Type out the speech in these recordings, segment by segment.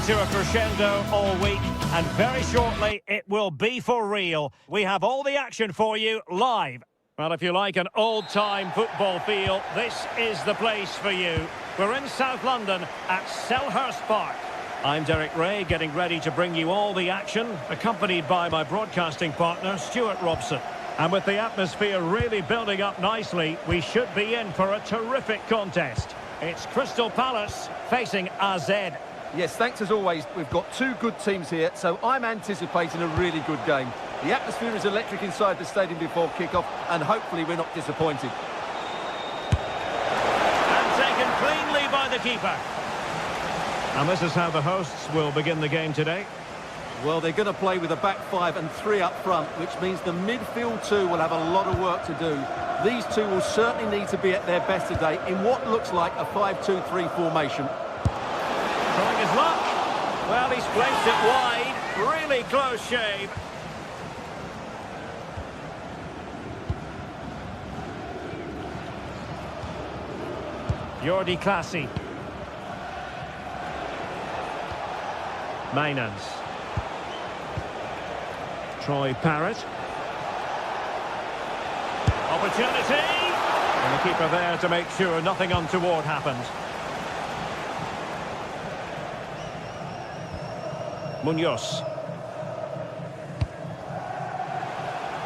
to a crescendo all week, and very shortly it will be for real. We have all the action for you live. Well, if you like an old-time football feel, this is the place for you. We're in South London at Selhurst Park. I'm Derek Ray, getting ready to bring you all the action, accompanied by my broadcasting partner, Stuart Robson. And with the atmosphere really building up nicely, we should be in for a terrific contest. It's Crystal Palace facing AZ. Yes, thanks as always. We've got two good teams here, so I'm anticipating a really good game. The atmosphere is electric inside the stadium before kick-off, and hopefully we're not disappointed. And taken cleanly by the keeper. And this is how the hosts will begin the game today. Well, they're going to play with a back five and three up front, which means the midfield two will have a lot of work to do. These two will certainly need to be at their best today in what looks like a 5-2-3 formation. Trying his luck. Well, he's placed it wide. Really close shave. Jordi Clasie. Mainans. Troy Parrott. Opportunity. And the keeper there to make sure nothing untoward happened. Munoz.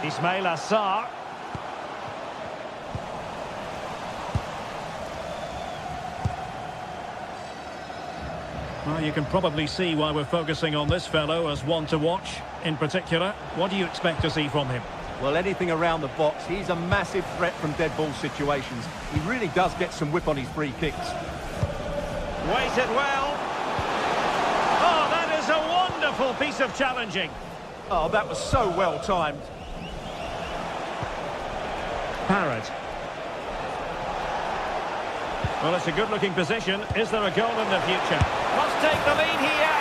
Ismail Assar. Well, you can probably see why we're focusing on this fellow as one to watch. In particular, what do you expect to see from him? Well, anything around the box. He's a massive threat from dead ball situations. He really does get some whip on his free kicks. Waited well. Oh, that is a wonderful piece of challenging. Oh, that was so well timed. Parrott. Well, it's a good-looking position. Is there a goal in the future? Must take the lead here.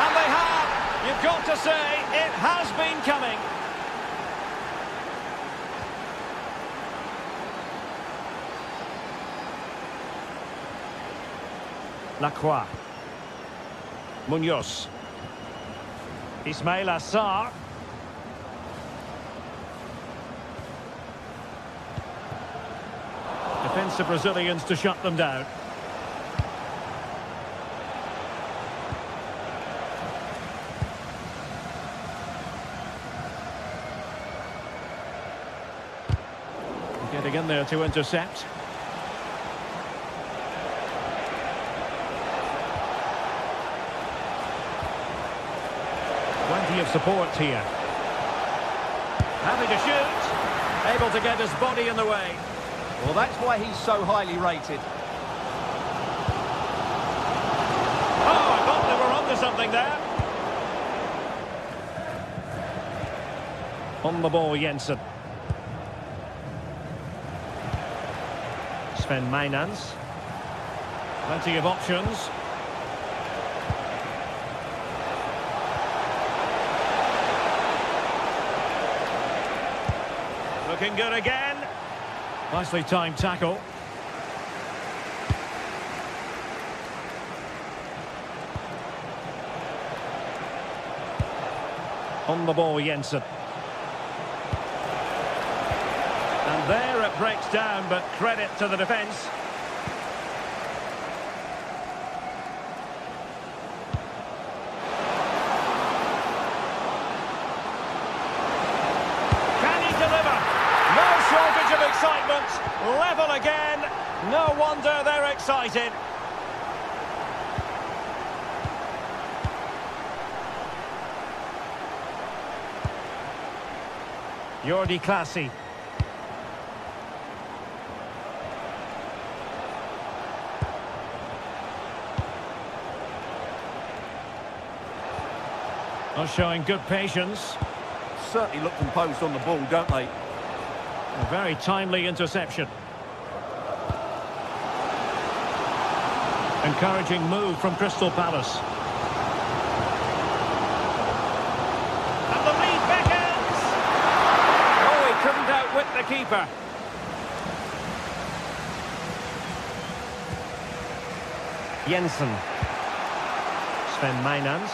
And they have. You've got to say, it has been coming. Lacroix. Munoz. Ismail Assar. Defensive Brazilians to shut them down. Getting in there to intercept. Plenty of support here. Happy to shoot. Able to get his body in the way. Well, that's why he's so highly rated. Oh, I thought they were onto something there. On the ball, Jensen. Sven Mainans. Plenty of options. Looking good again. Nicely timed tackle. On the ball, Jensen. And there it breaks down, but credit to the defence. Can he deliver? No shortage of excitement. Level again. No wonder they're excited. Jordi Clasie. Well, showing good patience. Certainly look composed on the ball, don't they? A very timely interception. Encouraging move from Crystal Palace. And the lead beckons! Oh, he couldn't outwit the keeper. Jensen. Mainans.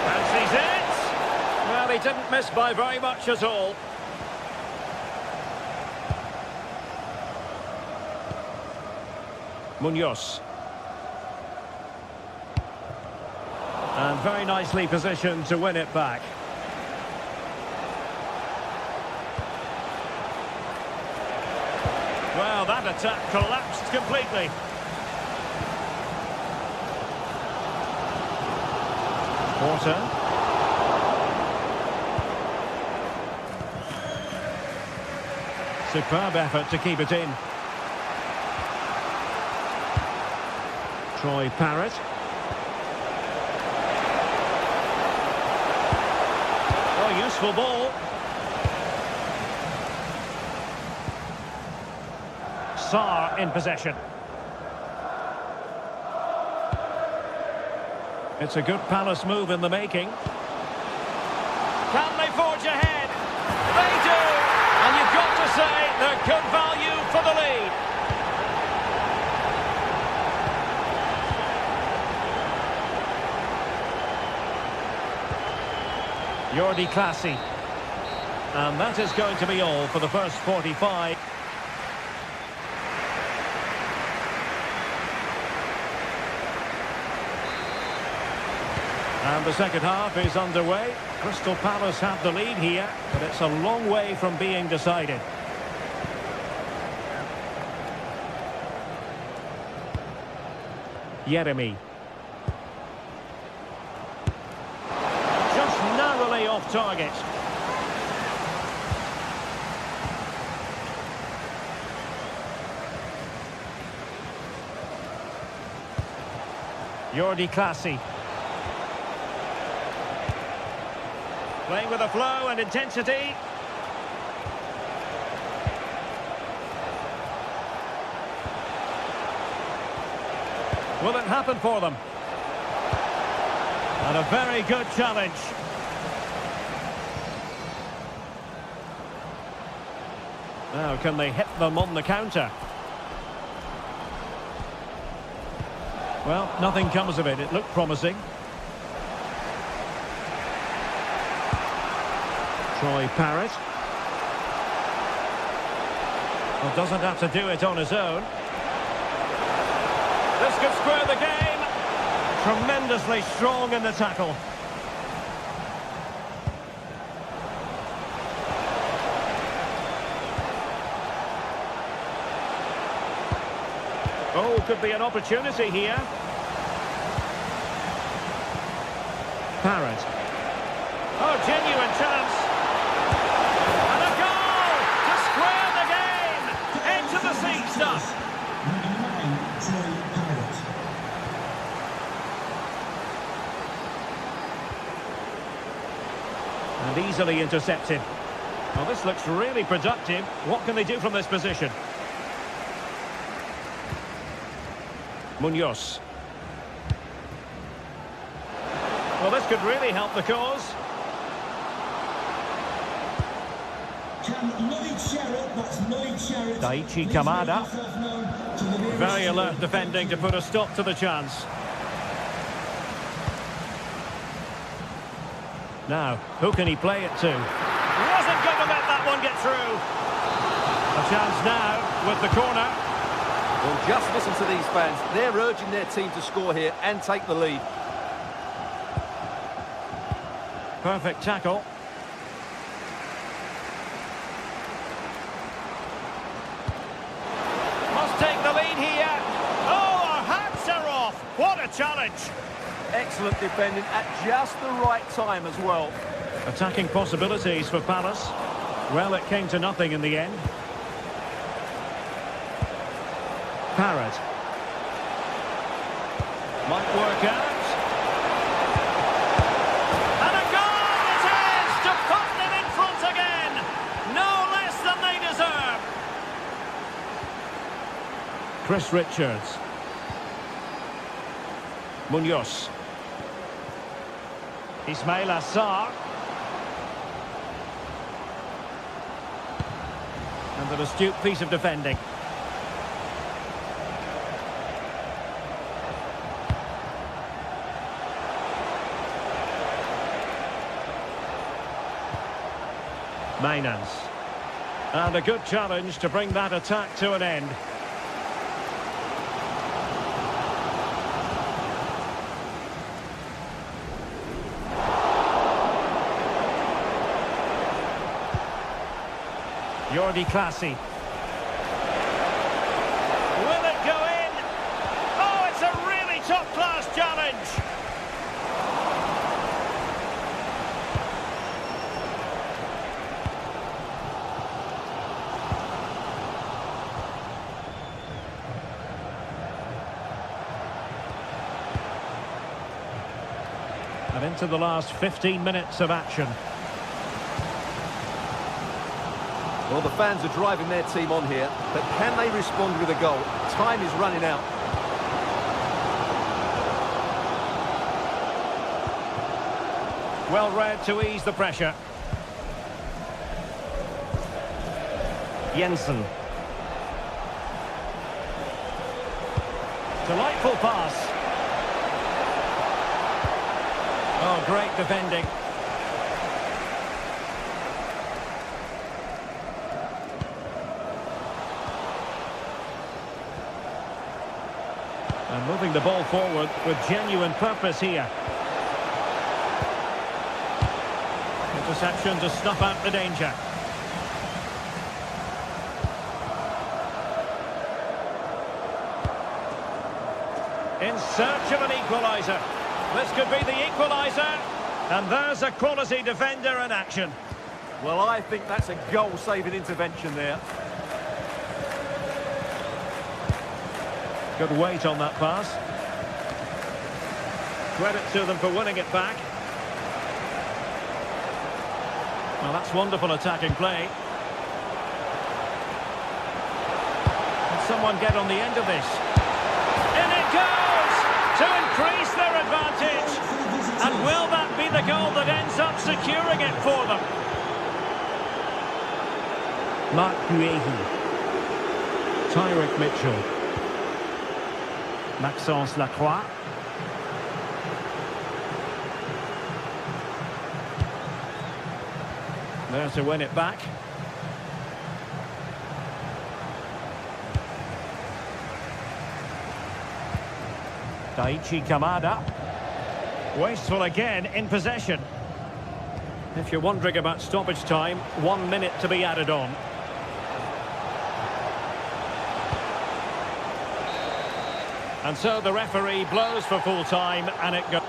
Fancies it. Well, he didn't miss by very much at all. Munoz. And very nicely positioned to win it back. Well, that attack collapsed completely. Porter. Superb effort to keep it in. Troy Parrott. Oh, useful ball. Sarr in possession. It's a good Palace move in the making. Can they forge ahead? They do! And you've got to say they're good value for the lead. Jordi Clasie. And that is going to be all for the first 45. And the second half is underway. Crystal Palace have the lead here, but it's a long way from being decided. Yeremi. Just narrowly off target. Jordi Clasie. Playing with a flow and intensity. Will it happen for them? And a very good challenge. Now, can they hit them on the counter? Well, nothing comes of it. It looked promising. Troy Parrott. Well, doesn't have to do it on his own. This could square the game. Tremendously strong in the tackle. Oh, could be an opportunity here. Parrott. Oh, genuine chance. And a goal to square the game. Into the seat stuff. And easily intercepted. Well, this looks really productive. What can they do from this position? Munoz. Well, this could really help the cause. Daichi Kamada. Very alert defending to put a stop to the chance. Now, who can he play it to? Wasn't going to let that one get through. A chance now with the corner. Well, just listen to these fans. They're urging their team to score here and take the lead. Perfect tackle. Must take the lead here. Oh, our hats are off. What a challenge. Excellent defending at just the right time as well. Attacking possibilities for Palace. Well, it came to nothing in the end. Parrott. Might work out. And a goal it is to put them in front again. No less than they deserve. Chris Richards. Munoz. Ismail Assar. And an astute piece of defending. Mainans. And a good challenge to bring that attack to an end. Jordi Classy. Will it go in? Oh, it's a really top-class challenge. And into the last 15 minutes of action. Well, the fans are driving their team on here, but can they respond with a goal? Time is running out. Well read to ease the pressure. Jensen. Delightful pass. Oh, great defending. And moving the ball forward with genuine purpose here. Interception to snuff out the danger. In search of an equaliser. This could be the equaliser. And there's a quality defender in action. Well, I think that's a goal-saving intervention there. Good weight on that pass. Credit to them for winning it back. Well, that's wonderful attacking play. Can someone get on the end of this? In it goes! To increase their advantage. And will that be the goal that ends up securing it for them? Mark Guehi. Tyrick Mitchell. Maxence Lacroix. There to win it back. Daichi Kamada. Wasteful again in possession. If you're wondering about stoppage time, 1 minute to be added on. And so the referee blows for full time and it goes.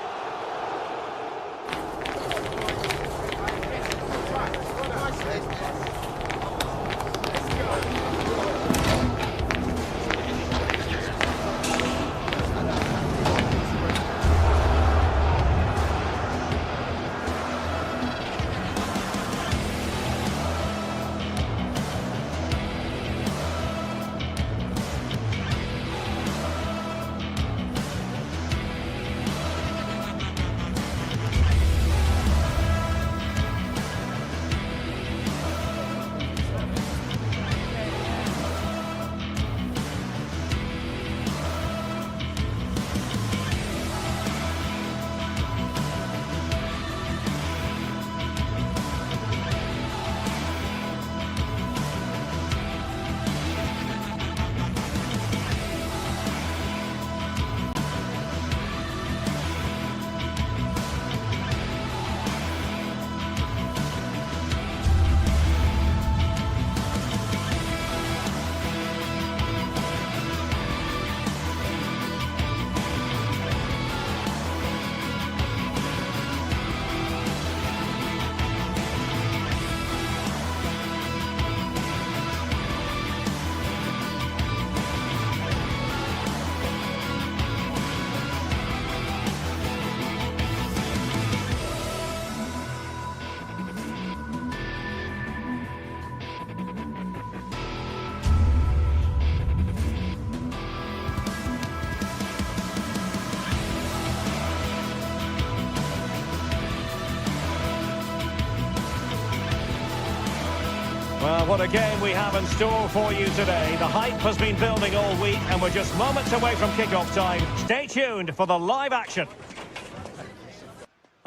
Well, what a game we have in store for you today. The hype has been building all week and we're just moments away from kick-off time. Stay tuned for the live action.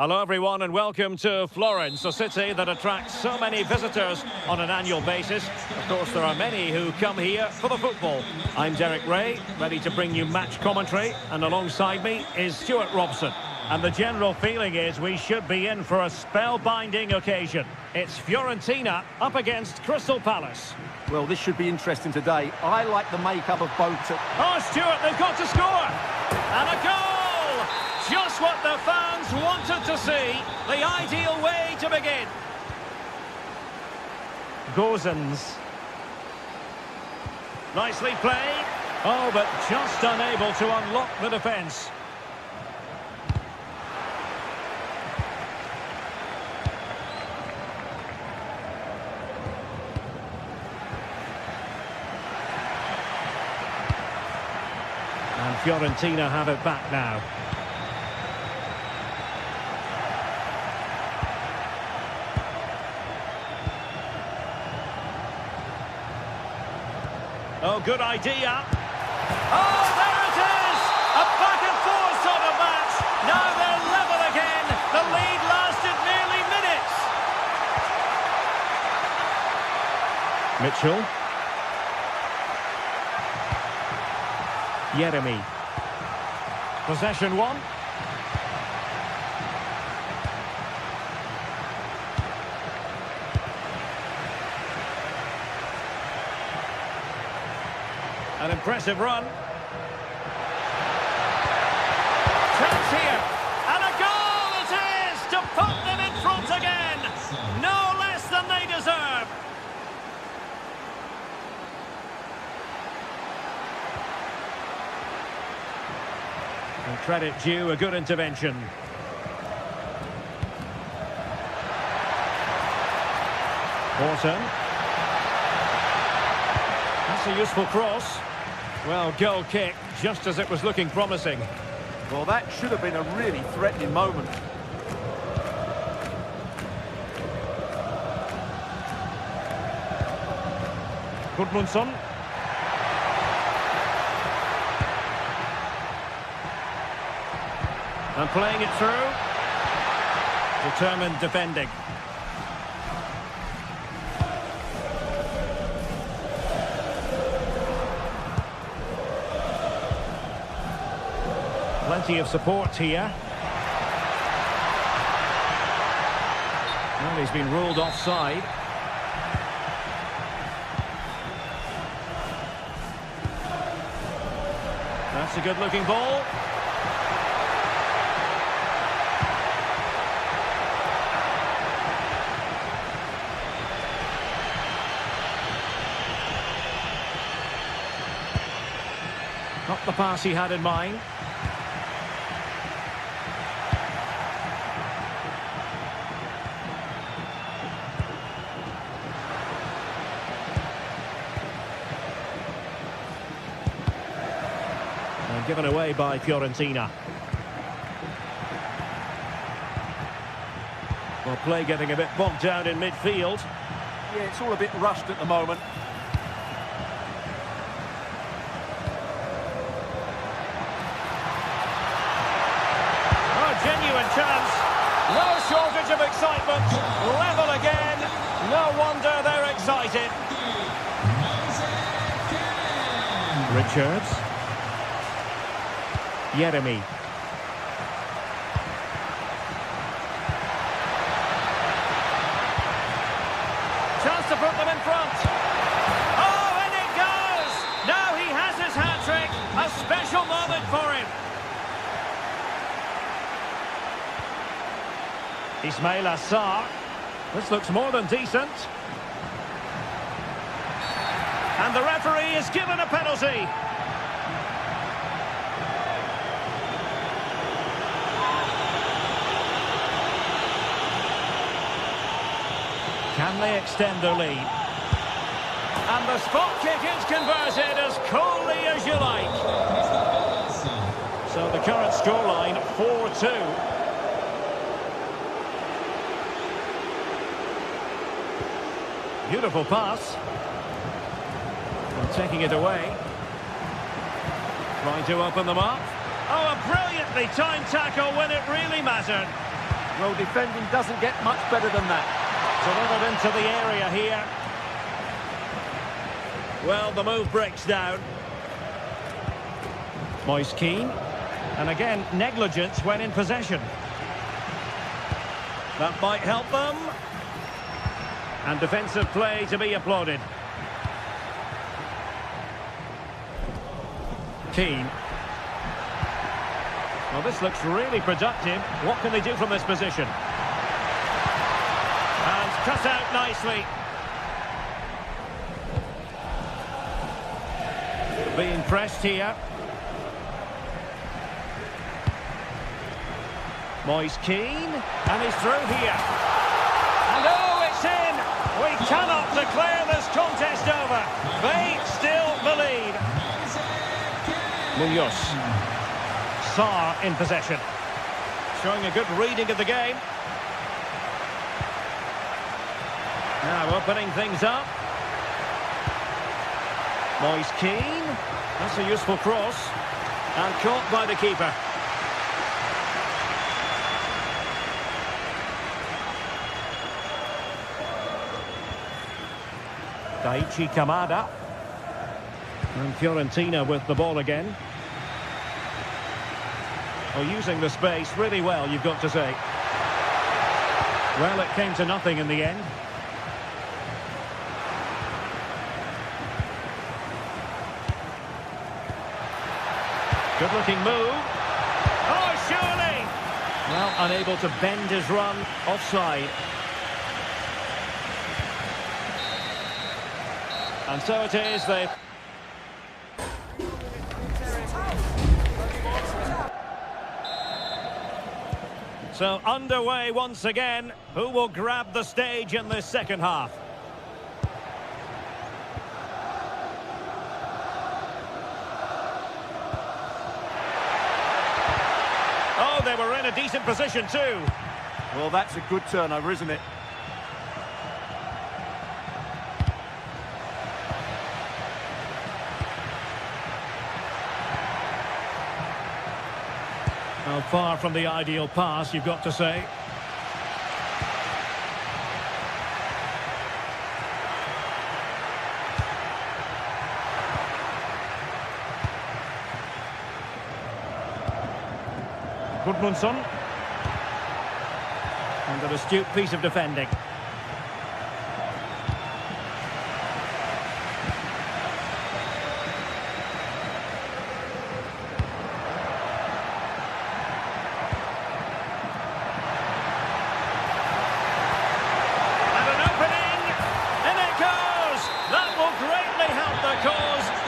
Hello everyone and welcome to Florence, a city that attracts so many visitors on an annual basis. Of course, there are many who come here for the football. I'm Derek Ray, ready to bring you match commentary, and alongside me is Stuart Robson. And the general feeling is we should be in for a spellbinding occasion. It's Fiorentina up against Crystal Palace. Well, this should be interesting today. I like the makeup of both. Oh, Stuart, they've got to score! And a goal! Just what the fans wanted to see. The ideal way to begin. Gozens. Nicely played. Oh, but just unable to unlock the defence. And Fiorentina have it back now. Oh, good idea. Oh, there it is! A back and forth sort of match. Now they're level again. The lead lasted nearly minutes. Mitchell. Yeremy. Possession one. An impressive run. Chance here. And a goal it is to put them in front again. No less than they deserve. And credit due, a good intervention. Orton. That's a useful cross. Well, goal kick, just as it was looking promising. Well, that should have been a really threatening moment. Gudmundsson. And playing it through. Determined defending. Plenty of support here. Well, he's been ruled offside. That's a good-looking ball. Not the pass he had in mind. Given away by Fiorentina. Well, play getting a bit bogged down in midfield. Yeah, it's all a bit rushed at the moment. Oh, genuine chance. No shortage of excitement. Level again. No wonder they're excited. Richards. Yeremy. Chance to put them in front. Oh, and it goes! Now he has his hat-trick. A special moment for him. Ismail Assar. This looks more than decent. And the referee is given a penalty. Can they extend their lead? And the spot kick is converted as coolly as you like. So the current scoreline, 4-2. Beautiful pass. And taking it away. Trying to open them up. Oh, a brilliantly timed tackle when it really mattered. Well, defending doesn't get much better than that. Delivered into the area here. Well, the move breaks down. Moise Keane. And again, negligence when in possession. That might help them. And defensive play to be applauded. Keane. Well, this looks really productive. What can they do from this position? And cut out nicely. Being pressed here. Moise Keane. And he's through here. And oh, it's in! We cannot declare this contest over. They still believe. Munoz. Sarr in possession. Showing a good reading of the game. Now opening things up. Moise Keane. That's a useful cross. And caught by the keeper. Daichi Kamada. And Fiorentina with the ball again. Well, using the space really well, you've got to say. Well, it came to nothing in the end. Good-looking move. Oh, surely! Well, unable to bend his run. Offside. And so it is. So underway once again. Who will grab the stage in this second half? Oh, they were in a decent position too. Well, that's a good turnover, isn't it? Well, far from the ideal pass, you've got to say. Gudmundsson. And an astute piece of defending.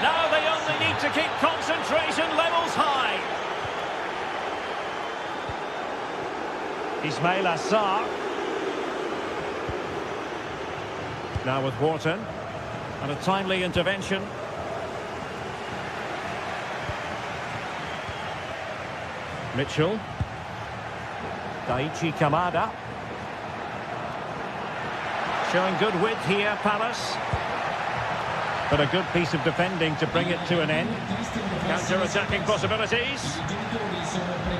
Now they only need to keep concentration levels high. Ismail Assar. Now with Wharton. And a timely intervention. Mitchell. Daichi Kamada. Showing good width here, Palace. But a good piece of defending to bring it to an end. Counter-attacking possibilities.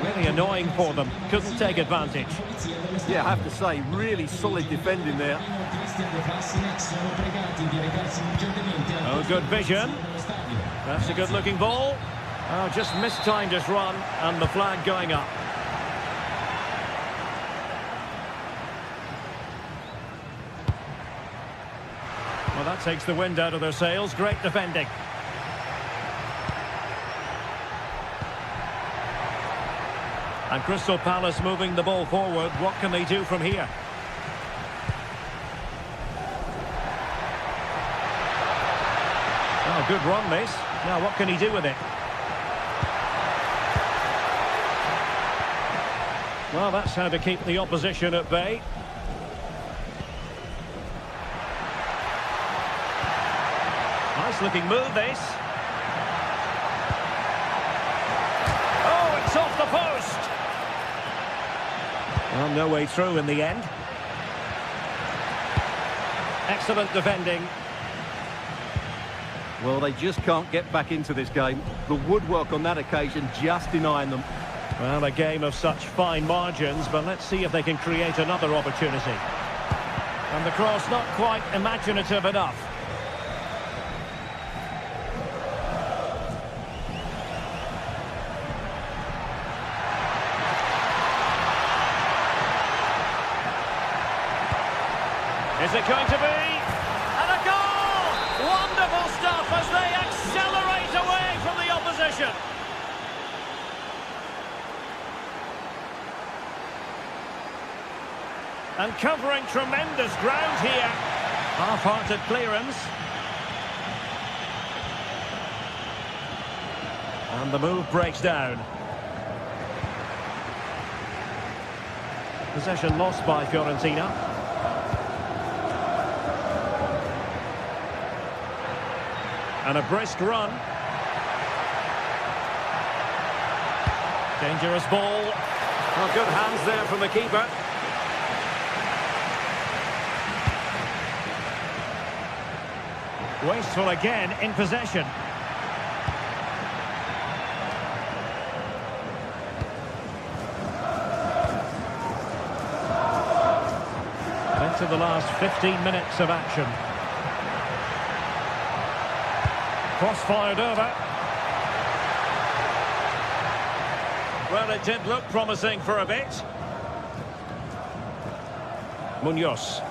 Really annoying for them. Couldn't take advantage. Yeah, I have to say, really solid defending there. Oh, good vision. That's a good-looking ball. Oh, just mistimed his run, and the flag going up. Well, that takes the wind out of their sails. Great defending. And Crystal Palace moving the ball forward. What can they do from here? Oh, good run this. Now, what can he do with it? Well, that's how to keep the opposition at bay. Nice looking move, this. Oh, it's off the post. Well, no way through in the end. Excellent defending. Well, they just can't get back into this game. The woodwork on that occasion just denying them. Well, a game of such fine margins, but let's see if they can create another opportunity. And the cross not quite imaginative enough. Is it going to be? And a goal! Wonderful stuff as they accelerate away from the opposition. And covering tremendous ground here. Half-hearted clearance. And the move breaks down. Possession lost by Fiorentina. And a brisk run. Dangerous ball. Oh, good hands there from the keeper. Wasteful again in possession. Into the last 15 minutes of action. Cross-fired over. Well, it did look promising for a bit. Munoz.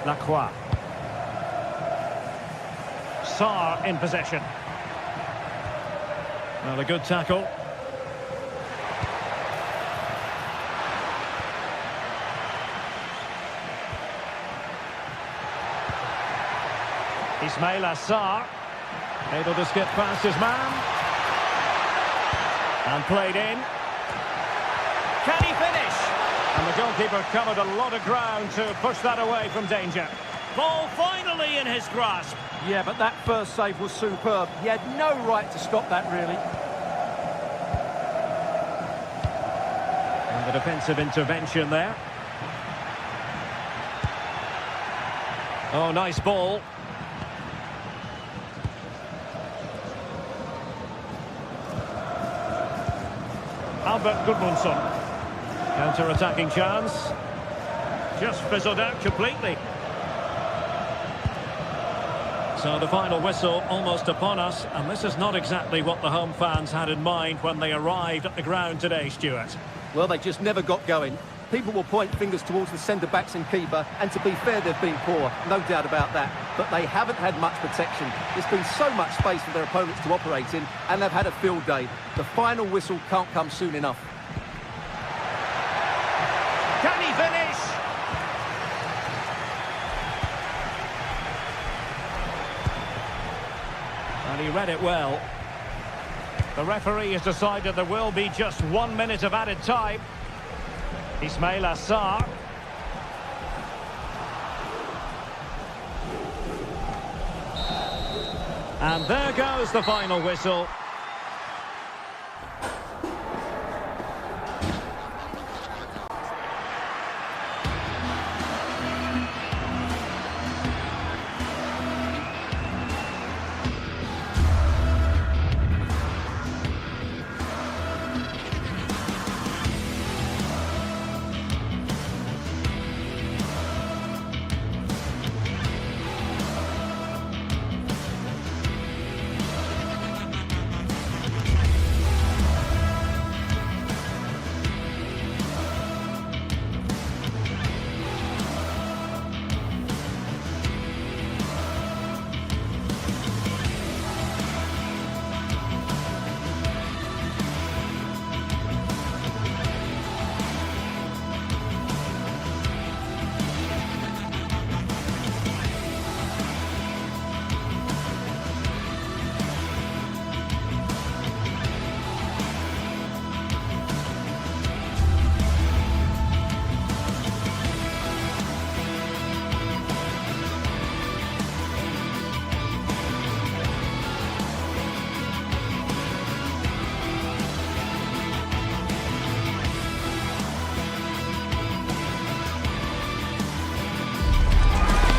Lacroix. Sarr in possession. Well, a good tackle. Ismail Assar, able to skip past his man. And played in. Can he finish? And the goalkeeper covered a lot of ground to push that away from danger. Ball finally in his grasp. Yeah, but that first save was superb. He had no right to stop that, really. And the defensive intervention there. Oh, nice ball. Albert Gudmundsson. Counter-attacking chance. Just fizzled out completely. So the final whistle almost upon us, and this is not exactly what the home fans had in mind when they arrived at the ground today, Stuart. Well, they just never got going. People will point fingers towards the centre-backs and keeper, and to be fair, they've been poor, no doubt about that. But they haven't had much protection. There's been so much space for their opponents to operate in, and they've had a field day. The final whistle can't come soon enough. Can he finish? And he read it well. The referee has decided there will be just 1 minute of added time. Ismail Assar. And there goes the final whistle.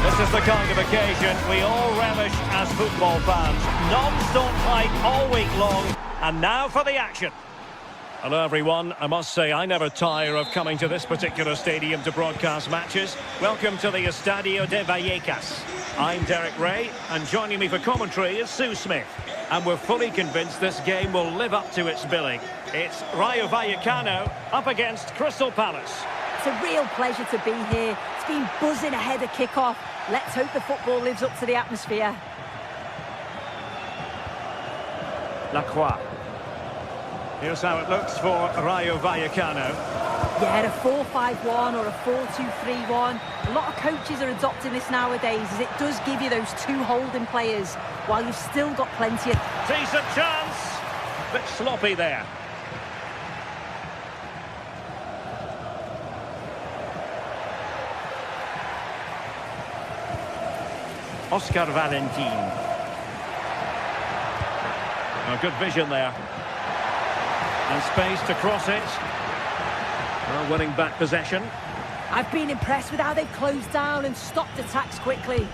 This is the kind of occasion we all relish as football fans. Knobs don't hide all week long, and now for the action. Hello everyone, I must say I never tire of coming to this particular stadium to broadcast matches. Welcome to the Estadio de Vallecas. I'm Derek Ray, and joining me for commentary is Sue Smith. And we're fully convinced this game will live up to its billing. It's Rayo Vallecano up against Crystal Palace. It's a real pleasure to be here. It's been buzzing ahead of kick-off. Let's hope the football lives up to the atmosphere. Lacroix. Here's how it looks for Rayo Vallecano. Yeah, a 4-5-1 or a 4-2-3-1. A lot of coaches are adopting this nowadays, as it does give you those two holding players, while you've still got plenty of... Decent chance! Bit sloppy there. Oscar Valentin. Oh, good vision there. And space to cross it. Well, winning back possession. I've been impressed with how they've closed down and stopped attacks quickly.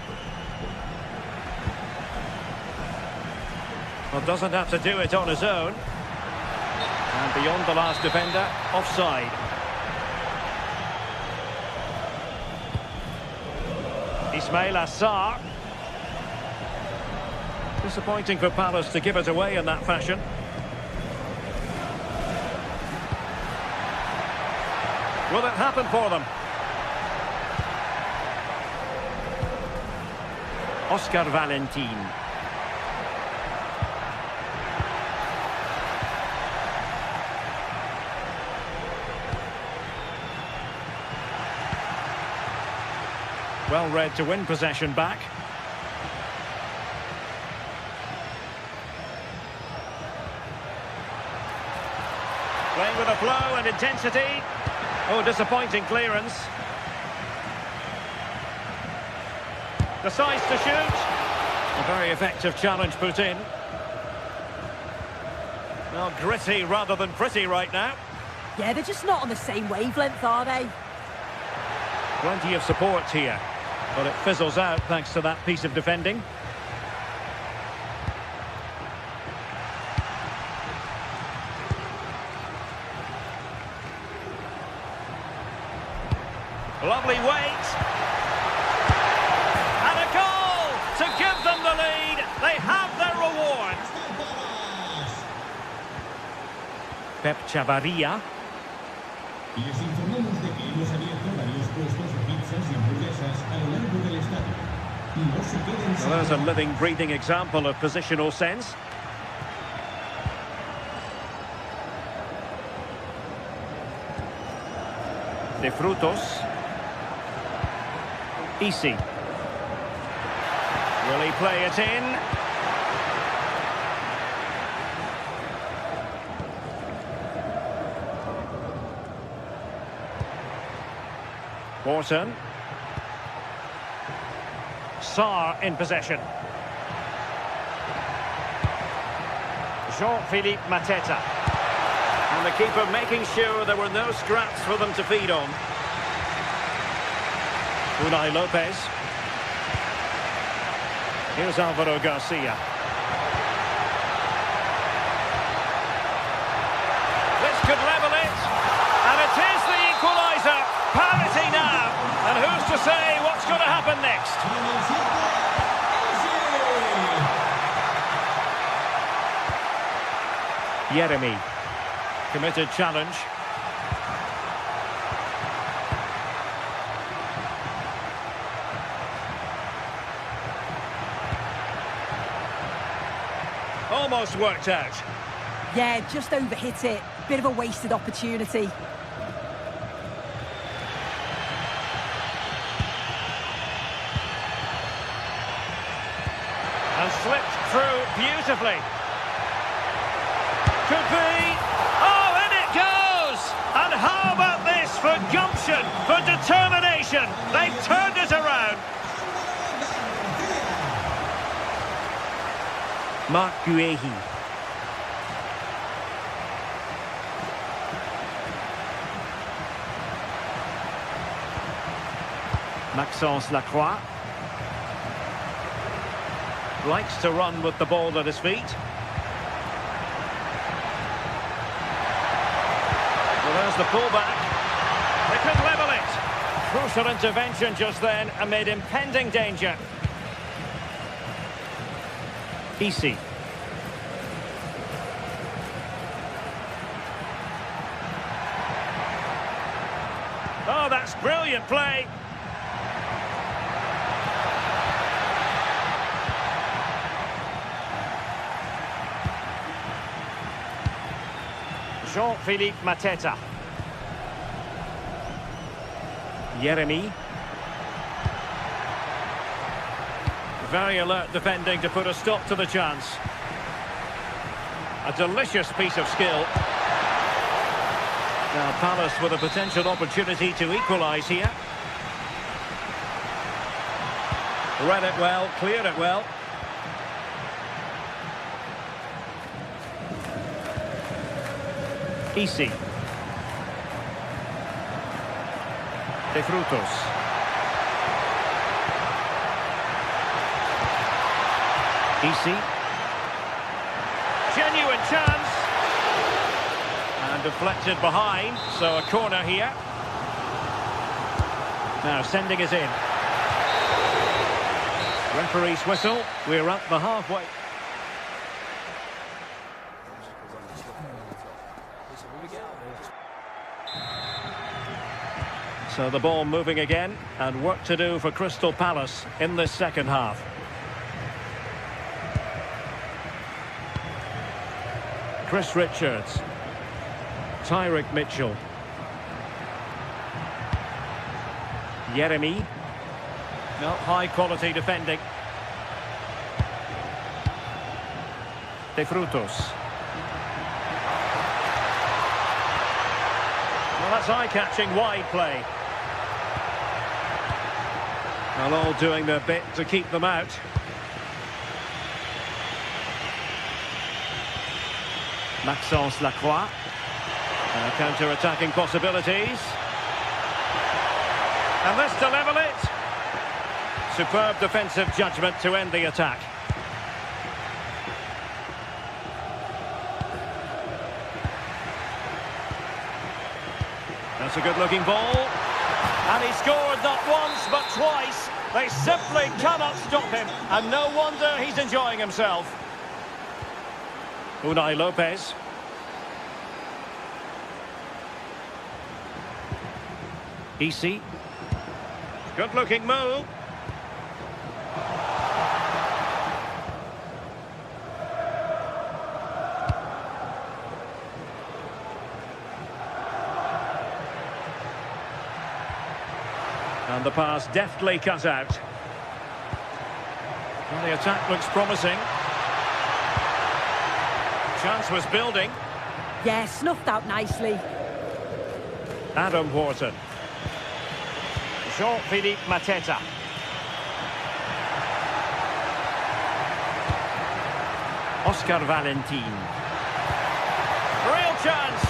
Well, doesn't have to do it on his own. And beyond the last defender, offside. Ismail Assar. Disappointing for Palace to give it away in that fashion. Will it happen for them? Oscar Valentin. Well read to win possession back. Playing with a flow and intensity. Oh, disappointing clearance. Decides to shoot. A very effective challenge put in. Well, gritty rather than pretty right now. Yeah, they're just not on the same wavelength, are they? Plenty of support here. But it fizzles out thanks to that piece of defending. Lovely weight. And a goal to give them the lead. They have their reward. Pep Chavarria. Y les informamos de que hemos abierto varios puestos de pizzas y hamburguesas a lo largo del estadio. No se queden sin... Well, there's a living, breathing example of positional sense. De Frutos. Easy. Will he play it in? Morton. Sarr in possession. Jean-Philippe Mateta. And the keeper making sure there were no scraps for them to feed on. Unai Lopez. Here's Alvaro Garcia. This could level it. And it is the equaliser. Parity now. And who's to say what's going to happen next? Yeremy. Committed challenge. Almost worked out. Yeah, just overhit it. Bit of a wasted opportunity. And slipped through beautifully. Could be. Oh, in it goes! And how about this for gumption, for determination? They've turned it around. Marc Guehi. Maxence Lacroix. Likes to run with the ball at his feet. the pullback. They can level it. Crucial intervention just then amid impending danger. Easy. Oh, that's brilliant play. Jean-Philippe Mateta. Yeremy. Very alert defending to put a stop to the chance. A delicious piece of skill. Now Palace with a potential opportunity to equalise here. Read it well, cleared it well. Easy. De Frutos. Easy. Genuine chance. And deflected behind, so a corner here. Now sending it in. Referee's whistle. We're at the halfway. So the ball moving again, and work to do for Crystal Palace in this second half. Chris Richards. Tyrick Mitchell. Yeremy. No, high quality defending. De Frutos. Well, that's eye-catching wide play. Well, all doing their bit to keep them out. Maxence Lacroix. Counter-attacking possibilities. And this to level it. Superb defensive judgment to end the attack. That's a good-looking ball. And he scored not once, but twice. They simply cannot stop him. And no wonder he's enjoying himself. Unai Lopez. Easy. Good-looking move. And the pass deftly cut out. Well, the attack looks promising. Chance was building. Yeah, snuffed out nicely. Adam Wharton. Jean-Philippe Mateta. Oscar Valentin. Real chance.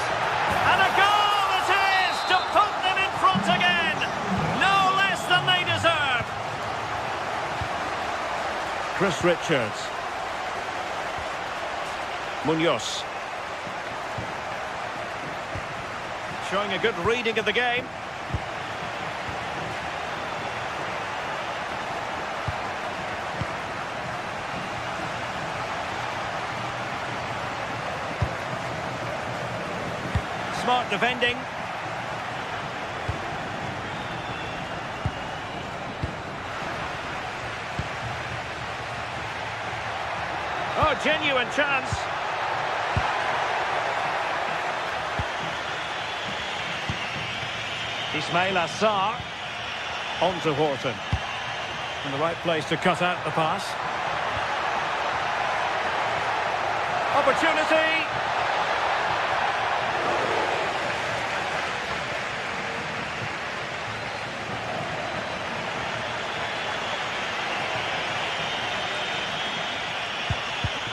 And a goal it is to put them in front again. No less than they deserve. Chris Richards. Munoz. Showing a good reading of the game. Smart defending. Oh, genuine chance. Ismail Assar. On to Wharton. In the right place to cut out the pass. Opportunity.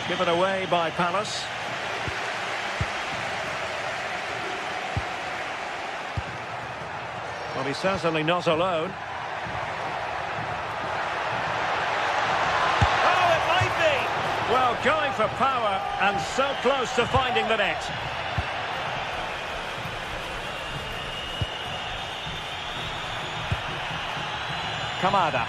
Given away by Palace. Well, he's certainly not alone. Oh, it might be! Well, going for power and so close to finding the net. Kamada.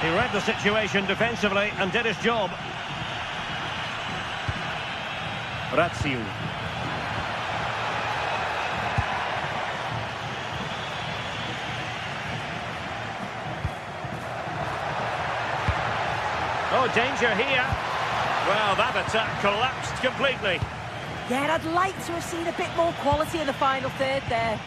He read the situation defensively and did his job. Razziu. Oh, danger here. Well, that attack collapsed completely. Yeah, I'd like to have seen a bit more quality in the final third there.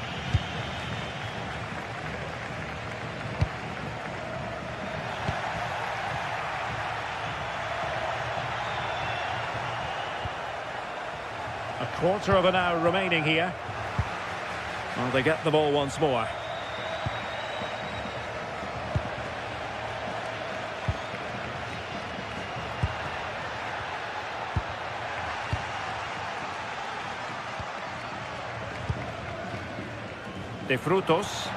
A quarter of an hour remaining here. Well, they get the ball once more. De Frutos.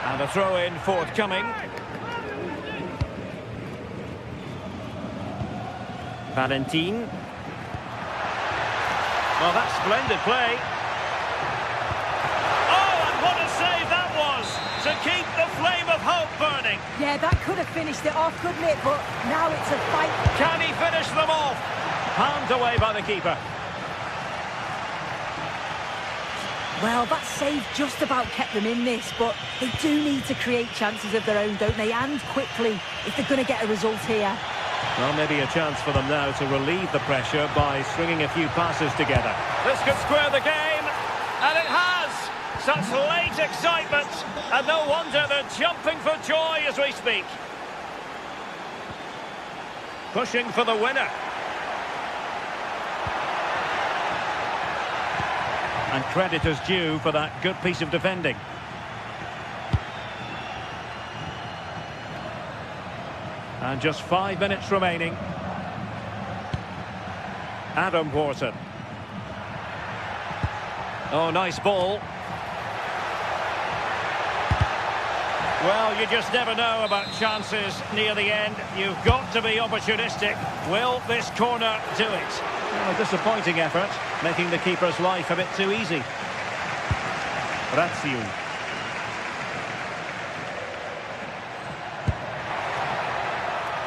And a throw-in forthcoming. Valentin. Well, that's splendid play. Oh, and what a save that was to keep the flame of hope burning. Yeah, that could have finished it off, couldn't it? But now it's a fight. Can he finish them off? Palmed away by the keeper. Well, that save just about kept them in this, but they do need to create chances of their own, don't they? And quickly, if they're going to get a result here. Well, maybe a chance for them now to relieve the pressure by stringing a few passes together. This could square the game, and it has! Such late excitement, and no wonder they're jumping for joy as we speak. Pushing for the winner. And credit is due for that good piece of defending. And just 5 minutes remaining. Adam Wharton. Oh, nice ball. Well, you just never know about chances near the end. You've got to be opportunistic. Will this corner do it? Well, a disappointing effort, making the keeper's life a bit too easy. Razziu.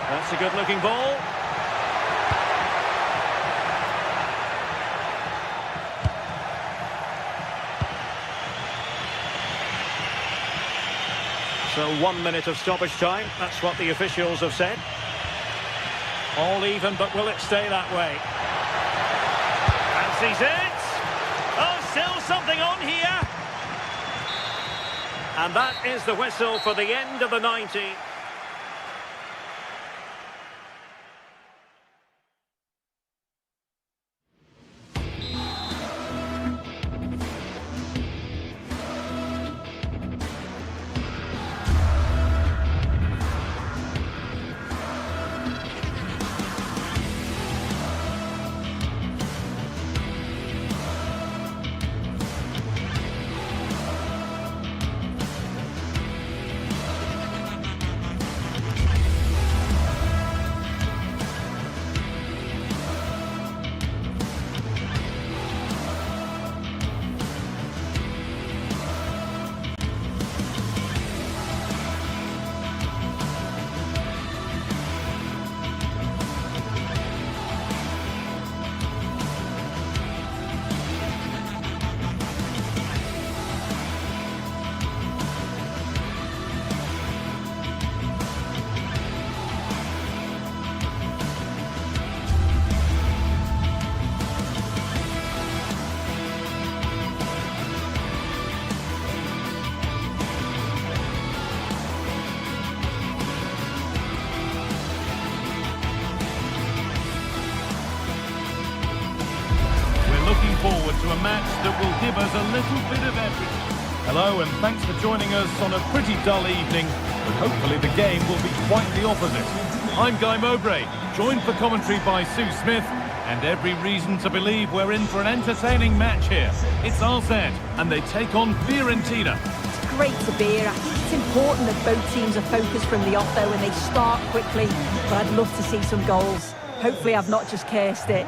That's a good-looking ball. So 1 minute of stoppage time. That's what the officials have said. All even, but will it stay that way? Fancies it. Oh, still something on here. And that is the whistle for the end of the 90. Forward to a match that will give us a little bit of everything. Hello and thanks for joining us on a pretty dull evening, but hopefully the game will be quite the opposite. I'm Guy Mowbray, joined for commentary by Sue Smith, and every reason to believe we're in for an entertaining match here. It's Arsene, and they take on Fiorentina. It's great to be here. I think it's important that both teams are focused from the off though and they start quickly, but I'd love to see some goals. Hopefully I've not just cursed it.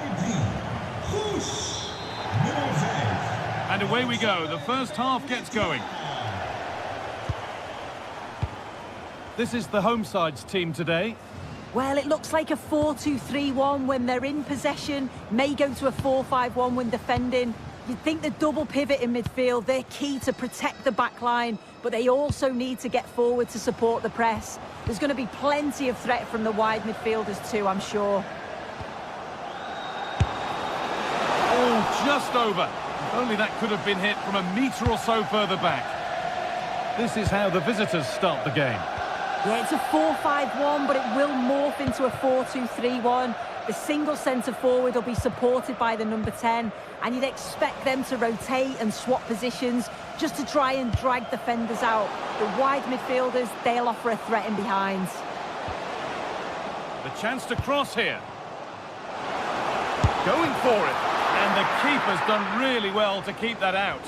And away we go. The first half gets going. This is the home side's team today. Well, it looks like a 4-2-3-1 when they're in possession. May go to a 4-5-1 when defending. You'd think the double pivot in midfield, they're key to protect the back line, but they also need to get forward to support the press. There's going to be plenty of threat from the wide midfielders too, I'm sure. Oh, just over. If only that could have been hit from a metre or so further back. This is how the visitors start the game. Yeah, it's a 4-5-1, but it will morph into a 4-2-3-1. The single centre-forward will be supported by the number 10, and you'd expect them to rotate and swap positions just to try and drag defenders out. The wide midfielders, they'll offer a threat in behind. The chance to cross here. Going for it. And the keeper's done really well to keep that out.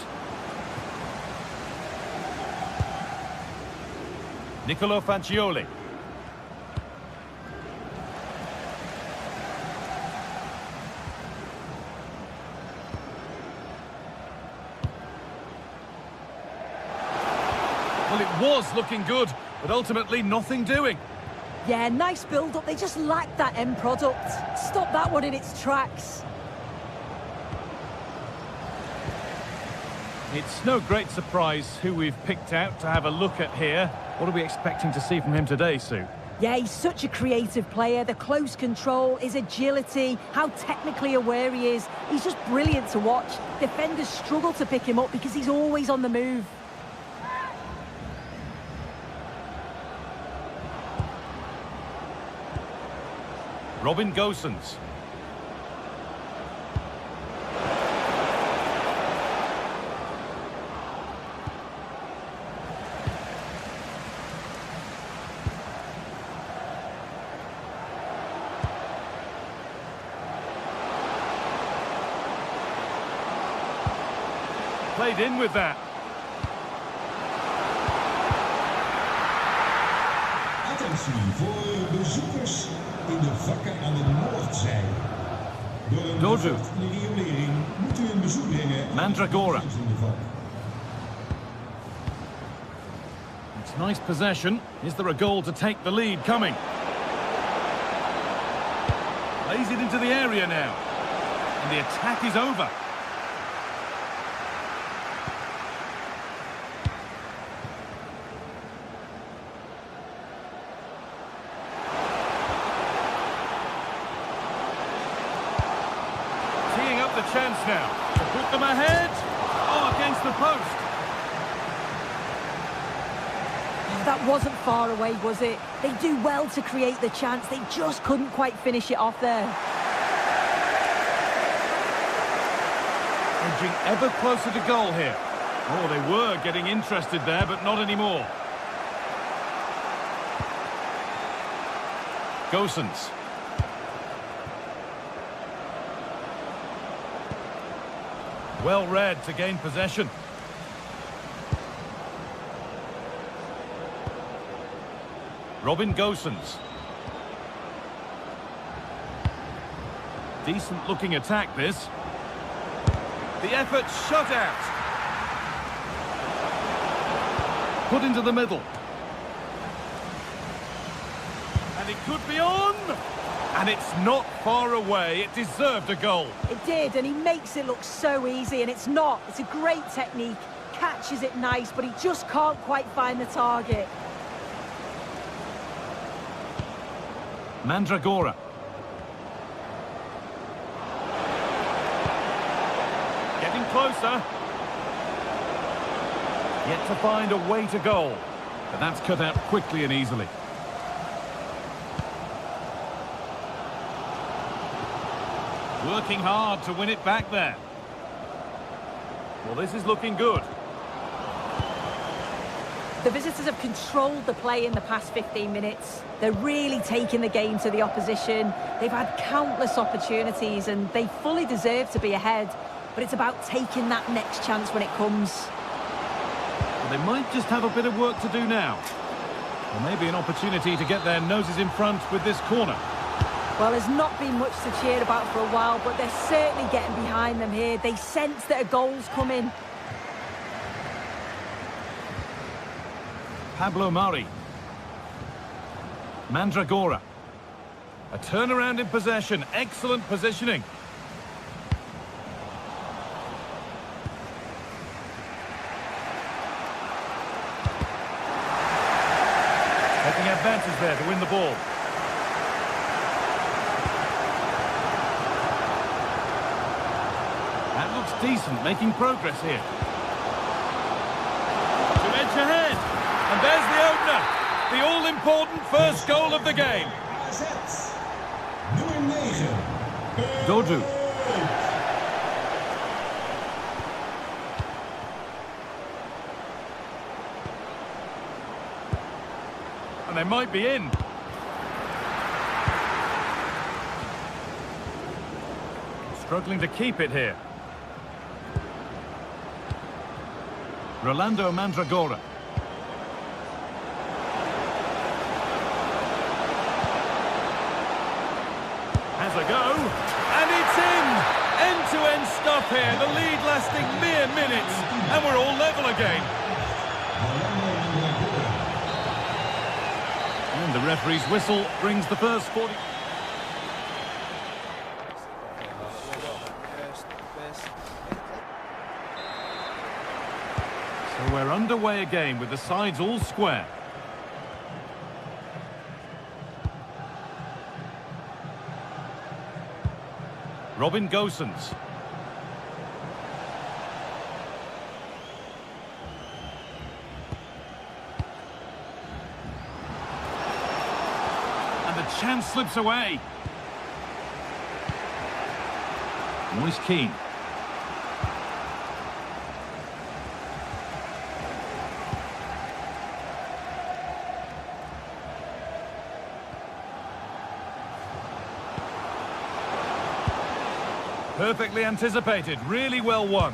Nicolo Fagioli. Well, it was looking good, but ultimately nothing doing. Yeah, nice build-up. They just lacked that end product. Stop that one in its tracks. It's no great surprise who we've picked out to have a look at here. What are we expecting to see from him today, Sue? Yeah, he's such a creative player. The close control, his agility, how technically aware he is. He's just brilliant to watch. Defenders struggle to pick him up because he's always on the move. Robin Gosens. Played in with that. Attentie voor bezoekers in de vakken aan de noordzij. Door een Dodu. riolering moet u een bezoek brengen. Mandragora. It's nice possession. Is there a goal to take the lead coming? Plays it into the area now. And the attack is over. The chance now to put them ahead. Oh, against the post. That wasn't far away, was it? They do well to create the chance. They just couldn't quite finish it off there. Edging ever closer to goal here. Oh, they were getting interested there, but not anymore. Gosens. Well read to gain possession. Robin Gosens. Decent looking attack this. The effort shut out. Put into the middle. And it could be on. And it's not far away. It deserved a goal. It did, and he makes it look so easy, and it's not. It's a great technique. Catches it nice, but he just can't quite find the target. Mandragora. Getting closer. Yet to find a way to goal. But that's cut out quickly and easily. Working hard to win it back there. Well, this is looking good. The visitors have controlled the play in the past 15 minutes. They're really taking the game to the opposition. They've had countless opportunities and they fully deserve to be ahead. But it's about taking that next chance when it comes. Well, they might just have a bit of work to do now. Or maybe an opportunity to get their noses in front with this corner. Well, there's not been much to cheer about for a while, but they're certainly getting behind them here. They sense that a goal's coming. Pablo Mari. Mandragora. A turnaround in possession. Excellent positioning. Taking advantage there to win the ball. That looks decent, making progress here. To edge ahead. And there's the opener. The all-important first goal of the game. Dodu. And they might be in. Struggling to keep it here. Rolando Mandragora. Has a go, and it's in! End-to-end stuff here, the lead lasting mere minutes, and we're all level again. And the referee's whistle brings the first 40... So we're underway again with the sides all square. Robin Gosens. And the chance slips away. Moise Keane. Perfectly anticipated, really well won.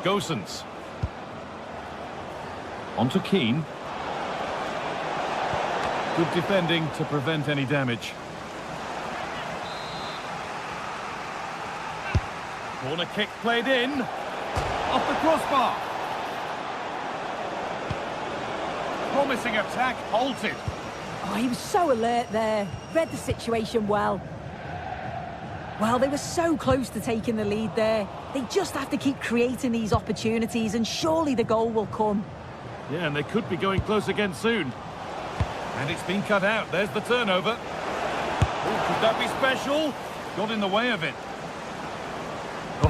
Gosens. On to Keane. Good defending to prevent any damage. Corner kick played in. Off the crossbar. Promising attack halted. Oh, he was so alert there. Read the situation well. Well, they were so close to taking the lead there. They just have to keep creating these opportunities, and surely the goal will come. Yeah, and they could be going close again soon. And it's been cut out. There's the turnover. Oh, could that be special? Got in the way of it.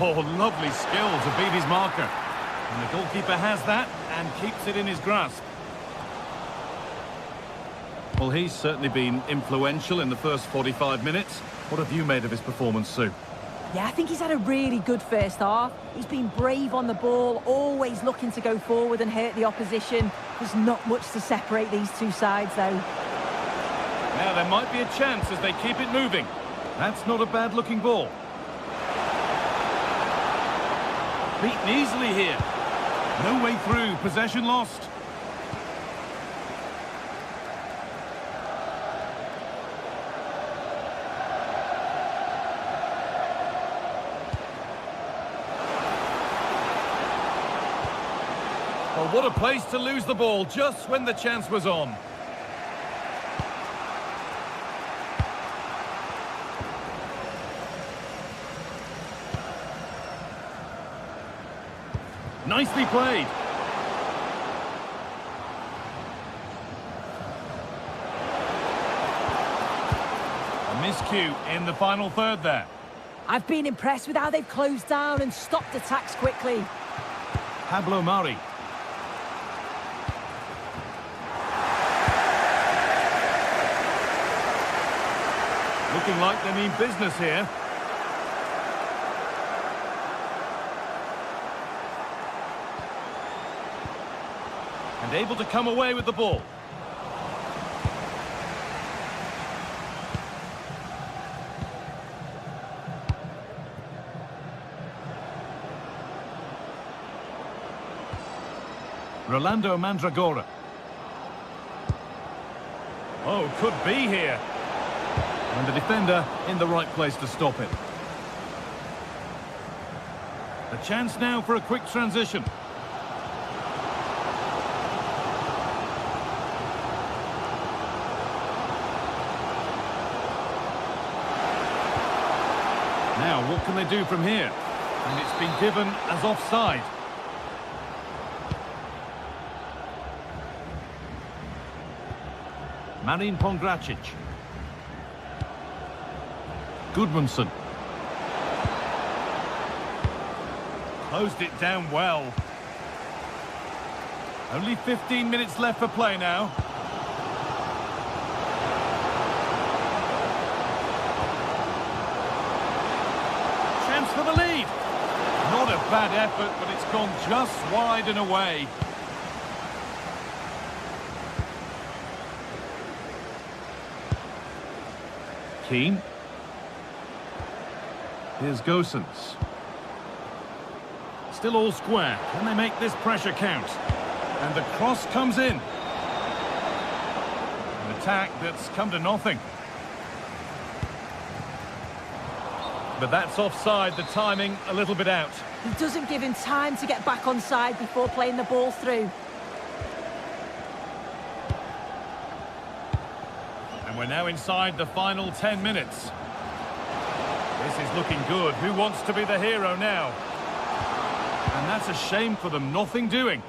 Oh, lovely skill to beat his marker. And the goalkeeper has that and keeps it in his grasp. Well, he's certainly been influential in the first 45 minutes. What have you made of his performance, Sue? Yeah, I think he's had a really good first half. He's been brave on the ball, always looking to go forward and hurt the opposition. There's not much to separate these two sides, though. Now, there might be a chance as they keep it moving. That's not a bad-looking ball. Beaten easily here. No way through. Possession lost. Well, what a place to lose the ball just when the chance was on. Nicely played. A miscue in the final third there. I've been impressed with how they've closed down and stopped attacks quickly. Pablo Mari. Looking like they mean business here. And able to come away with the ball. Orlando Mandragora. Oh, could be here. And the defender in the right place to stop it. A chance now for a quick transition. Now, what can they do from here? And it's been given as offside. Marin Pongracic. Goodmanson. Closed it down well. Only 15 minutes left for play now. Chance for the lead. Not a bad effort, but it's gone just wide and away. Keane. Here's Gosens. Still all square. Can they make this pressure count? And the cross comes in. An attack that's come to nothing. But that's offside, the timing a little bit out. He doesn't give him time to get back on side before playing the ball through. And we're now inside the final 10 minutes. This is looking good. Who wants to be the hero now? And that's a shame for them, nothing doing.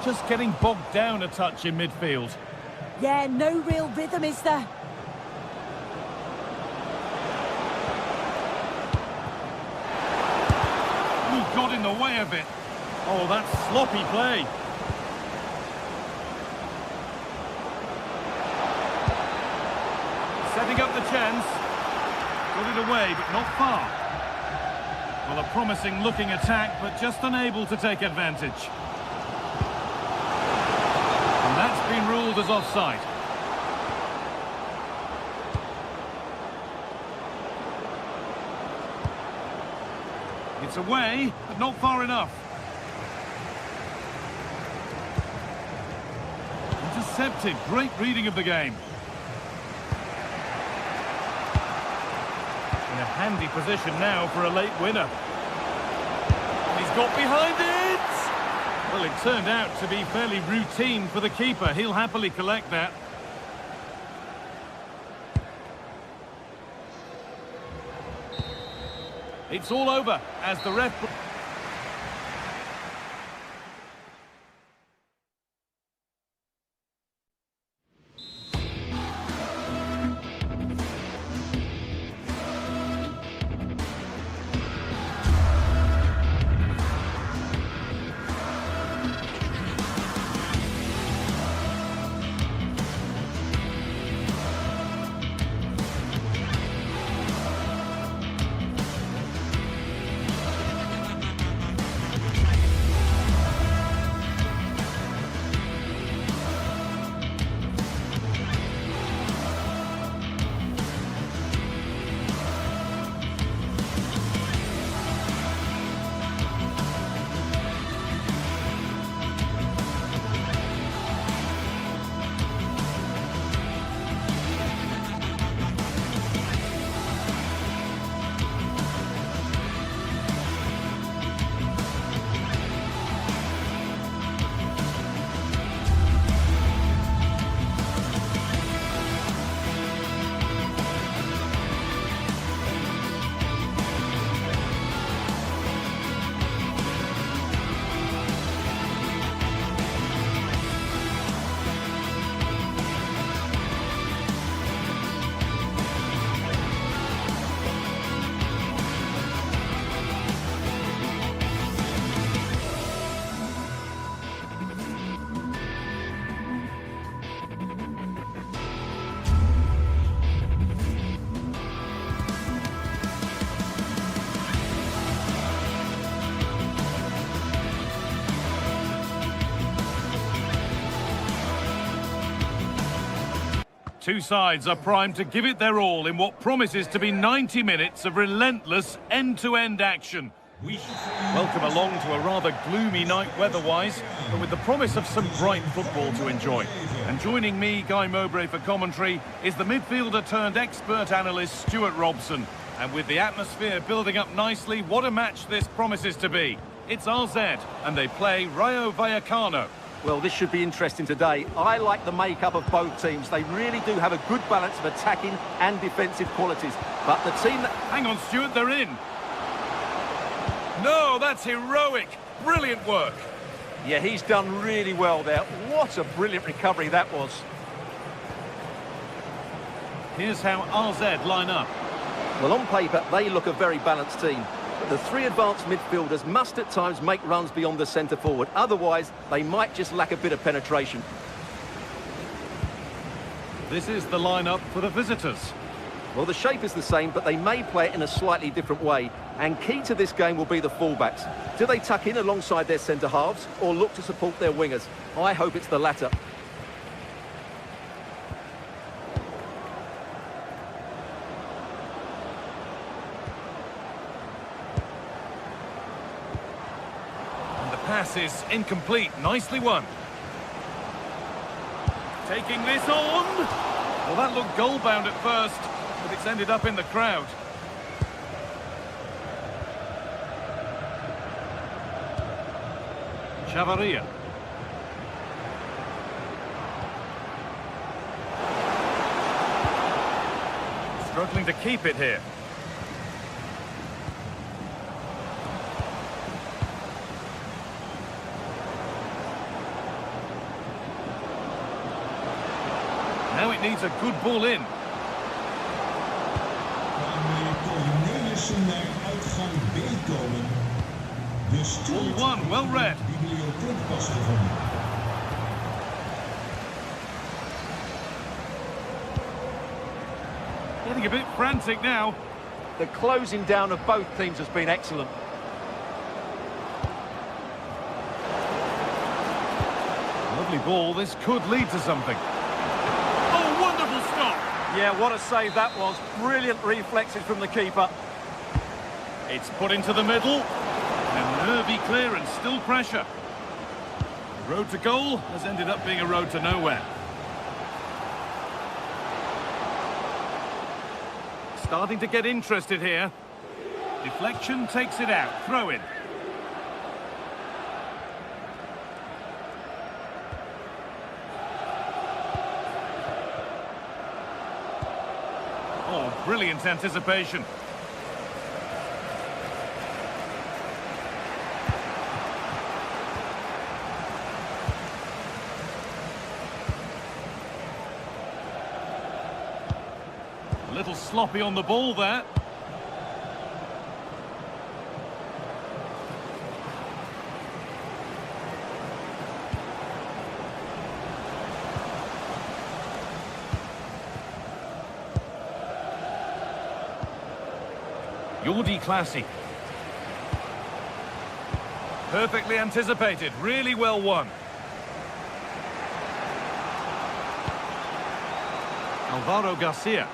Just getting bogged down a touch in midfield. Yeah, no real rhythm, is there? Ooh, got in the way of it. Oh, that's sloppy play. Setting up the chance. Got it away, but not far. Well, a promising looking attack, but just unable to take advantage. And that's been ruled as offside. It's away, but not far enough. Intercepted. Great reading of the game. In a handy position now for a late winner. And he's got behind it! Well, it turned out to be fairly routine for the keeper. He'll happily collect that. It's all over as the ref... Two sides are primed to give it their all in what promises to be 90 minutes of relentless end-to-end action. Welcome along to a rather gloomy night weather-wise, but with the promise of some bright football to enjoy. And joining me, Guy Mowbray, for commentary is the midfielder-turned-expert analyst Stuart Robson. And with the atmosphere building up nicely, what a match this promises to be. It's RZ, and they play Rayo Vallecano. Well, this should be interesting today. I like the makeup of both teams. They really do have a good balance of attacking and defensive qualities. But the team that... Hang on, Stuart, they're in. No, that's heroic. Brilliant work. Yeah, he's done really well there. What a brilliant recovery that was. Here's how RZ line up. Well, on paper, they look a very balanced team. But the three advanced midfielders must at times make runs beyond the centre forward. Otherwise, they might just lack a bit of penetration. This is the lineup for the visitors. Well, the shape is the same, but they may play it in a slightly different way. And key to this game will be the fullbacks. Do they tuck in alongside their centre halves or look to support their wingers? I hope it's the latter. Pass is incomplete. Nicely won. Taking this on. Well, that looked goal-bound at first, but it's ended up in the crowd. Chavarria. Struggling to keep it here. Now it needs a good ball in. Ball one, well read. Getting a bit frantic now. The closing down of both teams has been excellent. Lovely ball, this could lead to something. Yeah, what a save that was. Brilliant reflexes from the keeper. It's put into the middle. And nervy clearance, still pressure. The road to goal has ended up being a road to nowhere. Starting to get interested here. Deflection takes it out. Throw in. Oh, brilliant anticipation. A little sloppy on the ball there. Jordi Classy. Perfectly anticipated, really well won. Alvaro Garcia.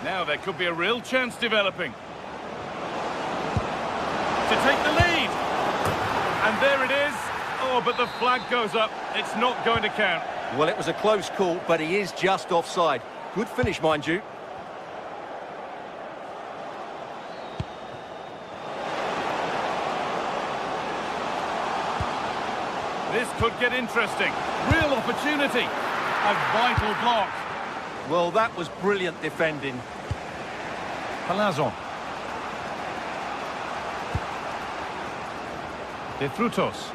Now there could be a real chance developing. To take the lead. And there it is. Oh, but the flag goes up. It's not going to count. Well, it was a close call, but he is just offside. Good finish, mind you. This could get interesting. Real opportunity. A vital block. Well, that was brilliant defending. Palazon. De Frutos.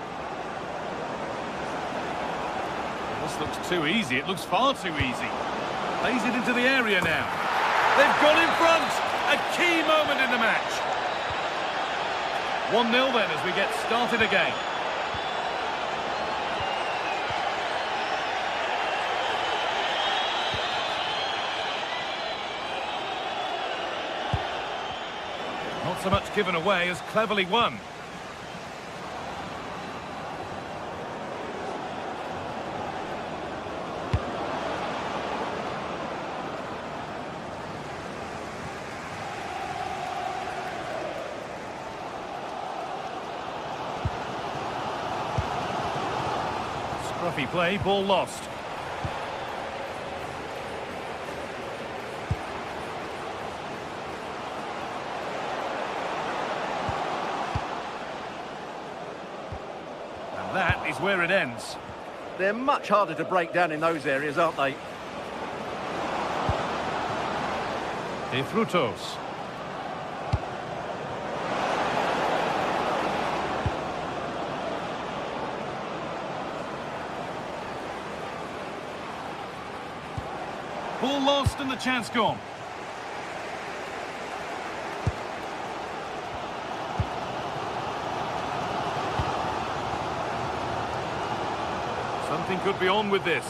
This looks too easy. It looks far too easy. Plays it into the area now. They've gone in front. A key moment in the match. 1-0 then as we get started again. Not so much given away as cleverly won. Scruffy play, ball lost. And that is where it ends. They're much harder to break down in those areas, aren't they? De Frutos. Ball lost and the chance gone. Something could be on with this.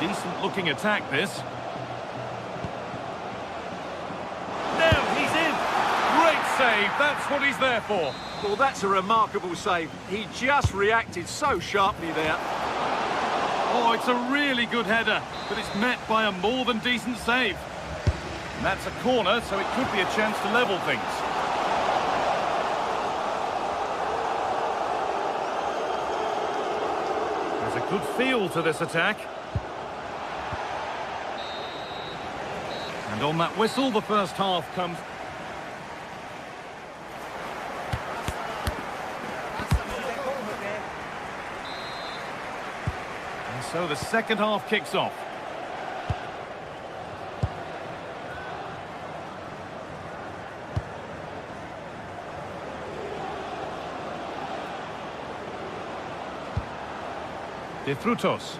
Decent looking attack, this. Now he's in. Great save. That's what he's there for. Well, that's a remarkable save. He just reacted so sharply there. Oh, it's a really good header, but it's met by a more than decent save. And that's a corner, so it could be a chance to level things. There's a good feel to this attack. And on that whistle, the first half comes. And so the second half kicks off. De Frutos.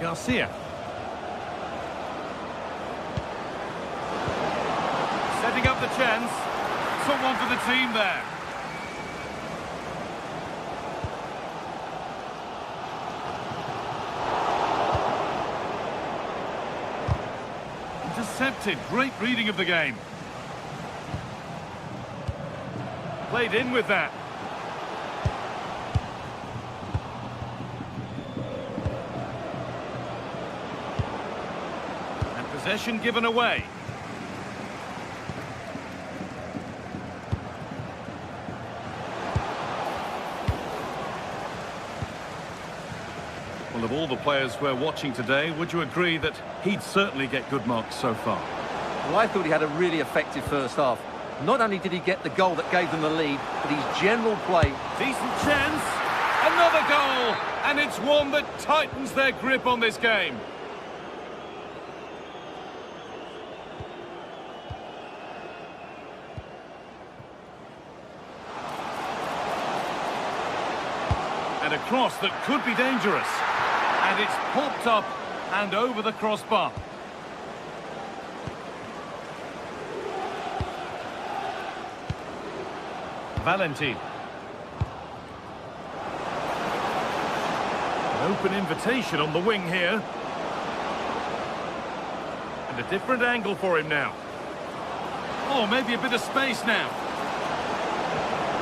Garcia. Setting up the chance. Someone for the team there. Intercepted. Great reading of the game. Played in with that. Possession given away. Well, of all the players we're watching today, would you agree that he'd certainly get good marks so far? Well, I thought he had a really effective first half. Not only did he get the goal that gave them the lead, but his general play. Decent chance. Another goal. And it's one that tightens their grip on this game. And a cross that could be dangerous. And it's popped up and over the crossbar. Valentin. An open invitation on the wing here. And a different angle for him now. Oh, maybe a bit of space now.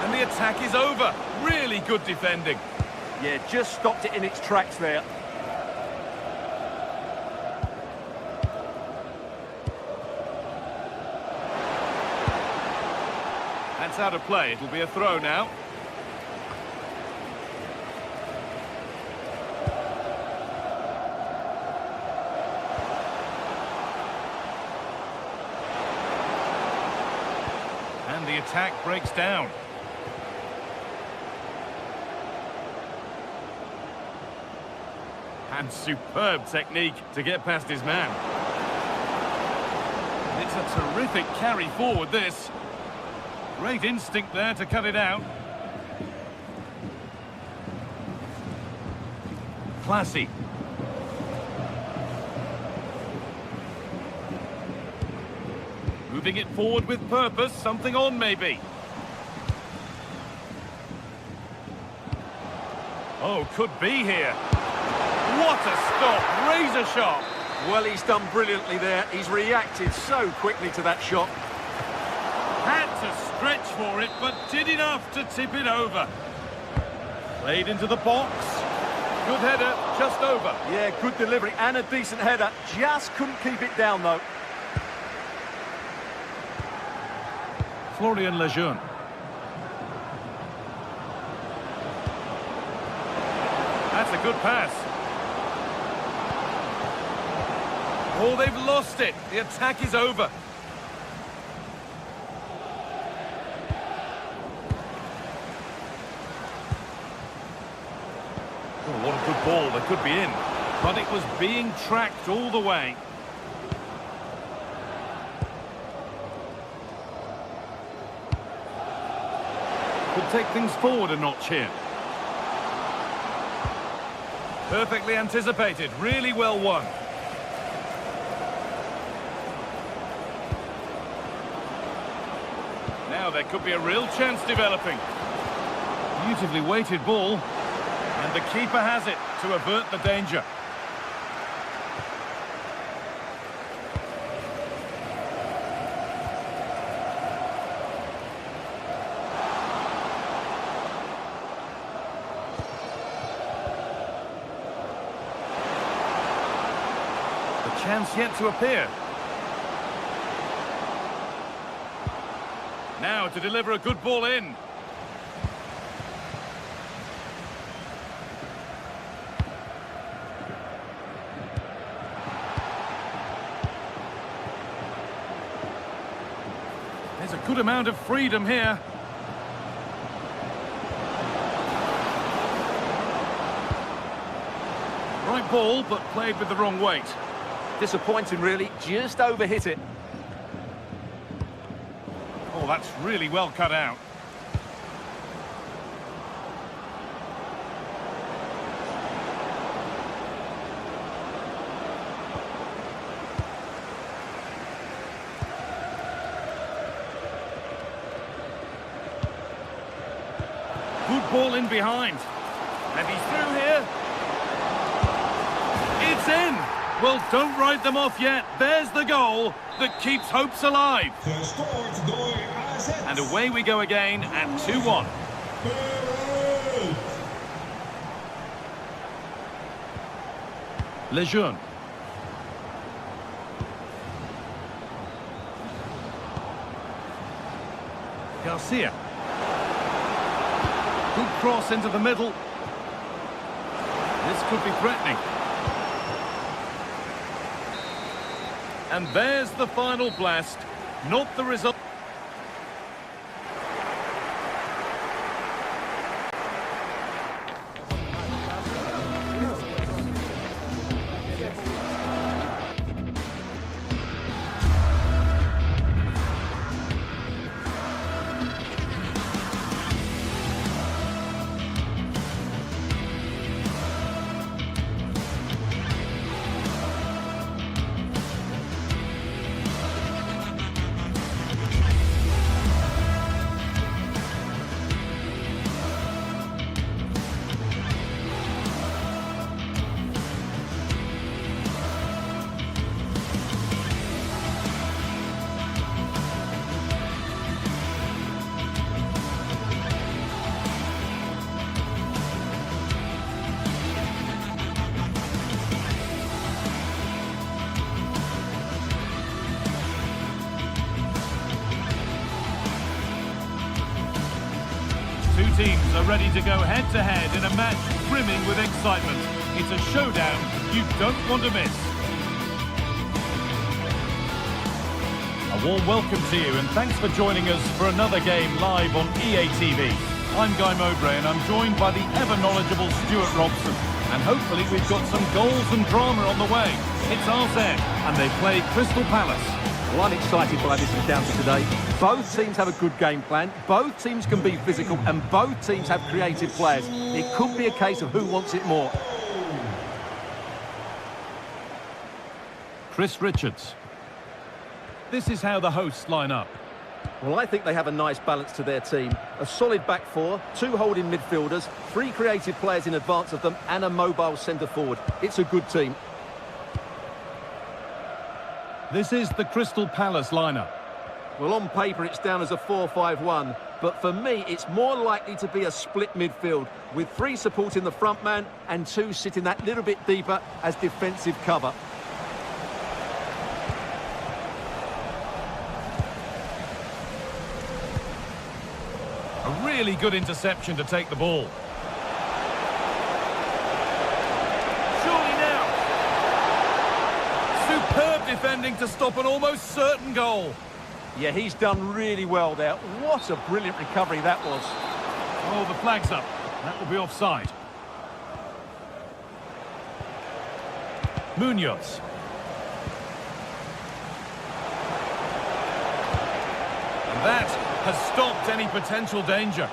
And the attack is over. Really good defending. Yeah, just stopped it in its tracks there. That's out of play. It'll be a throw now. And the attack breaks down. And superb technique to get past his man. It's a terrific carry forward, this. Great instinct there to cut it out. Classy. Moving it forward with purpose, something on maybe. Oh, could be here. What a stop, razor sharp. Well, he's done brilliantly there. He's reacted so quickly to that shot. Had to stretch for it, but did enough to tip it over. Played into the box. Good header, just over. Yeah, good delivery and a decent header. Just couldn't keep it down, though. Florian Lejeune. That's a good pass. Oh, they've lost it. The attack is over. Oh, what a good ball. They could be in. But it was being tracked all the way. Could take things forward a notch here. Perfectly anticipated. Really well won. Now there could be a real chance developing. Beautifully weighted ball. And the keeper has it to avert the danger. The chance yet to appear. Now to deliver a good ball in. There's a good amount of freedom here. Right ball, but played with the wrong weight. Disappointing, really. Just overhit it. Oh, that's really well cut out. Good ball in behind. And he's through here. It's in. Well, don't write them off yet. There's the goal that keeps hopes alive. And away we go again at 2-1. Lejeune. Garcia. Good cross into the middle. This could be threatening. And there's the final blast. Not the result. Two teams are ready to go head-to-head in a match brimming with excitement. It's a showdown you don't want to miss. A warm welcome to you and thanks for joining us for another game live on EA TV. I'm Guy Mowbray and I'm joined by the ever-knowledgeable Stuart Robson. And hopefully we've got some goals and drama on the way. It's RZ and they play Crystal Palace. Well, I'm excited by this encounter today. Both teams have a good game plan, both teams can be physical, and both teams have creative players. It could be a case of who wants it more. Chris Richards. this is how the hosts line up. Well, I think they have a nice balance to their team. A solid back four, 2 holding midfielders, 3 creative players in advance of them, and a mobile centre-forward. It's a good team. This is the Crystal Palace lineup. Well, on paper, it's down as a 4-5-1. But for me, it's more likely to be a split midfield, with 3 supporting the front man and 2 sitting that little bit deeper as defensive cover. A really good interception to take the ball. Surely now. Superb defending to stop an almost certain goal. Yeah, he's done really well there. What a brilliant recovery that was. Oh, the flag's up. That will be offside. Munoz. And that has stopped any potential danger.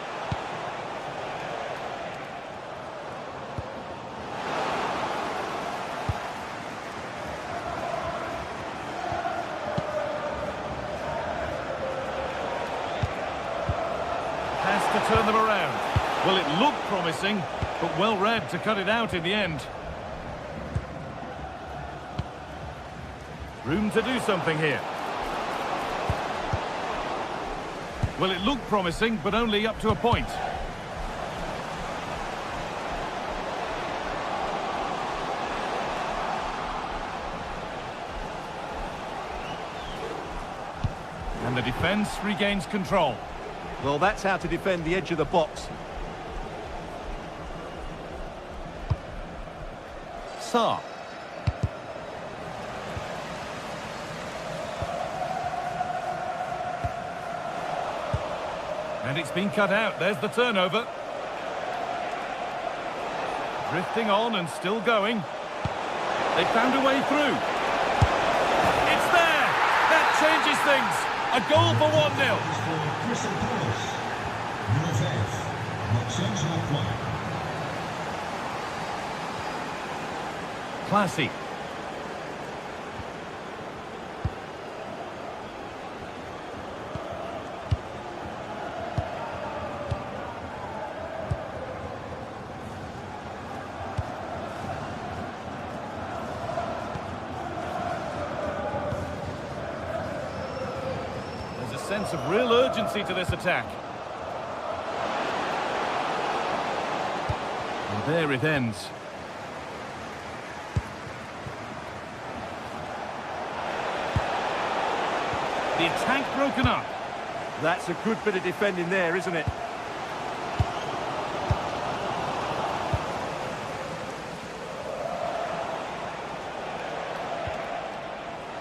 Has to turn them around. Well, it looked promising, but well read to cut it out in the end. Room to do something here. Well, it looked promising, but only up to a point. And the defence regains control. Well, that's how to defend the edge of the box. Saar. And it's been cut out. There's the turnover. Drifting on and still going. They found a way through. It's there! That changes things. A goal for 1-0. Crystal Palace. Nummer 5. Maxence Lacroix. Classy. Sense of real urgency to this attack. And there it ends. The attack broken up. That's a good bit of defending there, isn't it?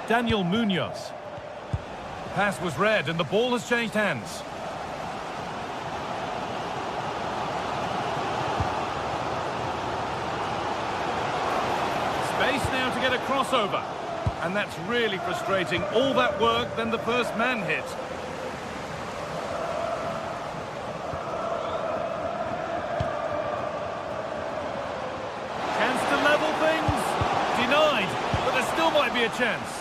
Daniel Munoz. Pass was read and the ball has changed hands. Space now to get a crossover. And that's really frustrating. All that work, then the first man hit. Chance to level things. Denied, but there still might be a chance.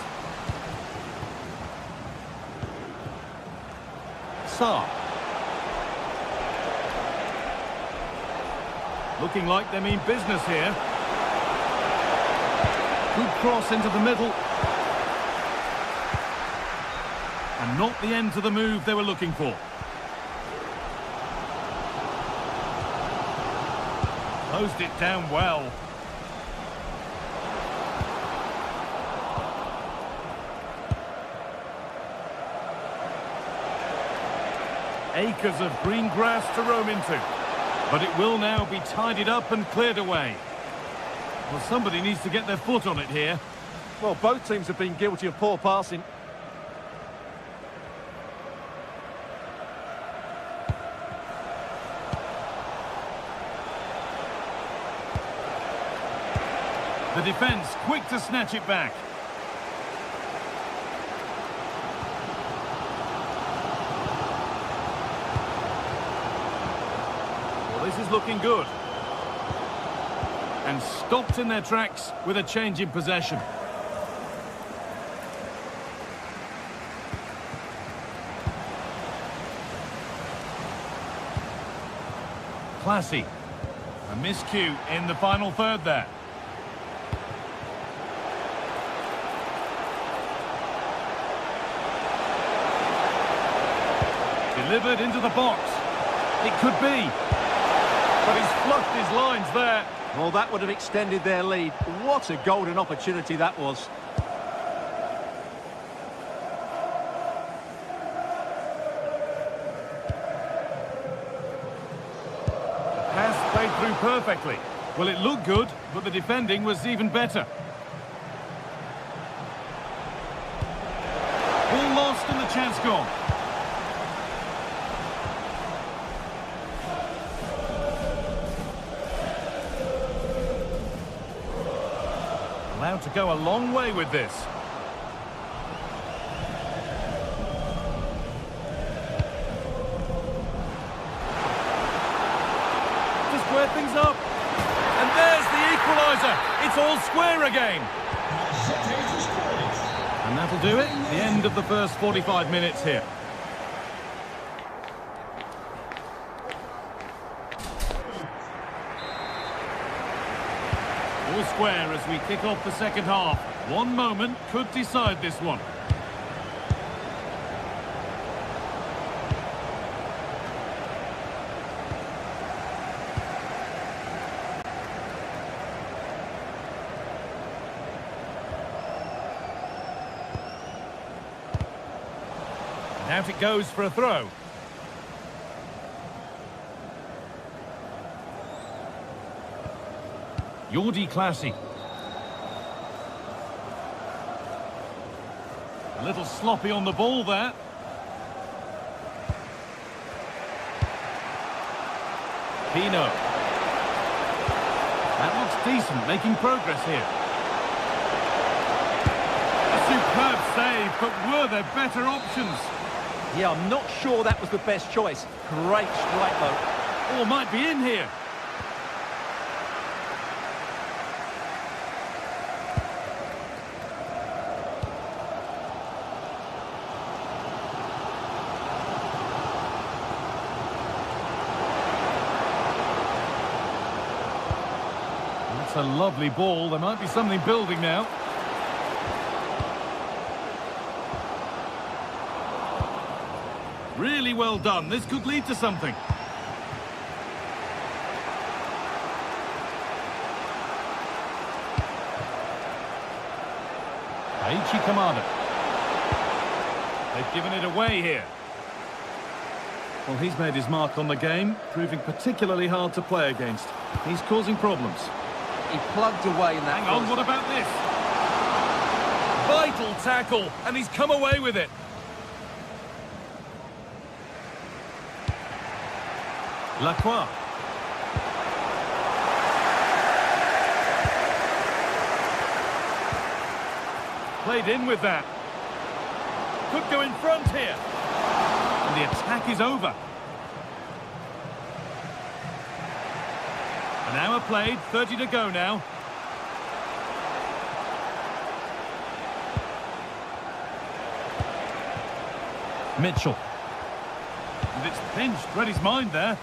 Saar. Looking like they mean business here. Good cross into the middle. And not the end to the move they were looking for. Closed it down well. Acres of green grass to roam into. But it will now be tidied up and cleared away. Well, somebody needs to get their foot on it here. Well, both teams have been guilty of poor passing. The defence quick to snatch it back. This is looking good. And stopped in their tracks with a change in possession. classy. A miscue in the final third there. Delivered into the box. It could be. But he's fluffed his lines there. Well, that would have extended their lead. What a golden opportunity that was. Pass played through perfectly. Well, it looked good, but the defending was even better. Ball lost and the chance gone. Allowed to go a long way with this. To square things up. And there's the equaliser. It's all square again. And that'll do it. The end of the first 45 minutes here. All square as we kick off the second half. One moment could decide this one. And out it goes for a throw. Jordi Classy. A little sloppy on the ball there. Pino. That looks decent, making progress here. A superb save, but were there better options? Yeah, I'm not sure that was the best choice. Great strike, though. Or might be in here. A lovely ball. There might be something building now. Really well done. This could lead to something. Aichi Kamada. They've given it away here. Well, he's made his mark on the game, proving particularly hard to play against. He's causing problems. He plugged away in that. Hang on, what about this? Vital tackle, and he's come away with it. Lacroix. Played in with that. Could go in front here. And the attack is over. An hour played, 30 to go now. Mitchell. And it's pinched, read his mind there.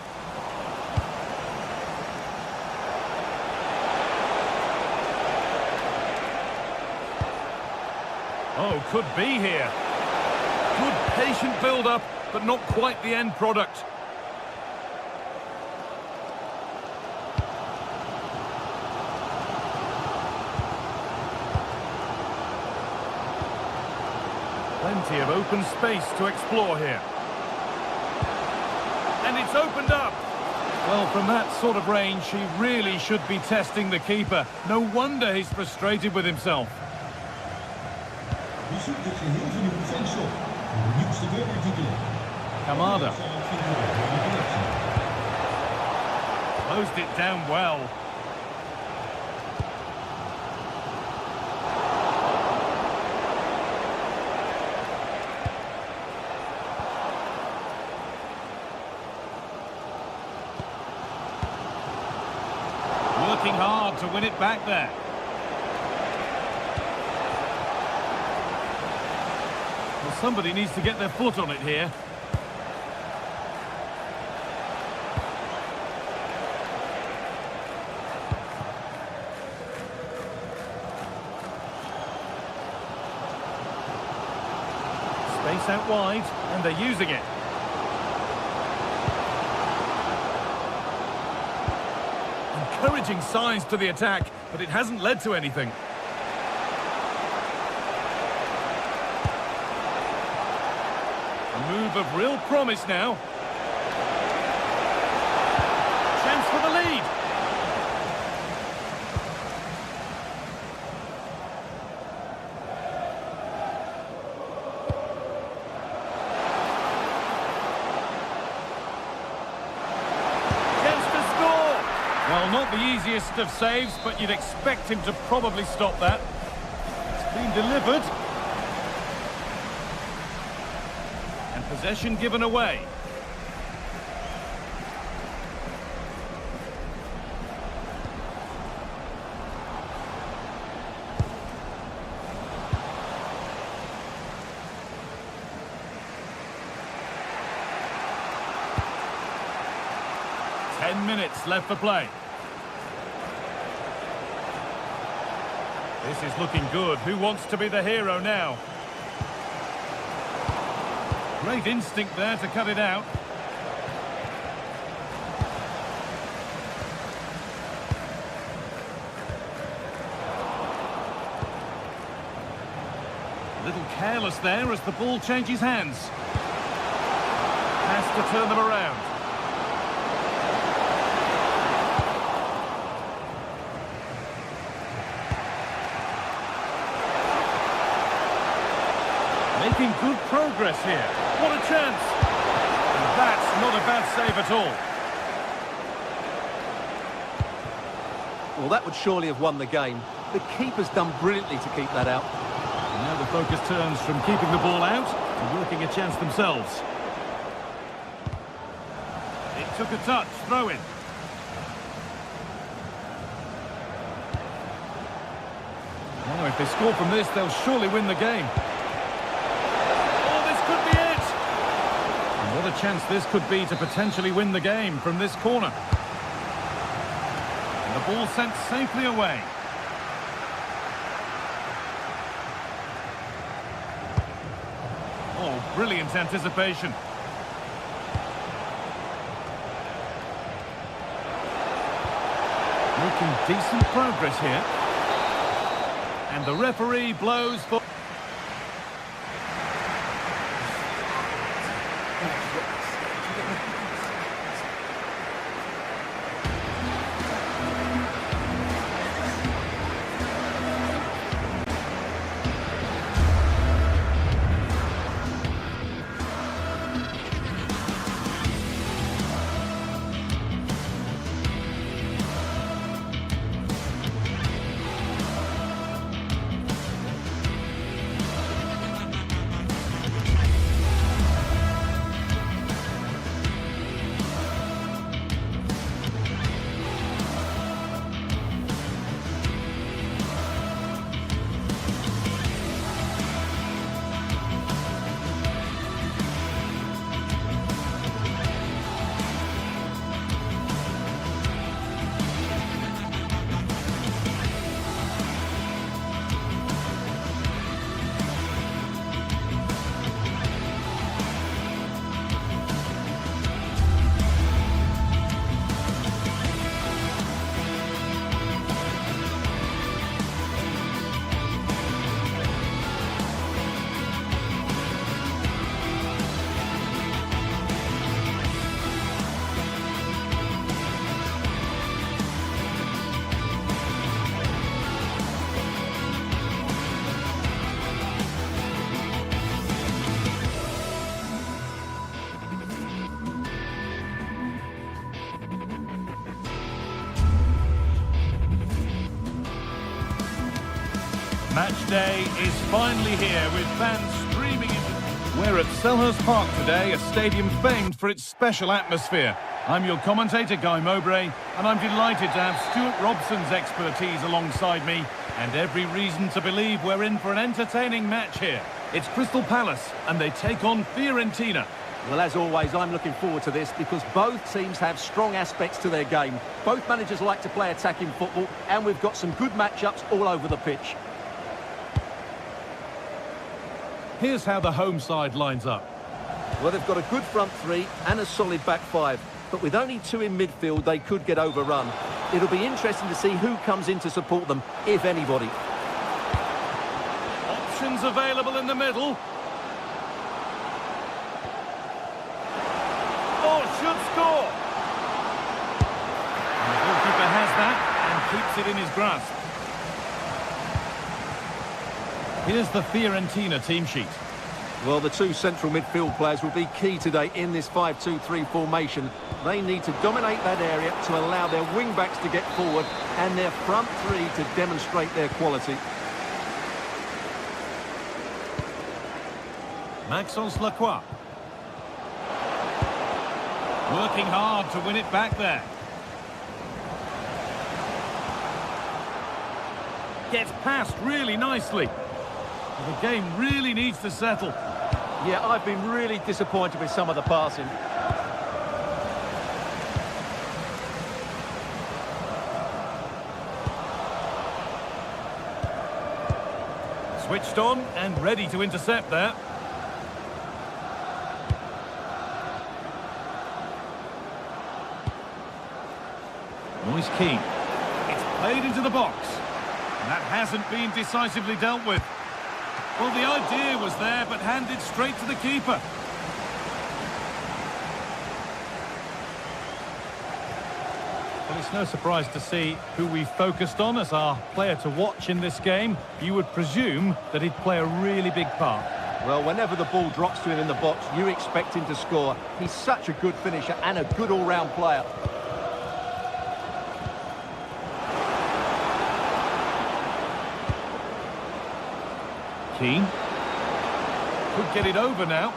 Oh, could be here. Good patient build-up, but not quite the end product. Plenty of open space to explore here. And it's opened up. Well, from that sort of range, he really should be testing the keeper. No wonder he's frustrated with himself. Kamada. Closed it down well. Working hard to win it back there. Well, somebody needs to get their foot on it here. Space out wide, and they're using it. Encouraging signs to the attack, but it hasn't led to anything. A move of real promise now. Chance for the lead. Well, not the easiest of saves, but you'd expect him to probably stop that. It's been delivered. And possession given away. Minutes left for play. This is looking good. Who wants to be the hero now? Great instinct there to cut it out. A little careless there as the ball changes hands. Has to turn them around. Making good progress here. What a chance! And that's not a bad save at all. Well, that would surely have won the game. The keeper's done brilliantly to keep that out. And now the focus turns from keeping the ball out to working a chance themselves. It took a touch, throw in. Oh, if they score from this, they'll surely win the game. What a chance this could be to potentially win the game from this corner. And the ball sent safely away. Oh, brilliant anticipation. Making decent progress here. And the referee blows for... Match day is finally here with fans streaming in. We're at Selhurst Park today, a stadium famed for its special atmosphere. I'm your commentator, Guy Mowbray, and I'm delighted to have Stuart Robson's expertise alongside me, and every reason to believe we're in for an entertaining match here. It's Crystal Palace, and they take on Fiorentina. Well, as always, I'm looking forward to this because both teams have strong aspects to their game. Both managers like to play attacking football, and we've got some good matchups all over the pitch. Here's how the home side lines up. Well, they've got a good front three and a solid back five. But with only two in midfield, they could get overrun. It'll be interesting to see who comes in to support them, if anybody. Options available in the middle. Oh, should score. And the goalkeeper has that and keeps it in his grasp. Here's the Fiorentina team sheet. Well, the two central midfield players will be key today in this 5-2-3 formation. They need to dominate that area to allow their wing-backs to get forward and their front three to demonstrate their quality. Maxence Lacroix. Working hard to win it back there. Gets past really nicely. The game really needs to settle. Yeah, I've been really disappointed with some of the passing. Switched on and ready to intercept there. Moise Keane. It's played into the box. And that hasn't been decisively dealt with. Well, the idea was there, but handed straight to the keeper. Well, it's no surprise to see who we focused on as our player to watch in this game. You would presume that he'd play a really big part. Well, whenever the ball drops to him in the box, you expect him to score. He's such a good finisher and a good all-round player. Keane. Could get it over now.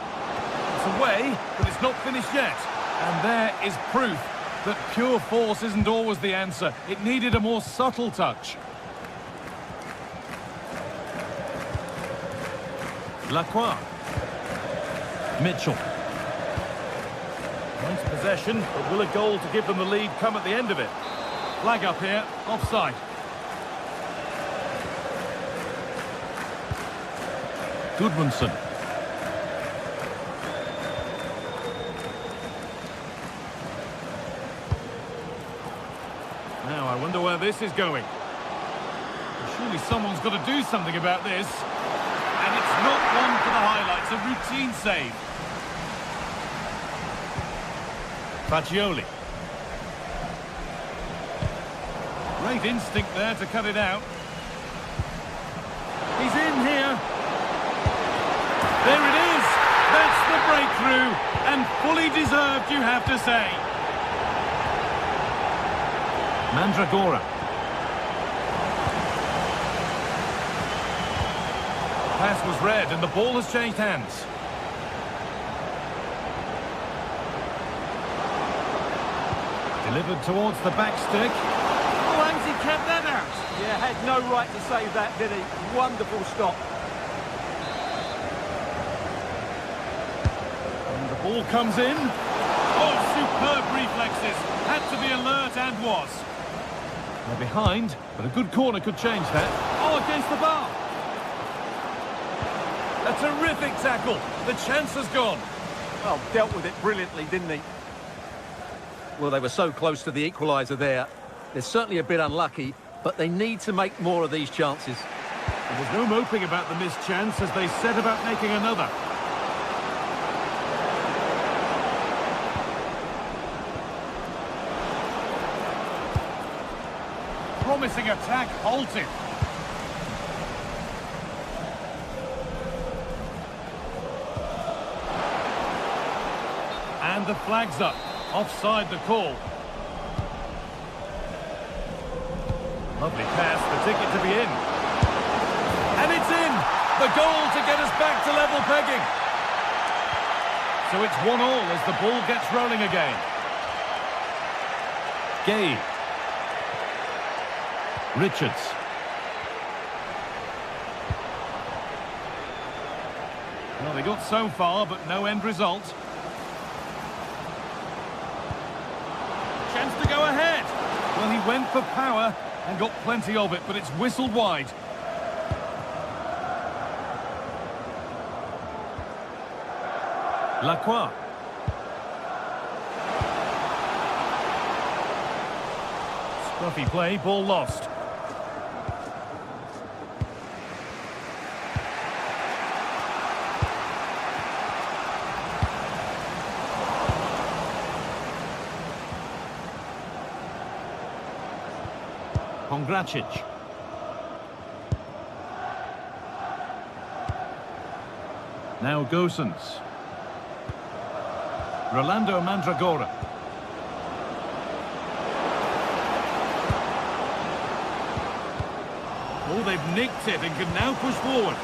It's away, but it's not finished yet. And there is proof that pure force isn't always the answer. It needed a more subtle touch. Lacroix. Mitchell. Nice possession, but will a goal to give them the lead come at the end of it? Flag up here, offside. Goodmanson. Now I wonder where this is going. Surely someone's got to do something about this. And it's not one for the highlights, a routine save. Fagioli. Great instinct there to cut it out. He's in here. There it is! That's the breakthrough, and fully deserved, you have to say. Mandragora. Pass was read, and the ball has changed hands. Delivered towards the back stick. Oh, and he kept that out. Yeah, had no right to save that, did he? Wonderful stop. Ball comes in. Oh, superb reflexes. Had to be alert and was. They're behind, but a good corner could change that. Oh, against the bar. A terrific tackle. The chance has gone. Well, dealt with it brilliantly, didn't he? Well, they were so close to the equaliser there. They're certainly a bit unlucky, but they need to make more of these chances. And there's no moping about the missed chance as they set about making another. Promising attack halted. And the flag's up. Offside the call. Lovely pass, the ticket to be in. And it's in! The goal to get us back to level pegging. So it's 1-1 as the ball gets rolling again. Gabe. Richards. Well, they got so far, but no end result. Chance to go ahead. Well, he went for power and got plenty of it, but it's whistled wide. Lacroix. Scruffy play, ball lost. Pongracic. Now Gosens. Rolando Mandragora. Oh, they've nicked it and can now push forward.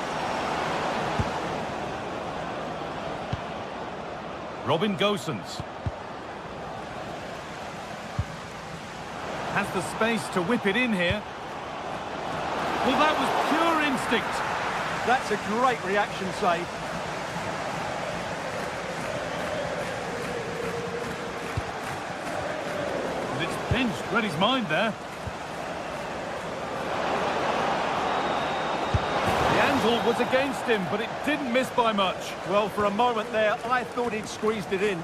Robin Gosens. Has the space to whip it in here. Well, that was pure instinct. That's a great reaction save. And it's pinched, read his mind there. The angle was against him, but it didn't miss by much. Well, for a moment there, I thought he'd squeezed it in.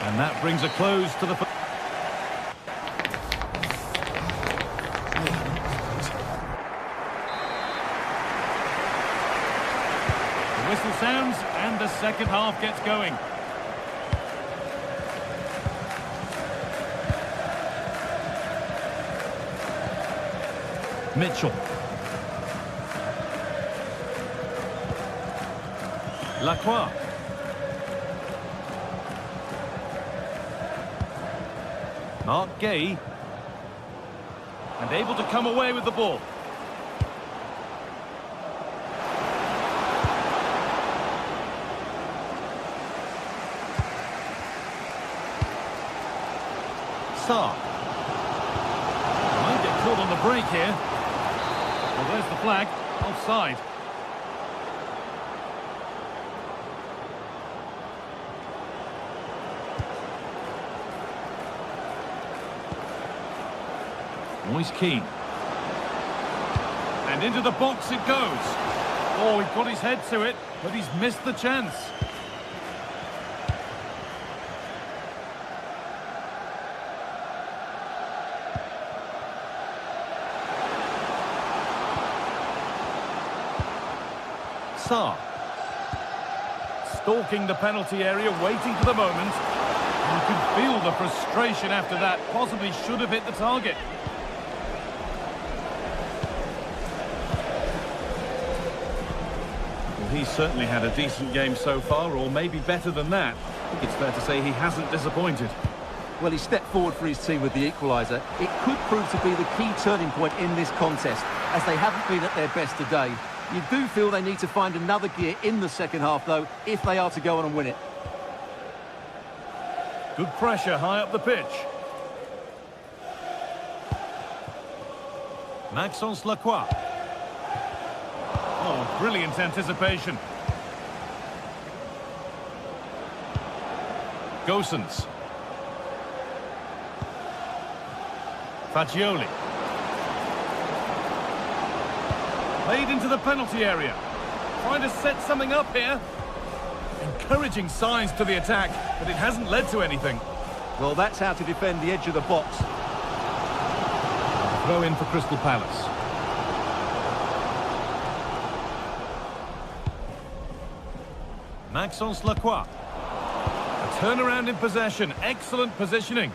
And that brings a close to the... The whistle sounds and the second half gets going. Mitchell. Lacroix. Mark Gay. And able to come away with the ball. Sarr. Might get caught on the break here. Well, there's the flag. Offside. Moise Keane. And into the box it goes. Oh, he got his head to it, but he's missed the chance. Sarr. Stalking the penalty area, waiting for the moment. You can feel the frustration after that. Possibly should have hit the target. Well, he's certainly had a decent game so far, or maybe better than that. I think it's fair to say he hasn't disappointed. Well, he stepped forward for his team with the equaliser. It could prove to be the key turning point in this contest, as they haven't been at their best today. You do feel they need to find another gear in the second half, though, if they are to go on and win it. Good pressure high up the pitch. Maxence Lacroix. Oh, brilliant anticipation. Gosens. Fagioli. Played into the penalty area. Trying to set something up here. Encouraging signs to the attack, but it hasn't led to anything. Well, that's how to defend the edge of the box. Throw in for Crystal Palace. Maxence Lacroix. A turnaround in possession. Excellent positioning.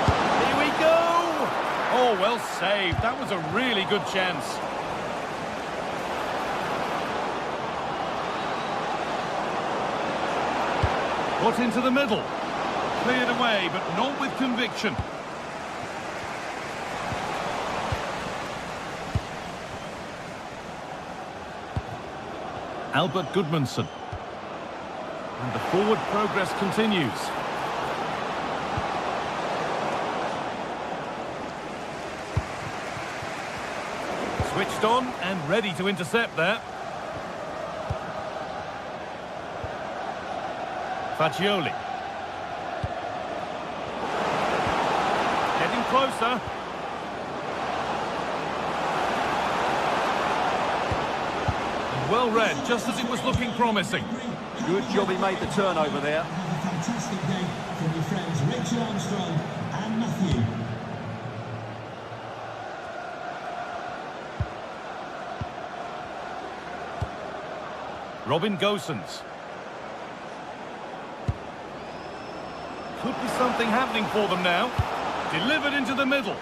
Here we go! Oh, well saved. That was a really good chance. Put into the middle. Cleared away, but not with conviction. Albert Gudmundsson. And the forward progress continues. Switched on and ready to intercept there. Fagioli. Getting closer. Well read, just as it was looking promising. Good job he made the turnover there. Have a fantastic day from your friends Richard Armstrong and Matthew. Robin Gosens. Could be something happening for them now. Delivered into the middle.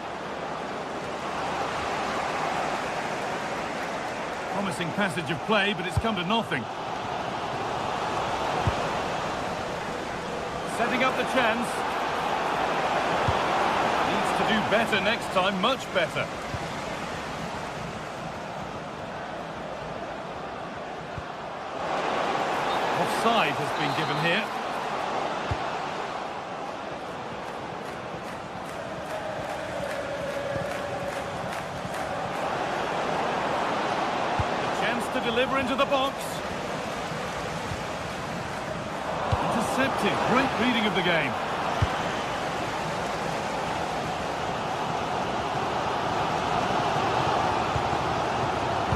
Promising passage of play, but it's come to nothing. Setting up the chance. Needs to do better next time, much better. Offside has been given here. To deliver into the box. Intercepted. Great reading of the game.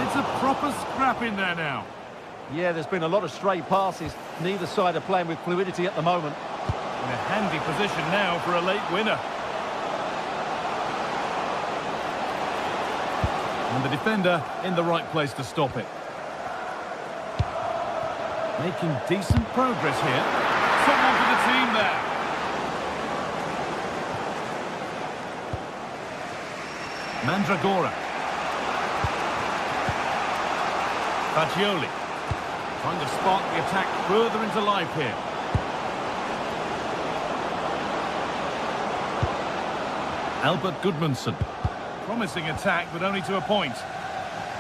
It's a proper scrap in there now. Yeah, there's been a lot of stray passes. Neither side are playing with fluidity at the moment. In a handy position now for a late winner. And the defender in the right place to stop it. Making decent progress here. Someone for the team there. Mandragora. Fagioli. Trying to spark the attack further into life here. Albert Gudmundsson. Promising attack, but only to a point.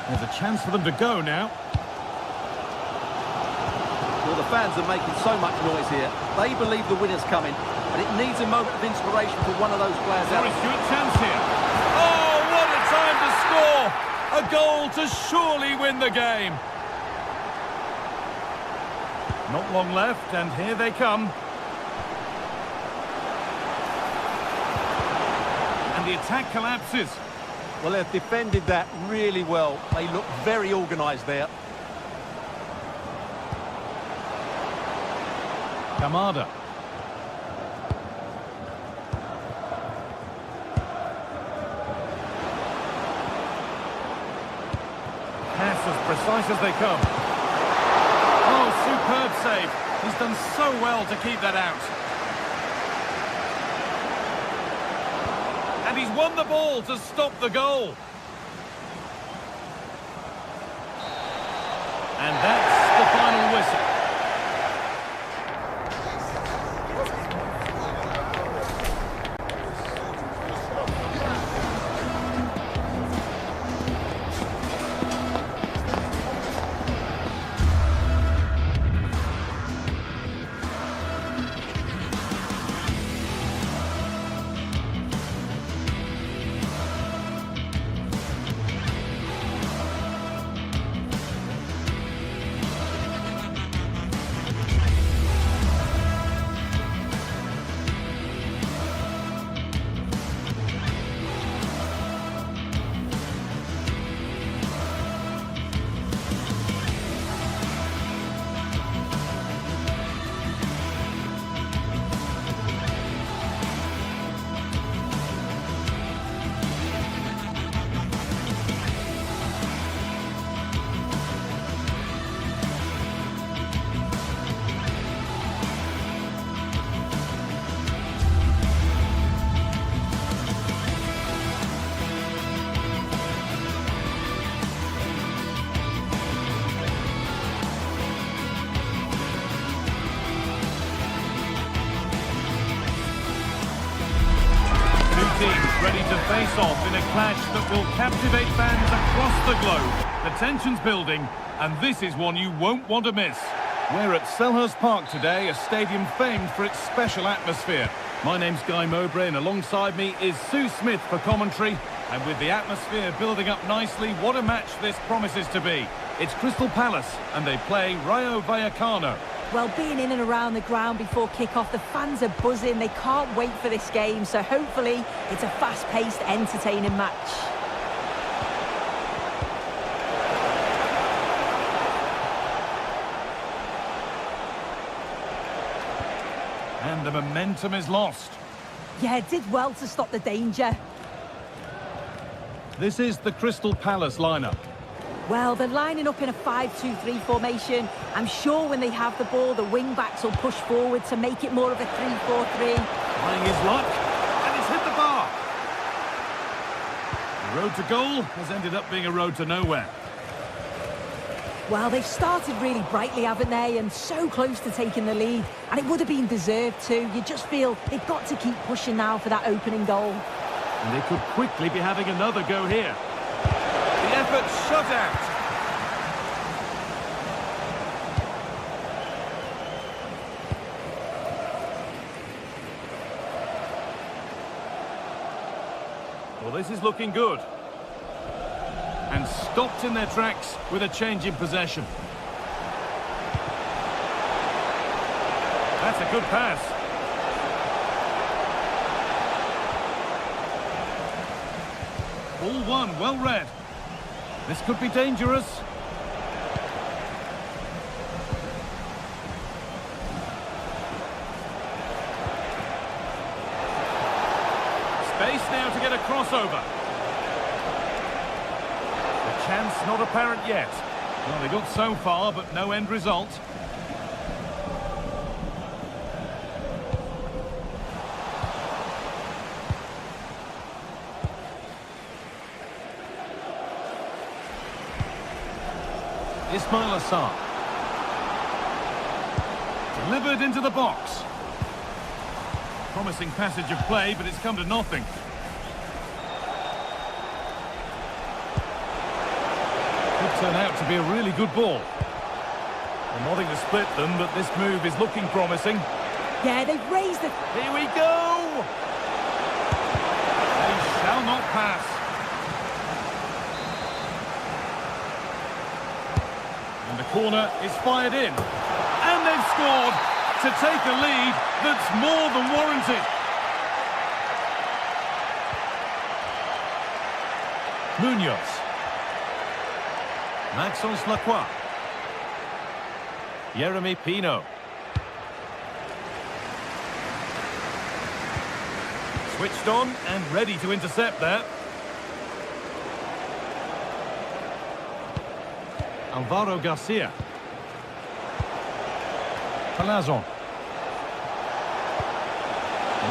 There's a chance for them to go now. Well, the fans are making so much noise here. They believe the winner's coming, and it needs a moment of inspiration for one of those players. Very good chance here. Oh, what a time to score! A goal to surely win the game. Not long left, and here they come. And the attack collapses. Well, they've defended that really well. They look very organised there. Kamada. Pass as precise as they come. Oh, superb save. He's done so well to keep that out. And he's won the ball to stop the goal. And that's the final whistle. Teams ready to face off in a clash that will captivate fans across the globe. The tension's building, and this is one you won't want to miss. We're at Selhurst Park today, a stadium famed for its special atmosphere. My name's Guy Mowbray, and alongside me is Sue Smith for commentary. And with the atmosphere building up nicely, what a match this promises to be. It's Crystal Palace, and they play Rayo Vallecano. Well, being in and around the ground before kick-off, the fans are buzzing. They can't wait for this game, so hopefully it's a fast-paced, entertaining match. the momentum is lost. Yeah, did well to stop the danger. This is the Crystal Palace lineup. Well, they're lining up in a 5-2-3 formation. I'm sure when they have the ball, the wing-backs will push forward to make it more of a 3-4-3. Trying his luck, and it's hit the bar. The road to goal has ended up being a road to nowhere. Well, they've started really brightly, haven't they? And so close to taking the lead. And it would have been deserved too. You just feel they've got to keep pushing now for that opening goal. And they could quickly be having another go here. The effort shut out. Well, this is looking good. And stopped in their tracks with a change in possession. That's a good pass. Ball one, well read. This could be dangerous. Space now to get a crossover. The chance not apparent yet. Well, they got so far, but no end result. Ismail Assar. Delivered into the box. Promising passage of play, but it's come to nothing. Could turn out to be a really good ball. They're nothing to split them, but this move is looking promising. Yeah, they've raised it. Here we go! They shall not pass. And the corner is fired in. And they've scored to take a lead that's more than warranted. Munoz. Maxence Lacroix. Yeremy Pino. Switched on and ready to intercept that. Alvaro Garcia. Palazon.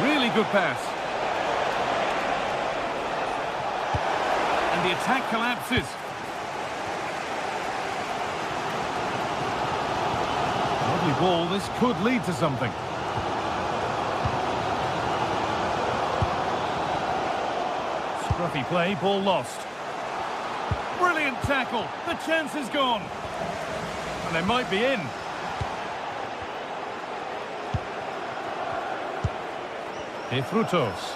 Really good pass. And the attack collapses. Lovely ball, this could lead to something. Scruffy play, ball lost. Brilliant tackle, the chance is gone. And they might be in. De Frutos.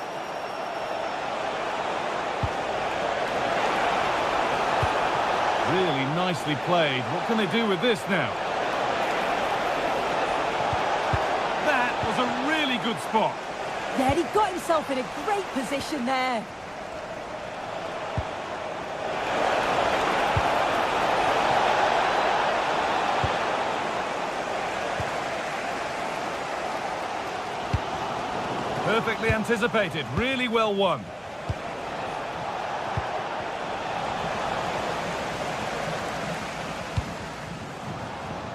Really nicely played. What can they do with this now? That was a really good spot. Yeah, he got himself in a great position there. Perfectly anticipated, really well won.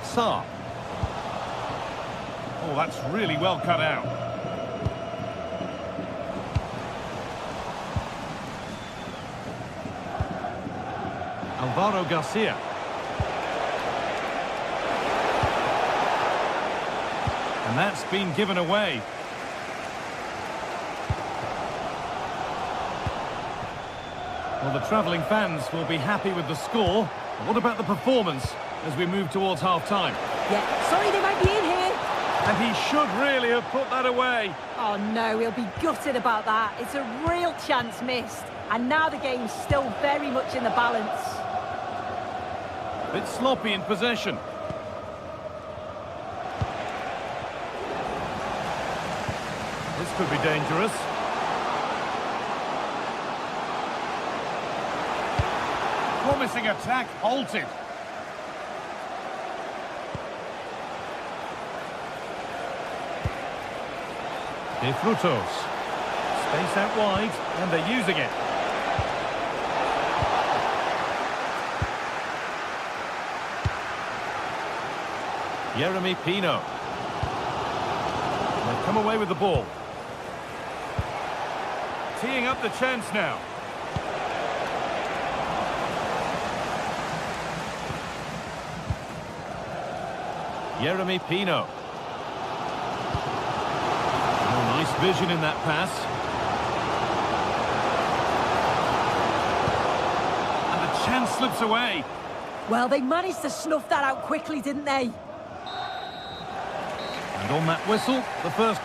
Sarr. Oh, that's really well cut out. Alvaro Garcia. And that's been given away. Well, the travelling fans will be happy with the score. What about the performance as we move towards half-time? Yeah, sorry, they might be in here. And he should really have put that away. Oh, no, he'll be gutted about that. It's a real chance missed. And now the game's still very much in the balance. A bit sloppy in possession. This could be dangerous. Promising attack halted. De Frutos. Space out wide, and they're using it. Jeremy Pino. They've come away with the ball. Teeing up the chance now. Jeremy Pino. Oh, nice vision in that pass. And the chance slips away. Well, they managed to snuff that out quickly, didn't they? And on that whistle, the first...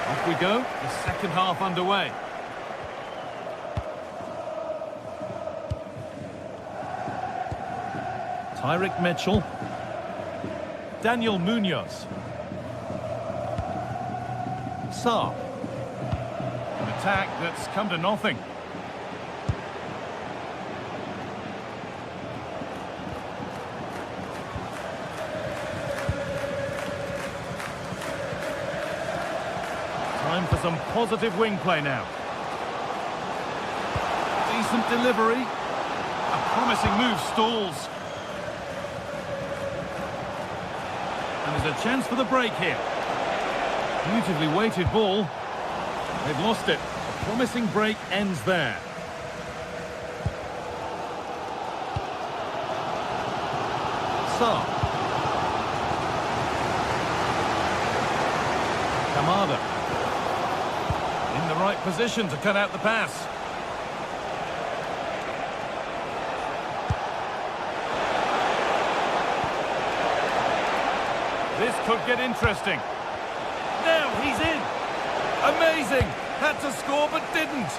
Off we go, the second half underway. Tyrick Mitchell. Daniel Munoz. Saar. An attack that's come to nothing. Time for some positive wing play now. Decent delivery. A promising move stalls. And there's a chance for the break here. Beautifully weighted ball. They've lost it. A promising break ends there. Saar. Kamada. In the right position to cut out the pass. This could get interesting. Now he's in. Amazing. Had to score but didn't.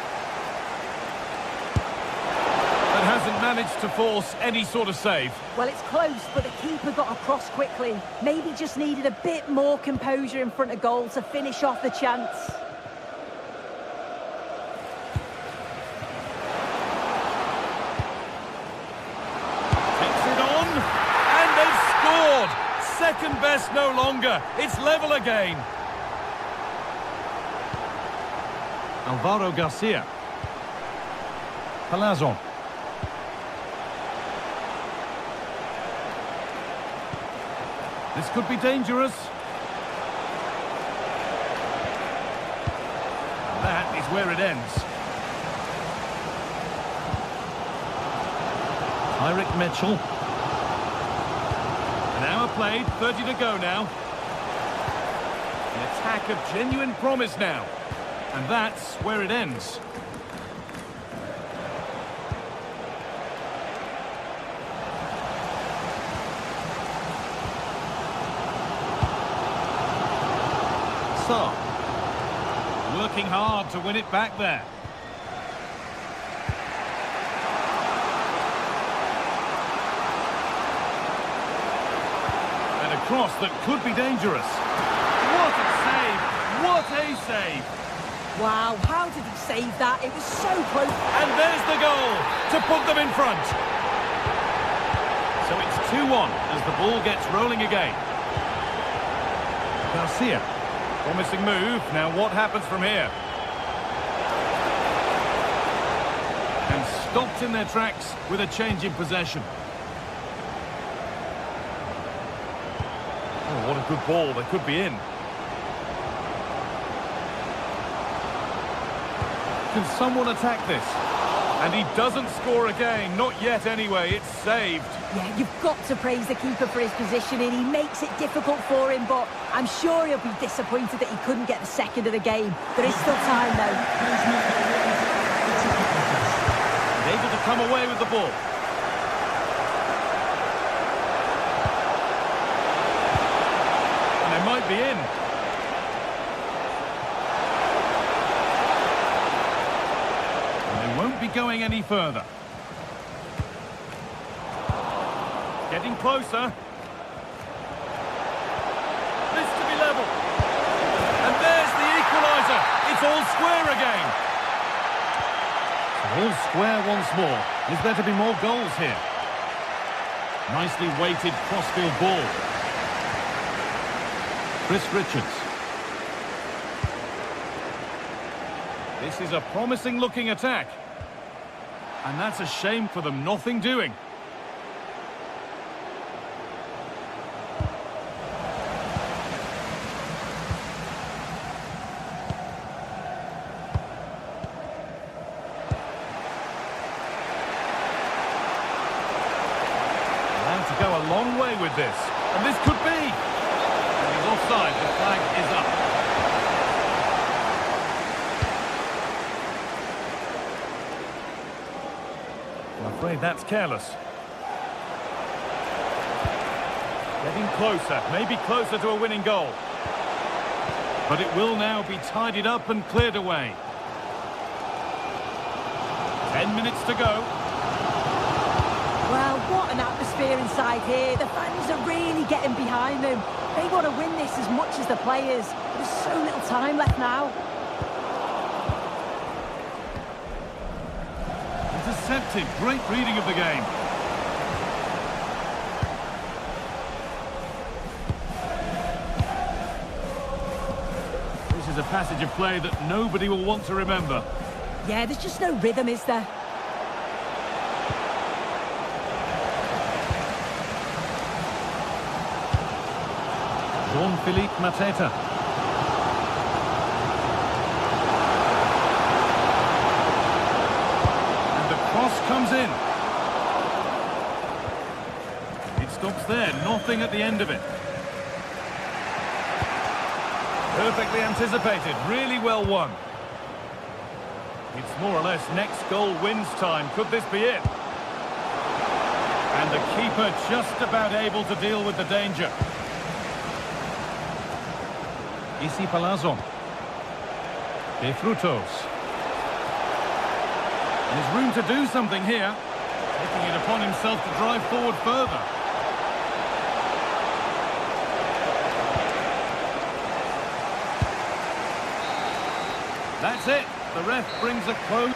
And hasn't managed to force any sort of save. Well, it's close, but the keeper got across quickly. Maybe just needed a bit more composure in front of goal to finish off the chance. Takes it on. And they've scored. Second best no longer. It's level again. Alvaro Garcia. Palazon. This could be dangerous. And that is where it ends. Tyrick Mitchell. An hour played, 30 to go now. An attack of genuine promise now. And that's where it ends. Saar. Working hard to win it back there. And a cross that could be dangerous. What a save! What a save! Wow, how did he save that? It was so close. And there's the goal to put them in front. So it's 2-1 as the ball gets rolling again. Garcia. Promising move. Now what happens from here? And stopped in their tracks with a change in possession. Oh, what a good ball. They could be in. Can someone attack this? And he doesn't score again. Not yet anyway. It's saved. Yeah, you've got to praise the keeper for his positioning. He makes it difficult for him, but I'm sure he'll be disappointed that he couldn't get the second of the game. There is still time, though. And able to come away with the ball. And they might be in. Won't be going any further. Getting closer. This to be level. And there's the equaliser. It's all square again. So All square once more. Is there to be more goals here? Nicely weighted crossfield ball. Chris Richards. This is a promising looking attack. And that's a shame for them, nothing doing. To go a long way with this, and this could be. And he's offside, the flag is up. I'm afraid that's careless. Getting closer, maybe closer to a winning goal. But it will now be tidied up and cleared away. 10 minutes to go. Well, what an atmosphere inside here. The fans are really getting behind them. They want to win this as much as the players. There's so little time left now. Intercepted. Great reading of the game. This is a passage of play that nobody will want to remember. Yeah, there's just no rhythm, is there? Jean-Philippe Mateta. And the cross comes in. It stops there, nothing at the end of it. Perfectly anticipated, really well won. It's more or less next goal wins time. Could this be it? And the keeper just about able to deal with the danger. Isi Palazzo. De Frutos. There's room to do something here. Taking it upon himself to drive forward further. That's it. The ref brings a close.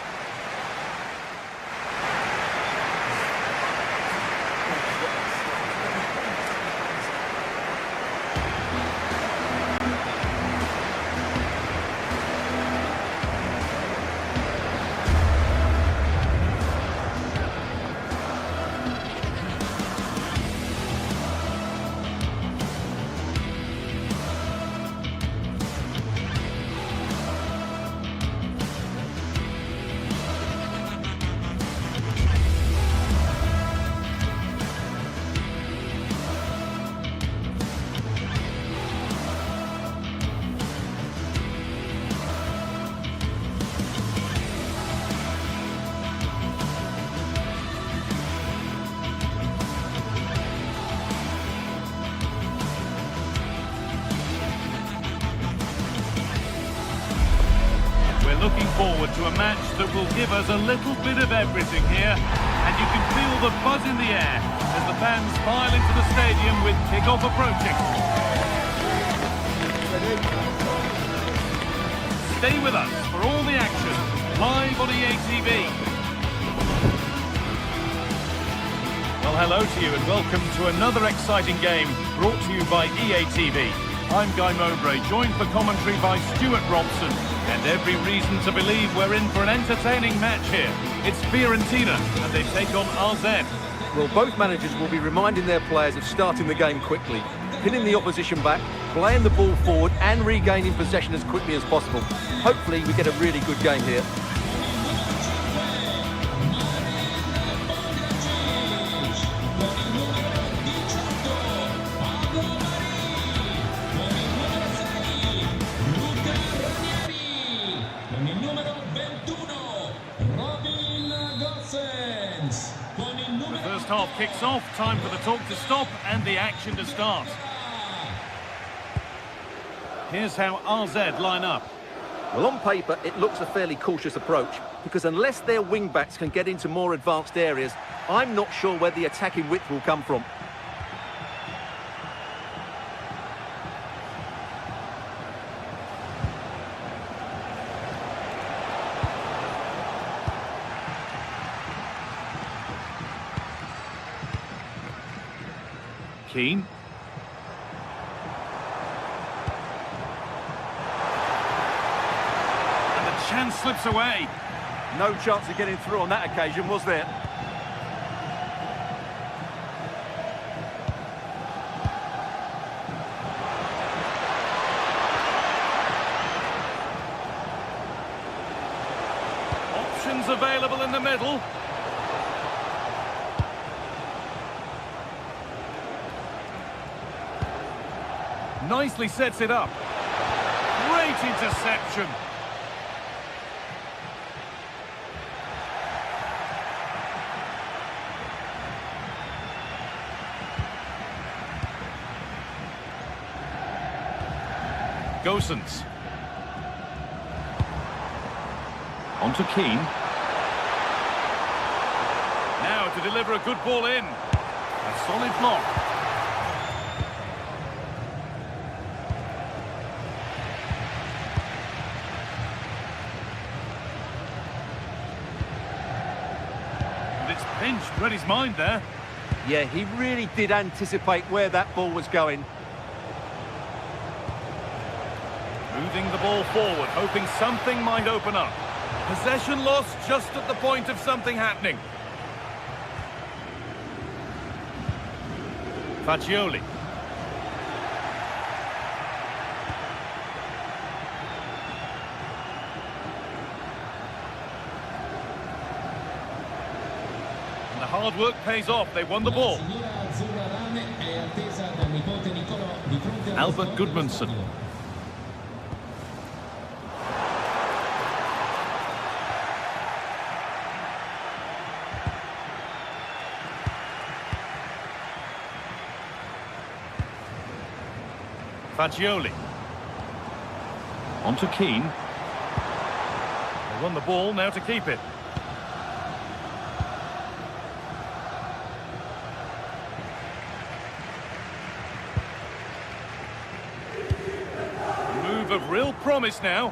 Looking forward to a match that will give us a little bit of everything here, and you can feel the buzz in the air as the fans file into the stadium with kick-off approaching. Stay with us for all the action, live on EA TV. Well, hello to you and welcome to another exciting game brought to you by EA TV. I'm Guy Mowbray, joined for commentary by Stuart Robson. And every reason to believe we're in for an entertaining match here. It's Fiorentina, and they take on RZ. Well, both managers will be reminding their players of starting the game quickly, pinning the opposition back, playing the ball forward and regaining possession as quickly as possible. Hopefully we get a really good game here. The first half kicks off, time for the talk to stop and the action to start. Here's how RZ line up. Well, on paper, it looks a fairly cautious approach, because unless their wing-backs can get into more advanced areas, I'm not sure where the attacking width will come from. Keane. And the chance slips away. No chance of getting through on that occasion, was there? Options available in the middle. Nicely sets it up. Great interception. Gosens. On to Keane. Now to deliver a good ball in. A solid block. And it's pinched, read his mind there. Yeah, he really did anticipate where that ball was going. Moving the ball forward, hoping something might open up. Possession lost just at the point of something happening. Fagioli. And the hard work pays off. They won the ball. Albert Goodmanson. Fagioli. On to Keane. They won the ball, now to keep it. A move of real promise now.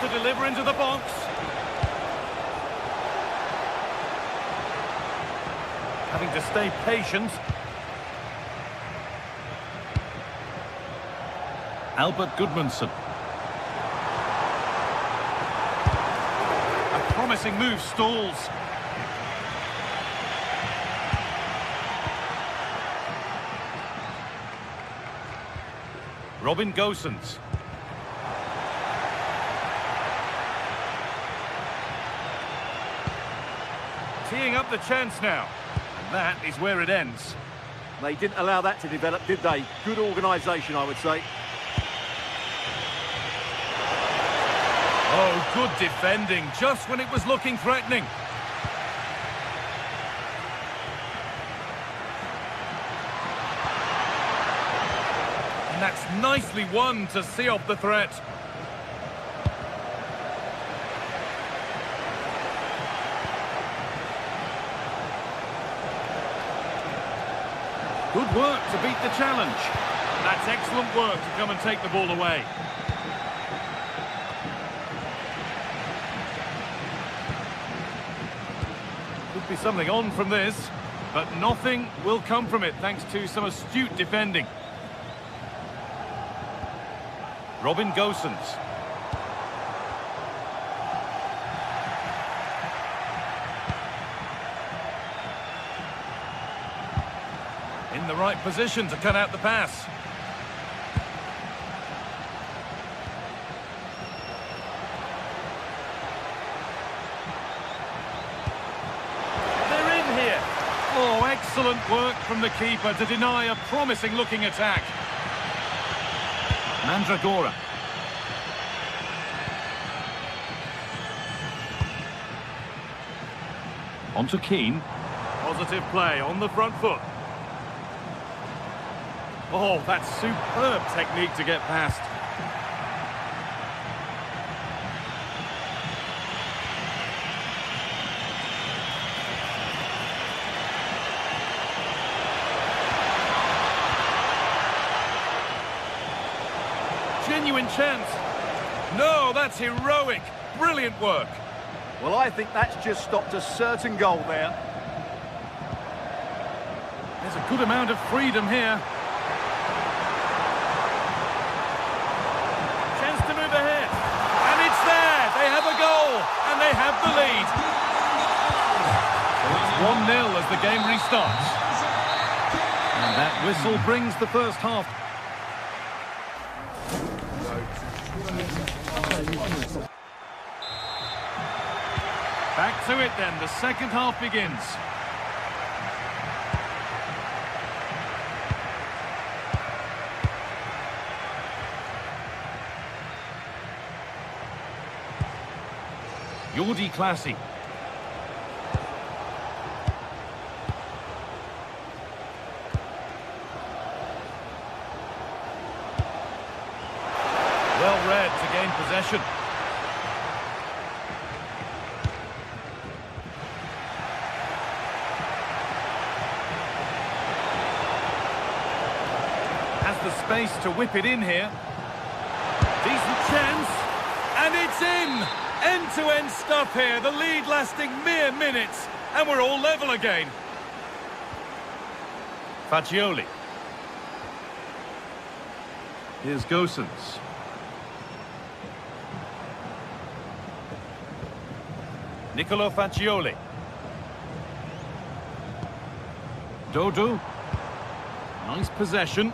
To deliver into the box. Having to stay patient. Albert Goodmanson. A promising move stalls. Robin Gosens. Teeing up the chance now. And that is where it ends. They didn't allow that to develop, did they? Good organisation, I would say. Oh, good defending, just when it was looking threatening. And that's nicely won to see off the threat. Good work to beat the challenge. That's excellent work to come and take the ball away. Could be something on from this, but nothing will come from it thanks to some astute defending. Robin Gosens. In the right position to cut out the pass. They're in here. Oh, excellent work from the keeper to deny a promising-looking attack. Mandragora. On to Keane. Positive play on the front foot. Oh, that's superb technique to get past. genuine chance. No, that's heroic. Brilliant work. Well, I think that's just stopped a certain goal there. There's a good amount of freedom here. Chance to move ahead. And it's there. They have a goal. And they have the lead. So it's 1-0 as the game restarts. And that whistle brings the first half. Back to it then. The second half begins. Jordi Classy. Well read to gain possession. Has the space to whip it in here. Decent chance. And it's in! End-to-end stuff here, the lead lasting mere minutes, and we're all level again. Faccioli. Here's Gosens. Nicolo Faccioli. Dodo. Nice possession.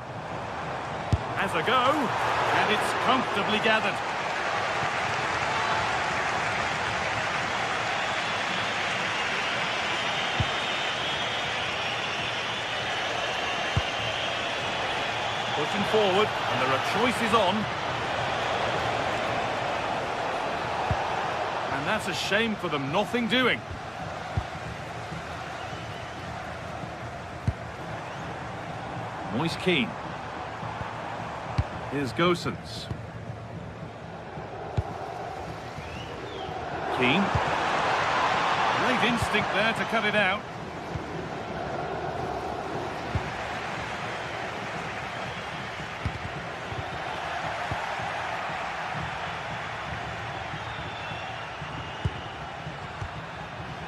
Has a go, and it's comfortably gathered. Pushing forward, and there are choices on. And that's a shame for them, nothing doing. Moise Keane. Here's Gosens. Keane. Great instinct there to cut it out.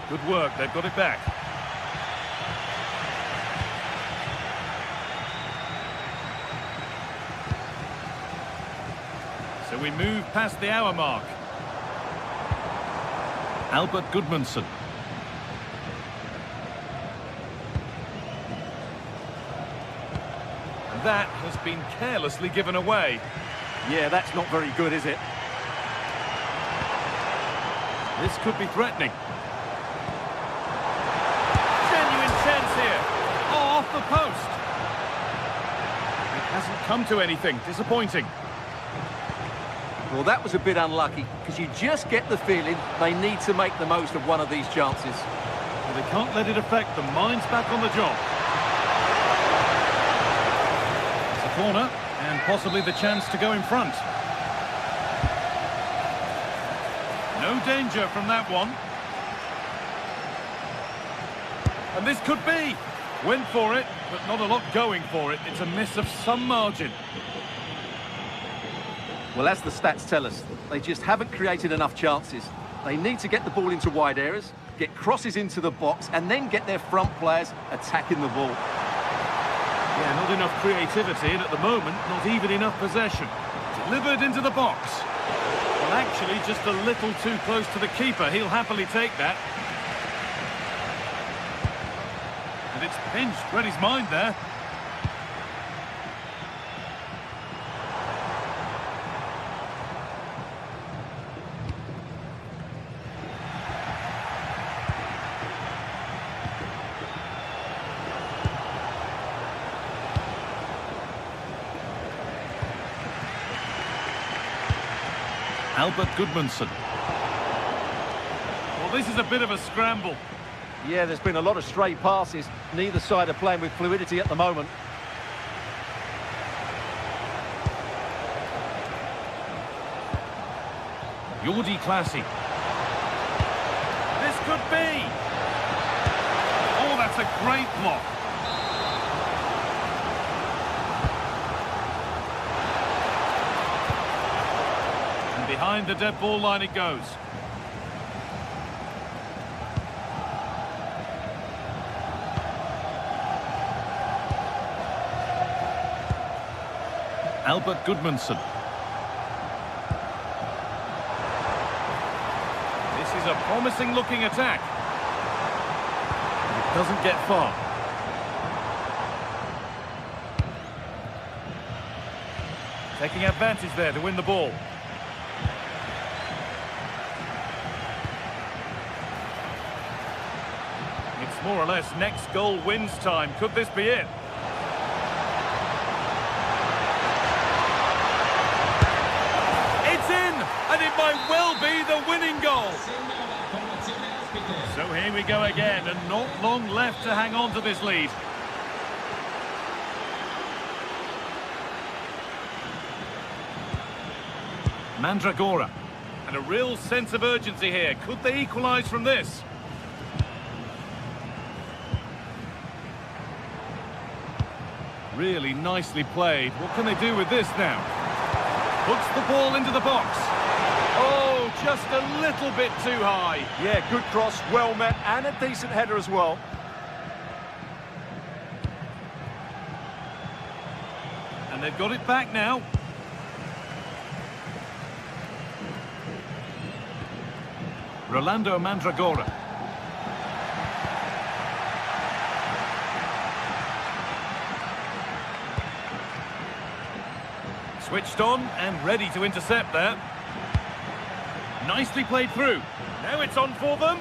Good work, they've got it back. So we move past the hour mark. Albert Gudmundsson. And that has been carelessly given away. Yeah, that's not very good, is it? This could be threatening. Here. Oh, off the post. It hasn't come to anything. Disappointing. Well, that was a bit unlucky, because you just get the feeling they need to make the most of one of these chances. Well, they can't let it affect them. Mind's back on the job. It's a corner, and possibly the chance to go in front. No danger from that one. And this could be. Went for it, but not a lot going for it. It's a miss of some margin. Well, as the stats tell us, they just haven't created enough chances. They need to get the ball into wide areas, get crosses into the box, and then get their front players attacking the ball. Yeah, not enough creativity, and at the moment, not even enough possession. Delivered into the box. Well, actually, just a little too close to the keeper. He'll happily take that. And it's pinched, read his mind there. Albert Gudmundsson. Well, this is a bit of a scramble. Yeah, there's been a lot of stray passes. Neither side are playing with fluidity at the moment. Jordi Classy. This could be. Oh, that's a great block. Behind the dead ball line it goes. Albert Goodmanson. This is a promising looking attack. It doesn't get far. Taking advantage there to win the ball. It's more or less next goal wins time. Could this be it? It's in, and it might well be the winning goal. So here we go again, and not long left to hang on to this lead. Mandragora. And a real sense of urgency here. Could they equalise from this? Really nicely played. What can they do with this now? Puts the ball into the box. Oh, just a little bit too high. Yeah, good cross, well met, and a decent header as well. And they've got it back now. Rolando Mandragora. Switched on and ready to intercept there. Nicely played through. Now it's on for them.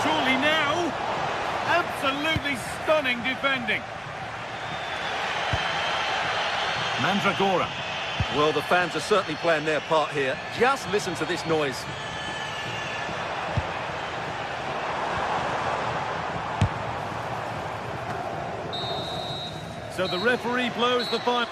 Surely now. Absolutely stunning defending. Mandragora. Well, the fans are certainly playing their part here. Just listen to this noise. So the referee blows the final.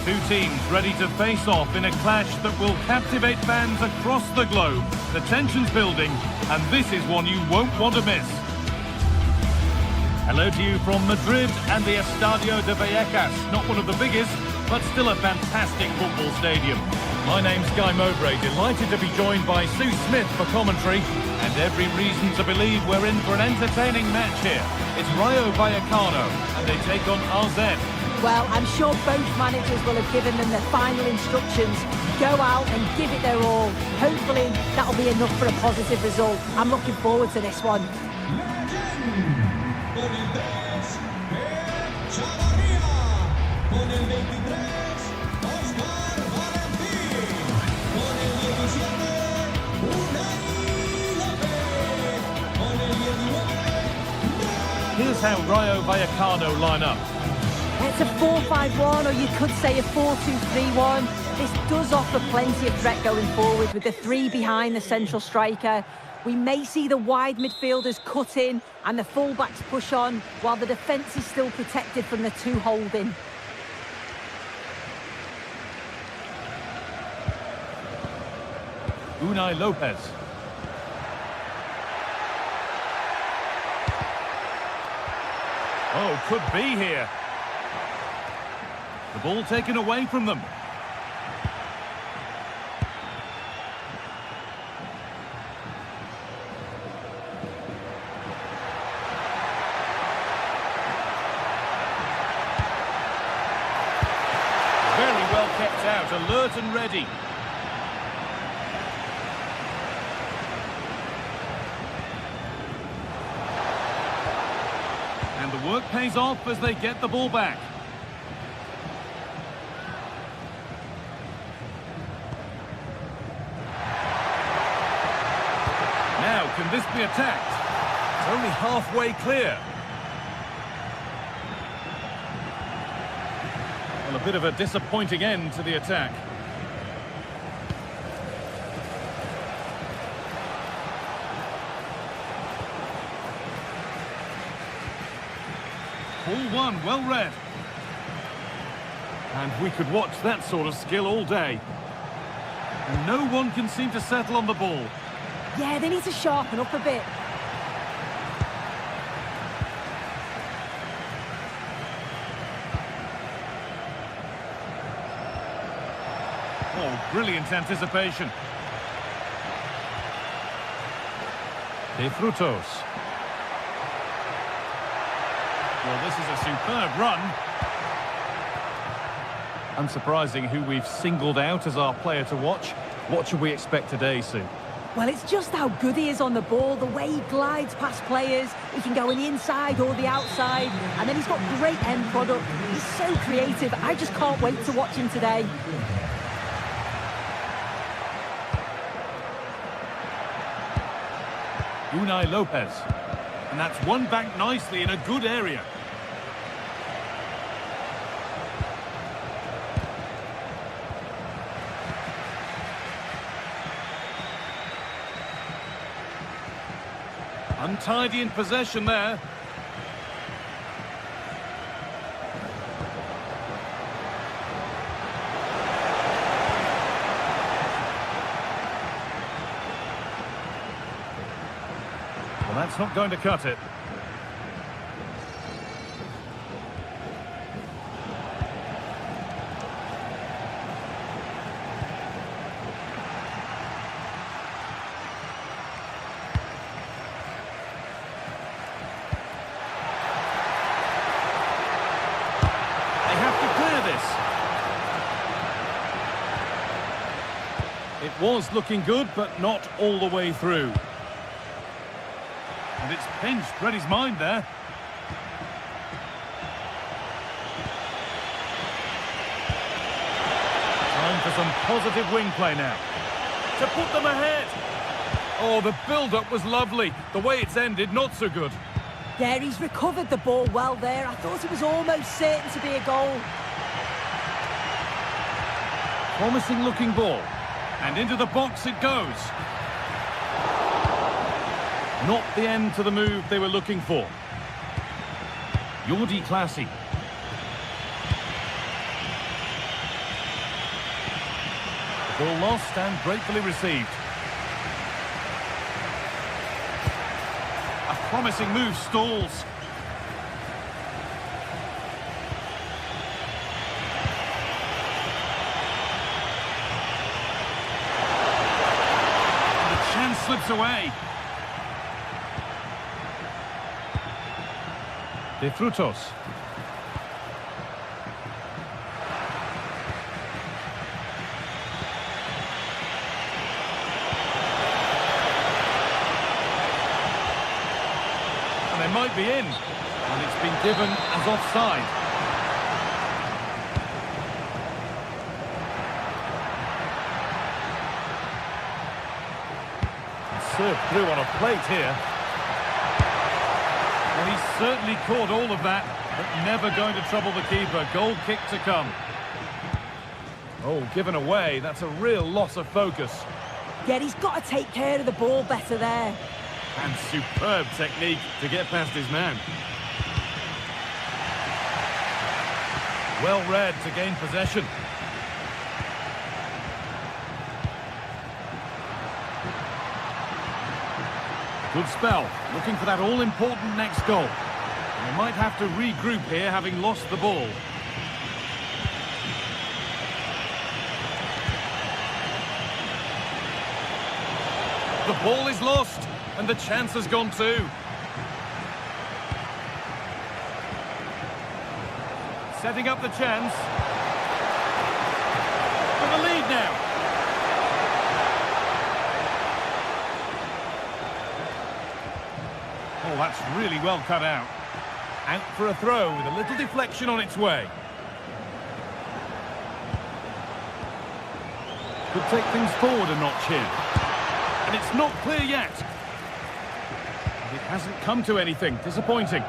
Two teams ready to face off in a clash that will captivate fans across the globe. The tension's building, and this is one you won't want to miss. Hello to you from Madrid and the Estadio de Vallecas. Not one of the biggest, but still a fantastic football stadium. My name's Guy Mowbray, delighted to be joined by Sue Smith for commentary, and every reason to believe we're in for an entertaining match here. It's Rayo Vallecano, and they take on AZ. Well, I'm sure both managers will have given them the final instructions. Go out and give it their all. Hopefully, that'll be enough for a positive result. I'm looking forward to this one. Here's how Rayo Vallecano line up. It's a 4-5-1, or you could say a 4-2-3-1. This does offer plenty of threat going forward with the three behind the central striker. We may see the wide midfielders cut in and the full-backs push on, while the defence is still protected from the two holding. Unai Lopez. Oh, could be here. The ball taken away from them. Very well kept out, alert and ready. And the work pays off as they get the ball back. Now, can this be attacked? It's only halfway clear. Well, a bit of a disappointing end to the attack. Ball one, well read. And we could watch that sort of skill all day. And no one can seem to settle on the ball. Yeah, they need to sharpen up a bit. Oh, brilliant anticipation. De Frutos. Well, this is a superb run. Unsurprising who we've singled out as our player to watch. What should we expect today, Sue? Well, it's just how good he is on the ball, the way he glides past players. He can go on the inside or the outside, and then he's got great end product. He's so creative. I just can't wait to watch him today. Unai Lopez. And that's won back nicely in a good area. Untidy in possession there. Well, that's not going to cut it. It was looking good, but not all the way through. And it's pinched Reddy's mind there. Time for some positive wing play now. To put them ahead. Oh, the build-up was lovely. The way it's ended, not so good. Yeah, he's recovered the ball well there. I thought it was almost certain to be a goal. Promising looking ball. And into the box it goes. Not the end to the move they were looking for. Jordi Classy. Ball lost and gratefully received. A promising move stalls. Slips away. De Frutos. And they might be in. And it's been given as offside. Served through on a plate here. Well, he's certainly caught all of that, but never going to trouble the keeper. Goal kick to come. Oh, given away. That's a real loss of focus. Yeah, he's got to take care of the ball better there. And superb technique to get past his man. Well read to gain possession. Good spell, looking for that all-important next goal. And they might have to regroup here, having lost the ball. The ball is lost, and the chance has gone too. Setting up the chance. For the lead now. Oh, that's really well cut out. Out for a throw with a little deflection on its way. Could take things forward a notch here. And it's not clear yet. It hasn't come to anything. Disappointing.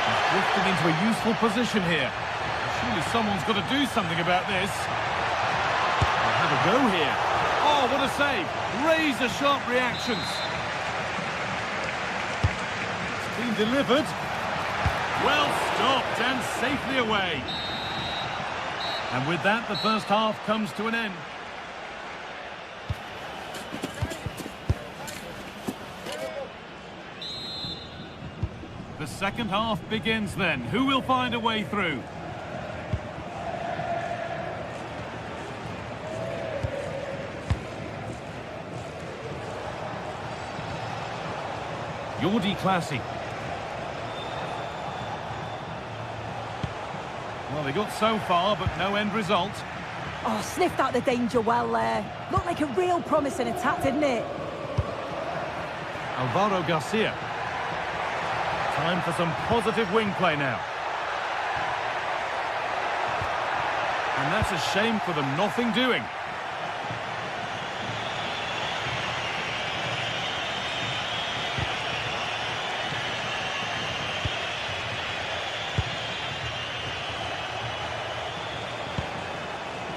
He's drifting into a useful position here. Surely someone's got to do something about this. They'll have a go here. Oh, what a save. Razor-sharp reactions. It's been delivered. Well stopped and safely away. And with that, the first half comes to an end. The second half begins then. Who will find a way through? Jordi Classy. Well, they got so far, but no end result. Oh, sniffed out the danger well there. Looked like a real promising attack, didn't it? Alvaro Garcia. Time for some positive wing play now. And that's a shame for them, nothing doing.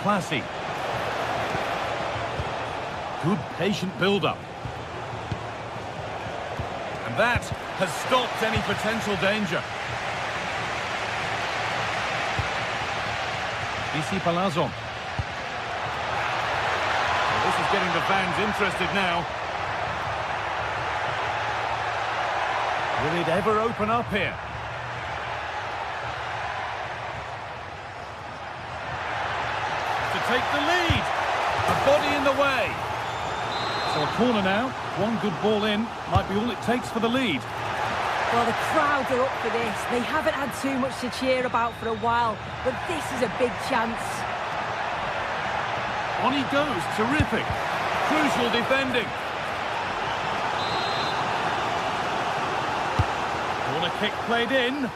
Classy. Good patient build-up. And that has stopped any potential danger. DC Palazon. Well, this is getting the fans interested now. Will it ever open up here? To take the lead. A body in the way. So a corner now. One good ball in. Might be all it takes for the lead. Well, the crowds are up for this. They haven't had too much to cheer about for a while, but this is a big chance. On he goes. Terrific. Crucial defending. Corner kick played in.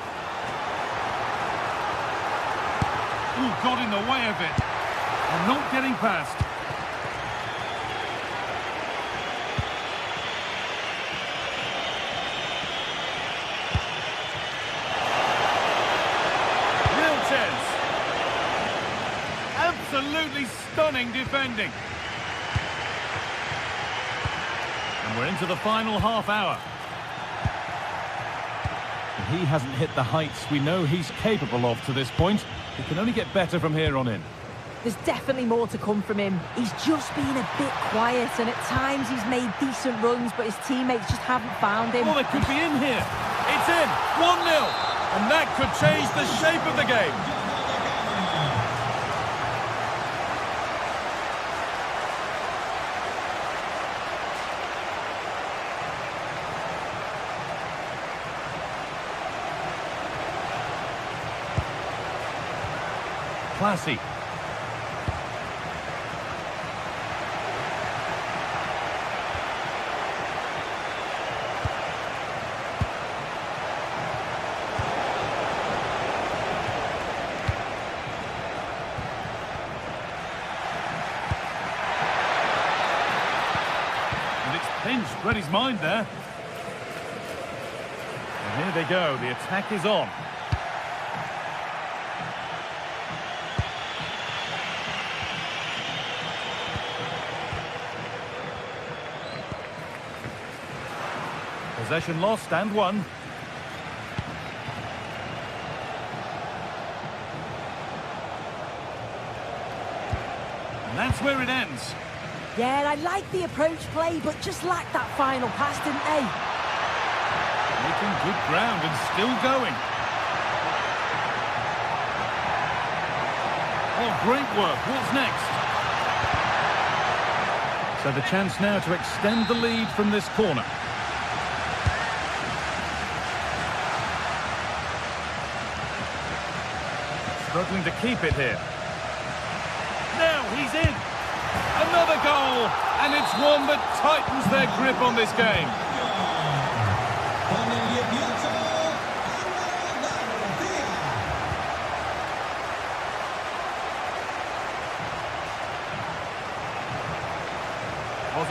Ooh, got in the way of it. And not getting past. Absolutely stunning defending. And we're into the final half hour. He hasn't hit the heights we know he's capable of to this point. He can only get better from here on in. There's definitely more to come from him. He's just been a bit quiet, and at times he's made decent runs, but his teammates just haven't found him. Oh, they could be in here. It's in. 1-0. And that could change the shape of the game. Classy. And it's pinched, read his mind there. And here they go, the attack is on. Possession lost and won. And that's where it ends. Yeah, I like the approach play, but just lacked that final pass, didn't they? Making good ground and still going. Oh, great work. What's next? So the chance now to extend the lead from this corner. Struggling to keep it here. Now he's in. Another goal. And it's one that tightens their grip on this game.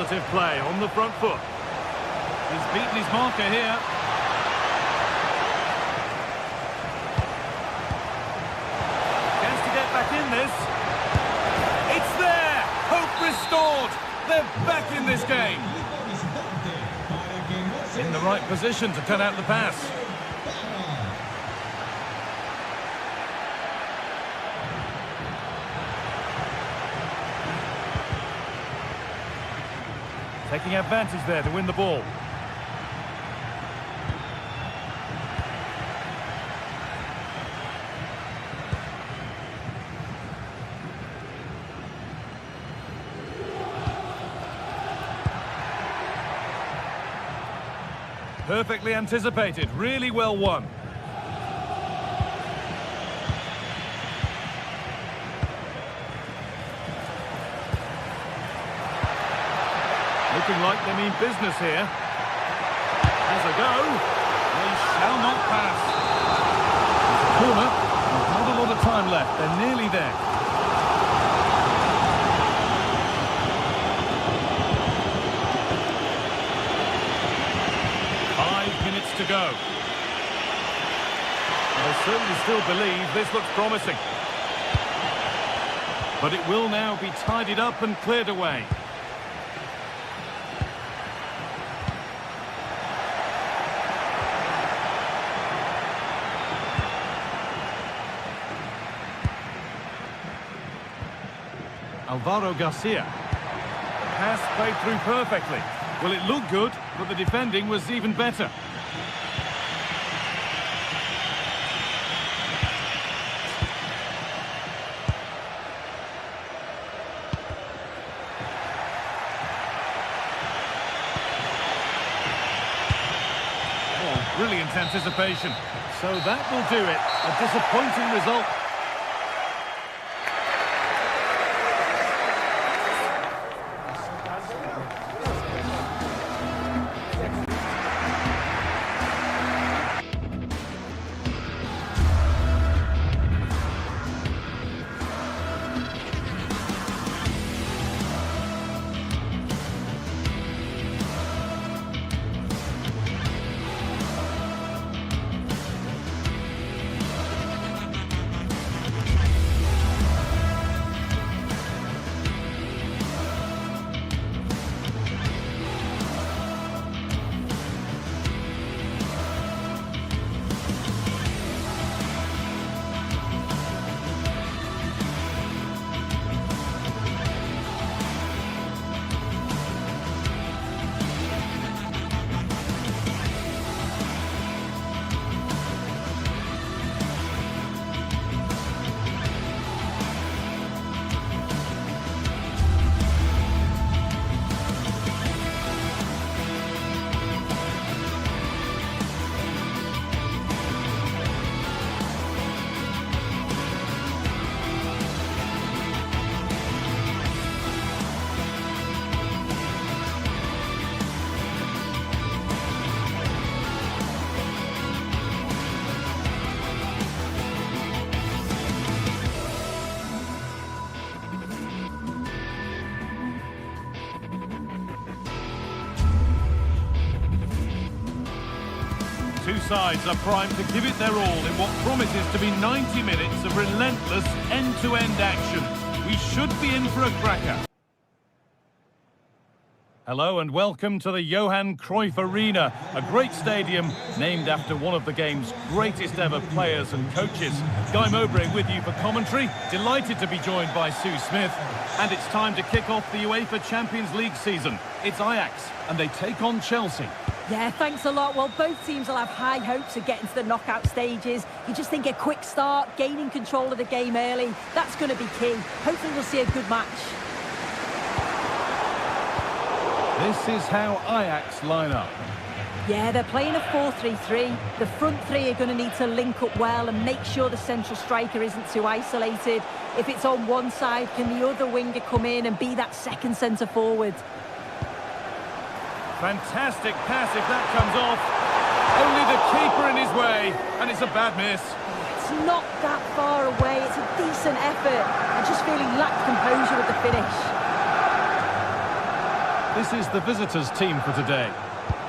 positive play on the front foot. He's beaten his marker here. Chance to get back in this. It's there! Hope restored! They're back in this game. In the right position to cut out the pass. Taking advantage there to win the ball. Perfectly anticipated, really well won. Looking like they mean business here. Has a go. They shall not pass. It's a corner. There's not a lot of time left. They're nearly there. To go. I certainly still believe this looks promising. But it will now be tidied up and cleared away. Alvaro Garcia. The pass played through perfectly. Well, it looked good, but the defending was even better. Brilliant anticipation. So that will do it. A disappointing result. Two sides are primed to give it their all in what promises to be 90 minutes of relentless end-to-end action. We should be in for a cracker. Hello and welcome to the Johan Cruyff Arena, a great stadium named after one of the game's greatest ever players and coaches. Guy Mowbray with you for commentary, delighted to be joined by Sue Smith. And it's time to kick off the UEFA Champions League season. It's Ajax and they take on Chelsea. Yeah, thanks a lot. Well, both teams will have high hopes of getting to the knockout stages. You just think a quick start, gaining control of the game early, that's going to be key. Hopefully we'll see a good match. This is how Ajax line up. Yeah, they're playing a 4-3-3. The front three are going to need to link up well and make sure the central striker isn't too isolated. If it's on one side, can the other winger come in and be that second centre forward? Fantastic pass if that comes off. Only the keeper in his way, and it's a bad miss. It's not that far away. It's a decent effort. I just feel he lacked composure with the finish. This is the visitors' team for today.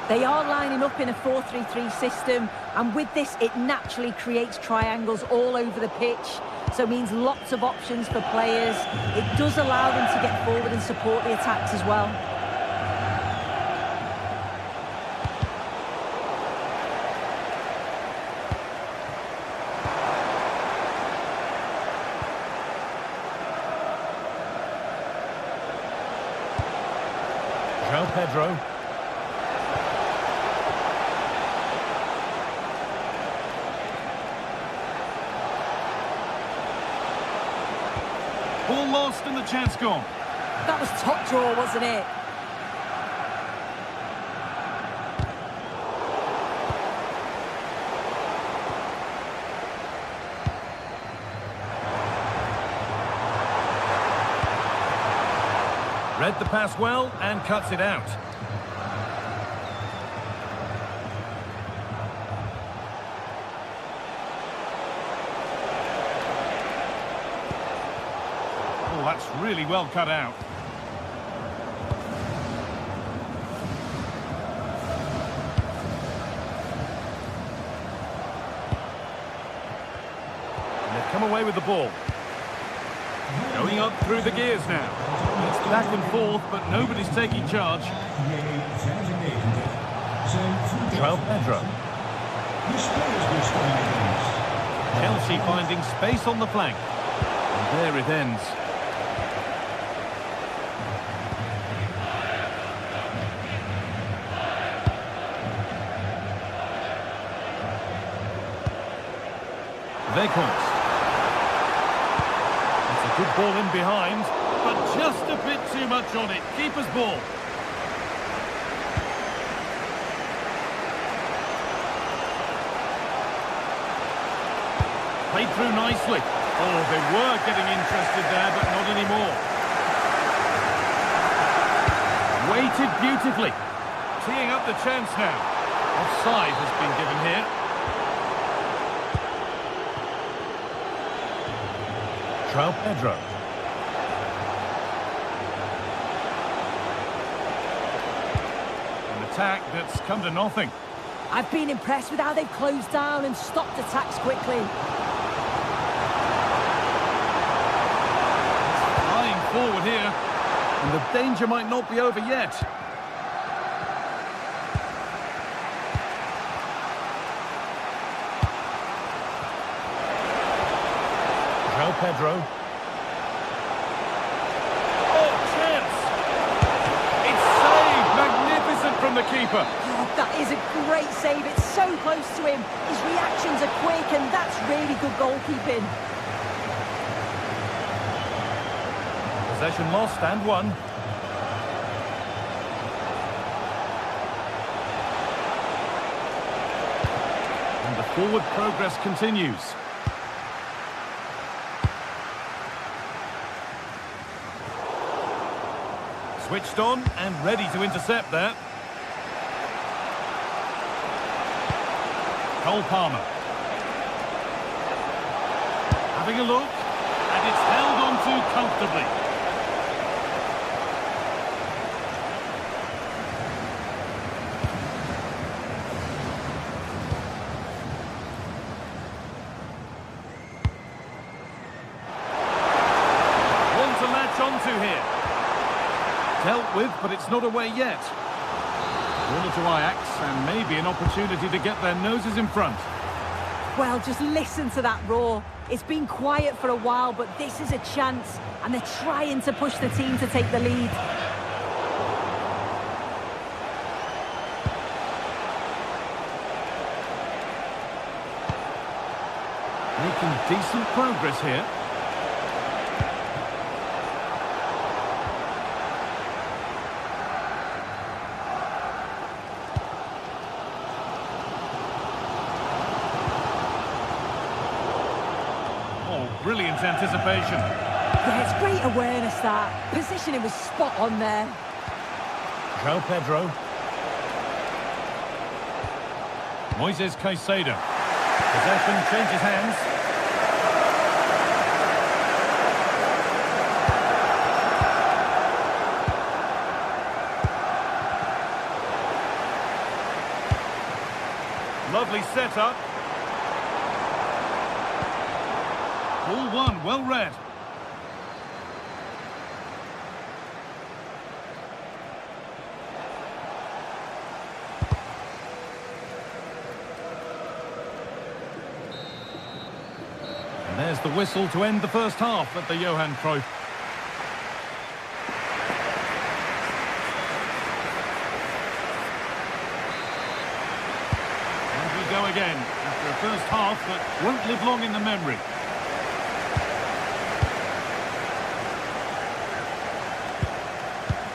They are lining up in a 4-3-3 system, and with this, it naturally creates triangles all over the pitch, so it means lots of options for players. It does allow them to get forward and support the attacks as well. Pedro. Ball lost and the chance gone. That was top draw, wasn't it? Read the pass well and cuts it out. Oh, that's really well cut out. And they've come away with the ball. Going up through the gears now. It's back and forth, but nobody's taking charge. Pedro. Chelsea finding space on the flank. And there it ends. Weghorst. Good ball in behind, but just a bit too much on it. Keeper's ball. Played through nicely. Oh, they were getting interested there, but not anymore. Waited beautifully. Teeing up the chance now. Offside has been given here. Pedro. An attack that's come to nothing. I've been impressed with how they've closed down and stopped attacks quickly. Flying forward here, and the danger might not be over yet. Pedro. Oh, chance! It's saved! Magnificent from the keeper. Oh, that is a great save. It's so close to him. His reactions are quick, and that's really good goalkeeping. Possession lost and won. And the forward progress continues. Switched on and ready to intercept there. Cole Palmer. Having a look, and it's held on to comfortably. One to latch onto here. Dealt with, but it's not away yet. Corner to Ajax, and maybe an opportunity to get their noses in front. Well, just listen to that roar. It's been quiet for a while, but this is a chance, and they're trying to push the team to take the lead. Making decent progress here. Brilliant anticipation. Yeah, it's great awareness, that. Positioning was spot on there. Pedro. Moises Caicedo. Possession changes hands. Lovely setup. Ball one, well read. And there's the whistle to end the first half at the Johan Cruyff. Go again after a first half that won't live long in the memory.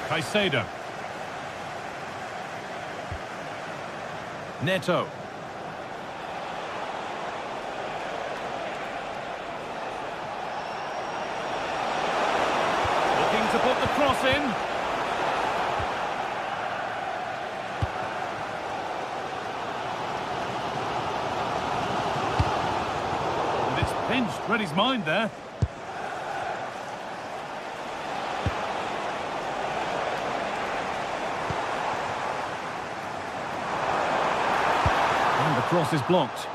Caicedo. Neto. Looking to put the cross in. Pinched, read his mind there. And the cross is blocked.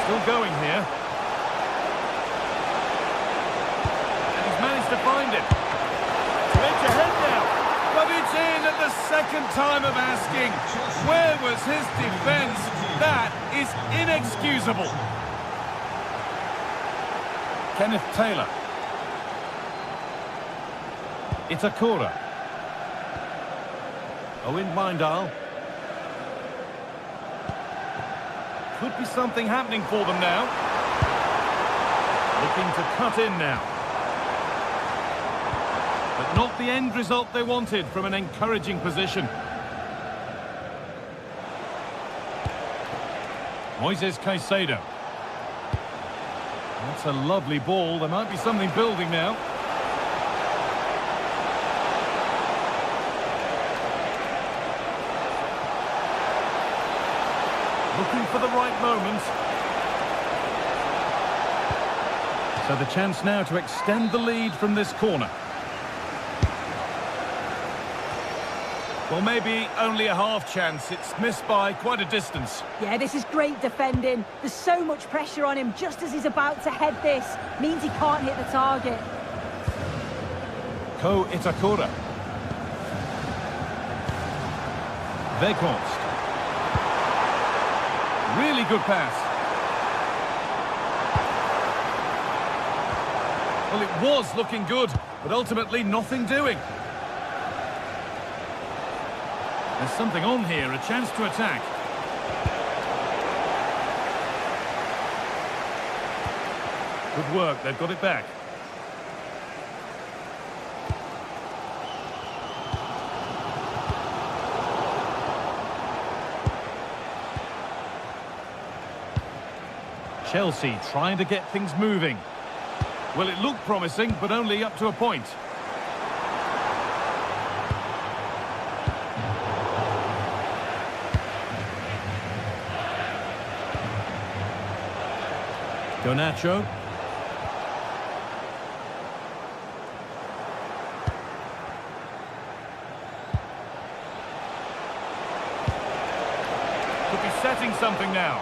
Still going here. And he's managed to find it. It's ahead now, but it's in at the second time of asking. Where was his defence? That is inexcusable. Kenneth Taylor. Itakura. Owen Mindal. Could be something happening for them now. Looking to cut in now. But not the end result they wanted from an encouraging position. Moises Caicedo. That's a lovely ball. There might be something building now. Looking for the right moment. So the chance now to extend the lead from this corner. Well, maybe only a half chance. It's missed by quite a distance. Yeah, this is great defending. There's so much pressure on him just as he's about to head this. Means he can't hit the target. Ko Itakura. Weghorst. Really good pass. Well, it was looking good, but ultimately nothing doing. There's something on here, a chance to attack. Good work, they've got it back. Chelsea trying to get things moving. Well, it looked promising, but only up to a point. Garnacho. Could be setting something now.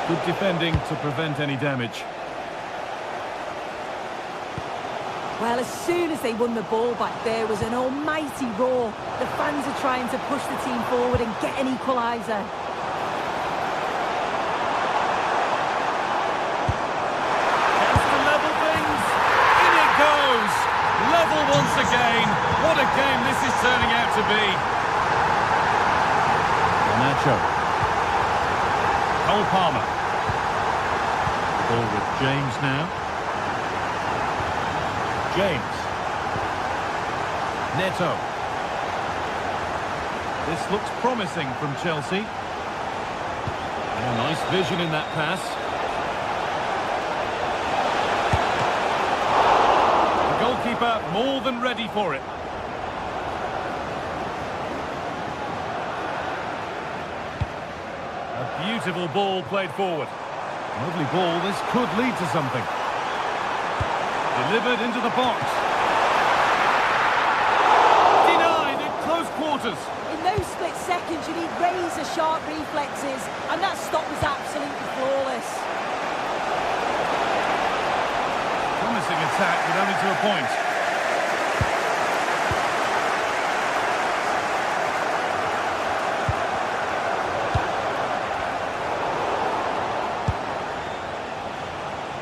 Good defending to prevent any damage. Well, as soon as they won the ball back, there was an almighty roar. The fans are trying to push the team forward and get an equaliser. Level once again. What a game this is turning out to be. Nacho. Cole Palmer. Ball with James now. James. Neto. This looks promising from Chelsea. Oh, nice vision in that pass. Goalkeeper more than ready for it. A beautiful ball played forward. Lovely ball, this could lead to something. Delivered into the box. Denied at close quarters. In those split seconds, you need razor-sharp reflexes, and that stop was absolutely flawless. Promising attack, but only to a point.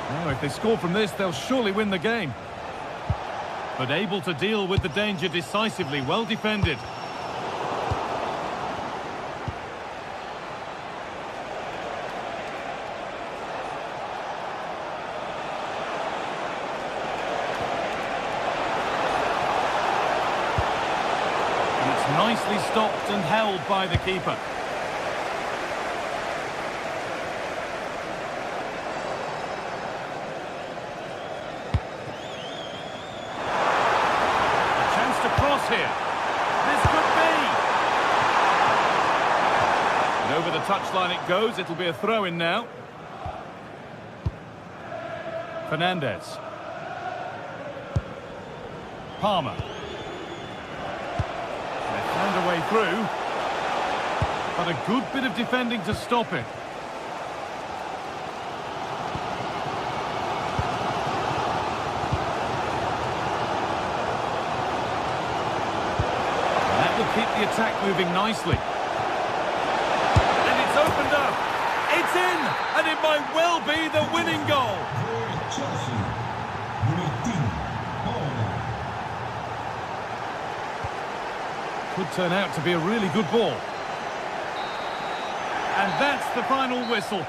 Now, if they score from this, they'll surely win the game. But able to deal with the danger decisively, well defended. Nicely stopped and held by the keeper. A chance to cross here. This could be. And over the touchline it goes. It'll be a throw-in now. Fernandez. Palmer. Found a way through, but a good bit of defending to stop it. That will keep the attack moving nicely. And it's opened up. It's in, and it might well be the winning goal. Chelsea, number 10, Could turn out to be a really good ball. And that's the final whistle.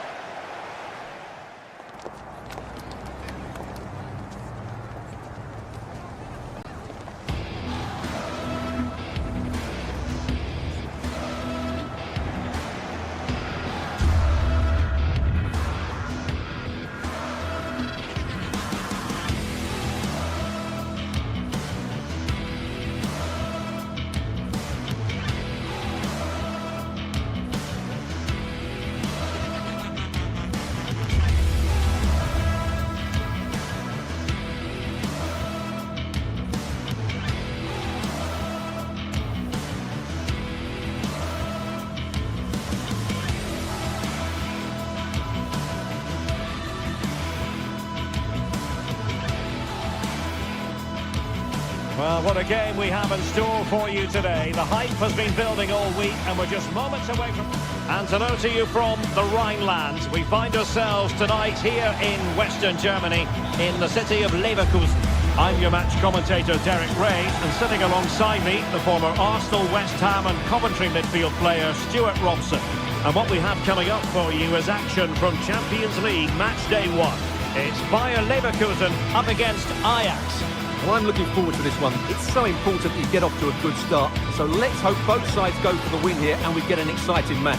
Well, what a game we have in store for you today. The hype has been building all week, and we're just moments away from... And hello to you from the Rhineland. We find ourselves tonight here in Western Germany, in the city of Leverkusen. I'm your match commentator, Derek Ray, and sitting alongside me, the former Arsenal, West Ham and Coventry midfield player, Stuart Robson. And what we have coming up for you is action from Champions League match day 1. It's Bayer Leverkusen up against Ajax. Well, I'm looking forward to this one. It's so important you get off to a good start. So let's hope both sides go for the win here and we get an exciting match.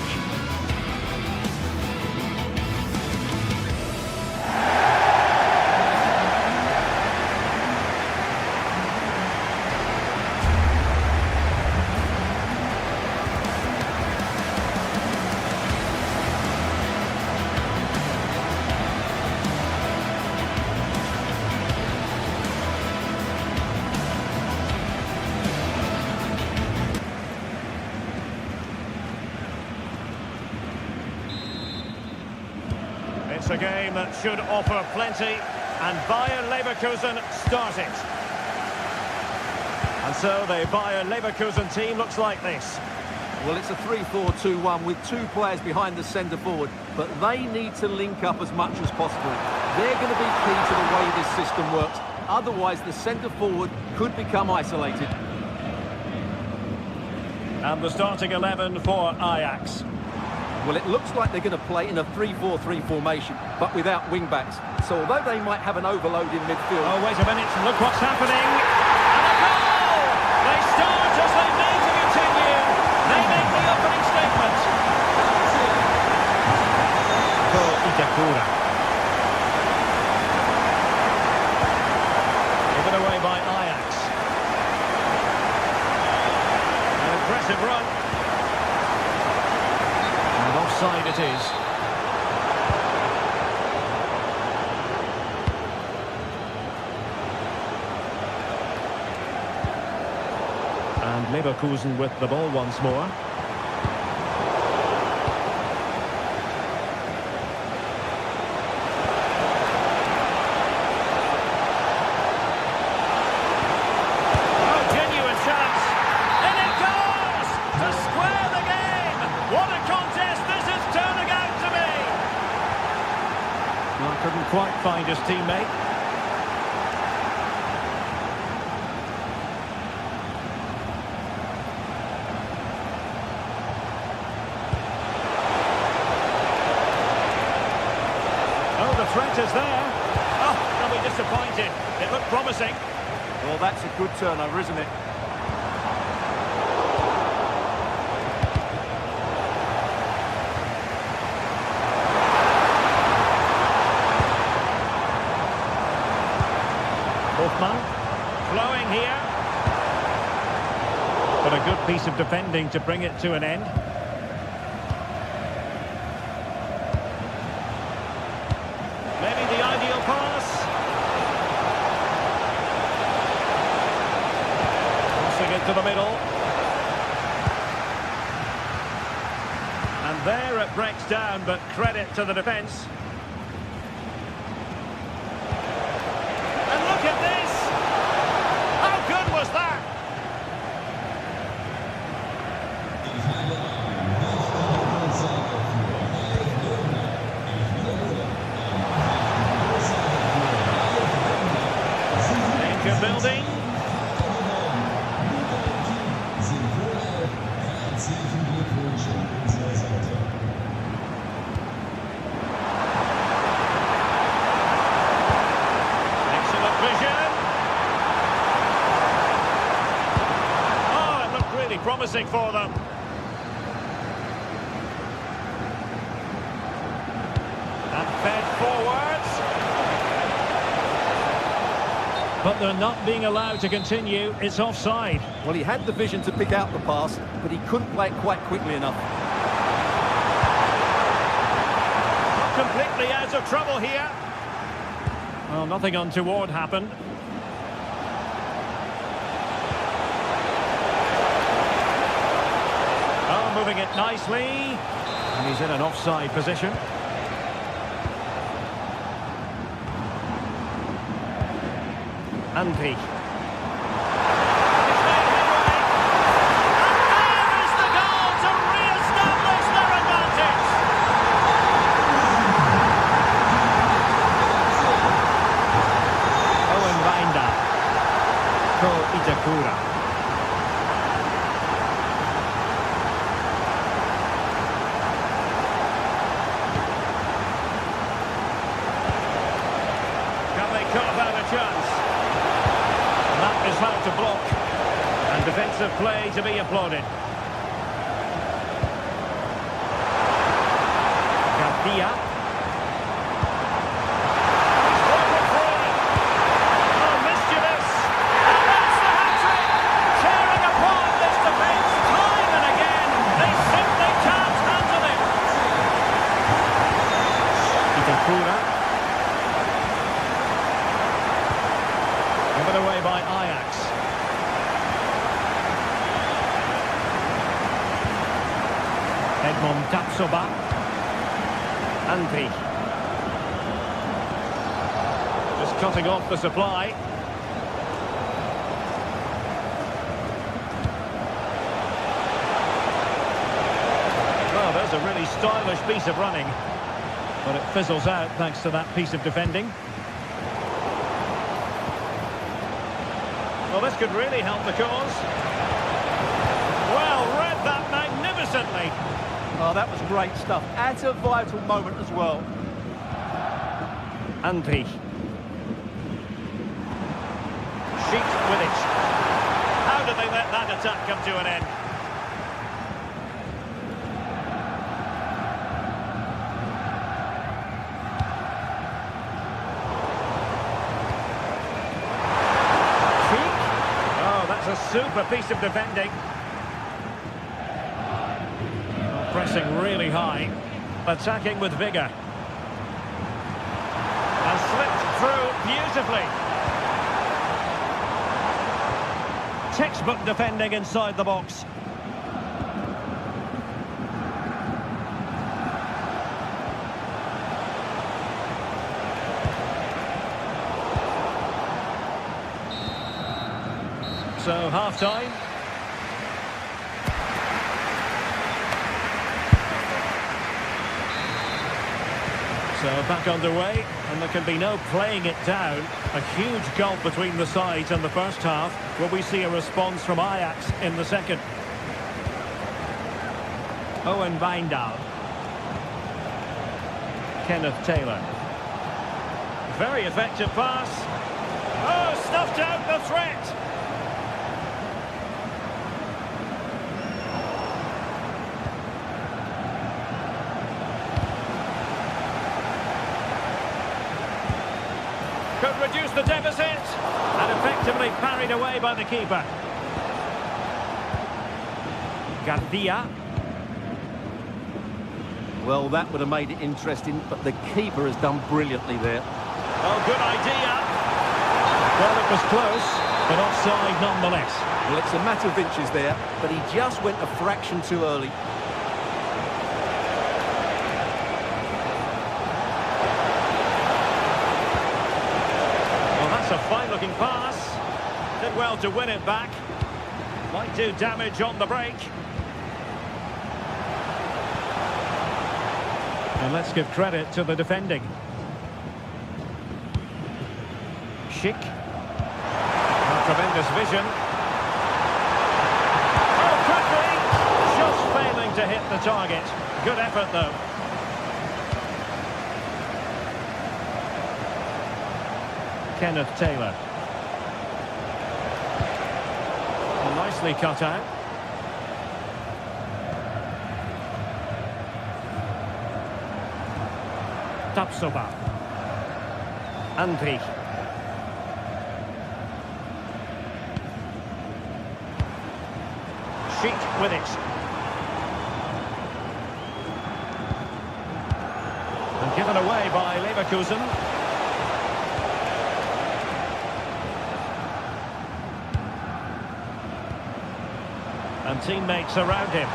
It's a game that should offer plenty, and Bayer Leverkusen start it. And so the Bayer Leverkusen team looks like this. Well, it's a 3-4-2-1 with two players behind the centre forward, but they need to link up as much as possible. They're going to be key to the way this system works. Otherwise, the centre forward could become isolated. And the starting 11 for Ajax. Well, it looks like they're going to play in a 3-4-3 formation, but without wing-backs. So although they might have an overload in midfield... Oh, wait a minute, look what's happening. And a goal! They start as they need to continue. They make the opening statement. Goal Itakura. Given away by Ajax. An impressive run. Offside it is. Leverkusen with the ball once more. Oh, genuine chance. And it goes! To square the game! What a contest this is turning out to be! Well, couldn't quite find his teammate. Oh, the threat is there. Oh, they'll be disappointed. It looked promising. Well, that's a good turnover, isn't it? Hoffmann, flowing here. But a good piece of defending to bring it to an end. Maybe the ideal pass. Crossing it to the middle. And there it breaks down, but credit to the defence. And look at this! How good was that? Danger building. Excellent vision. Oh, it looked really promising for them. And fed forwards. But they're not being allowed to continue. It's offside. Well, he had the vision to pick out the pass, but he couldn't play it quite quickly enough. Not completely out of trouble here. Well, nothing untoward happened. Oh, moving it nicely. And he's in an offside position. Andri. Itakura. Can they carve out a chance? And that is how to block. And defensive play to be applauded. Garcia. Given away by Ajax. Edmond Tapsoba. Andri. Just cutting off the supply. Well, there's a really stylish piece of running. But it fizzles out thanks to that piece of defending. Well, this could really help the cause. Well, read that magnificently. Oh, that was great stuff. At a vital moment as well. Andri. Sheet with it. How did they let that attack come to an end? A super piece of defending. Oh, pressing really high. Attacking with vigour. And slipped through beautifully. Textbook defending inside the box. So, half-time. So, back underway, and there can be no playing it down. A huge gulf between the sides in the first half. Will we see a response from Ajax in the second? Owen Wijndal. Kenneth Taylor. Very effective pass. Oh, snuffed out the threat. Could reduce the deficit, and effectively parried away by the keeper. Garcia. Well, that would have made it interesting, but the keeper has done brilliantly there. Oh, good idea. Well, it was close, but offside nonetheless. Well, it's a matter of inches there, but he just went a fraction too early. A fine-looking pass. Did well to win it back. Might do damage on the break. And let's give credit to the defending. Schick. Tremendous vision. Oh, quickly! Just failing to hit the target. Good effort, though. Kenneth Taylor. Nicely cut out. Tapsoba. Andri. Schick with it. And given away by Leverkusen. And teammates around him.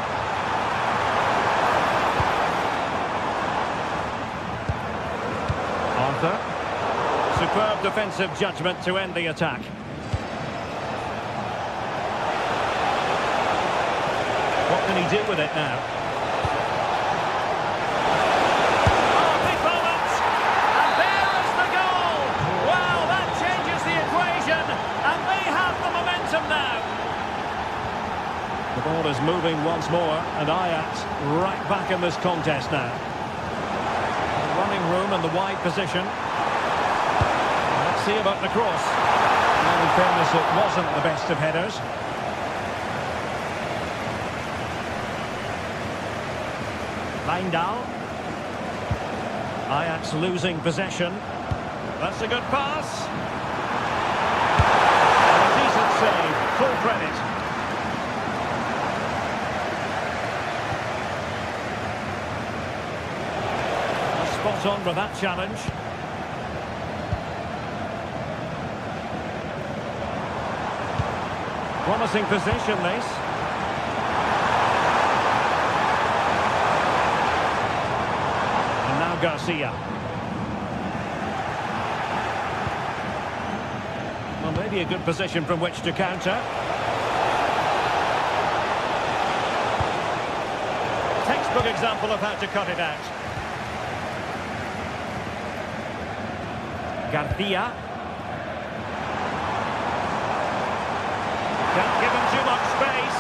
Arthur. Superb defensive judgment to end the attack. What can he do with it now? Oh, big moment! And there is the goal! Wow, that changes the equation! And they have the momentum now! The ball is moving once more, and Ajax right back in this contest now. Running room in the wide position. Let's see about the cross. And in fairness, it wasn't the best of headers. Wijndal. Ajax losing possession. That's a good pass. And a decent save, full credit. Spot on with that challenge. Promising position, this. And now Garcia. Well, maybe a good position from which to counter. Textbook example of how to cut it out. Garcia. Can't give him too much space.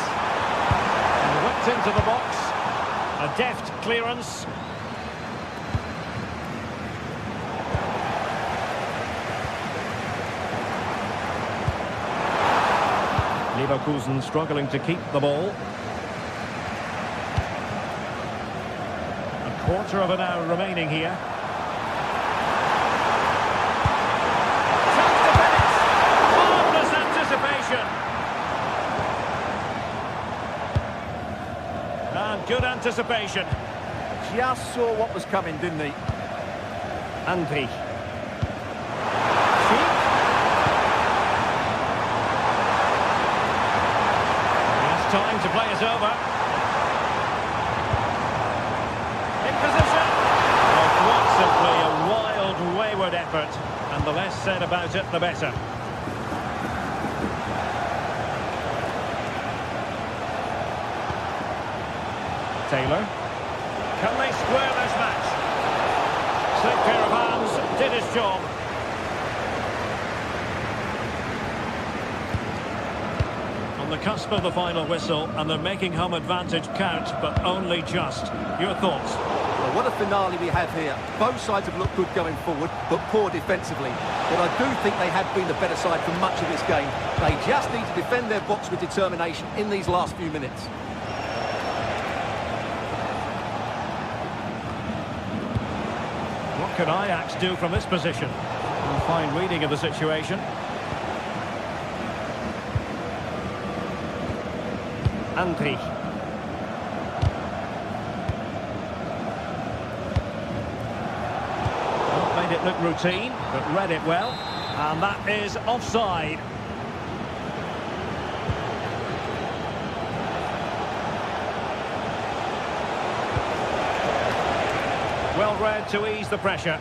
And whipped into the box. A deft clearance. Leverkusen struggling to keep the ball. A quarter of an hour remaining here. And good anticipation. Just saw what was coming, didn't he? Andri. time to play it over. In position. Well, quite simply a wild, wayward effort. And the less said about it, the better. Taylor. Can they square this match? Slick pair of hands, did his job. On the cusp of the final whistle, and they're making home advantage count, but only just. Your thoughts? Well, what a finale we have here. Both sides have looked good going forward, but poor defensively. But I do think they have been the better side for much of this game. They just need to defend their box with determination in these last few minutes. What can Ajax do from this position? A fine reading of the situation. Andri. Well, made it look routine, but read it well. And that is offside. Well read to ease the pressure.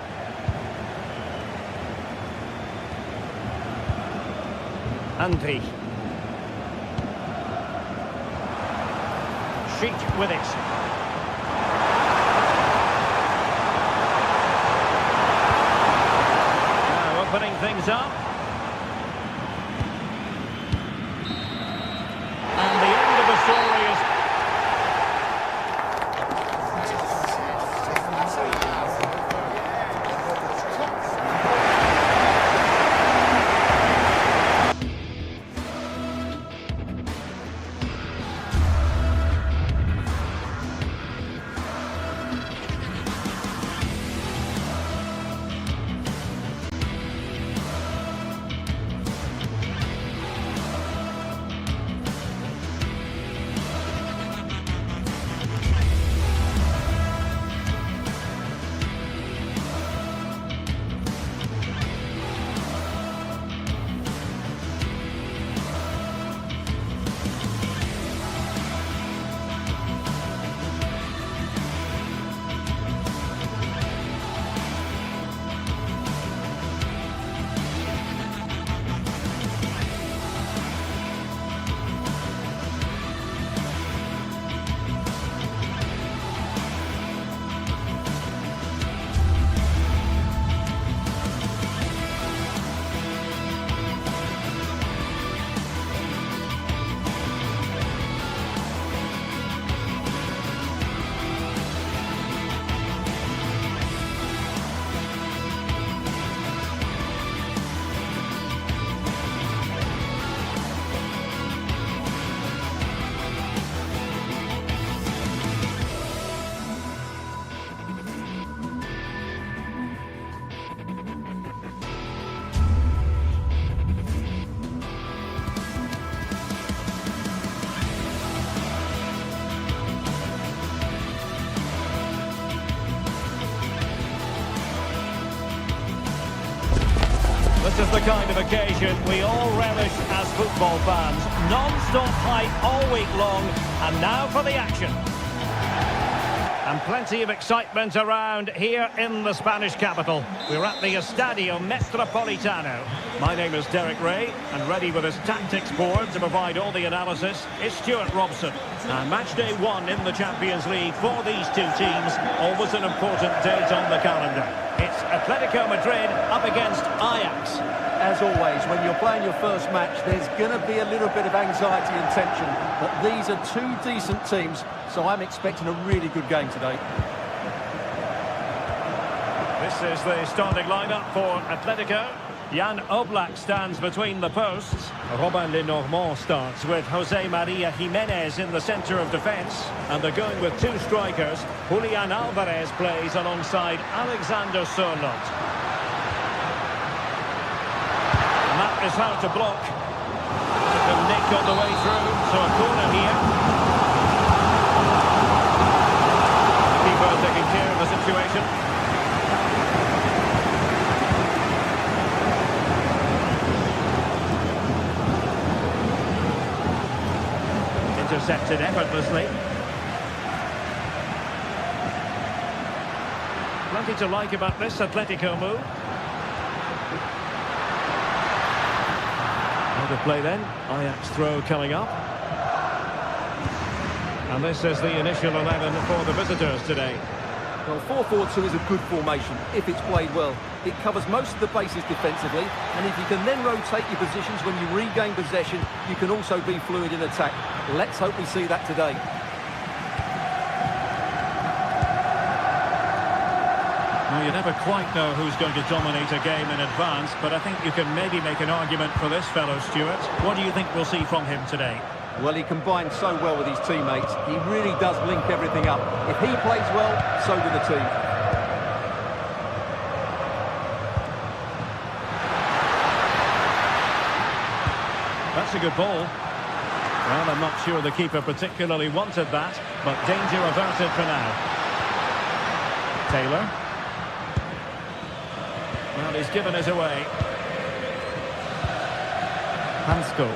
Andri. Sheet with it. Now opening things up. And the end of the story is... This is the kind of occasion we all relish as football fans. Non-stop hype all week long, and now for the action. And plenty of excitement around here in the Spanish capital. We're at the Estadio Metropolitano. My name is Derek Ray, and ready with his tactics board to provide all the analysis is Stuart Robson. And match day 1 in the Champions League for these two teams. Always an important date on the calendar. It's Atletico Madrid up against Ajax. As always, when you're playing your first match, there's going to be a little bit of anxiety and tension. But these are two decent teams, so I'm expecting a really good game today. This is the starting lineup for Atletico. Jan Oblak stands between the posts. Robin Lenormand starts with Jose Maria Jimenez in the centre of defence. And they're going with two strikers. Julian Alvarez plays alongside Alexander Sørloth. And that is how to block. Took a nick on the way through, so a corner here. The keeper taking care of the situation. intercepted effortlessly. Plenty to like about this Atletico move. Out of play then. Ajax throw coming up. And this is the initial 11 for the visitors today. Well, 4-4-2 is a good formation if it's played well. It covers most of the bases defensively, and if you can then rotate your positions when you regain possession, you can also be fluid in attack. Let's hope we see that today. Well, you never quite know who's going to dominate a game in advance, but I think you can maybe make an argument for this fellow, Stuart. What do you think we'll see from him today? Well, he combines so well with his teammates. He really does link everything up. If he plays well, so do the team. That's a good ball. Well, I'm not sure the keeper particularly wanted that, but danger averted for now. Taylor. Well, he's given it away. Hansko.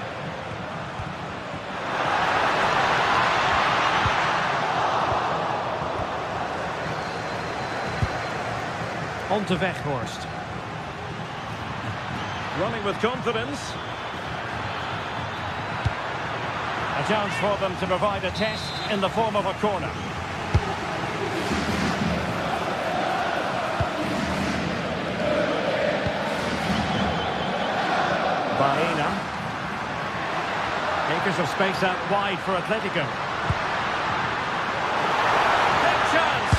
On to Weghorst. Running with confidence. A chance for them to provide a test in the form of a corner. Baena. Acres of space out wide for Atletico. Big chance!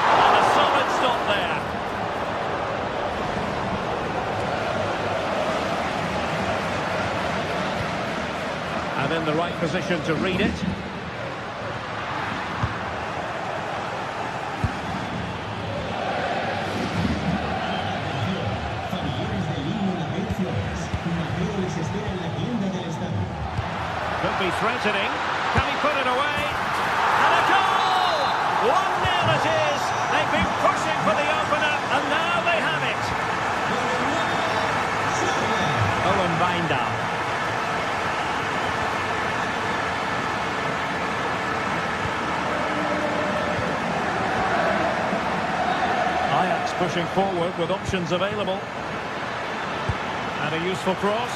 And a solid stop there. And in the right position to read it. Could be threatening. Can he put it away? And a goal! 1-0 it is. They've been pushing for the opener, and now they have it. Owen Wijndal. Ajax pushing forward with options available. And a useful cross.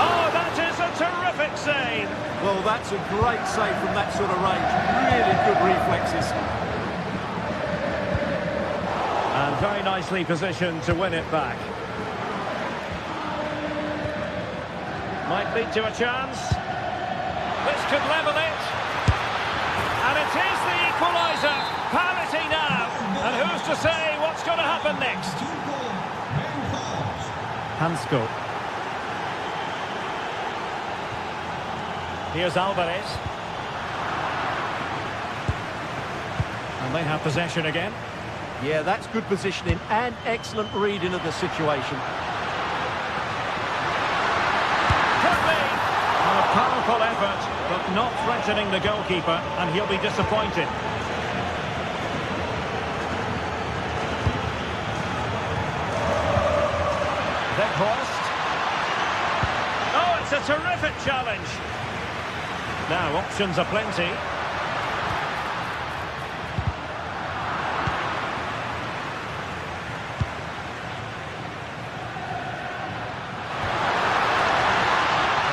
Oh, that is a terrific save. Well, that's a great save from that sort of range. Really good reflexes. And very nicely positioned to win it back. Might lead to a chance. This could level it. And it is the equaliser. Parity now. And who's to say what's going to happen next? Hansko. Here's Alvarez. And they have possession again. Yeah, that's good positioning and excellent reading of the situation. Could be. And a powerful effort, but not threatening the goalkeeper, and he'll be disappointed. Weghorst. Oh, it's a terrific challenge. Now, options are plenty.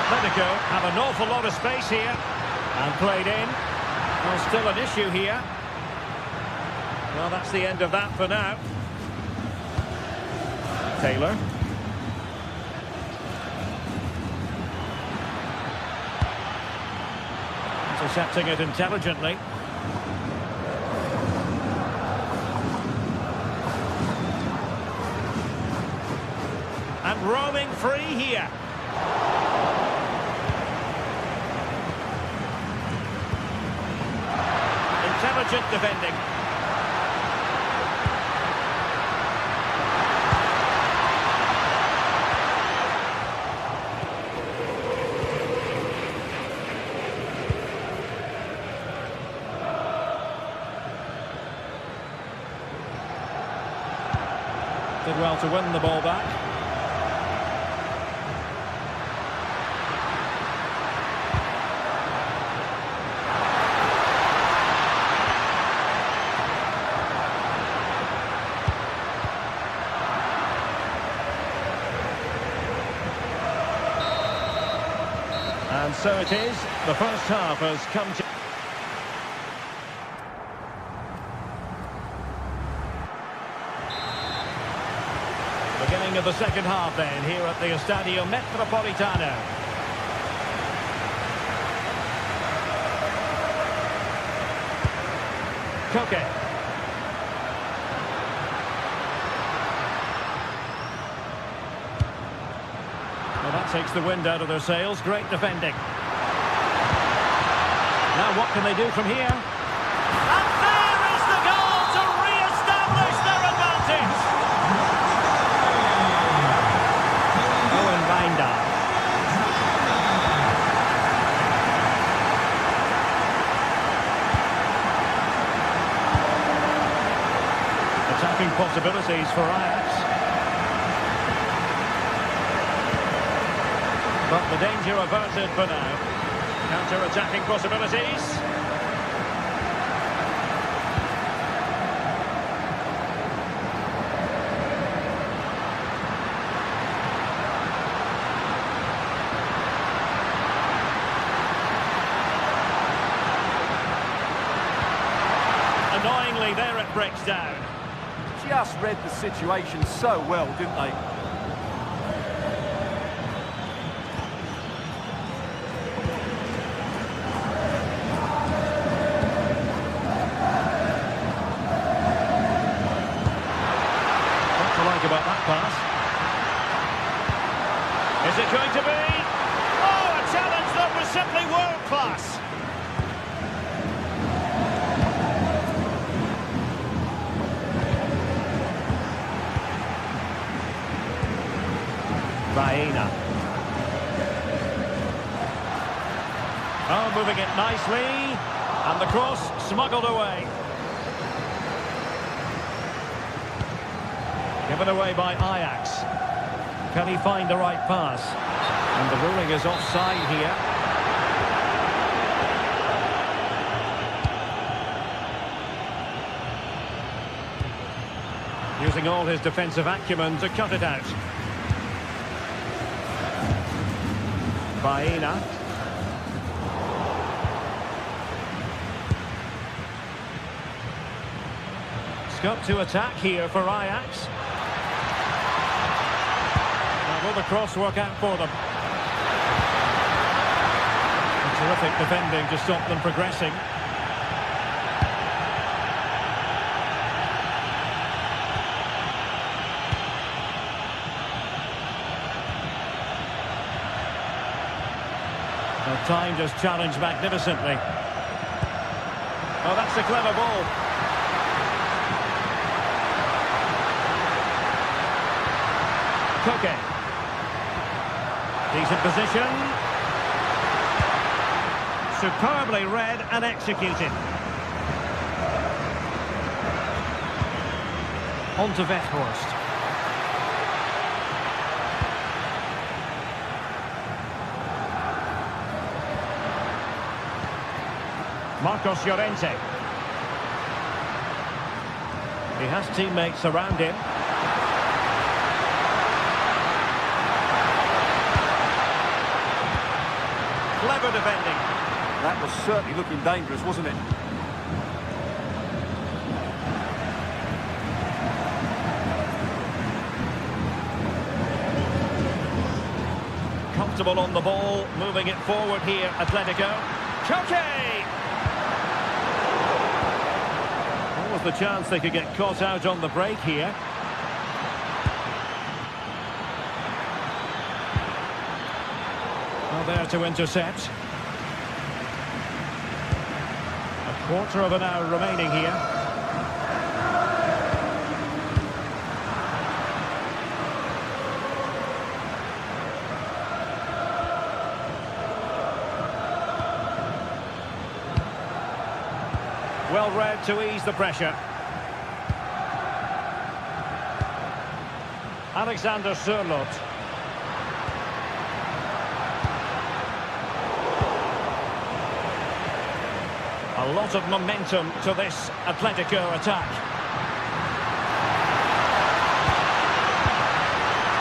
Atletico have an awful lot of space here. And played in. Well, still an issue here. Well, that's the end of that for now. Taylor. Intercepting it intelligently. And roaming free here. Intelligent defending. Did well to win the ball back. And so it is. The first half has come to... Beginning of the second half then, here at the Estadio Metropolitano. Koke. Well, that takes the wind out of their sails. Great defending. Now what can they do from here? And there is the goal to re-establish their advantage! Owen Binder. Attacking possibilities for Ajax. But the danger averted for now. Counter-attacking possibilities. Annoyingly, there it breaks down. Just read the situation so well, didn't they? About that pass. Is it going to be? Oh, a challenge that was simply world class. Baena. Oh, moving it nicely. And the cross smuggled away. Given away by Ajax. Can he find the right pass? And the ruling is offside here. Using all his defensive acumen to cut it out. Baena. Scope to attack here for Ajax. Will the cross work out for them? Terrific defending to stop them progressing. Well, time just challenged magnificently. Oh, that's a clever ball. Koke. Decent position. Superbly read and executed. On to Weghorst. Marcos Llorente. He has teammates around him. Clever defending. That was certainly looking dangerous, wasn't it? Comfortable on the ball, moving it forward here, Atletico. Koke! What was the chance they could get caught out on the break here? Well, there to intercept. A quarter of an hour remaining here. Well read to ease the pressure. Alexander Sørloth. A lot of momentum to this Atletico attack.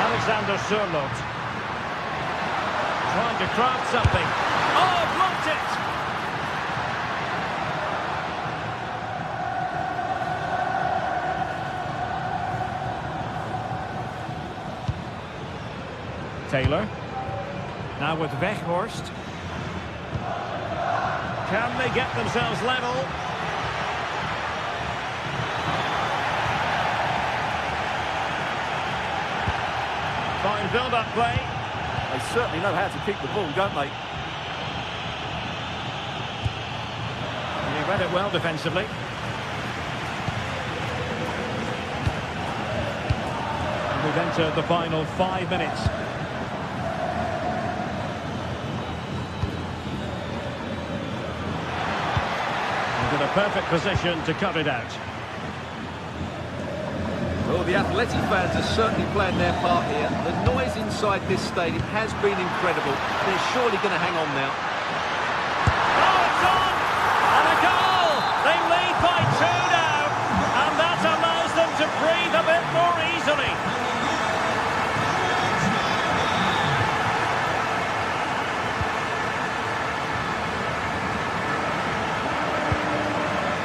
Alexander Sørloth. Trying to craft something. it. Taylor. Now with Weghorst. Can they get themselves level? Fine build-up play. They certainly know how to keep the ball, don't they? He read it well defensively. And we've entered the final 5 minutes. In a perfect position to cut it out. Well, the Athletic fans are certainly playing their part here. The noise inside this stadium has been incredible. They're surely going to hang on now. Oh, it's on! And a goal! They lead by 2 now. And that allows them to breathe a bit more easily.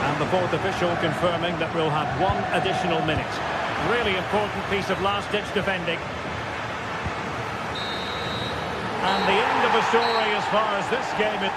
And the fourth official confirming that we'll have 1 additional minute. Really important piece of last-ditch defending. And the end of the story as far as this game is...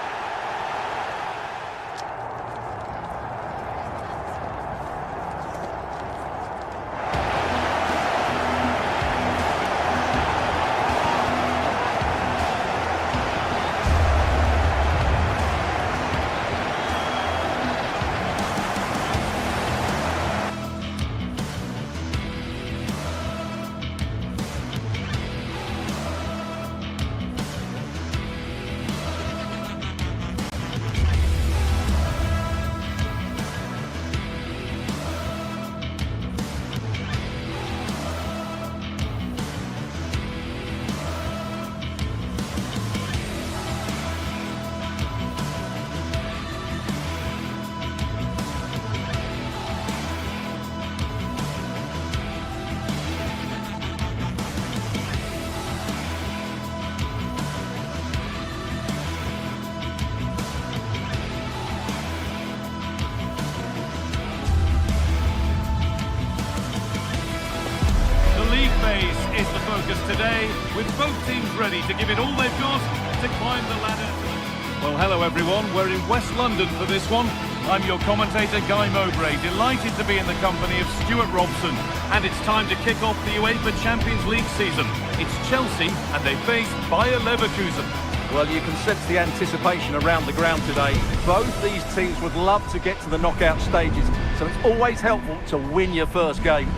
Is the focus today, with both teams ready to give it all they've got to climb the ladder. Well, hello everyone, we're in West London for this one. I'm your commentator, Guy Mowbray, delighted to be in the company of Stuart Robson. And it's time to kick off the UEFA Champions League season. It's Chelsea, and they face Bayer Leverkusen. Well, you can sense the anticipation around the ground today. Both these teams would love to get to the knockout stages, so it's always helpful to win your first game.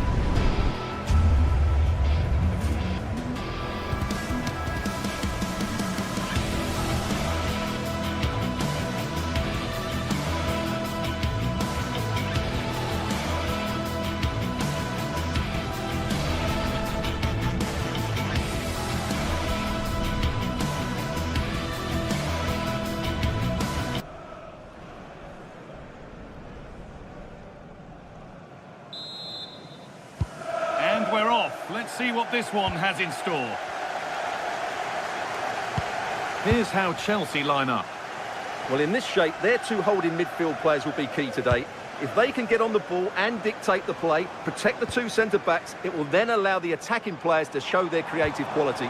We're off. Let's see what this one has in store. Here's how Chelsea line up. Well, in this shape, their 2 holding midfield players will be key today. If they can get on the ball and dictate the play, protect the 2 centre-backs, it will then allow the attacking players to show their creative quality.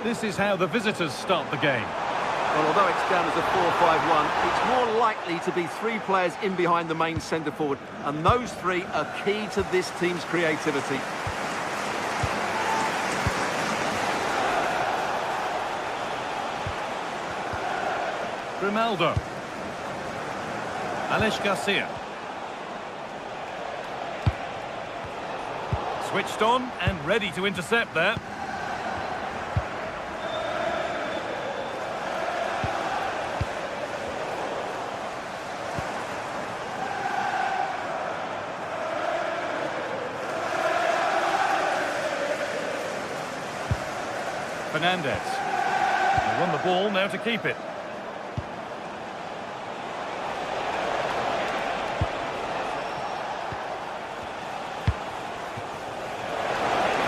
This is how the visitors start the game. Well, although it's down as a 4-5-1, it's more likely to be 3 players in behind the main centre-forward, and those 3 are key to this team's creativity. Grimaldo. Alex Garcia. Switched on and ready to intercept there. Fernandez. They won the ball, now to keep it.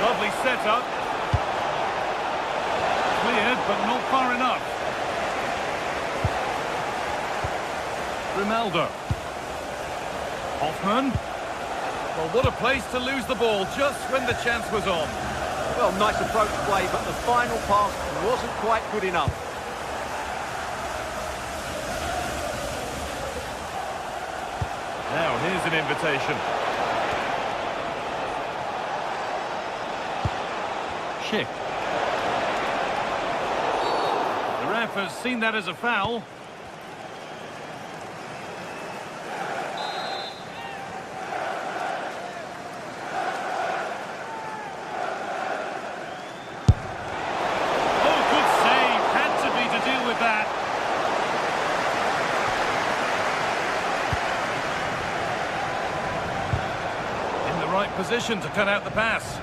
Lovely setup. but not far enough. Ronaldo. Hoffman. Well, what a place to lose the ball just when the chance was on. Well, nice approach play, but the final pass wasn't quite good enough. Now, here's an invitation. Schick. The ref has seen that as a foul. Position to cut out the pass.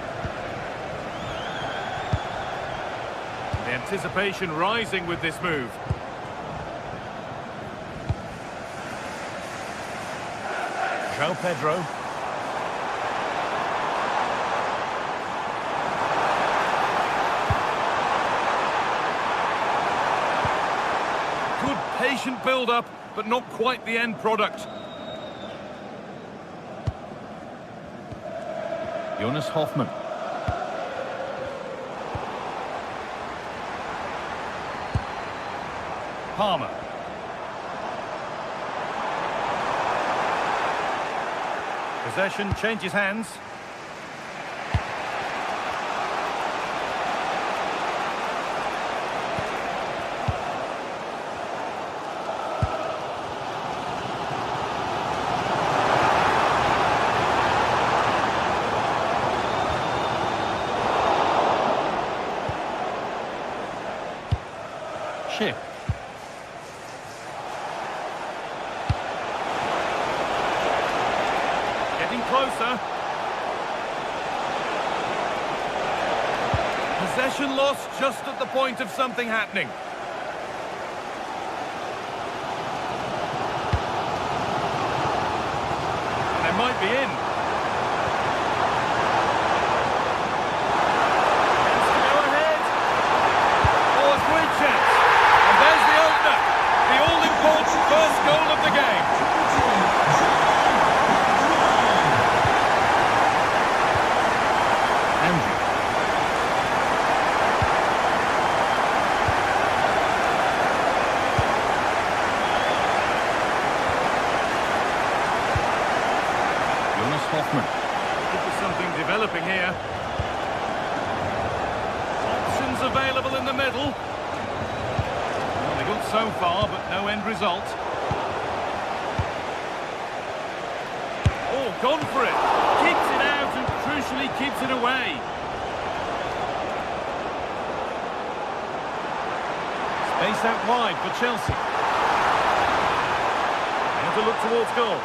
The anticipation rising with this move. João Pedro. Good patient build-up, but not quite the end product. Jonas Hoffman. Palmer. Possession changes hands. Schick. Getting closer. Possession lost just at the point of something happening. They might be in. First goal of the game. Andrew. Jonas Hoffman. There's something developing here. Options available in the middle. Good so far, but no end result. Oh, gone for it. Keeps it out and crucially keeps it away. Space out wide for Chelsea. And to look towards goal.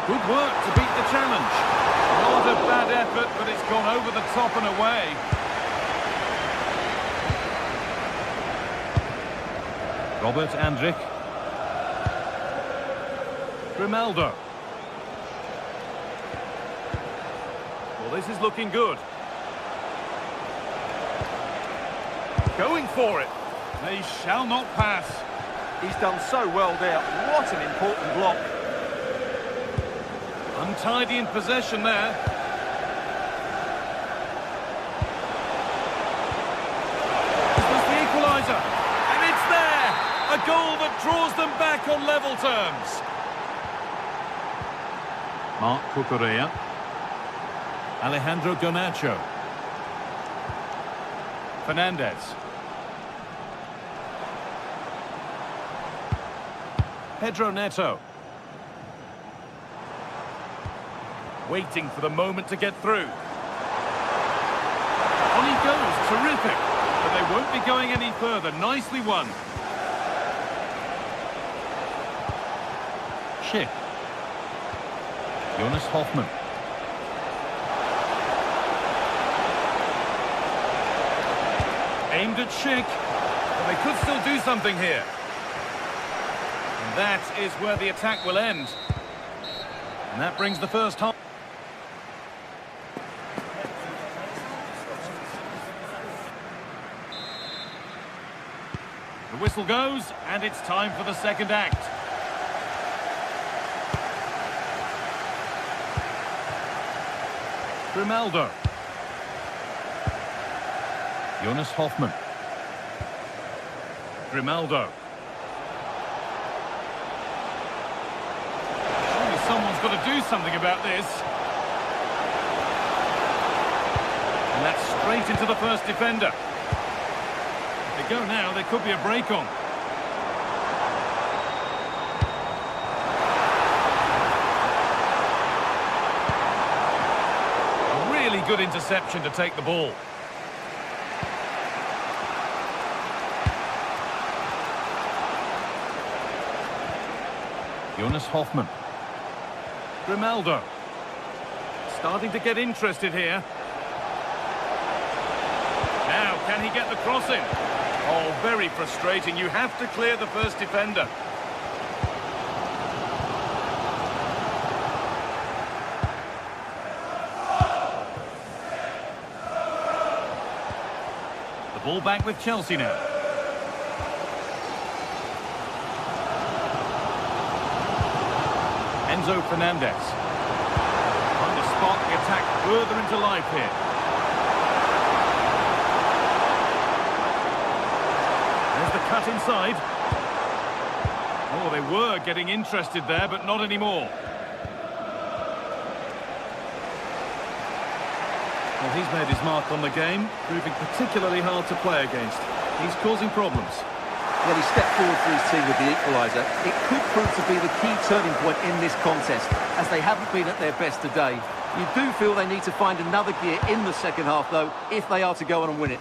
Good work to beat the challenge. Not a bad effort, but it's gone over the top and away. Robert Andrich. Ronaldo. Well, this is looking good. Going for it. They shall not pass. He's done so well there. What an important block. Untidy in possession there. This was the equaliser. And it's there. A goal that draws them back on level terms. Marc Cucurella. Alejandro Garnacho. Fernandez. Pedro Neto. Waiting for the moment to get through. On he goes, terrific. But they won't be going any further. Nicely won. Schick. Jonas Hoffman. Aimed at Schick. But they could still do something here. And that is where the attack will end. And that brings the first half. The whistle goes, and it's time for the second act. Grimaldo. Jonas Hoffmann. Grimaldo. Surely someone's got to do something about this. And that's straight into the first defender. If they go now, there could be a break on. A really good interception to take the ball. Jonas Hoffmann. Grimaldo. Starting to get interested here. Now, can he get the cross in? Oh, very frustrating. You have to clear the first defender. The ball back with Chelsea now. Enzo Fernandez. Trying to spark the attack further into life here. There's the cut inside. Oh, they were getting interested there, but not anymore. Well, he's made his mark on the game, proving particularly hard to play against. He's causing problems. Well, he stepped forward for his team with the equaliser. It could prove to be the key turning point in this contest, as they haven't been at their best today. You do feel they need to find another gear in the second half, though, if they are to go on and win it.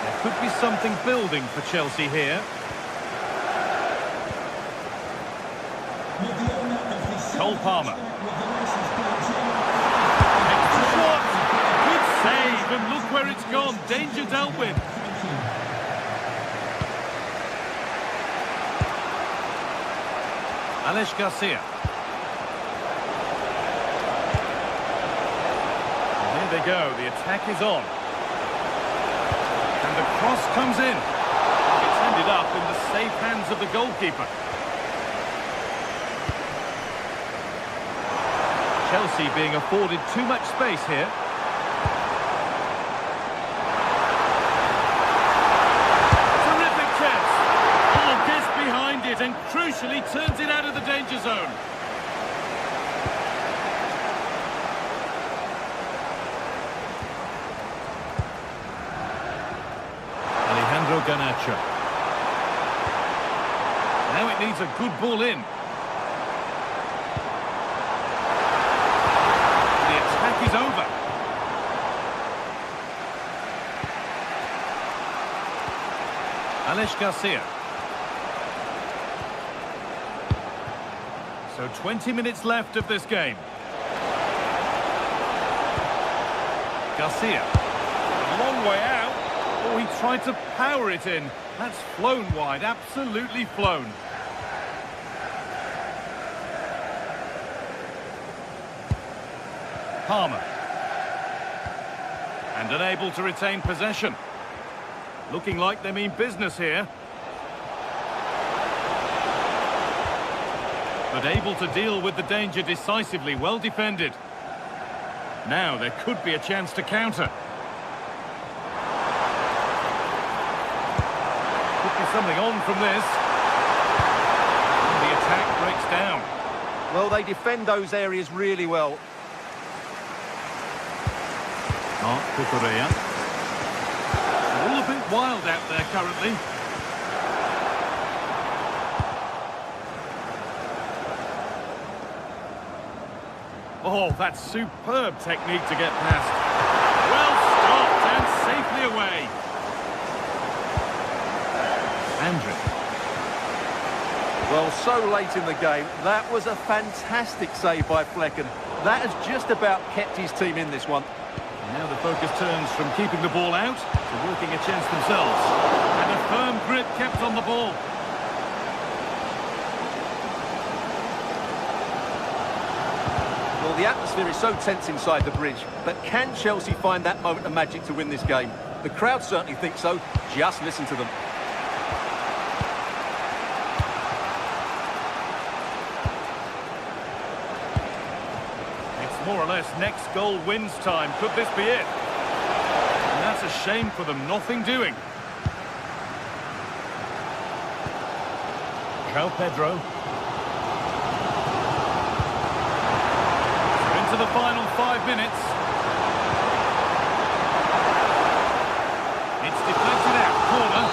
There could be something building for Chelsea here. Cole Palmer. Save, and look where it's gone. Danger dealt with. Alex Garcia. And here they go. The attack is on. And the cross comes in. It's ended up in the safe hands of the goalkeeper. Chelsea being afforded too much space here. And crucially turns it out of the danger zone. Alejandro Garnacho. Now it needs a good ball in. The attack is over. Alex Garcia. So 20 minutes left of this game. Garcia. A long way out. Oh, he tried to power it in. That's flown wide, absolutely flown. Palmer. And unable to retain possession. Looking like they mean business here. But able to deal with the danger decisively, well defended. Now there could be a chance to counter. Could be something on from this. And the attack breaks down. Well, they defend those areas really well. Marc Cucurella. All a bit wild out there currently. Oh, that's superb technique to get past. Well stopped and safely away. Andrew. Well, so late in the game, that was a fantastic save by Flecken. That has just about kept his team in this one. And now the focus turns from keeping the ball out to working a chance themselves. And a firm grip kept on the ball. Well, the atmosphere is so tense inside the bridge, but can Chelsea find that moment of magic to win this game? The crowd certainly think so. Just listen to them. It's more or less next goal wins time. Could this be it? And that's a shame for them. Nothing doing. João Pedro. So into the final 5 minutes. It's deflected out. Corner.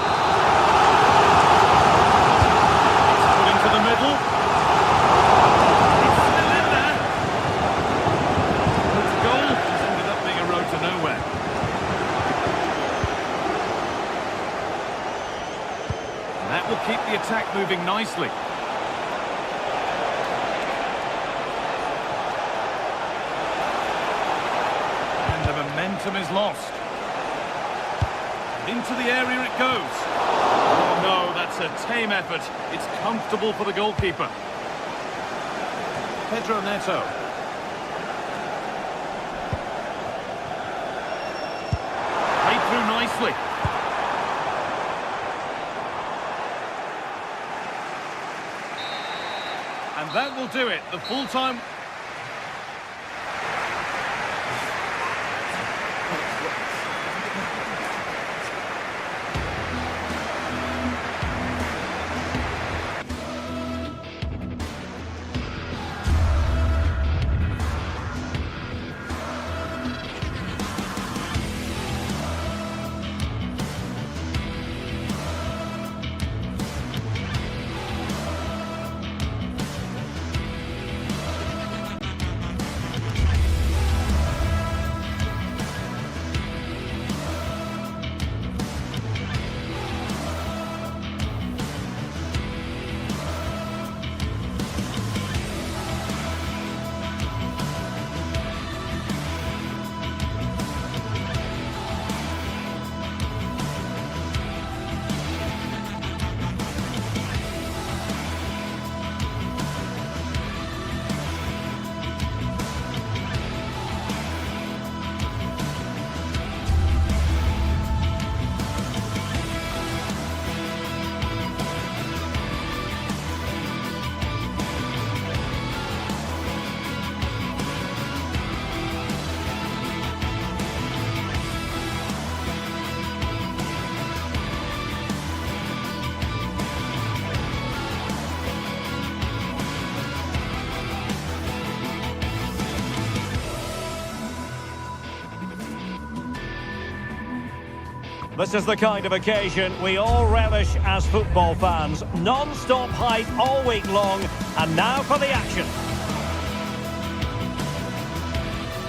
It's put into the middle. It's still in there. It's a goal. It's ended up being a road to nowhere. And that will keep the attack moving nicely. And the momentum is lost. Into the area it goes. Oh no, that's a tame effort. It's comfortable for the goalkeeper. Pedro Neto. Played through nicely. And that will do it. The full-time... This is the kind of occasion we all relish as football fans. Non-stop hype all week long, and now for the action.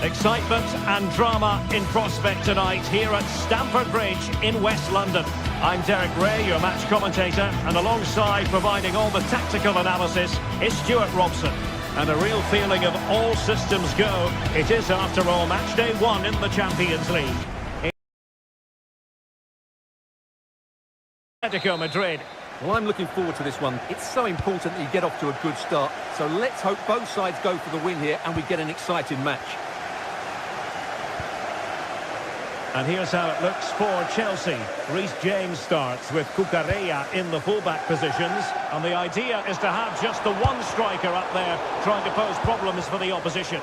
Excitement and drama in prospect tonight here at Stamford Bridge in West London. I'm Derek Ray, your match commentator, and alongside providing all the tactical analysis is Stuart Robson. And a real feeling of all systems go. It is, after all, match day 1 in the Champions League. Atletico Madrid. Well, I'm looking forward to this one. It's so important that you get off to a good start. So let's hope both sides go for the win here and we get an exciting match. And here's how it looks for Chelsea. Reece James starts with Cucurella in the fullback positions. And the idea is to have just the one striker up there trying to pose problems for the opposition.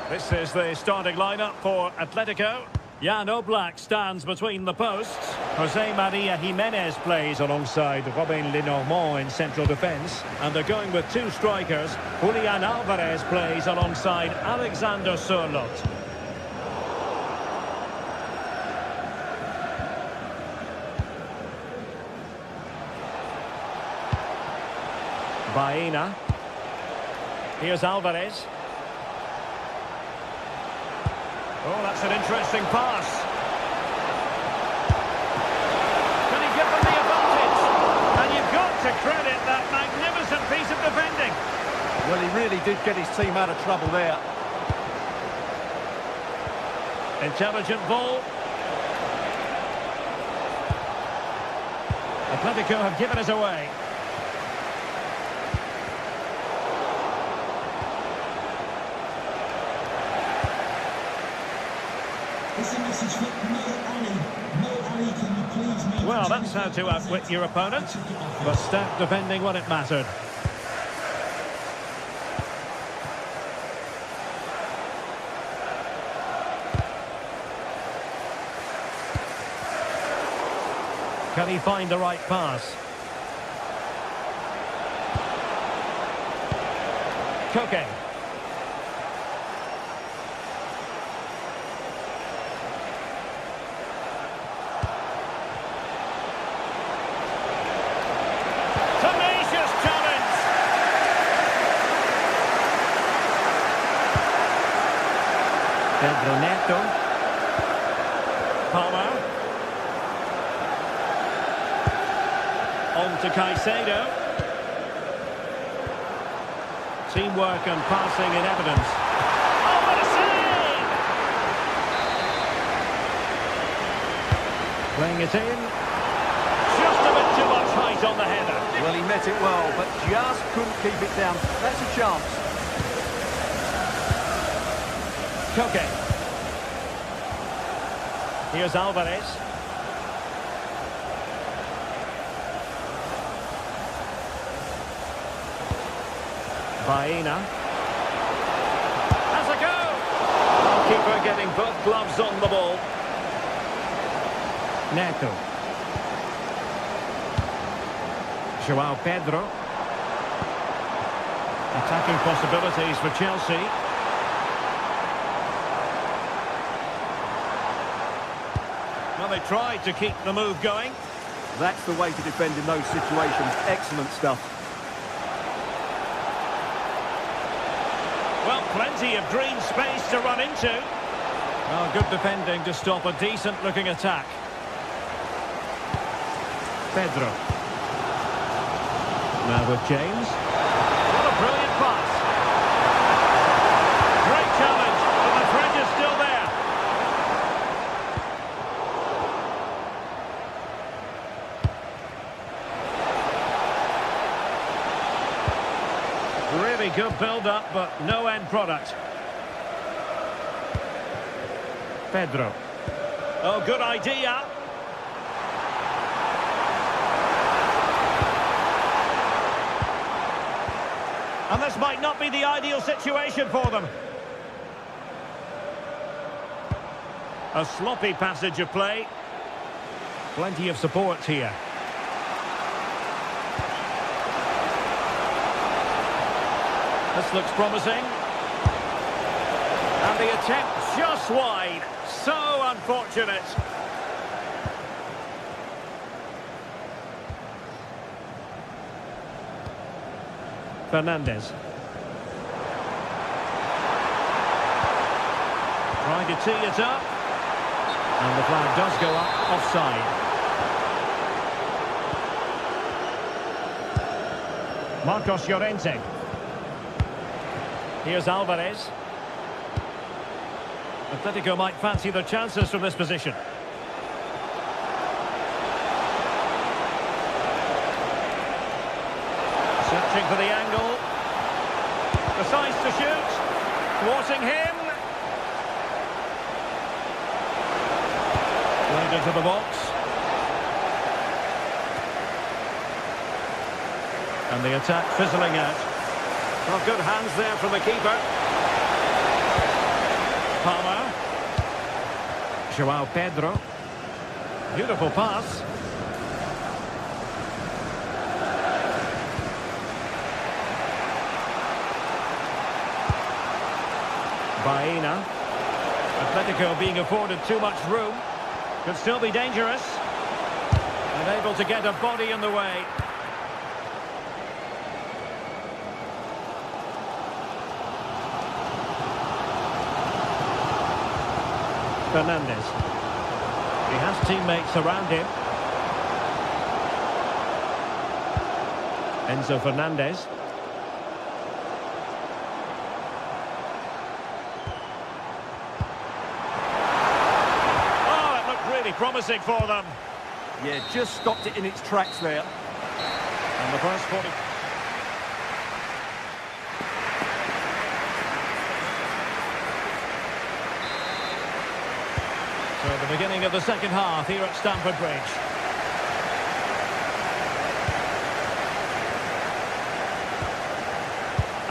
This is the starting lineup for Atletico. Jan Oblak stands between the posts. Jose Maria Jimenez plays alongside Robin Lenormand in central defence. And they're going with two strikers. Julian Alvarez plays alongside Alexander Sørloth. Baena. Here's Alvarez. Oh, that's an interesting pass. Can he give them the advantage? And you've got to credit that magnificent piece of defending. Well, he really did get his team out of trouble there. Intelligent ball. Atletico have given us away. Well, that's how to outwit your opponent, but stout defending when it mattered. Can he find the right pass? Koke. Tenacious challenge. Pedro Neto. Palmer. On to Caicedo. Teamwork and passing in evidence. Oh, what a save! Playing it in. Just a bit too much height on the header. Well, he met it well, but just couldn't keep it down. That's a chance. Koke. Here's Alvarez. Baena. Has a go! Keeper getting both gloves on the ball. Neto. João Pedro. Attacking possibilities for Chelsea. Well, they tried to keep the move going. That's the way to defend in those situations. Excellent stuff. Well, plenty of green space to run into. Well, good defending to stop a decent-looking attack. Pedro. Now with James. What a brilliant pass. Great challenge, but the threat is still there. Really good build-up, but no end product. Pedro. Oh, good idea. And this might not be the ideal situation for them. A sloppy passage of play. Plenty of support here. This looks promising. And the attempt just wide. So unfortunate. Fernandes. Trying to tee it up. And the flag does go up offside. Marcos Llorente. Here's Alvarez. Atletico might fancy their chances from this position. Searching for the angle. Decides to shoot. Thwarting him. Played into the box. And the attack fizzling out. Well, good hands there from the keeper. Palmer. João Pedro. Beautiful pass. Baena. Atletico being afforded too much room. Could still be dangerous. And able to get a body in the way. Fernandes. He has teammates around him. Enzo Fernandez. Oh, it looked really promising for them. Yeah, just stopped it in its tracks there. And the first 40... So the beginning of the second half here at Stamford Bridge.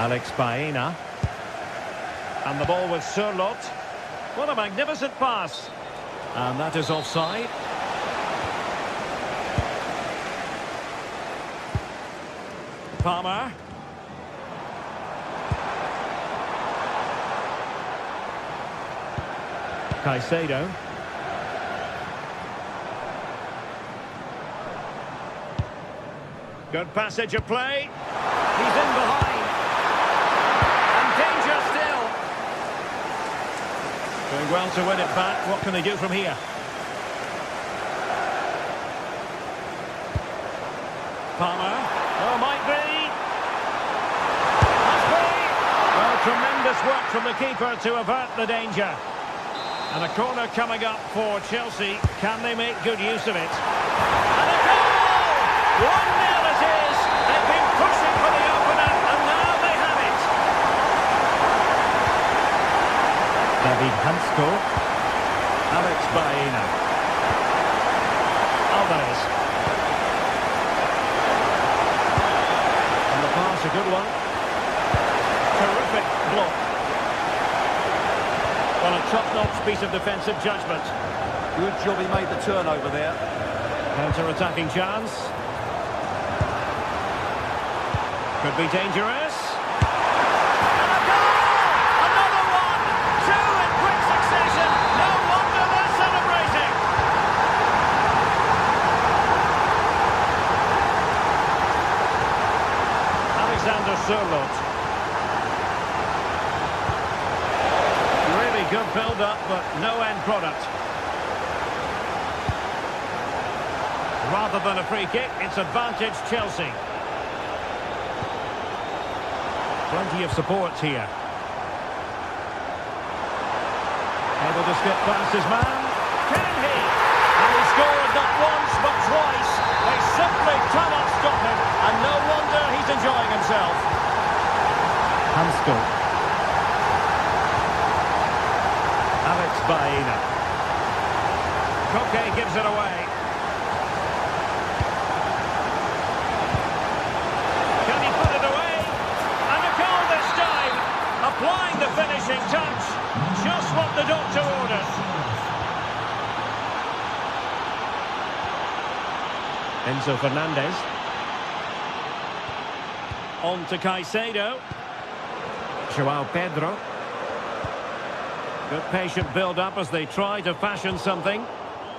Alex Baena. And the ball with Surlot. What a magnificent pass. And that is offside. Palmer. Caicedo. Good passage of play. He's in behind. And danger still. Doing well to win it back. What can they do from here? Palmer. Oh, might be. Must be. Well, tremendous work from the keeper to avert the danger. And a corner coming up for Chelsea. Can they make good use of it? And a goal! 1-0 it is. They've been pushing for the opener, and now they have it. David Hansko. Alex Baena. Alvarez. And the pass, a good one. Terrific block. Well, a top-notch piece of defensive judgment. Good job he made the turnover there. Counter-attacking chance. Could be dangerous. And a goal! Another one! Two in quick succession. No wonder they're celebrating. Alexander Surlot. Really good build-up, but no end product. Rather than a free kick, it's advantage Chelsea. Plenty of support here. Able to skip past his man. Can he? And he scored not once but twice. They simply cannot stop him. And no wonder he's enjoying himself. Hansko. Alex Baena. Koke gives it away. Can he put it away? And a goal this time. Applying the finishing touch. Just what the doctor ordered. Enzo Fernandez. On to Caicedo. Joao Pedro. Good patient build-up as they try to fashion something.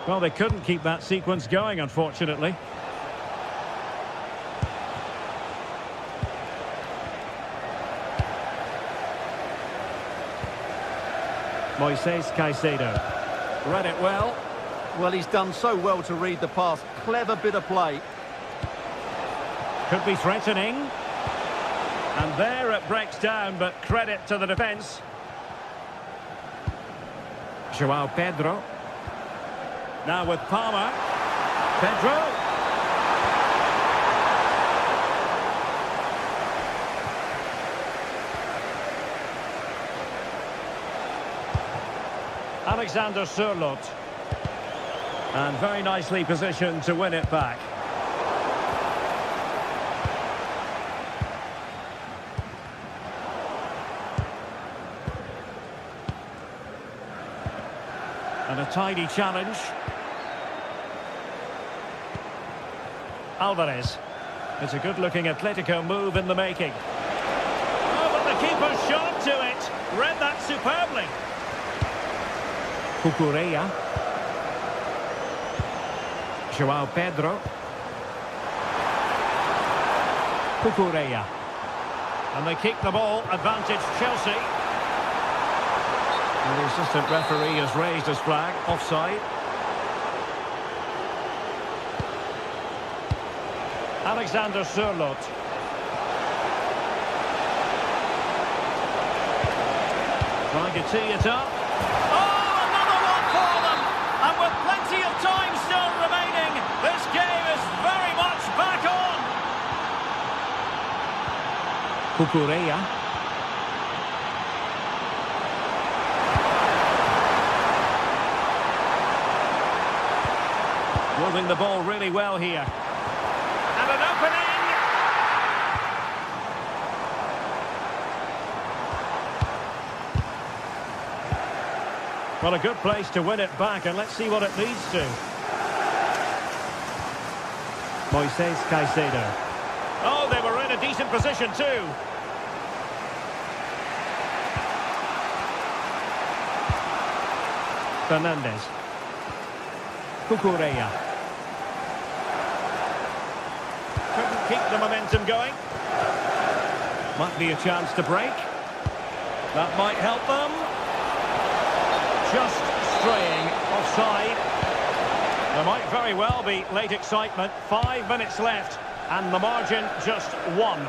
Well, they couldn't keep that sequence going, unfortunately. Moises Caicedo. Read it well. Well, he's done so well to read the pass. Clever bit of play. Could be threatening. And there it breaks down, but credit to the defence. Joao Pedro. Now with Palmer. Pedro. Alexander Surlot. And very nicely positioned to win it back. And a tidy challenge. Alvarez. It's a good-looking Atletico move in the making. Oh, but the keeper shot to it. Read that superbly. Cucurella. Joao Pedro. Cucurella. And they keep the ball. Advantage Chelsea. And the assistant referee has raised his flag. Offside. Alexander Surlot. Trying to tee it up. Oh, another one for them! And with plenty of time still remaining, this game is very much back on! Cucurella. Moving the ball really well here. And an opening! Well, a good place to win it back, and let's see what it leads to. Moises Caicedo. Oh, they were in a decent position too. Fernandez. Cucurella. Couldn't keep the momentum going. Might be a chance to break. That might help them. Just straying offside. There might very well be late excitement. 5 minutes left, and the margin just 1.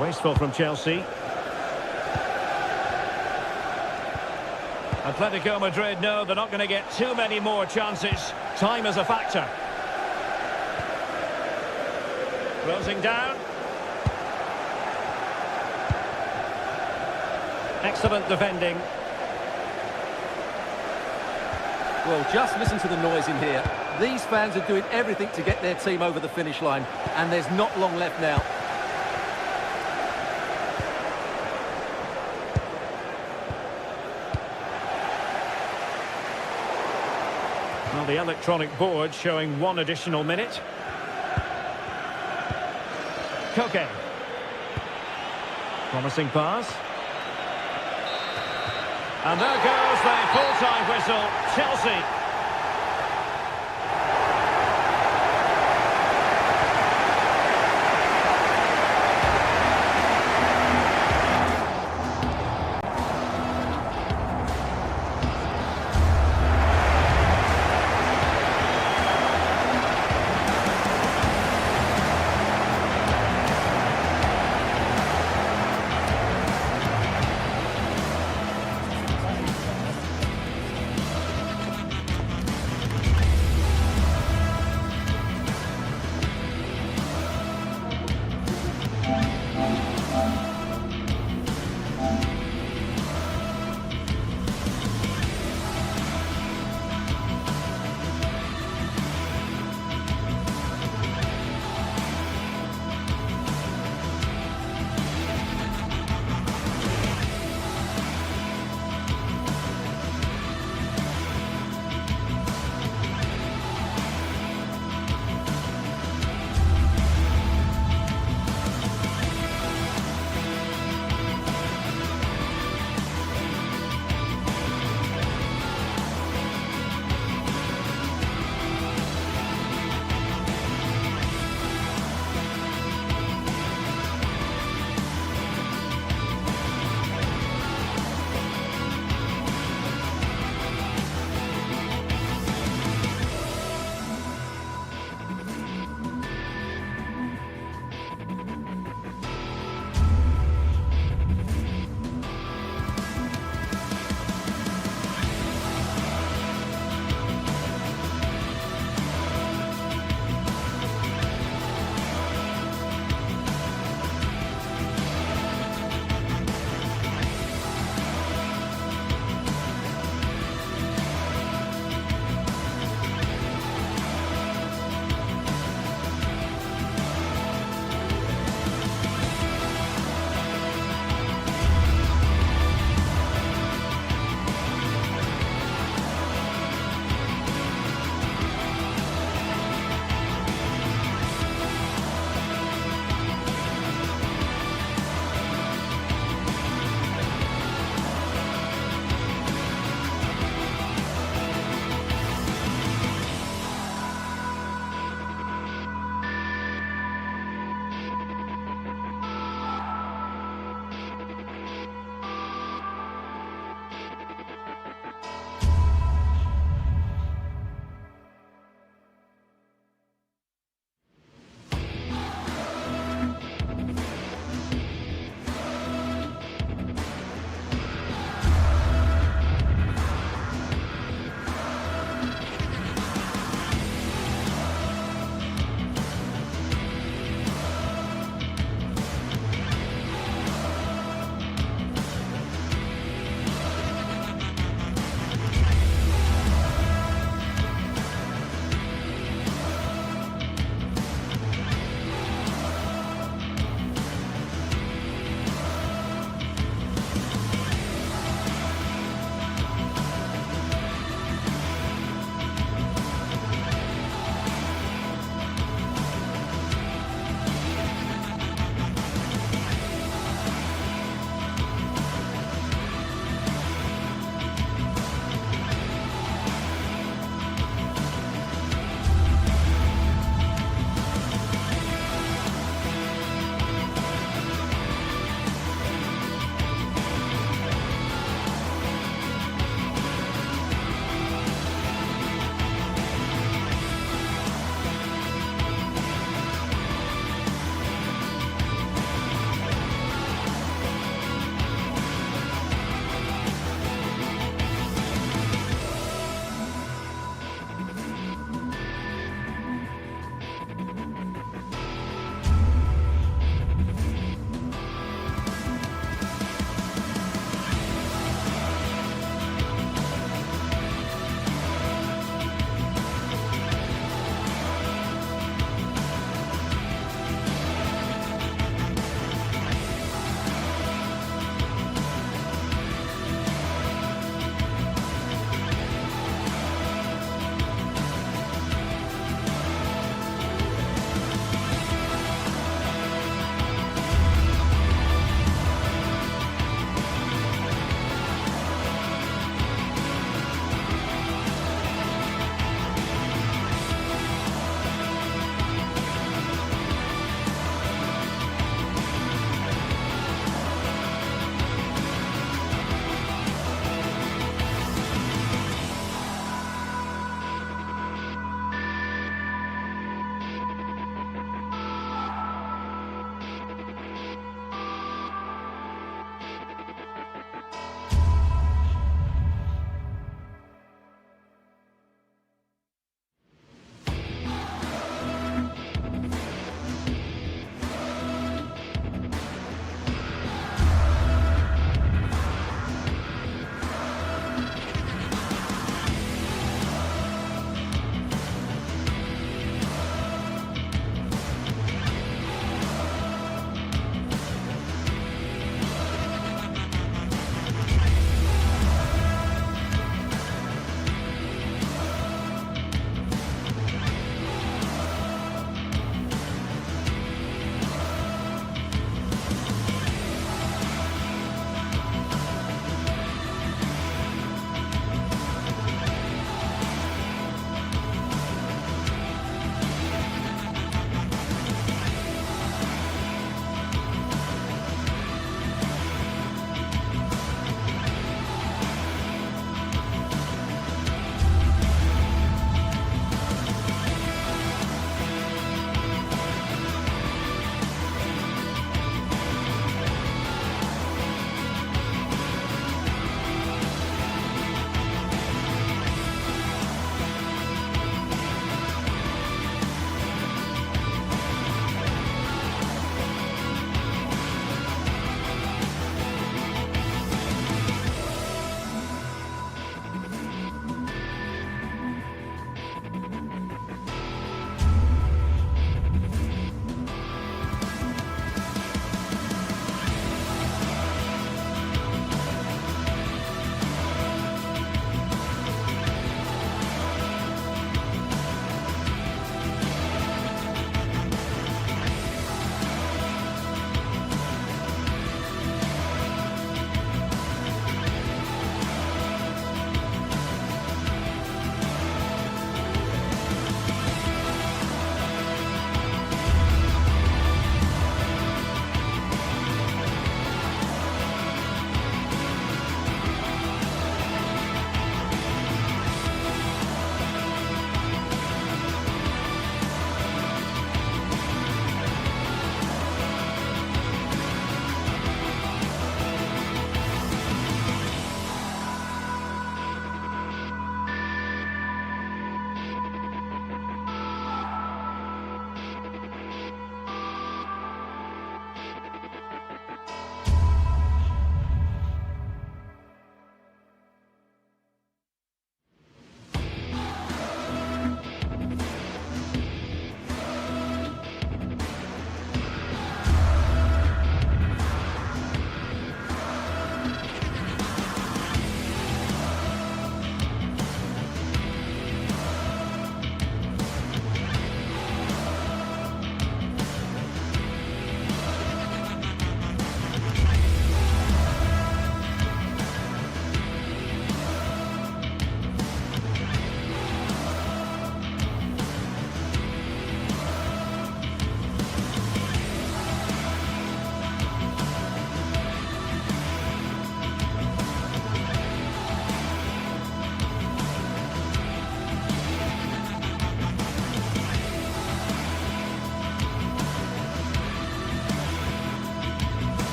Wasteful from Chelsea. Atletico Madrid know they're not going to get too many more chances. Time is a factor. Closing down. Excellent defending. Well, just listen to the noise in here. These fans are doing everything to get their team over the finish line, and there's not long left now. Well, the electronic board showing 1 additional minute. Koke. Promising pass. And there goes the full-time whistle. Chelsea.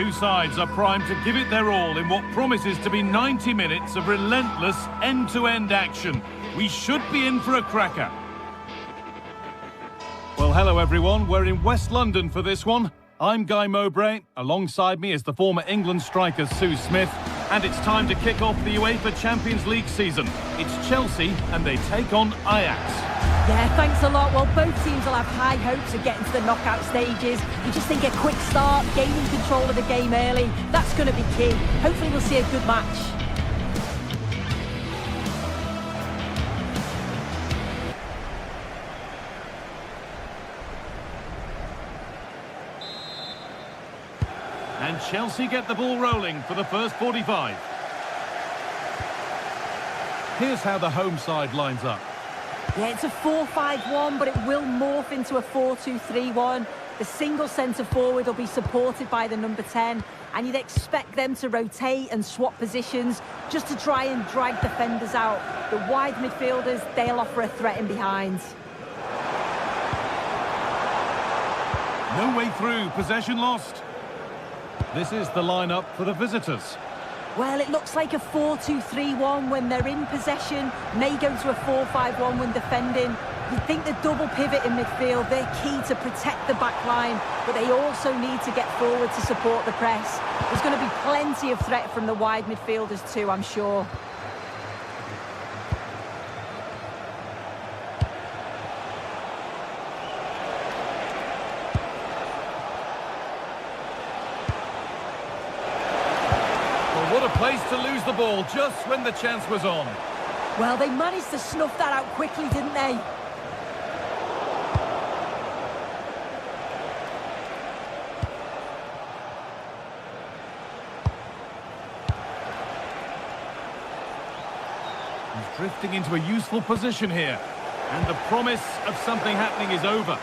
two sides are primed to give it their all in what promises to be 90 minutes of relentless end-to-end action. We should be in for a cracker. Well, hello everyone. We're in West London for this one. I'm Guy Mowbray. Alongside me is the former England striker Sue Smith. And it's time to kick off the UEFA Champions League season. It's Chelsea and they take on Ajax. Yeah, thanks a lot. Well, both teams will have high hopes of getting to the knockout stages. You just think a quick start, gaining control of the game early, that's going to be key. Hopefully we'll see a good match. And Chelsea get the ball rolling for the first 45. Here's how the home side lines up. Yeah, it's a 4-5-1, but it will morph into a 4-2-3-1. The single centre forward will be supported by the number 10, and you'd expect them to rotate and swap positions just to try and drag defenders out. The wide midfielders, they'll offer a threat in behind. No way through, possession lost. This is the lineup for the visitors. Well, it looks like a 4-2-3-1 when they're in possession, may go to a 4-5-1 when defending. You'd think the double pivot in midfield, they're key to protect the back line, but they also need to get forward to support the press. There's going to be plenty of threat from the wide midfielders too, I'm sure. What a place to lose the ball just when the chance was on. Well, they managed to snuff that out quickly, didn't they? He's drifting into a useful position here. And the promise of something happening is over.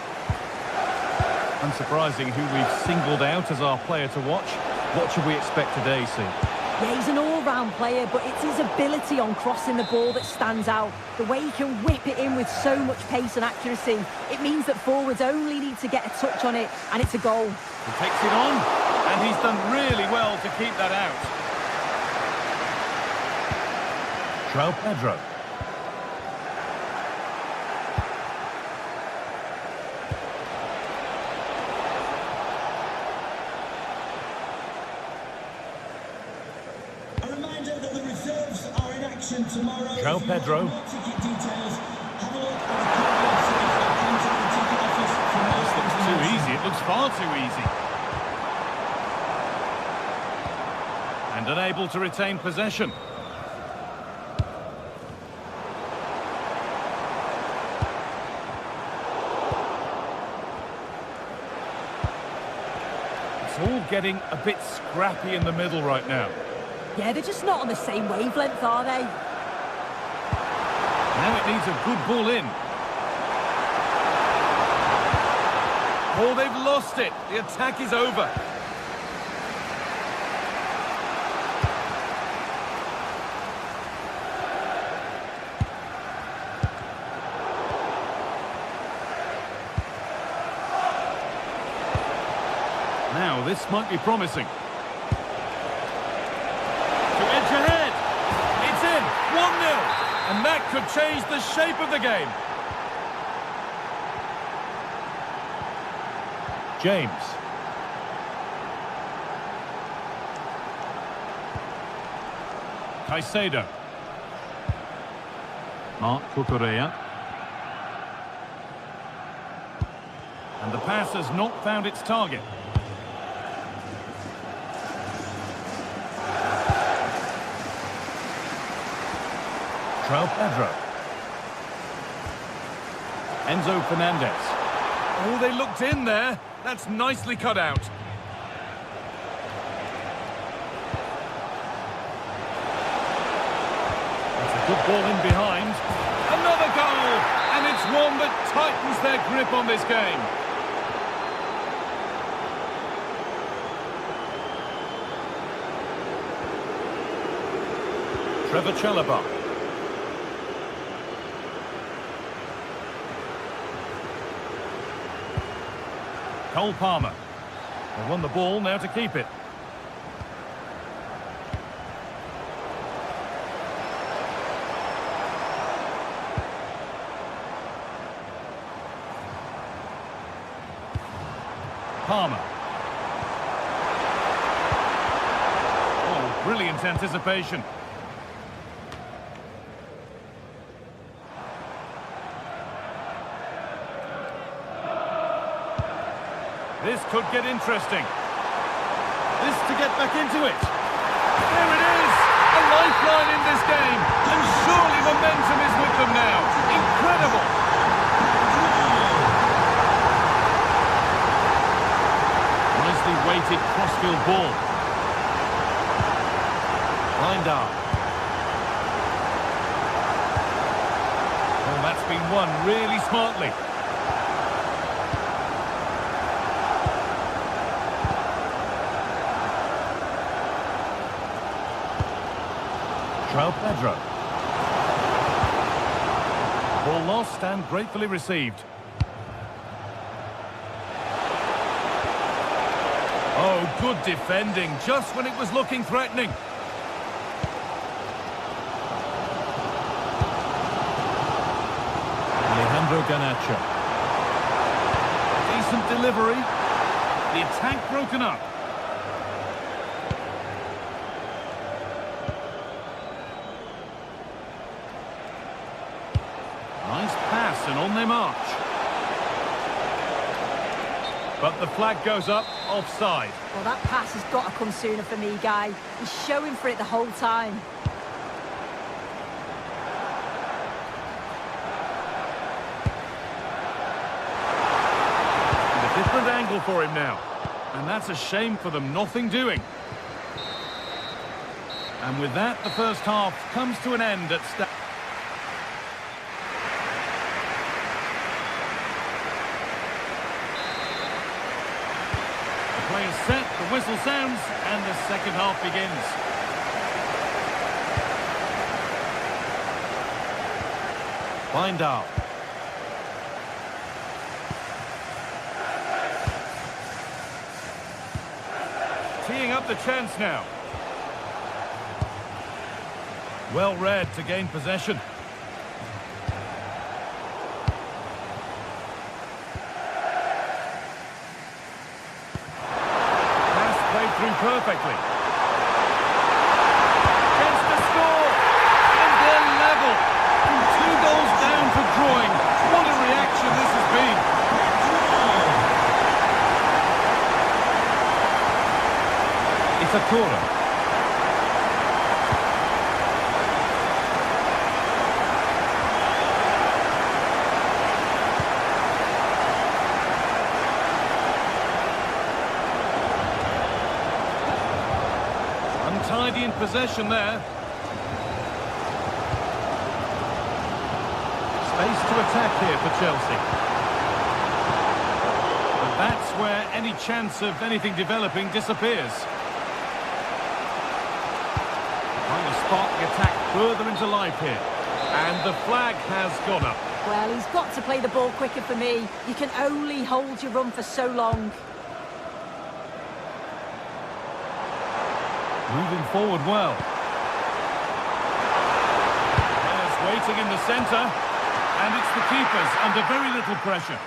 Unsurprising who we've singled out as our player to watch. What should we expect today, Sue? Yeah, he's an all-round player, but it's his ability on crossing the ball that stands out. The way he can whip it in with so much pace and accuracy. It means that forwards only need to get a touch on it, and it's a goal. He takes it on, and he's done really well to keep that out. João Pedro. João Pedro. This looks too easy. It looks far too easy. And unable to retain possession. It's all getting a bit scrappy in the middle right now. Yeah, they're just not on the same wavelength, are they? Now it needs a good ball in. Oh, they've lost it. The attack is over. Now this might be promising. To edge ahead. It's in. 1-0. And that could change the shape of the game. James. Caicedo. Marc Cucurella. And the pass has not found its target. João Pedro. Enzo Fernandez. Oh, they looked in there. That's nicely cut out. That's a good ball in behind. Another goal! And it's one that tightens their grip on this game. Trevor Chalobah. Cole Palmer. They won the ball, now to keep it. Palmer. Oh, brilliant anticipation. This could get interesting. This to get back into it. There it is! A lifeline in this game. And surely momentum is with them now. Incredible! Nicely weighted crossfield ball. Lindow. Oh, that's been won really smartly. Pedro. Ball lost and gratefully received. Oh, good defending, just when it was looking threatening. Alejandro Garnacho. Decent delivery. The attack broken up. Nice pass and on they march. But the flag goes up, offside. Well, that pass has got to come sooner for me, Guy. He's showing for it the whole time. And a different angle for him now. And that's a shame for them, nothing doing. And with that, the first half comes to an end at stake. Play is set, the whistle sounds, and the second half begins. Lindow. Teeing up the chance now. Well read to gain possession. Through perfectly. Chance to score. And they're level. 2 goals down for drawing. What a reaction this has been. It's a corner. Untidy in possession there. Space to attack here for Chelsea. But that's where any chance of anything developing disappears. Trying to spark the attack further into life here. And the flag has gone up. Well, he's got to play the ball quicker for me. You can only hold your run for so long. Moving forward well. Players waiting in the centre. And it's the keepers under very little pressure.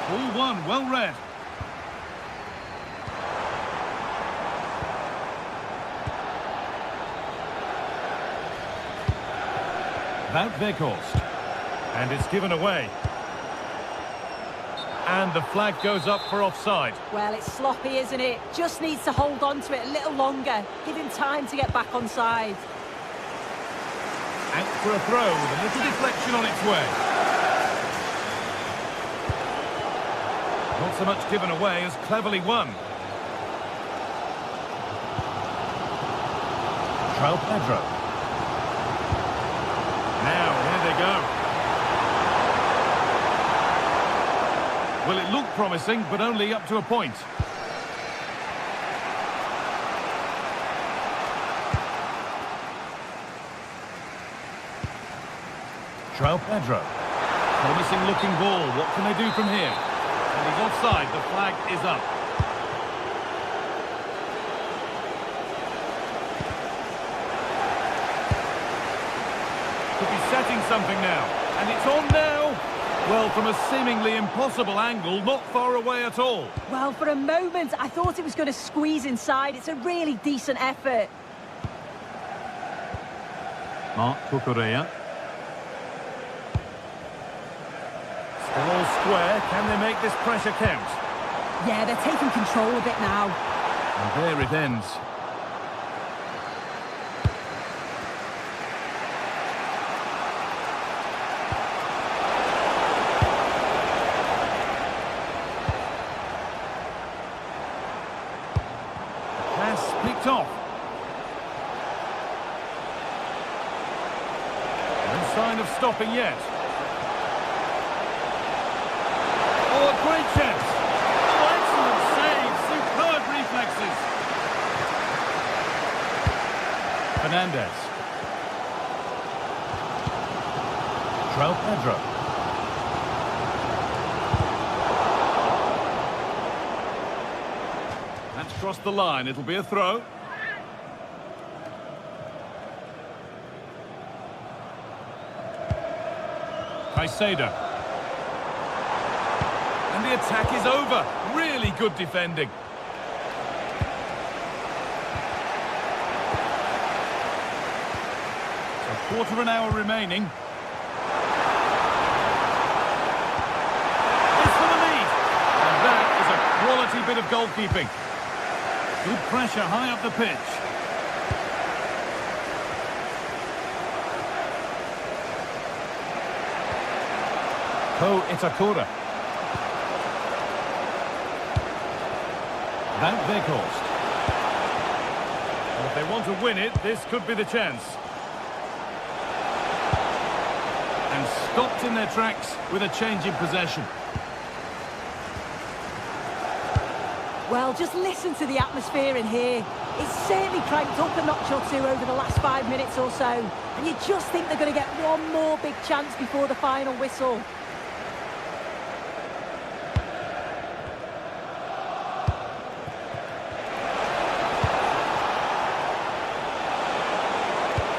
Ball one, well read. Wout Weghorst. And it's given away. And the flag goes up for offside. Well, it's sloppy, isn't it? Just needs to hold on to it a little longer. Give him time to get back onside. Out for a throw with a little deflection on its way. Not so much given away as cleverly won. Pedro. Now, here they go. Well, it looked promising, but only up to a point. Pedro. Promising looking ball. What can they do from here? And he's offside. The flag is up. Could be setting something now. And it's on now. Well, from a seemingly impossible angle, not far away at all. Well, for a moment, I thought it was going to squeeze inside. It's a really decent effort. Mark Cucurella. Still all square. Can they make this pressure count? Yeah, they're taking control of it now. And there it ends. Pass picked off. No sign of stopping yet. Oh, a great chance. Oh, excellent save. Superb reflexes. Fernandez. João Pedro. That's crossed the line. It'll be a throw. Caicedo. And the attack is over. Really good defending. So quarter of an hour remaining. It's for the lead. And that is a quality bit of goalkeeping. Good pressure high up the pitch. Ko Itakura. Van Veghorst. Well, if they want to win it, this could be the chance. And stopped in their tracks with a change in possession. Well, just listen to the atmosphere in here. It's certainly cranked up a notch or two over the last 5 minutes or so. And you just think they're going to get one more big chance before the final whistle.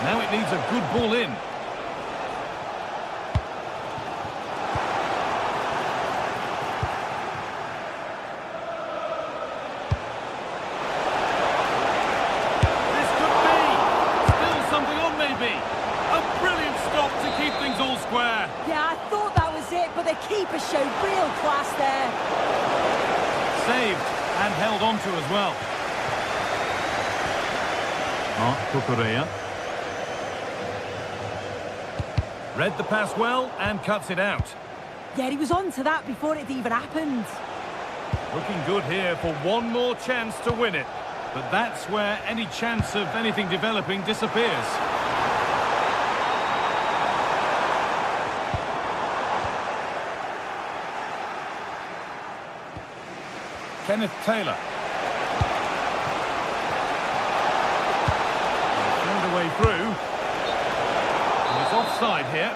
Now it needs a good ball in. This could be. Still something on maybe. A brilliant stop to keep things all square. Yeah, I thought that was it, but the keeper showed real class there. Saved and held on to as well. Mark Cucurella. Read the pass well and cuts it out. Yeah, he was on to that before it even happened. Looking good here for one more chance to win it. But that's where any chance of anything developing disappears. Kenneth Taylor. Found a way through. He's offside here.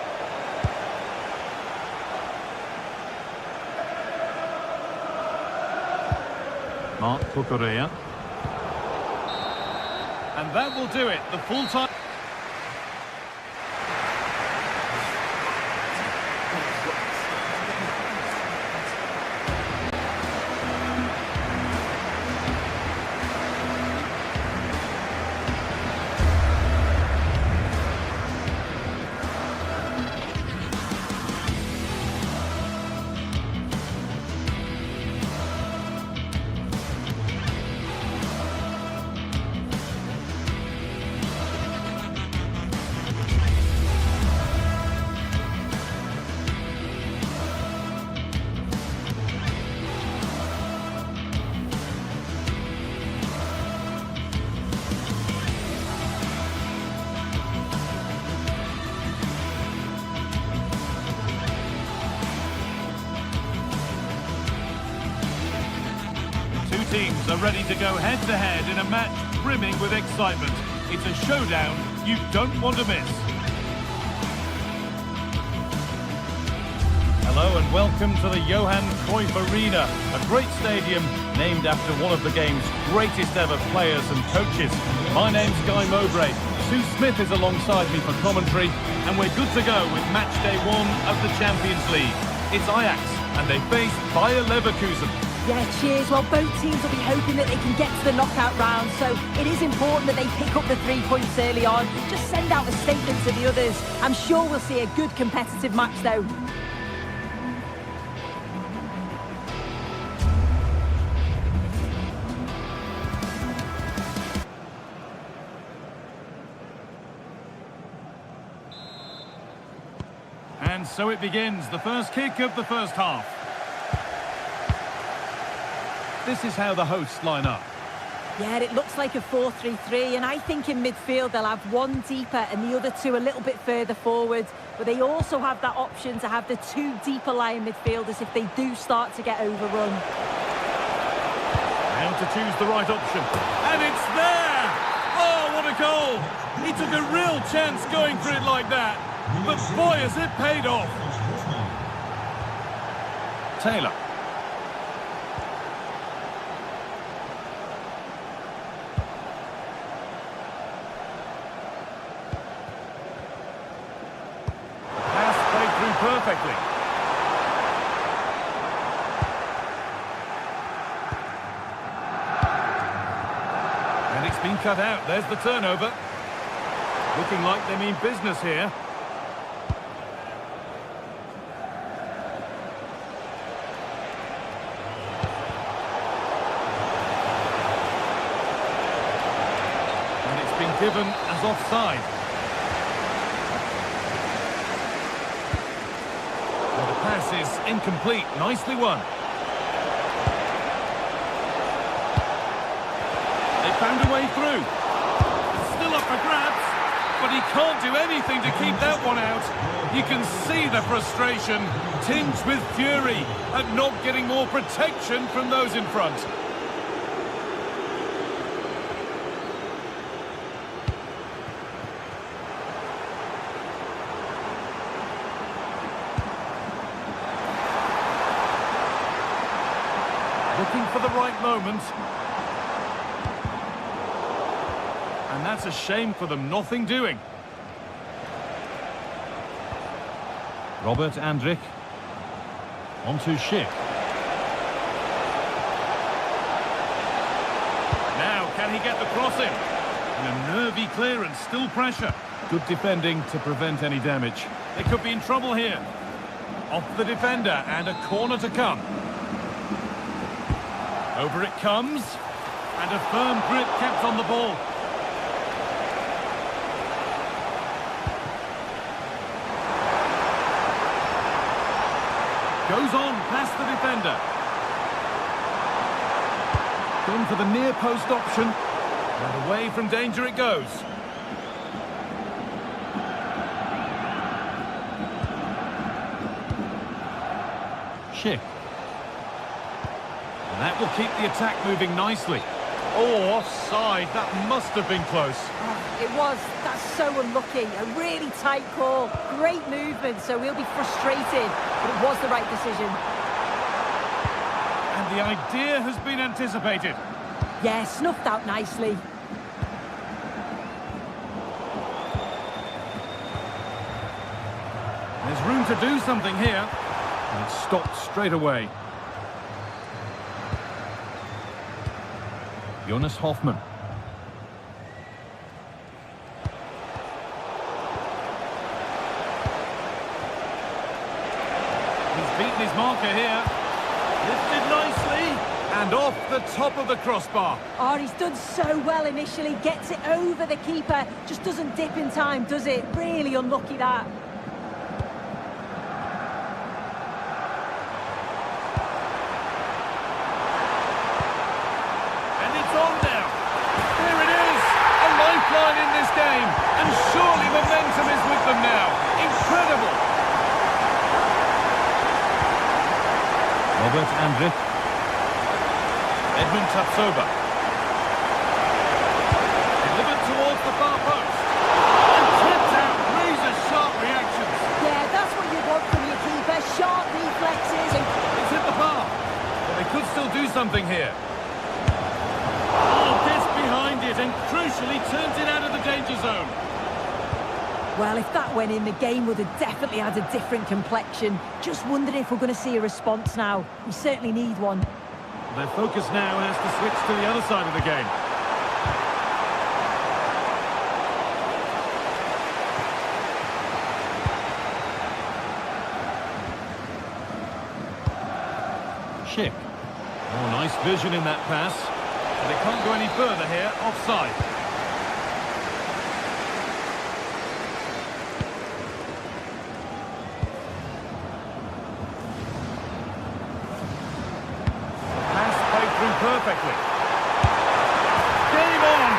Mark Cucurella. And that will do it. The full time. Teams are ready to go head-to-head in a match brimming with excitement. It's a showdown you don't want to miss. Hello and welcome to the Johan Cruyff Arena, a great stadium named after one of the game's greatest ever players and coaches. My name's Guy Mowbray. Sue Smith is alongside me for commentary, and we're good to go with match day 1 of the Champions League. It's Ajax, and they face Bayer Leverkusen. Yeah, cheers. Well, both teams will be hoping that they can get to the knockout round, so it is important that they pick up the 3 points early on. Just send out a statement to the others. I'm sure we'll see a good competitive match, though. And so it begins, the first kick of the first half. This is how the hosts line up. Yeah, it looks like a 4-3-3, and I think in midfield they'll have one deeper and the other two a little bit further forward. But they also have that option to have the 2 deeper lying midfielders if they do start to get overrun. Now to choose the right option. And it's there! Oh, what a goal! He took a real chance going for it like that. But boy, has it paid off. Taylor. Pass played through perfectly. And it's been cut out. There's the turnover. Looking like they mean business here. Given as offside. Well, the pass is incomplete. Nicely won. They found a way through. It's still up for grabs, but he can't do anything to keep that one out. You can see the frustration, tinged with fury at not getting more protection from those in front. Looking for the right moment. And that's a shame for them, nothing doing. Robert Andrik. On to Schick. Now, can he get the cross in? And a nervy clearance, still pressure. Good defending to prevent any damage. They could be in trouble here. Off the defender, and a corner to come. Over it comes, and a firm grip kept on the ball. Goes on past the defender. Gone for the near post option, and away from danger it goes. Schick. That will keep the attack moving nicely. Oh, offside. That must have been close. Oh, it was. That's so unlucky. A really tight call. Great movement, so we'll be frustrated. But it was the right decision. And the idea has been anticipated. Yeah, snuffed out nicely. There's room to do something here. And it's stopped straight away. Jonas Hoffmann. He's beaten his marker here. Lifted nicely. And off the top of the crossbar. Oh, he's done so well initially. Gets it over the keeper. Just doesn't dip in time, does it? Really unlucky, that. In this game, and surely momentum is with them now. Incredible. Robert Andrik. Edmund Tapsoba. Delivered towards the far post. And tipped out. Razor-sharp reactions. Yeah, that's what you want from your keeper. Sharp reflexes. It's hit the bar. But they could still do something here. Oh, gets behind it. and crucially turns it out of the danger zone. Well, if that went in, the game would have definitely had a different complexion. Just wondering if we're going to see a response now. We certainly need one. Their focus now has to switch to the other side of the game. Schick. Oh, nice vision in that pass. But they can't go any further here. Offside. Pass played through perfectly. Game on!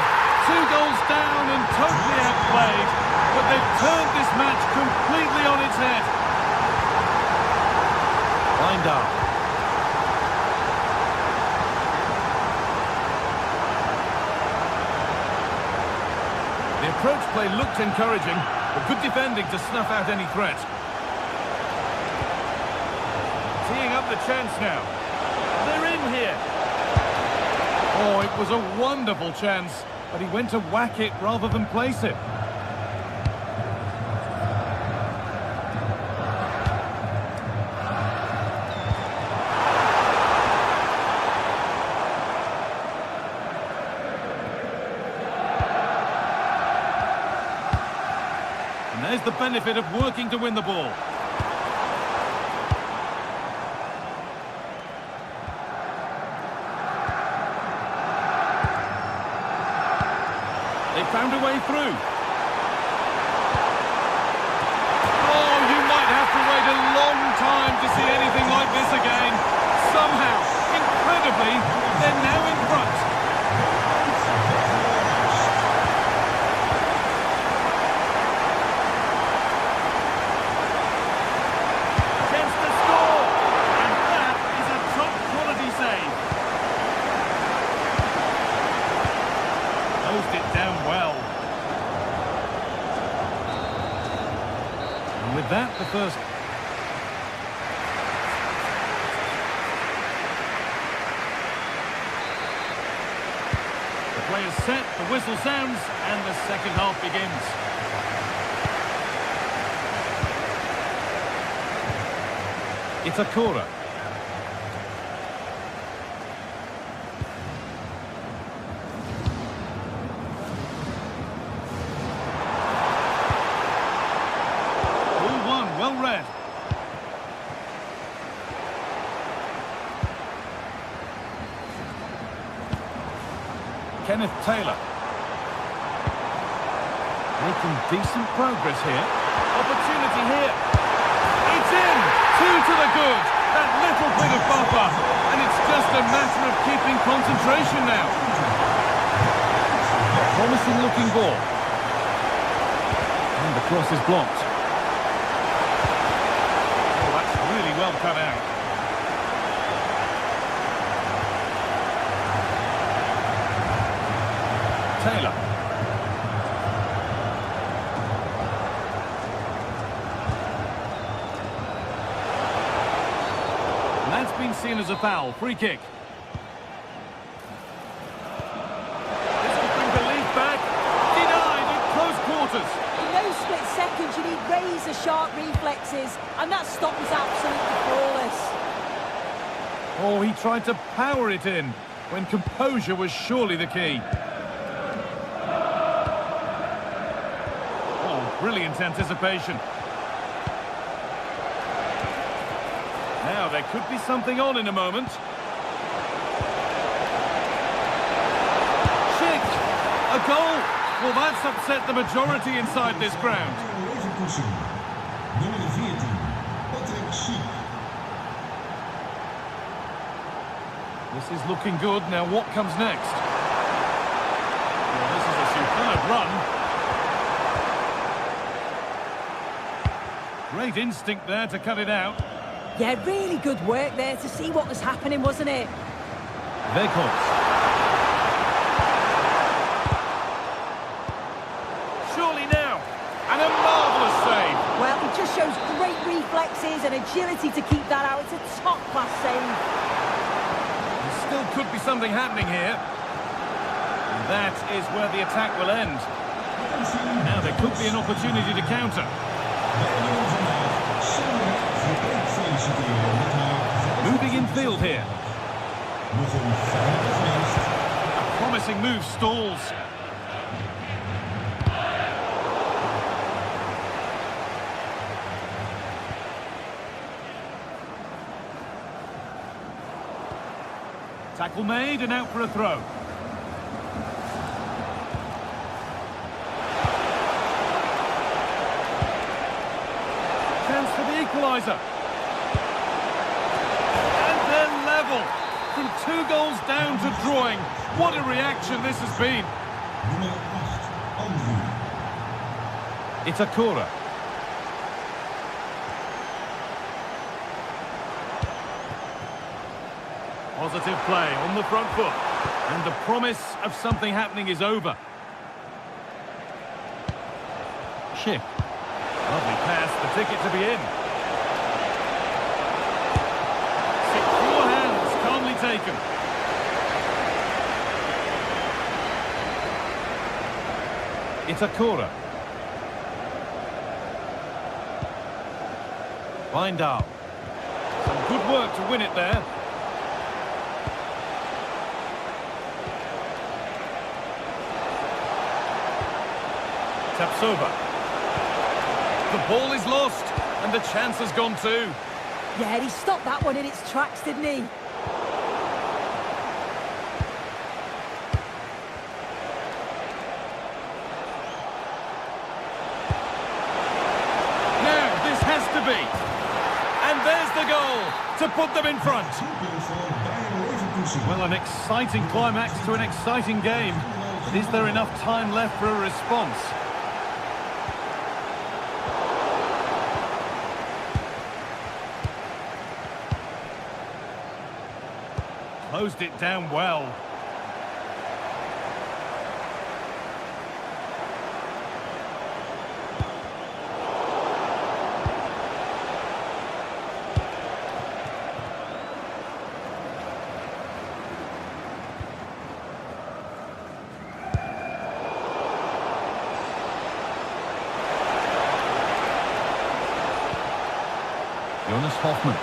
2 goals down and totally outplayed. But they've turned this match completely on its head. Lindahl. The approach play looked encouraging, but good defending to snuff out any threat. Teeing up the chance now. They're in here. Oh, it was a wonderful chance, but he went to whack it rather than place it. There's the benefit of working to win the ball. They found a way through. Oh, you might have to wait a long time to see anything like this again. Somehow, incredibly, they're now in front. It down well. And with that, the first. The play is set, the whistle sounds, and the second half begins. It's a corner. Well read. Kenneth Taylor. Making decent progress here. Opportunity here. It's in! 2 to the good. That little bit of buffer. And it's just a matter of keeping concentration now. Promising looking ball. And the cross is blocked. Well cut out. Taylor. And that's been seen as a foul. Free kick. This could bring belief back. Denied in close quarters. In those split seconds, you need razor-sharp reflexes, and that stop was absolutely flawless. Oh, he tried to power it in, when composure was surely the key. Oh, brilliant anticipation. Now, there could be something on in a moment. Schick! A goal! Well, that's upset the majority inside this ground. This is looking good. Now, what comes next? Well, this is a superb run. Great instinct there to cut it out. Yeah, really good work there to see what was happening, wasn't it? Weghorst. Surely now. And a marvellous save. Well, it just shows great reflexes and agility to keep that out. It's a top-class save. There still could be something happening here. And That is where the attack will end. Now there could be an opportunity to counter. Moving in field here. A promising move stalls. Tackle made and out for a throw. Chance for the equaliser. And then level. From 2 goals down to drawing. What a reaction this has been. It's a corner. Positive play on the front foot. And the promise of something happening is over. Ship. Lovely pass, the ticket to be in. Secure hands, calmly taken. It's a corner. Bindal. Some good work to win it there. Tapsova. The ball is lost, and the chance has gone too. Yeah, he stopped that one in its tracks, didn't he? Now, this has to be. And there's the goal to put them in front. Well, an exciting climax to an exciting game. But is there enough time left for a response? Closed it down well. Jonas Hoffmann.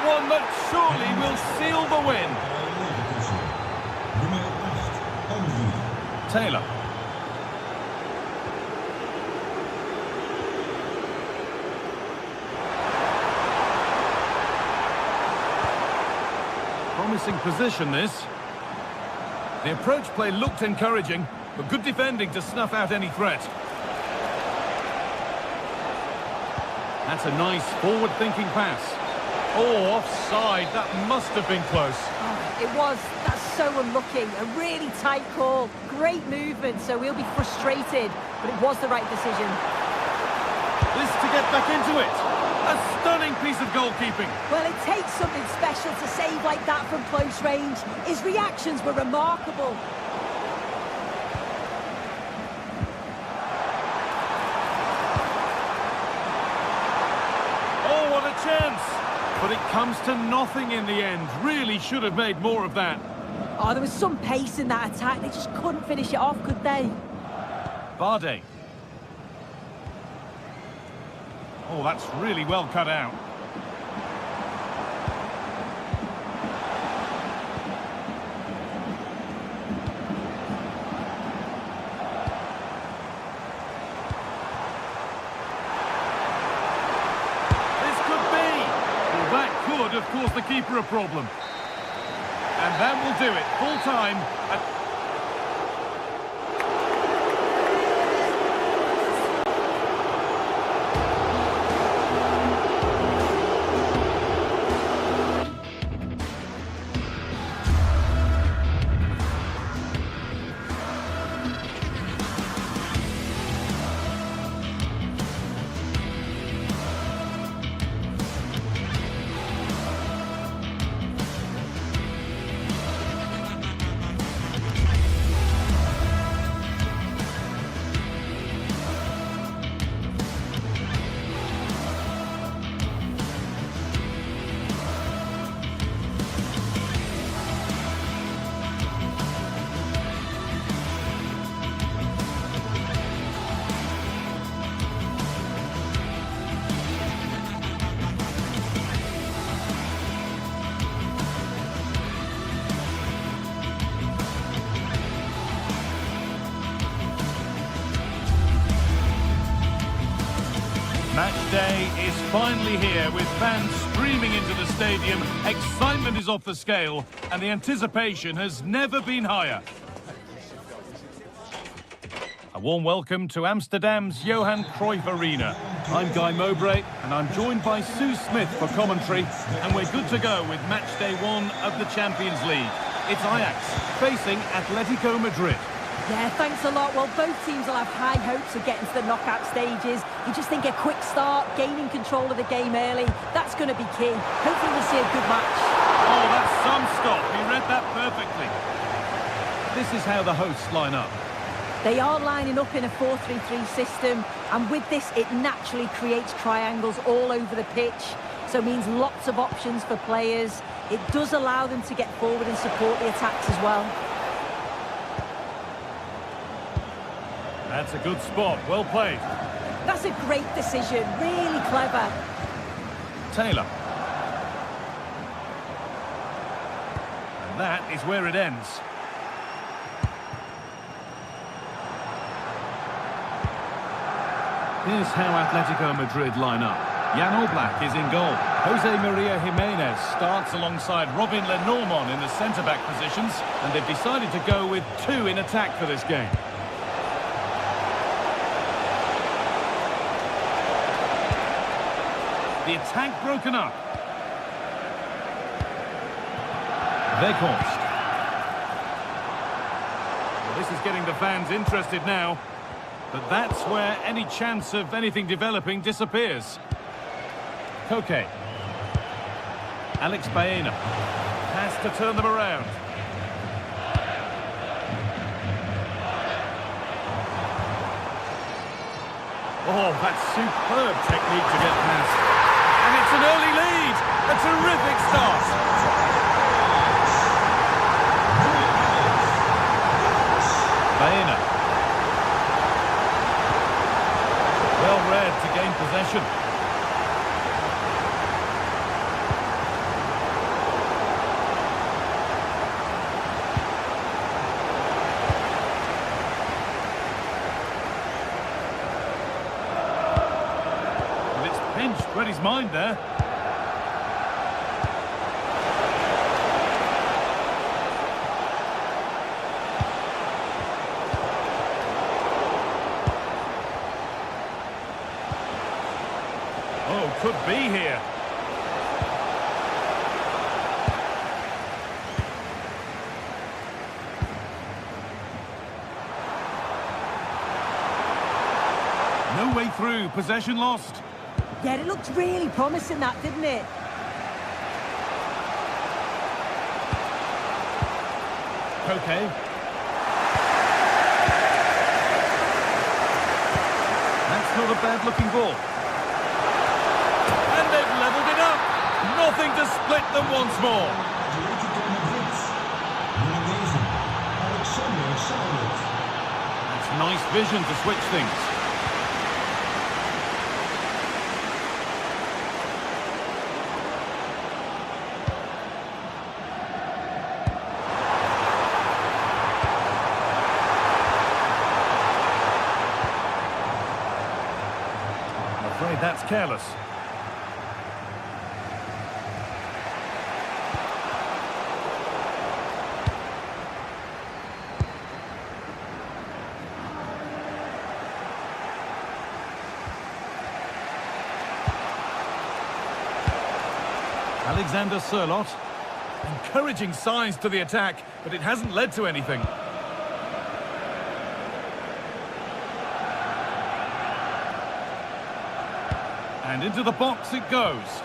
One that surely will seal the win. Taylor. Promising position this. The approach play looked encouraging, but good defending to snuff out any threat. That's a nice forward-thinking pass. Oh, offside. That must have been close. Oh, it was. That's so unlucky. A really tight call. Great movement, so we'll be frustrated. But it was the right decision. This to get back into it. A stunning piece of goalkeeping. Well, it takes something special to save like that from close range. His reactions were remarkable. Oh, what a chance. But it comes to nothing in the end. Really should have made more of that. Oh, there was some pace in that attack. They just couldn't finish it off, could they? Bardet. Oh, that's really well cut out. Of course, the keeper a problem. And that will do it. Full time. Match day is finally here with fans streaming into the stadium. Excitement is off the scale and the anticipation has never been higher. A warm welcome to Amsterdam's Johan Cruyff Arena. I'm Guy Mowbray and I'm joined by Sue Smith for commentary, and we're good to go with match day 1 of the Champions League. It's Ajax facing Atletico Madrid. Yeah, thanks a lot. Well, both teams will have high hopes of getting to the knockout stages. You just think a quick start, gaining control of the game early, that's going to be key. Hopefully we'll see a good match. Oh, that's some stop. He read that perfectly. This is how the hosts line up. They are lining up in a 4-3-3 system, and with this, it naturally creates triangles all over the pitch. So it means lots of options for players. It does allow them to get forward and support the attacks as well. That's a good spot. Well played. That's a great decision. Really clever. Taylor. And that is where it ends. Here's how Atletico Madrid line up. Jan Oblak is in goal. Jose Maria Jimenez starts alongside Robin Lenormand in the centre-back positions, and they've decided to go with 2 in attack for this game. The attack broken up. Weghorst. Well, this is getting the fans interested now. But that's where any chance of anything developing disappears. Koke. Alex Baena has to turn them around. Oh, that's superb technique to get past. And it's an early lead. A terrific start. Baena. Well read to gain possession. Well, it's pinched, read his mind there. Oh, could be here. No way through, possession lost. Yeah, it looked really promising, that, didn't it? Koke. That's not a bad-looking ball. And they've levelled it up. Nothing to split them once more. That's nice vision to switch things. I'm afraid that's careless. Alexander Sørloth. Encouraging signs to the attack, but it hasn't led to anything. And into the box it goes.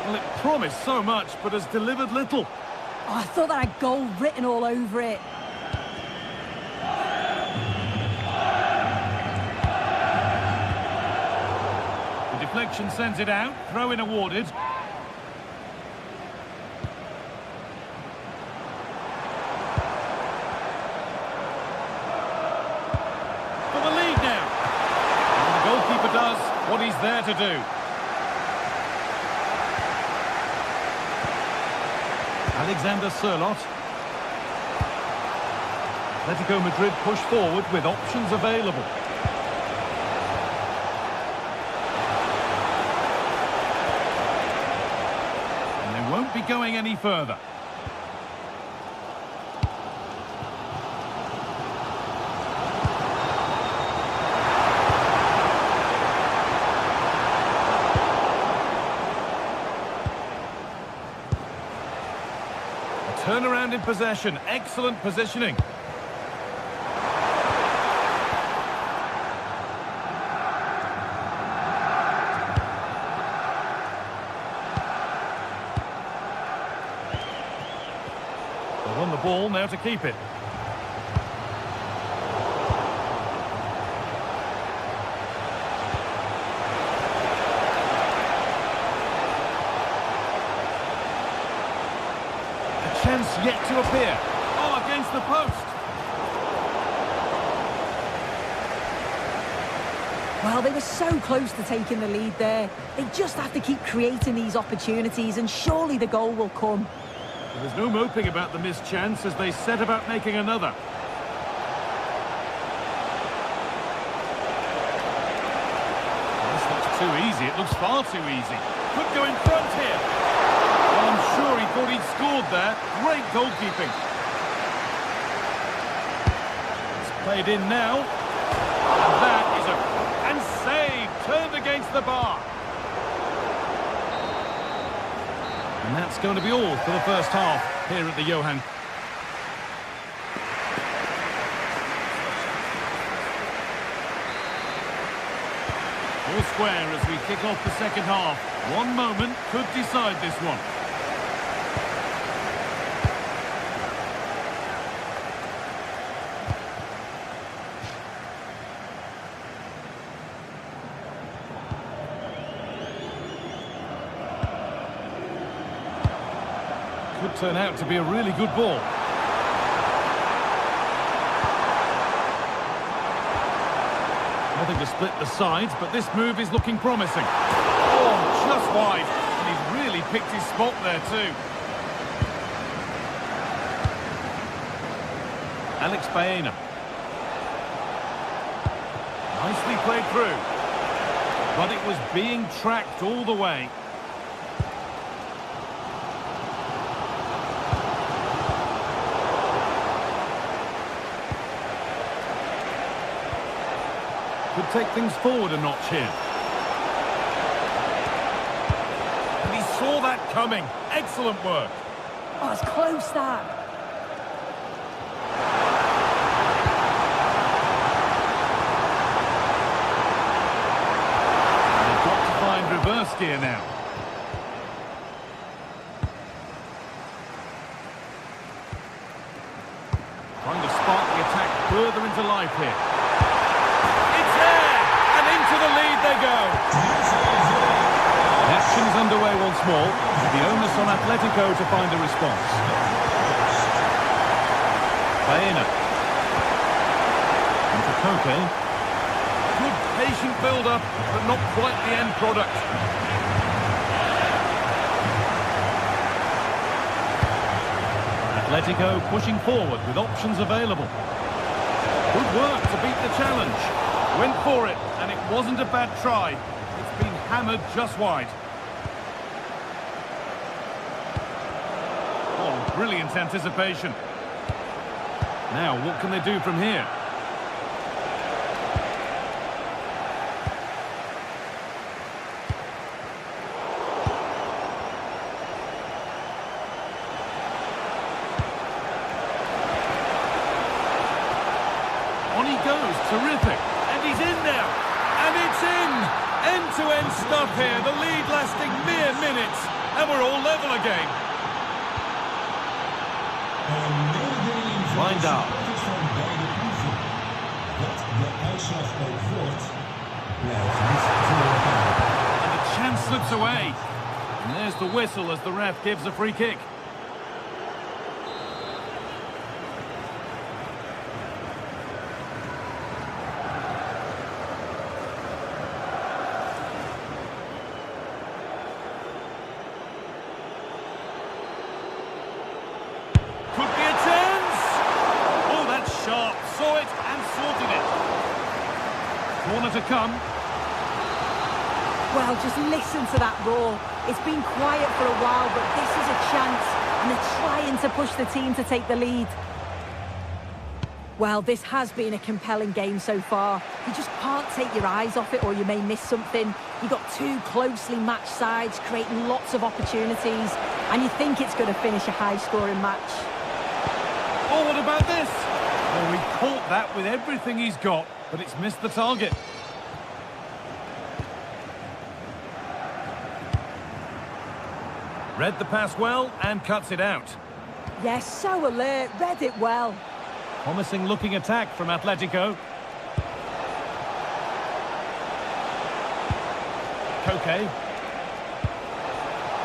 Well, it promised so much, but has delivered little. Oh, I thought that had goal written all over it. The deflection sends it out, throw-in awarded. For the lead now. And the goalkeeper does what he's there to do. Alexander Sørloth. Atletico Madrid push forward with options available. be going any further. Turnaround in possession, excellent positioning. They've won the ball, now to keep it. Chance yet to appear. Oh, against the post. Well, they were so close to taking the lead there. They just have to keep creating these opportunities and surely the goal will come. There's no moping about the missed chance as they set about making another. This looks too easy. It looks far too easy. Could go in front here. Well, I'm sure he thought he'd scored there. Great goalkeeping. It's played in now. And that is and saved. Turned against the bar. And that's going to be all for the first half here at the Johan. All square as we kick off the second half. One moment could decide this one. Could turn out to be a really good ball. Nothing to split the sides, but this move is looking promising. Oh, just wide. And he's really picked his spot there too. Alex Baena. Nicely played through. But it was being tracked all the way. Could take things forward a notch here. And he saw that coming. Excellent work. Oh, it's close, that. They've got to find reverse gear now. Trying to spark the attack further into life here. To the lead they go. The action is underway once more, with the onus on Atletico to find a response. Baena. Into Koke. Good patient build-up, but not quite the end product. Atletico pushing forward with options available. Good work to beat the challenge. Went for it, and it wasn't a bad try. It's been hammered just wide. Oh, brilliant anticipation. Now, what can they do from here? On he goes, terrific. He's in now, and it's in! End-to-end stuff here, the lead lasting mere minutes, and we're all level again. Find out. And the chance slips away. And there's the whistle as the ref gives a free kick. Saw it and sorted it. Corner to come. Well, just listen to that roar. It's been quiet for a while, but this is a chance, and they're trying to push the team to take the lead. Well, this has been a compelling game so far. You just can't take your eyes off it, or you may miss something. You've got two closely matched sides creating lots of opportunities, and you think it's going to finish a high-scoring match. Oh, what about this? Well, he caught that with everything he's got, but it's missed the target. Read the pass well and cuts it out. Yes, so alert, read it well. Promising looking attack from Atletico. Koke.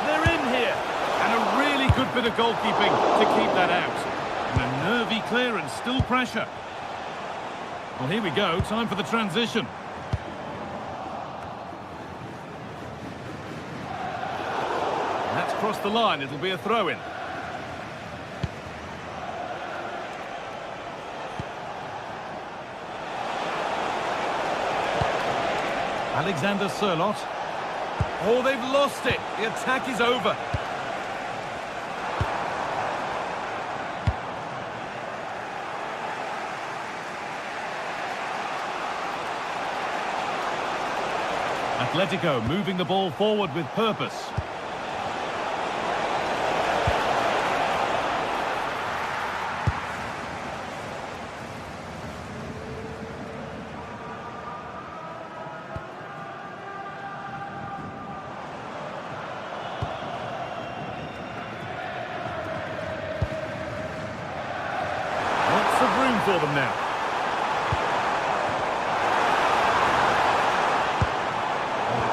They're in here. And a really good bit of goalkeeping to keep that out. And a nervy clearance, still pressure. Well, here we go, time for the transition. That's crossed the line, it'll be a throw-in. Alexander Sørloth. Oh, they've lost it. The attack is over. Atletico moving the ball forward with purpose. Lots of room for them now.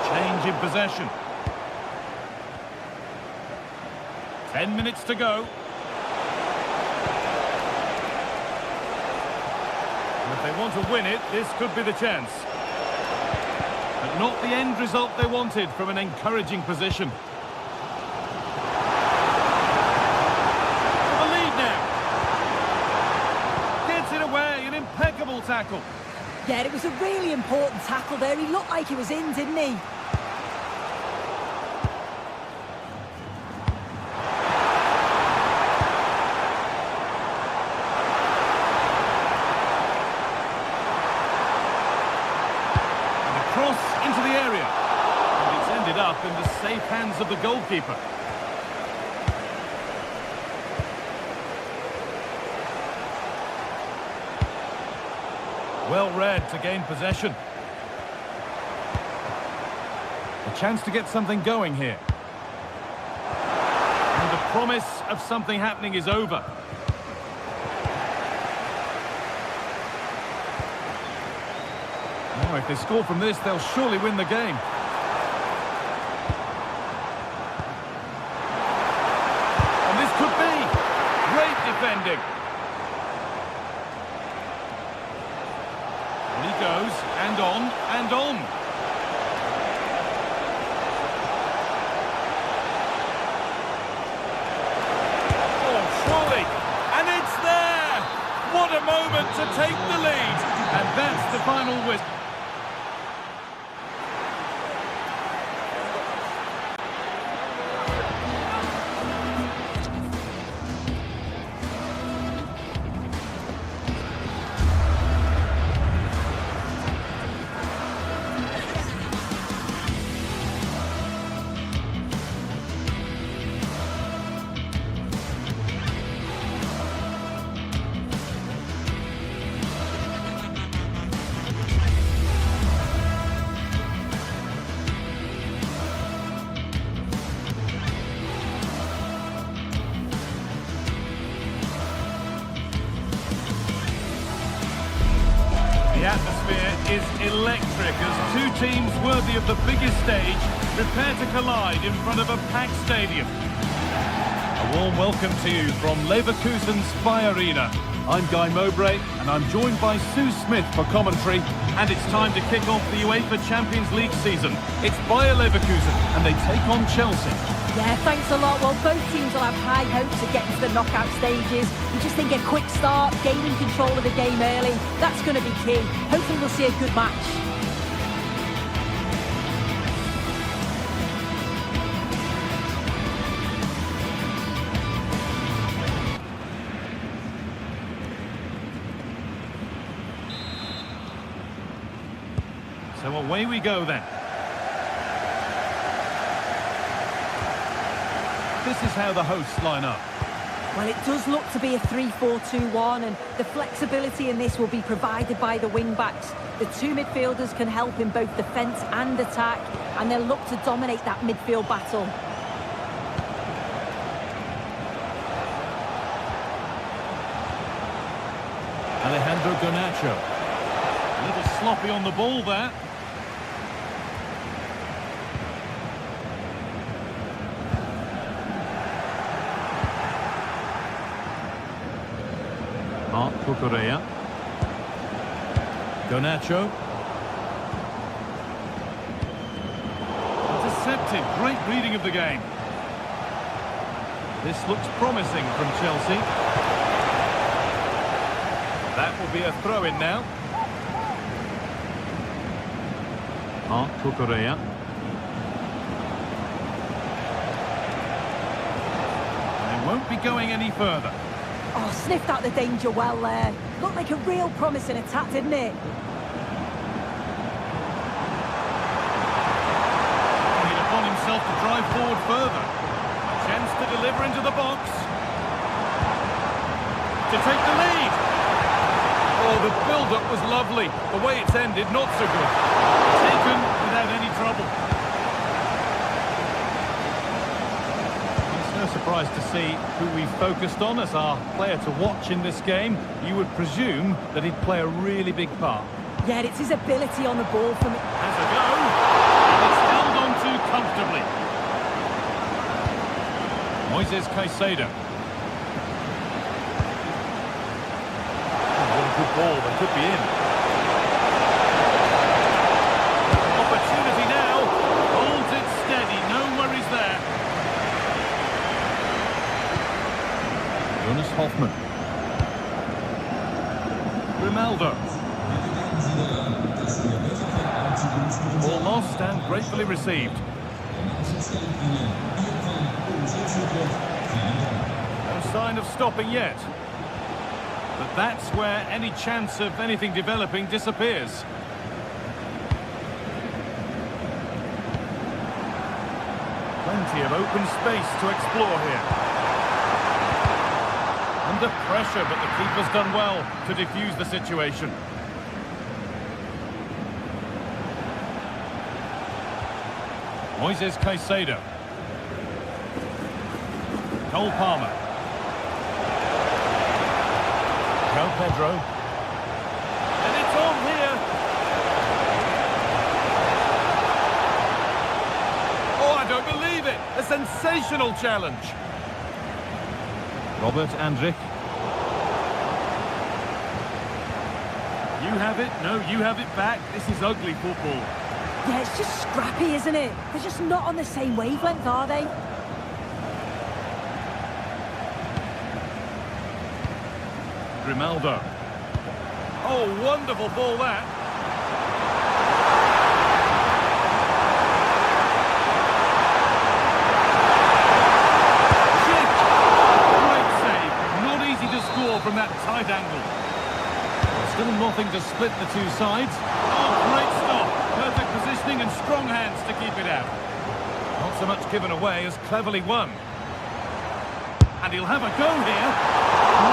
Change in possession. 10 minutes to go. And if they want to win it, this could be the chance. But not the end result they wanted from an encouraging position. For the lead now. Gets it away, an impeccable tackle. Yeah, it was a really important tackle there. He looked like he was in, didn't he? Cross into the area. And it's ended up in the safe hands of the goalkeeper. Well read to gain possession. A chance to get something going here. And the promise of something happening is over. Oh, if they score from this, they'll surely win the game. And this could be great defending. And he goes, and on, and on. Oh, surely. And it's there! What a moment to take the lead. And that's the final whistle. The atmosphere is electric as two teams worthy of the biggest stage prepare to collide in front of a packed stadium. A warm welcome to you from Leverkusen's Spy Arena. I'm Guy Mowbray and I'm joined by Sue Smith for commentary, and it's time to kick off the UEFA Champions League season. It's Bayer Leverkusen and they take on Chelsea. Yeah, thanks a lot. Well, both teams will have high hopes of getting to the knockout stages. You just think a quick start, gaining control of the game early, that's going to be key. Hopefully we'll see a good match. So away we go then. This is how the hosts line up. Well, it does look to be a 3-4-2-1, and the flexibility in this will be provided by the wing-backs. The two midfielders can help in both defence and attack, and they'll look to dominate that midfield battle. Alejandro Garnacho. A little sloppy on the ball there. Marc Cucurella. Garnacho. Intercepted. Great reading of the game. This looks promising from Chelsea. That will be a throw-in now. Marc Cucurella. They won't be going any further. Oh, sniffed out the danger well there. Looked like a real promising attack, didn't it? Taking it upon himself to drive forward further. A chance to deliver into the box. To take the lead. Oh, the build-up was lovely. The way it's ended, not so good. Taken without any trouble. It's no surprise to see who we focused on as our player to watch in this game. You would presume that he'd play a really big part. Yeah, it's his ability on the ball for me. Has a go. And it's held on to comfortably. Moises Caicedo. Good ball, that could be in. Opportunity now. Holds it steady, no worries there. Jonas Hoffmann. Grimaldo. Ball lost and gratefully received. No sign of stopping yet. But that's where any chance of anything developing disappears. Plenty of open space to explore here. Under pressure, but the keeper's done well to defuse the situation. Moises Caicedo. Cole Palmer. João Pedro. And it's on here. Oh, I don't believe it. A sensational challenge. Robert Andrich. You have it. No, you have it back. This is ugly football. Yeah, it's just scrappy, isn't it? They're just not on the same wavelength, are they? Grimaldo. Oh, wonderful ball that. Shit! Great save. Not easy to score from that tight angle. Still nothing to split the two sides. Oh, great stop. Perfect positioning and strong hands to keep it out. Not so much given away as cleverly won. And he'll have a go here.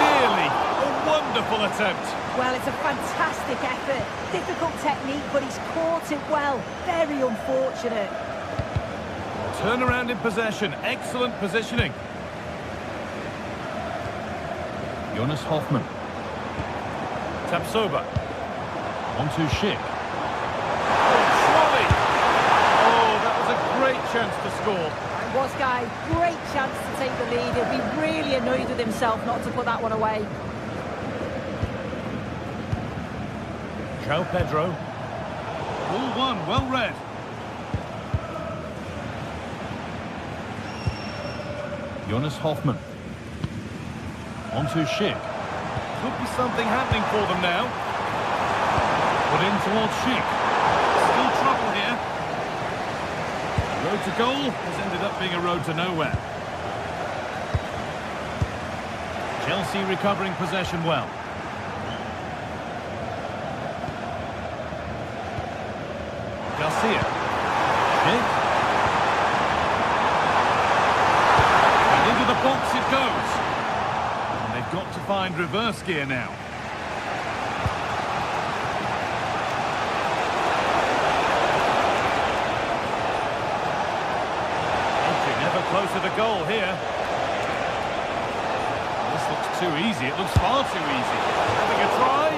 Nearly. A wonderful attempt. Well, it's a fantastic effort. Difficult technique, but he's caught it well. Very unfortunate. Turnaround in possession. Excellent positioning. Jonas Hoffmann. Tapsoba. On to Schick. Trolley. Oh, that was a great chance to score. It was, Guy. Great chance to take the lead. He'll be really annoyed with himself not to put that one away. João Pedro. Ball one, well read. Jonas Hoffmann. On to Schick. Could be something happening for them now. Put in towards Schick. Still trouble here. Road to goal has ended up being a road to nowhere. Chelsea recovering possession well. Garcia. Schick. And into the box it goes. And they've got to find reverse gear now. Edging ever closer to goal here. This looks too easy. It looks far too easy. Having a try.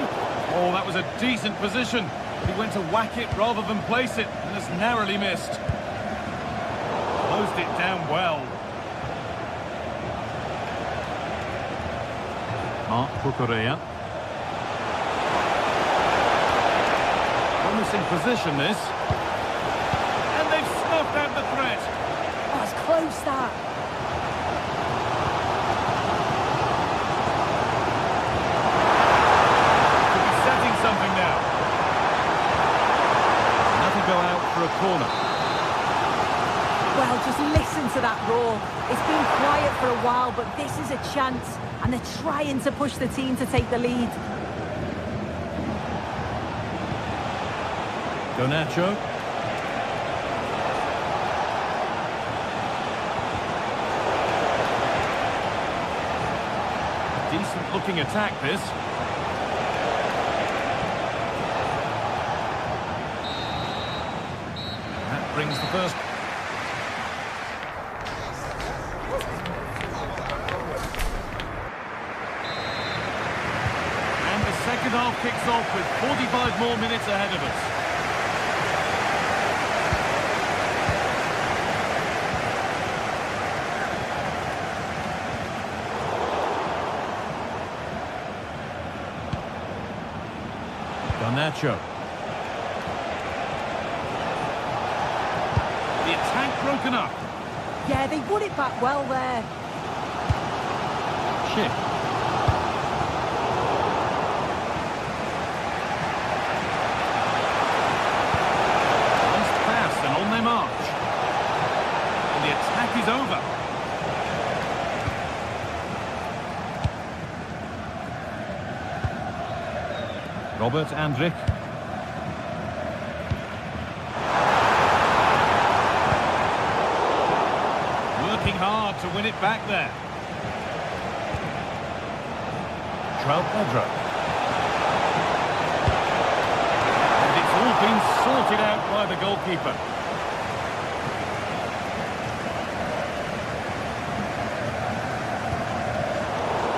Oh, that was a decent position. But he went to whack it rather than place it, and has narrowly missed. Closed it down well. Mark Cucurella. Promising position, this. And they've snuffed out the threat. Oh, it's close, that. Could be setting something now. Go out for a corner. Well, just listen to that roar. It's been quiet for a while, but this is a chance, and they're trying to push the team to take the lead. Garnacho. Decent looking attack, this. Brings the first. And the second half kicks off with 45 more minutes ahead of us. Garnacho. Broken up. Yeah, they won it back well there. Schick. Nice pass and on their march. And the attack is over. Robert Andrich. Hard to win it back there. João Pedro. And it's all been sorted out by the goalkeeper.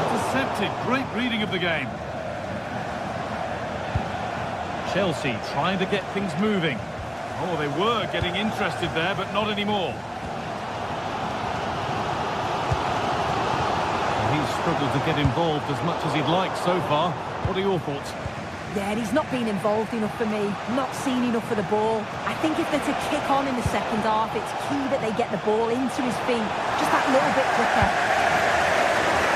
Intercepted. Great reading of the game. Chelsea trying to get things moving. Oh, they were getting interested there, but not anymore. He's struggled to get involved as much as he'd like so far. What are your thoughts? Yeah, he's not been involved enough for me. Not seen enough for the ball. I think if they're to kick on in the second half, it's key that they get the ball into his feet. Just that little bit quicker.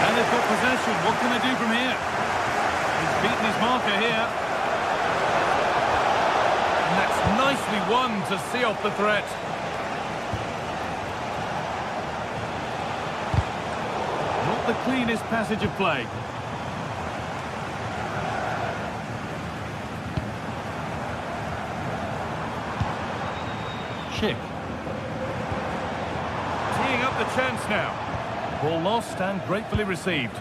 And they've got possession. What can they do from here? He's beaten his marker here. And that's nicely won to see off the threat. Not the cleanest passage of play. Schick. Teeing up the chance now. Ball lost and gratefully received.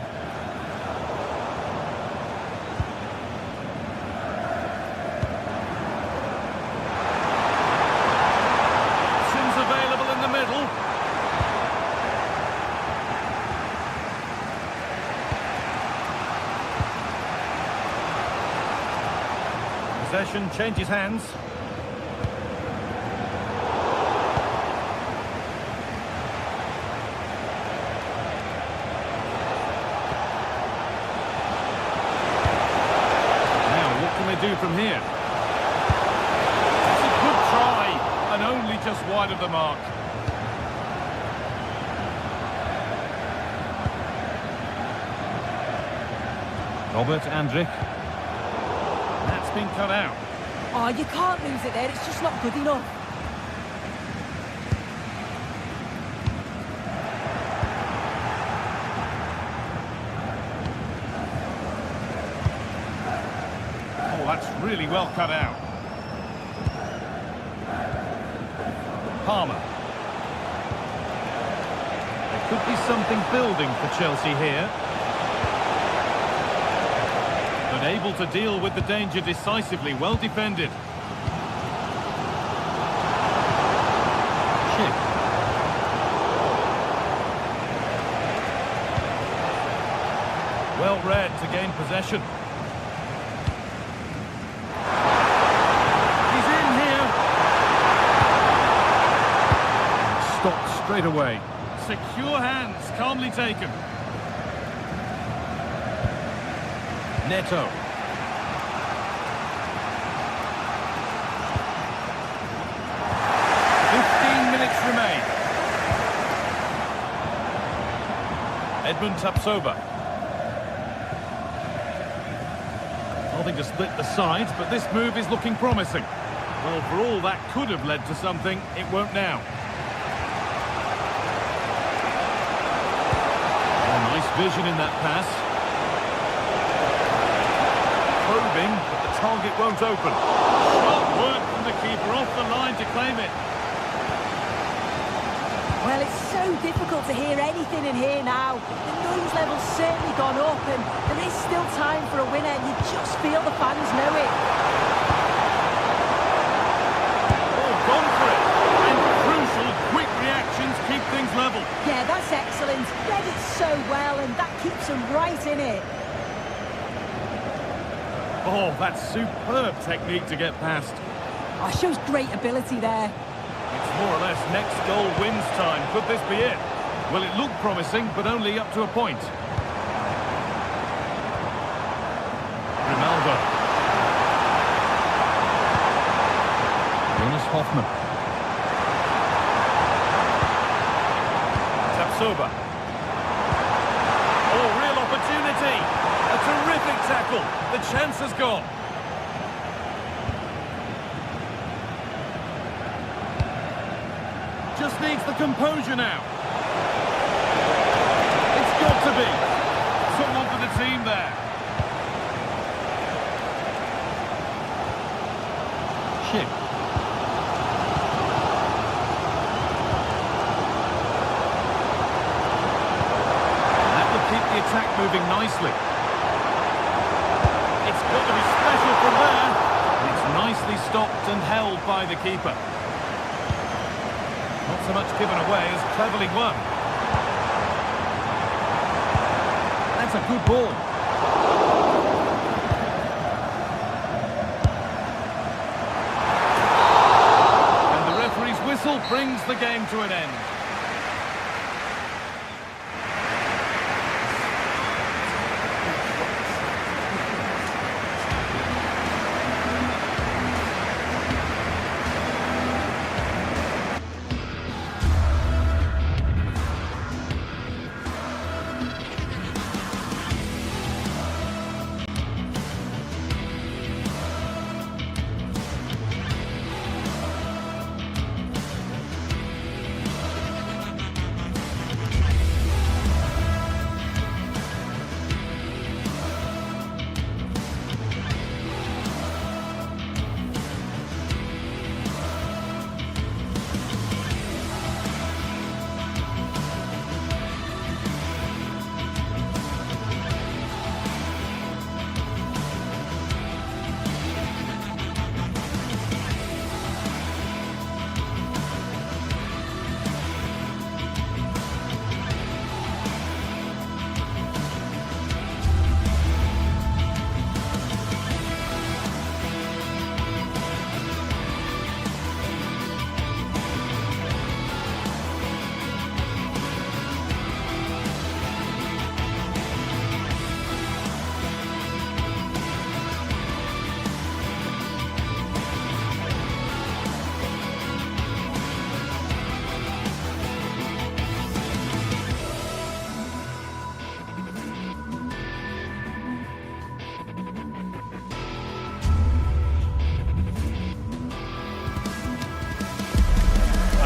Options available in the middle. Possession changes hands. Do from here. It's a good try, and only just wide of the mark. Robert Andrich. That's been cut out. Oh, you can't lose it there. It's just not good enough. That's really well cut out. Palmer. There could be something building for Chelsea here. But able to deal with the danger decisively, well defended. Chip. Well read to gain possession. He's in here. Stopped straight away. Secure hands, calmly taken. Neto. Remain. Edmund Tapsoba. Nothing to split the sides, but this move is looking promising. Well, for all that could have led to something, it won't now. Oh, nice vision in that pass. Probing, but the target won't open. Sharp work from the keeper off the line to claim it. Well, it's so difficult to hear anything in here now. The noise level's certainly gone up, and there is still time for a winner, and you just feel the fans know it. Oh, gone for it. And crucial, quick reactions keep things level. Yeah, that's excellent. Read it so well, and that keeps them right in it. Oh, that's superb technique to get past. Oh, shows great ability there. It's more or less next goal wins time. Could this be it? Well, it looked promising, but only up to a point. Ronaldo. Jonas Hoffman. Tapsoba. Oh, real opportunity. A terrific tackle. The chance has gone. Just needs the composure now. It's got to be. Someone for the team there. Chip. That will keep the attack moving nicely. It's got to be special from there. It's nicely stopped and held by the keeper. Not so much given away as cleverly won. That's a good ball. And the referee's whistle brings the game to an end.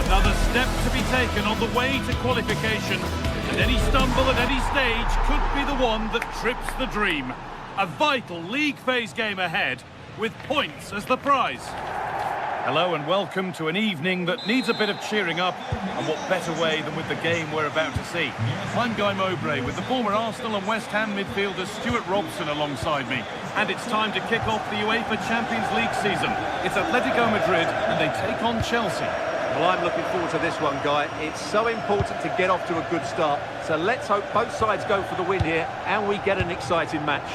Another step to be taken on the way to qualification, and any stumble at any stage could be the one that trips the dream. A vital league phase game ahead, with points as the prize. Hello and welcome to an evening that needs a bit of cheering up, and what better way than with the game we're about to see. I'm Guy Mowbray with the former Arsenal and West Ham midfielder Stuart Robson alongside me, and it's time to kick off the UEFA Champions League season. It's Atletico Madrid and they take on Chelsea. Well, I'm looking forward to this one, Guy. It's so important to get off to a good start, so let's hope both sides go for the win here and we get an exciting match.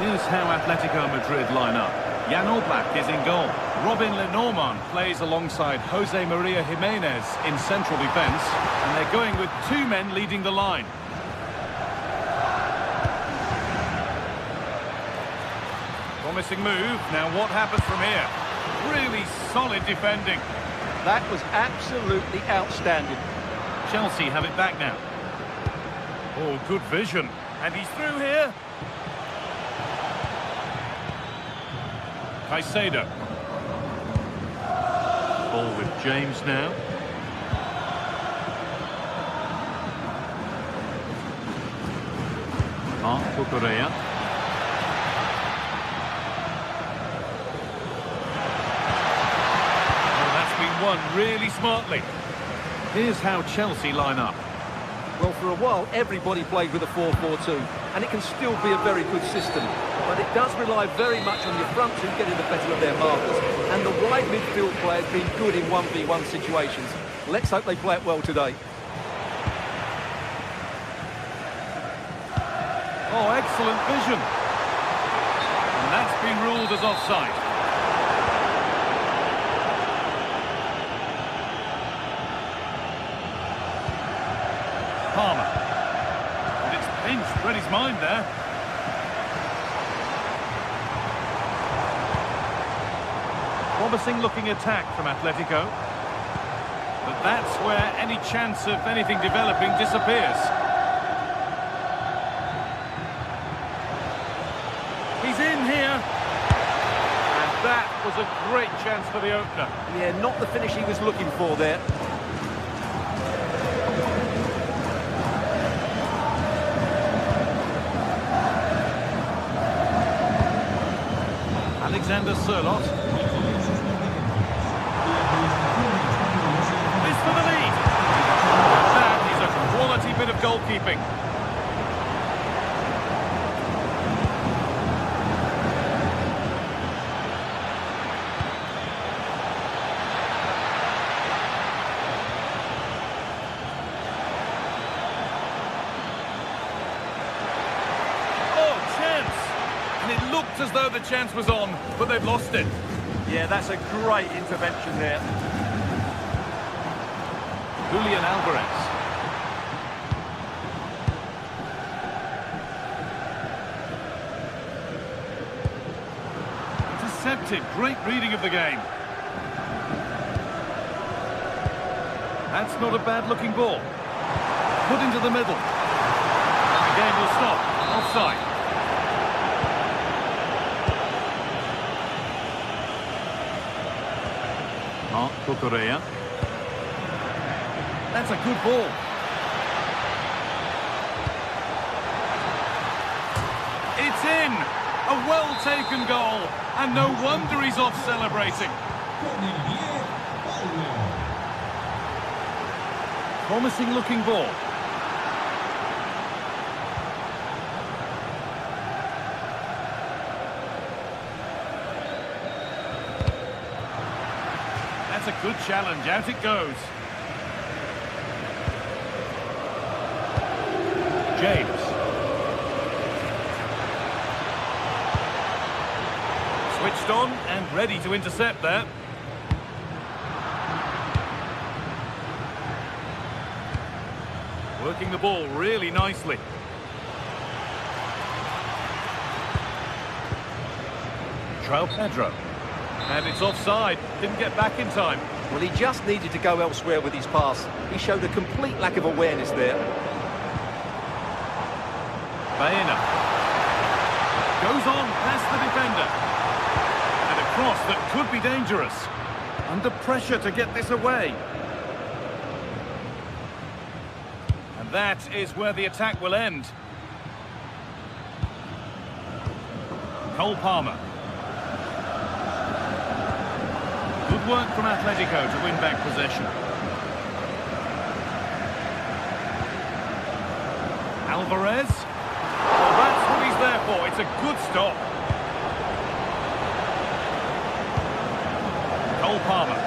Here's how Atletico Madrid line up. Jan Oblak is in goal. Robin Lenormand plays alongside Jose Maria Jimenez in central defence, and they're going with two men leading the line. Promising move. Now what happens from here? Really solid defending. That was absolutely outstanding. Chelsea have it back now. Oh, good vision. And he's through here. Caicedo. Ball with James now. Cucurella. Oh, that's been won really smartly. Here's how Chelsea line up. Well, for a while, everybody played with a 4-4-2, and it can still be a very good system. But it does rely very much on your front two getting the better of their markers, and the wide midfield players being good in 1v1 situations. Let's hope they play it well today. Oh, excellent vision. And that's been ruled as offside. Palmer. And it's pinched, read his mind there. Promising looking attack from Atletico. But that's where any chance of anything developing disappears. He's in here. And that was a great chance for the opener. Yeah, not the finish he was looking for there. Alexander Sørloth. This for the lead. That is a quality bit of goalkeeping. It looked as though the chance was on, but they've lost it. Yeah, that's a great intervention there. Julian Alvarez. Intercepted. Great reading of the game. That's not a bad-looking ball. Put into the middle. And the game will stop. Offside. Cucurella. That's a good ball. It's in! A well-taken goal. And no wonder he's off celebrating. Promising looking ball. That's a good challenge. Out it goes. James. Switched on and ready to intercept there. Working the ball really nicely. João Pedro. And it's offside. Didn't get back in time. Well, he just needed to go elsewhere with his pass. He showed a complete lack of awareness there. Baena. Goes on past the defender. And a cross that could be dangerous. Under pressure to get this away. And that is where the attack will end. Cole Palmer. Good work from Atletico to win back possession. Alvarez. Well, that's what he's there for. It's a good stop. Cole Palmer.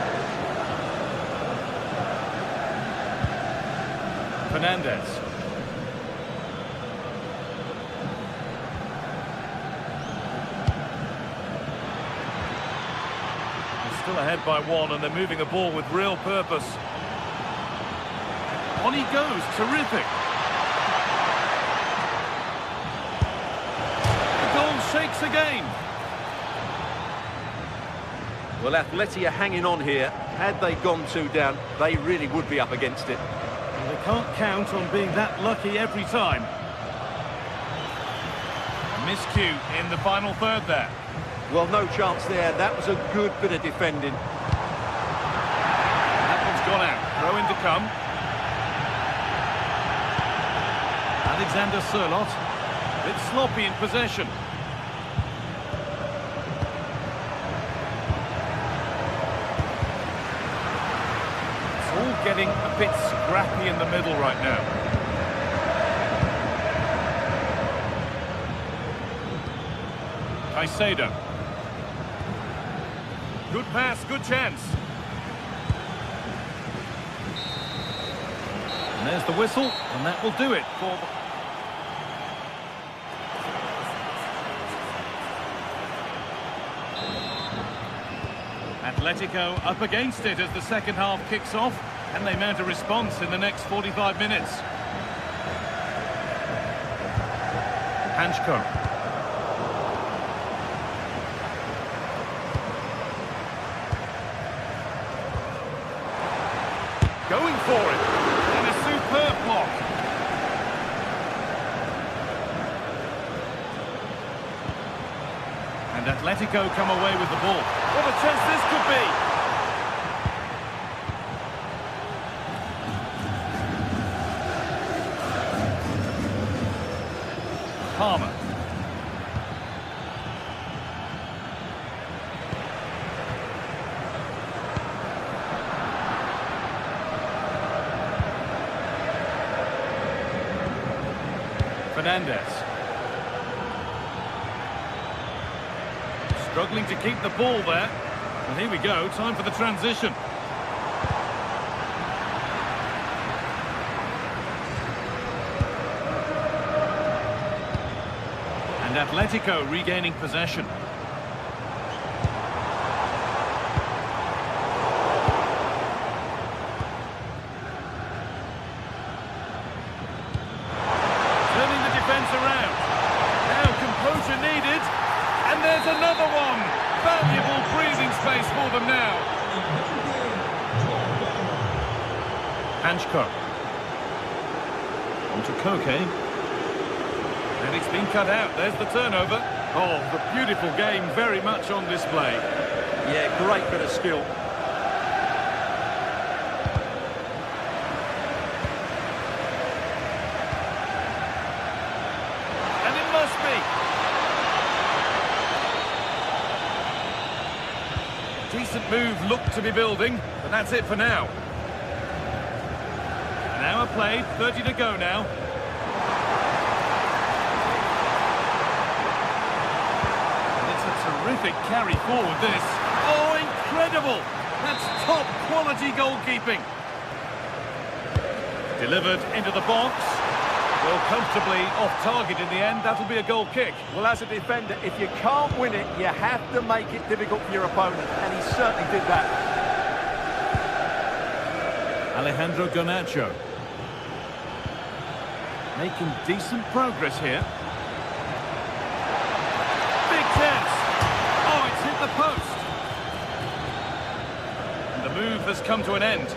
Fernandez. They're still ahead by one and they're moving the ball with real purpose. On he goes. Terrific. Shakes again. Well, Atleti are hanging on here. Had they gone 2 down, they really would be up against it. Well, they can't count on being that lucky every time. A miscue in the final third there. Well, no chance there. That was a good bit of defending. That one's gone out. Throw in to come. Alexander Sørloth. A bit sloppy in possession. Getting a bit scrappy in the middle right now. Caicedo. Good pass, good chance. And there's the whistle, and that will do it for the... Atletico up against it as the second half kicks off. Can they mount a response in the next 45 minutes? Hanchko. Going for it. And a superb block. And Atletico come away with the ball. What a chance this could be. Palmer. Fernandez. Struggling to keep the ball there. And here we go, time for the transition. Atletico regaining possession. Turning the defence around. Now composure needed. And there's another one. Valuable breathing space for them now. Hanchko. On to Koke. And it's been cut out. There's the turnover. Oh, the beautiful game very much on display. Yeah, great bit of skill. And it must be. Decent move looked to be building, but that's it for now. An hour played, 30 to go now. Terrific carry forward this. Oh, incredible! That's top quality goalkeeping. Delivered into the box. Well, comfortably off target in the end. That'll be a goal kick. Well, as a defender, if you can't win it, you have to make it difficult for your opponent, and he certainly did that. Alejandro Garnacho. Making decent progress here. Big chance. Hit the post. And the move has come to an end.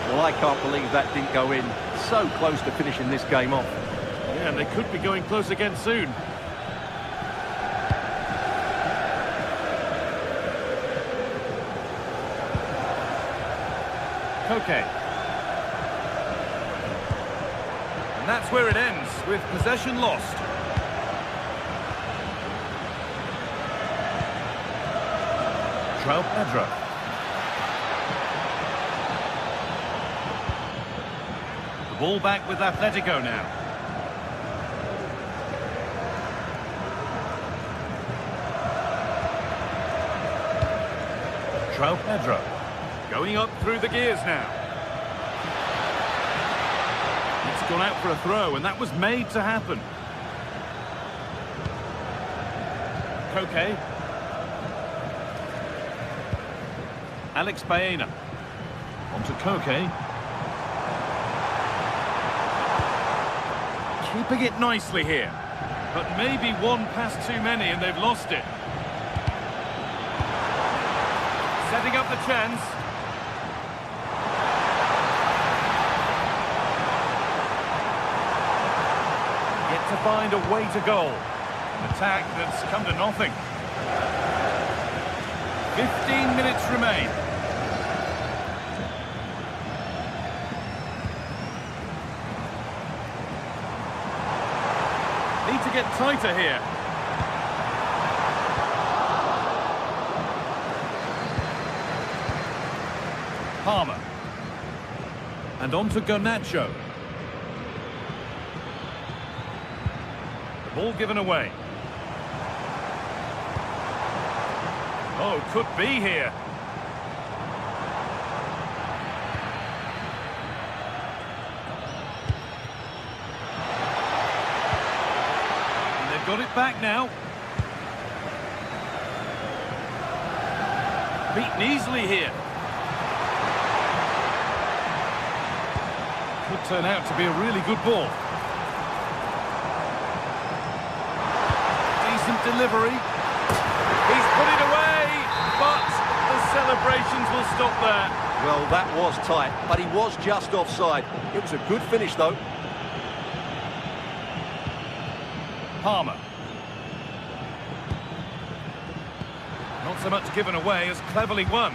Well, I can't believe that didn't go in. So close to finishing this game off. Yeah, and they could be going close again soon. Koke. And that's where it ends, with possession lost. Pedro. The ball back with Atletico now. Pedro. Going up through the gears now. It's gone out for a throw, and that was made to happen. Koke. Alex Baena. On to Koke. Keeping it nicely here. But maybe one pass too many and they've lost it. Setting up the chance. Yet to find a way to goal. An attack that's come to nothing. 15 minutes remain. Need to get tighter here. Palmer. And on to Garnacho. The ball given away. Oh, could be here. And they've got it back now. Beaten easily here. Could turn out to be a really good ball. Decent delivery. He's put it away, but the celebrations will stop there. Well, that was tight, but he was just offside. It was a good finish, though. Palmer. Not so much given away as cleverly won.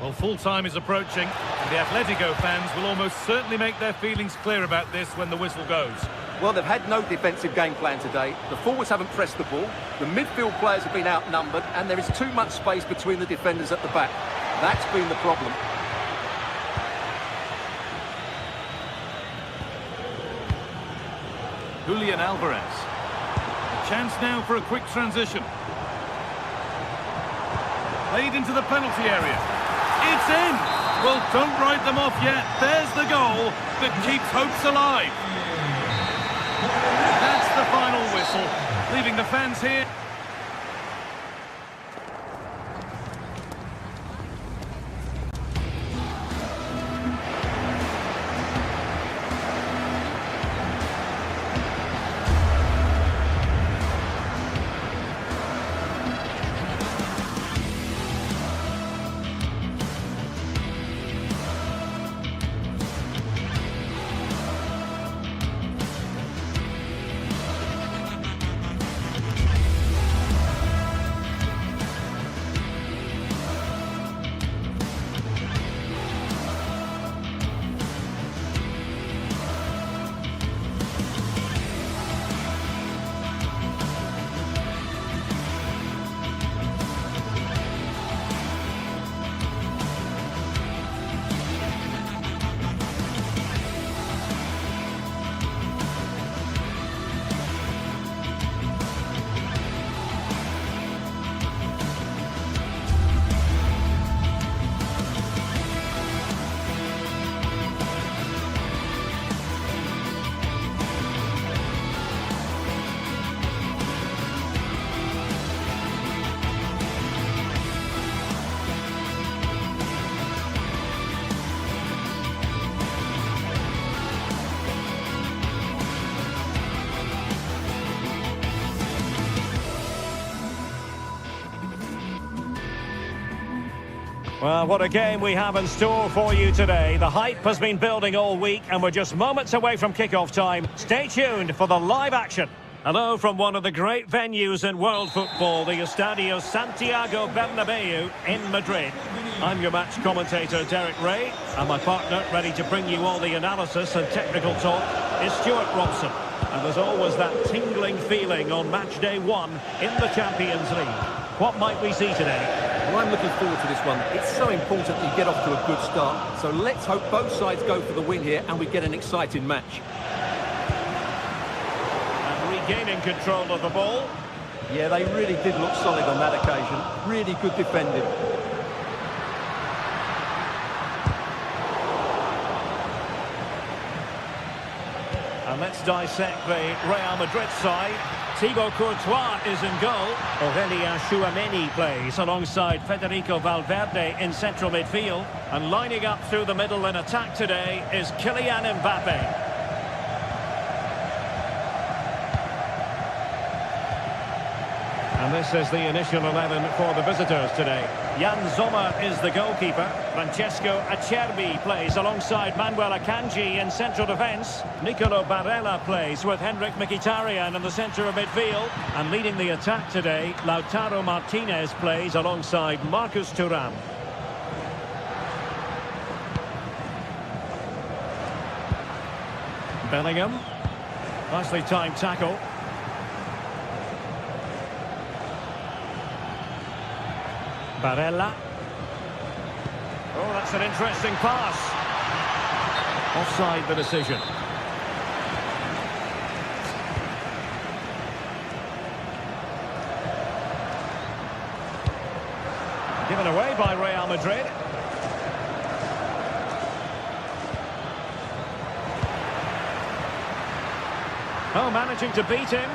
Well, full-time is approaching. The Atletico fans will almost certainly make their feelings clear about this when the whistle goes. Well, they've had no defensive game plan today. The forwards haven't pressed the ball. The midfield players have been outnumbered, and there is too much space between the defenders at the back. That's been the problem. Julian Alvarez. A chance now for a quick transition. Played into the penalty area. It's in! Well, don't write them off yet. There's the goal that keeps hopes alive. That's the final whistle, leaving the fans here. Well, what a game we have in store for you today. The hype has been building all week and we're just moments away from kick-off time. Stay tuned for the live action. Hello from one of the great venues in world football, the Estadio Santiago Bernabeu in Madrid. I'm your match commentator, Derek Ray, and my partner, ready to bring you all the analysis and technical talk, is Stuart Robson. And there's always that tingling feeling on match day 1 in the Champions League. What might we see today? Well, I'm looking forward to this one. It's so important that you get off to a good start. So let's hope both sides go for the win here and we get an exciting match. Gaining control of the ball. Yeah, they really did look solid on that occasion. Really good defending. And let's dissect the Real Madrid side. Thibaut Courtois is in goal. Aurelien Tchouameni plays alongside Federico Valverde in central midfield. And lining up through the middle in attack today is Kylian Mbappe. And this is the initial 11 for the visitors today. Jan Sommer is the goalkeeper. Francesco Acerbi plays alongside Manuel Akanji in central defence. Nicolo Barella plays with Henrik Mkhitaryan in the centre of midfield. And leading the attack today, Lautaro Martinez plays alongside Marcus Thuram. Bellingham. Nicely timed tackle. Barella. Oh, that's an interesting pass. Offside the decision. Given away by Real Madrid. Oh, managing to beat him.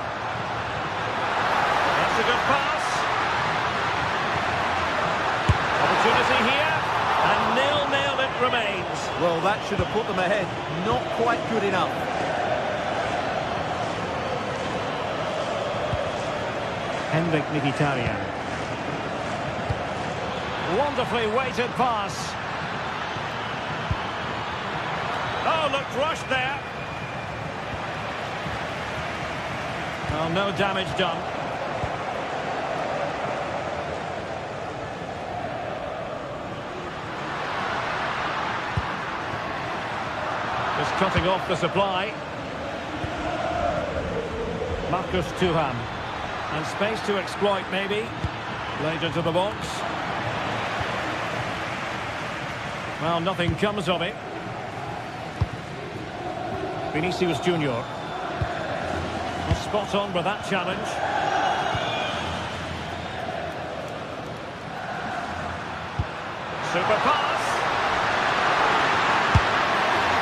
That's a good pass. Opportunity here, and 0-0 it remains. Well, that should have put them ahead. Not quite good enough. Henrik Mkhitaryan. Wonderfully weighted pass. Oh, looked rushed there. Oh, no damage done. Just cutting off the supply. Marcus Thuram. And space to exploit, maybe. Played into the box. Well, nothing comes of it. Vinicius Junior. Spot on with that challenge. Super pass.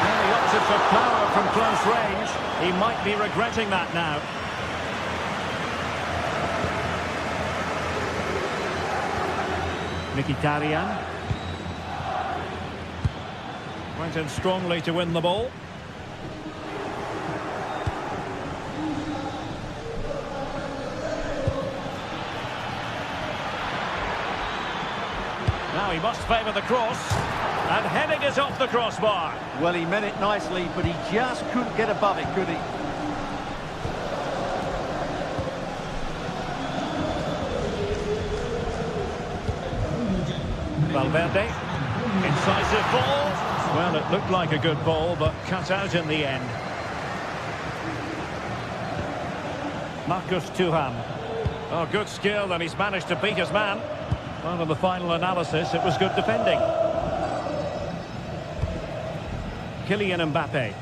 Well, he opted for power from close range. He might be regretting that now. Mkhitaryan. Went in strongly to win the ball. Now he must favour the cross. And heading is off the crossbar. Well, he meant it nicely, but he just couldn't get above it, could he? Valverde. Incisive ball. Well, it looked like a good ball, but cut out in the end. Marcus Thuram. Oh, good skill, and he's managed to beat his man. Well, in the final analysis, it was good defending. Kylian Mbappe.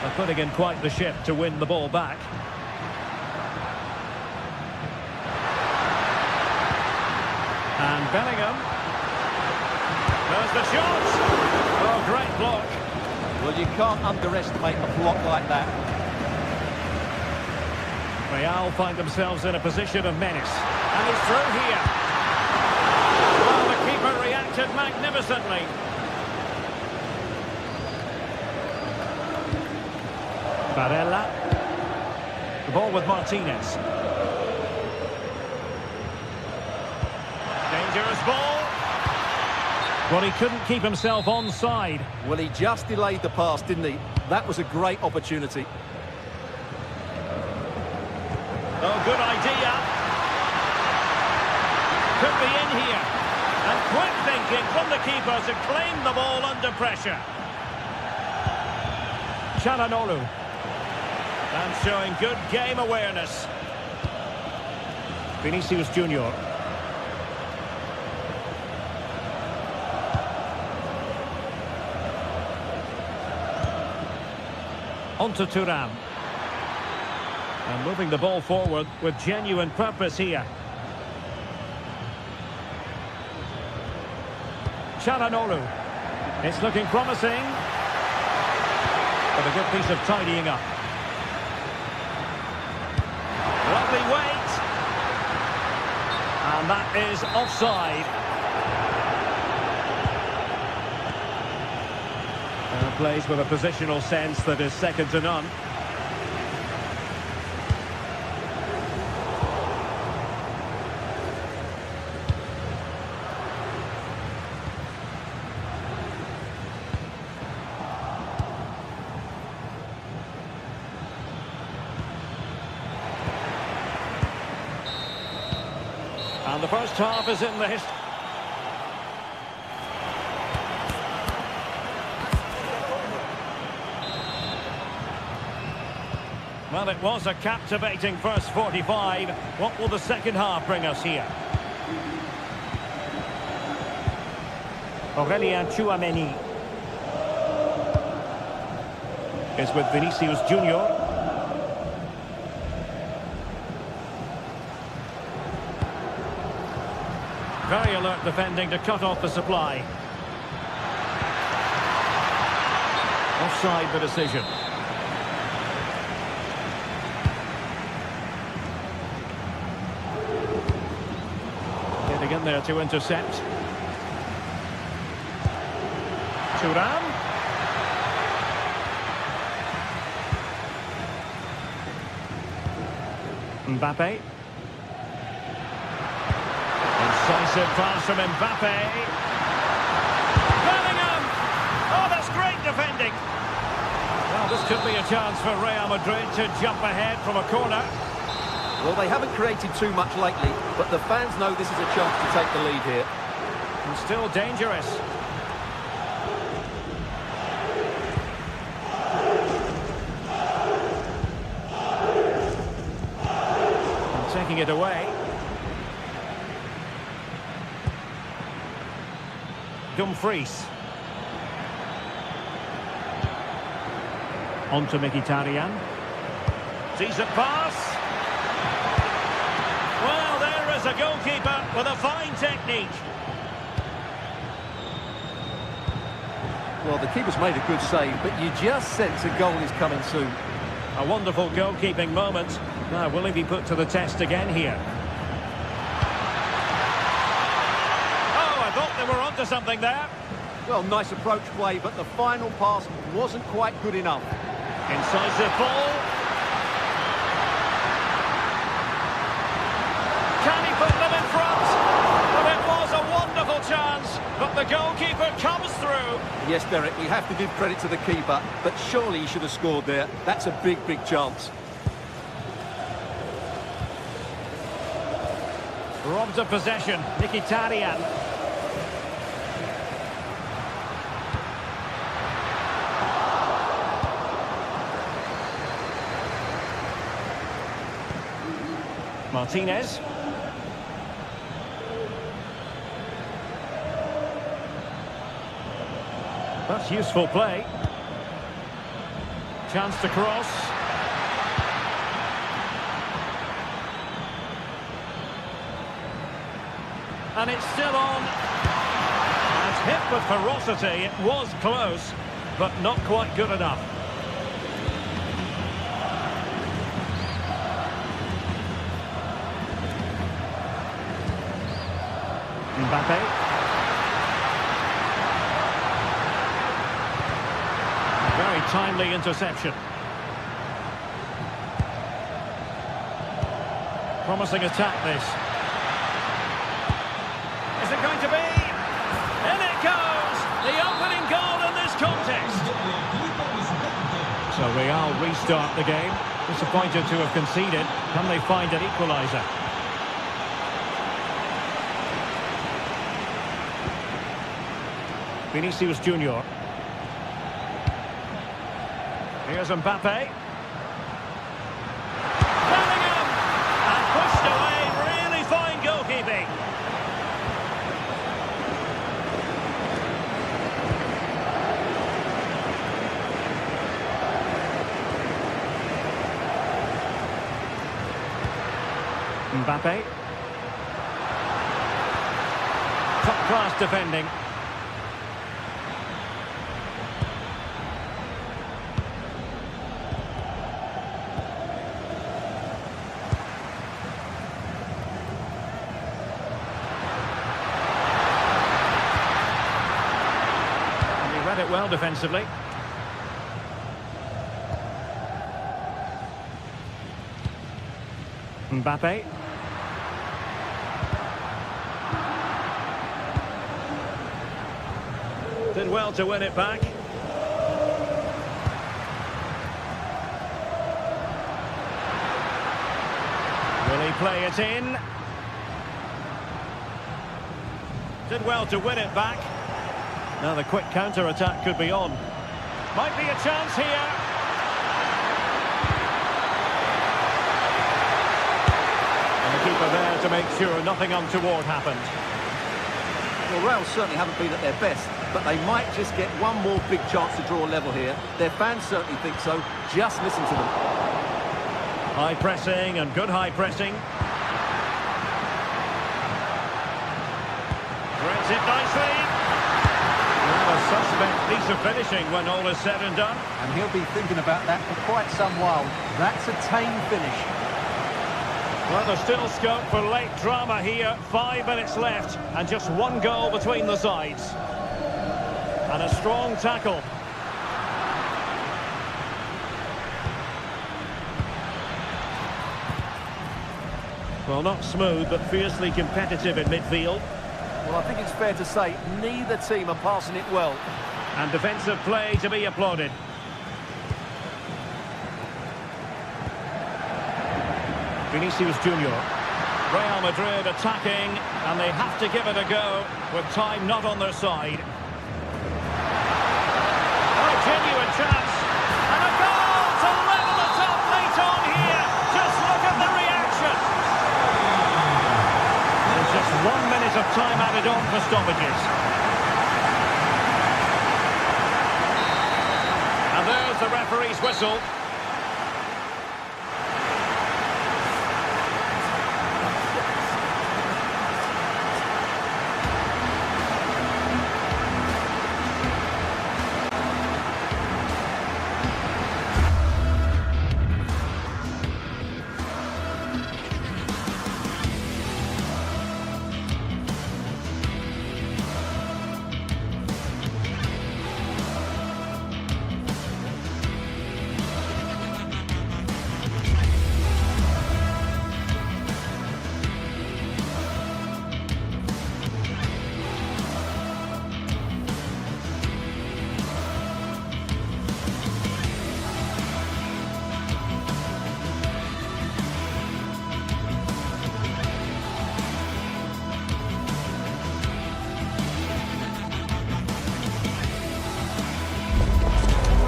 They're putting in quite the shift to win the ball back. And Bellingham. There's the shot. Oh, great block. Well, you can't underestimate a block like that. Real find themselves in a position of menace. And he's through here. Well, the keeper reacted magnificently. Barella. The ball with Martinez. Dangerous ball. Well, he couldn't keep himself onside. Well, he just delayed the pass, didn't he? That was a great opportunity. Oh, good idea. Could be in here. And quick thinking from the keeper to claim the ball under pressure. Çalhanoğlu. And showing good game awareness. Vinicius Junior. On to Thuram. And moving the ball forward with genuine purpose here. Çalhanoğlu. It's looking promising. But a good piece of tidying up. Lovely weight. And that is offside. Plays with a positional sense that is second to none. And the first half is in the history. Well, it was a captivating first 45. What will the second half bring us here? Aurélien Tchouameni is with Vinicius Junior. Very alert defending to cut off the supply. Offside the decision. In there to intercept. Thuram. Mbappe. Incisive pass from Mbappe. Bellingham! Oh, that's great defending. Well, this could be a chance for Real Madrid to jump ahead from a corner. Well, they haven't created too much lately, but the fans know this is a chance to take the lead here. And still dangerous. And taking it away. Dumfries. On to Mkhitaryan. Decent pass. Well, there is a goalkeeper with a fine technique. Well, the keeper's made a good save, but you just sense a goal is coming soon. A wonderful goalkeeping moment. Now, will he be put to the test again here? Oh, I thought they were onto something there. Well, nice approach play, but the final pass wasn't quite good enough. Incisive ball. Can he put them in front? Well, it was a wonderful chance, but the goalkeeper comes through. Yes, Derek, we have to give credit to the keeper, but surely he should have scored there. That's a big, big chance. Robbed of possession, Mkhitaryan. Martinez. That's useful play. Chance to cross. And it's still on. And hit with ferocity. It was close, but not quite good enough. Mbappe. Very timely interception. Promising attack, this. Is it going to be? In it goes! So Real restart the game. Disappointed to have conceded. Can they find an equaliser? Vinicius Junior. Here's Mbappe. Bellingham! And pushed away. Really fine goalkeeping. Mbappe. Top-class defending. Read it well defensively. Mbappe. Did well to win it back. Will he play it in? Did well to win it back. Now the quick counter-attack could be on. Might be a chance here. And the keeper there to make sure nothing untoward happened. Well, Real certainly haven't been at their best, but they might just get one more big chance to draw level here. Their fans certainly think so. Just listen to them. High pressing and good high pressing. Threads it nicely. Well, a suspect piece of finishing when all is said and done. And he'll be thinking about that for quite some while. That's a tame finish. Well, there's still scope for late drama here. 5 minutes left and just one goal between the sides. And a strong tackle. Well, not smooth, but fiercely competitive in midfield. Well, I think it's fair to say neither team are passing it well. And defensive play to be applauded. Vinicius Junior. Real Madrid attacking, and they have to give it a go with time not on their side. Oh, genuine chance. And a goal to level it up late on here. Just look at the reaction. There's just 1 minute of time added on for stoppages. And there's the referee's whistle.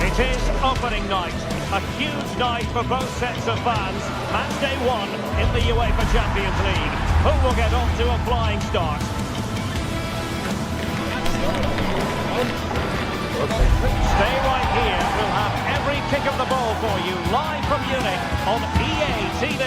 It is opening night, a huge night for both sets of fans. Match day 1 in the UEFA Champions League. Who will get off to a flying start? Stay right here. We'll have every kick of the ball for you live from Munich on EA TV.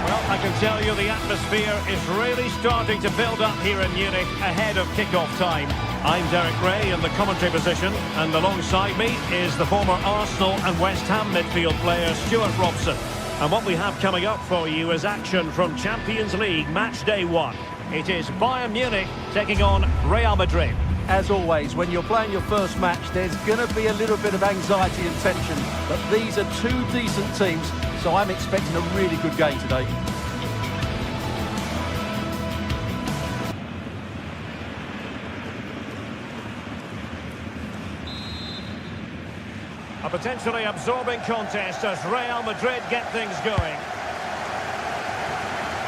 Well, I can tell you the atmosphere is really starting to build up here in Munich ahead of kick-off time. I'm Derek Ray in the commentary position, and alongside me is the former Arsenal and West Ham midfield player Stuart Robson. And what we have coming up for you is action from Champions League match day 1. It is Bayern Munich taking on Real Madrid. As always, when you're playing your first match, there's going to be a little bit of anxiety and tension. But these are two decent teams, so I'm expecting a really good game today. A potentially absorbing contest as Real Madrid get things going.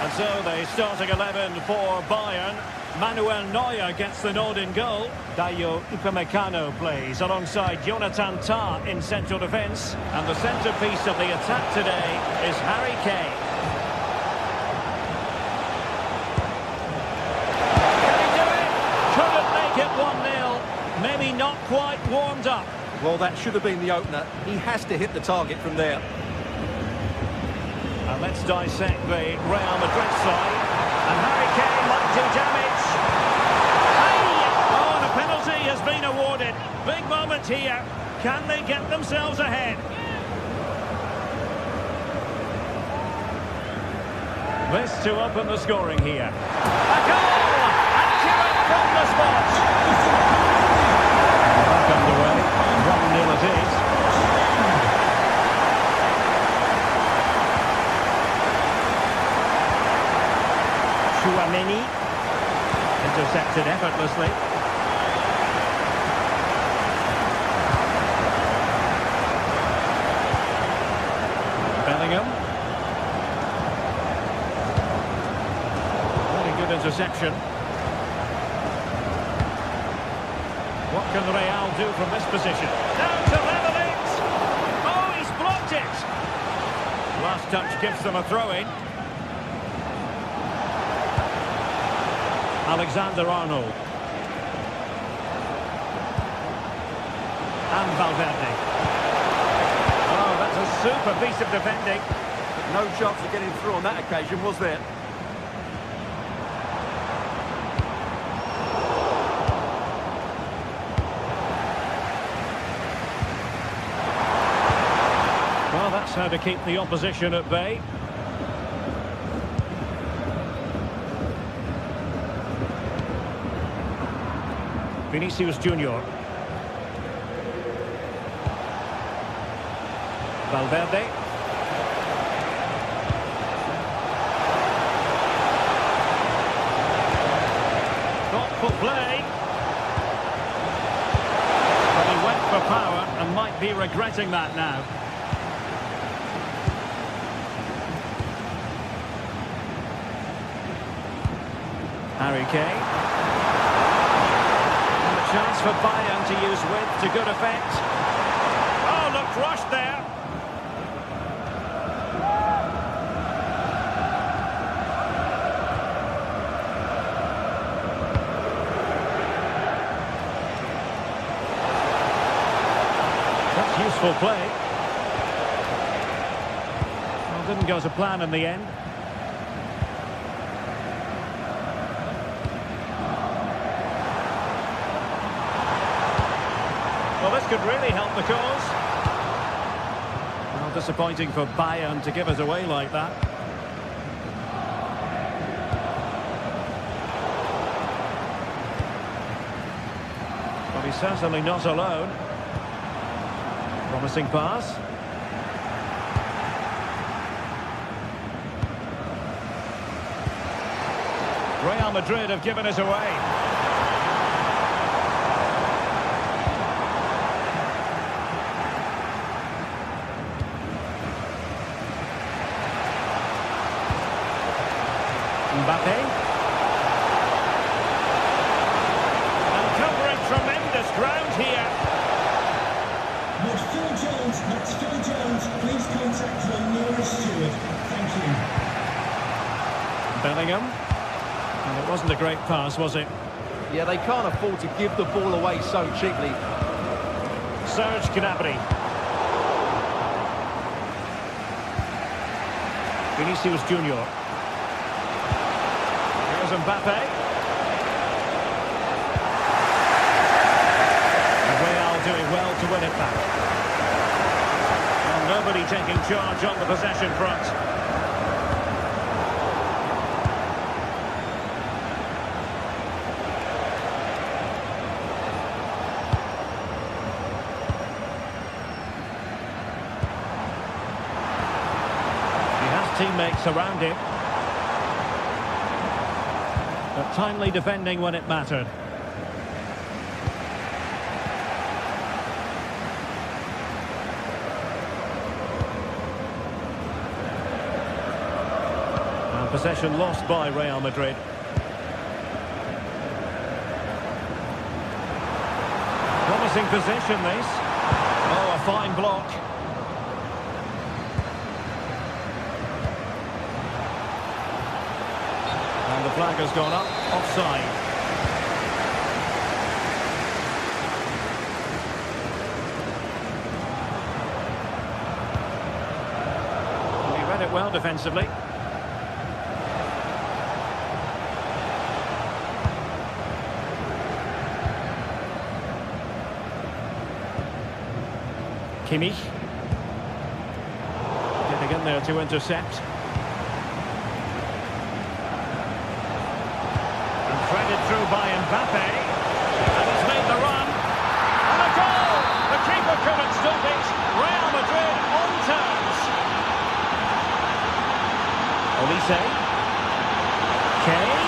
And so the starting 11 for Bayern. Manuel Neuer gets the nod in goal. Dayo Upamecano plays alongside Jonathan Tah in central defence. And the centrepiece of the attack today is Harry Kane. Can he do it? Couldn't make it 1-0. Maybe not quite warmed up. Well, that should have been the opener. He has to hit the target from there. And let's dissect the Real Madrid side. And Harry Kane might do damage. Hey! Oh, and a penalty has been awarded. Big moment here. Can they get themselves ahead? This to open the scoring here. A goal! Accurate from the spot. Back underway. 1-0 it is. Chouameni intercepted effortlessly. Bellingham. Very good interception. What can Real do from this position? Down to level it! Oh, he's blocked it! Last touch gives them a throw-in. Alexander-Arnold. And Valverde. Oh, that's a super piece of defending. But no chance of getting through on that occasion, was there? Well, that's how to keep the opposition at bay. Vinicius Junior. Valverde. Thoughtful play. But he went for power and might be regretting that now. Harry Kane. Chance for Bayern to use width to good effect. Oh, looked rushed there. That's useful play. Well, didn't go to plan in the end. Well, this could really help the cause. Well, disappointing for Bayern to give it away like that. But he's certainly not alone. Promising pass. Real Madrid have given it away. Mbappe. And covering tremendous ground here. That's Phil Jones. That's Phil Jones. Please contact the nearest steward. Thank you. Bellingham. And it wasn't a great pass, was it? Yeah, they can't afford to give the ball away so cheaply. Serge Gnabry. Vinicius Junior. Mbappe. And Real doing well to win it back. And nobody taking charge on the possession front. He has teammates around him. But timely defending when it mattered. Possession lost by Real Madrid. Promising position, this. Oh, a fine block. And the flag has gone up, offside. He read it well defensively. Kimmich. Getting in there to intercept. And threaded through by Mbappe. And he's made the run. And a goal! The keeper couldn't stop it. Real Madrid on terms. Olise. Kane.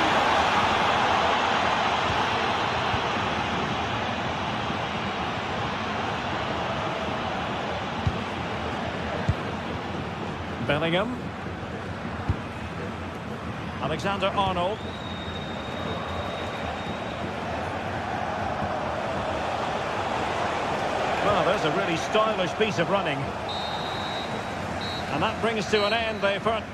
Bellingham. Alexander-Arnold. Well, there's a really stylish piece of running. And that brings to an end the first.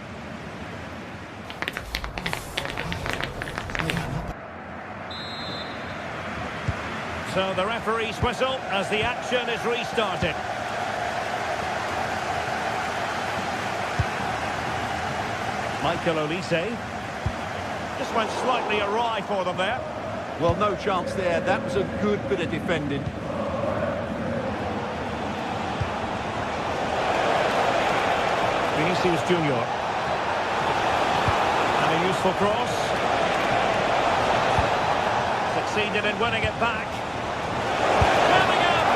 So the referee's whistle as the action is restarted. Michael Olise. Just went slightly awry for them there. Well, no chance there. That was a good bit of defending. Vinicius Junior. And a useful cross. Succeeded in winning it back. Bellingham!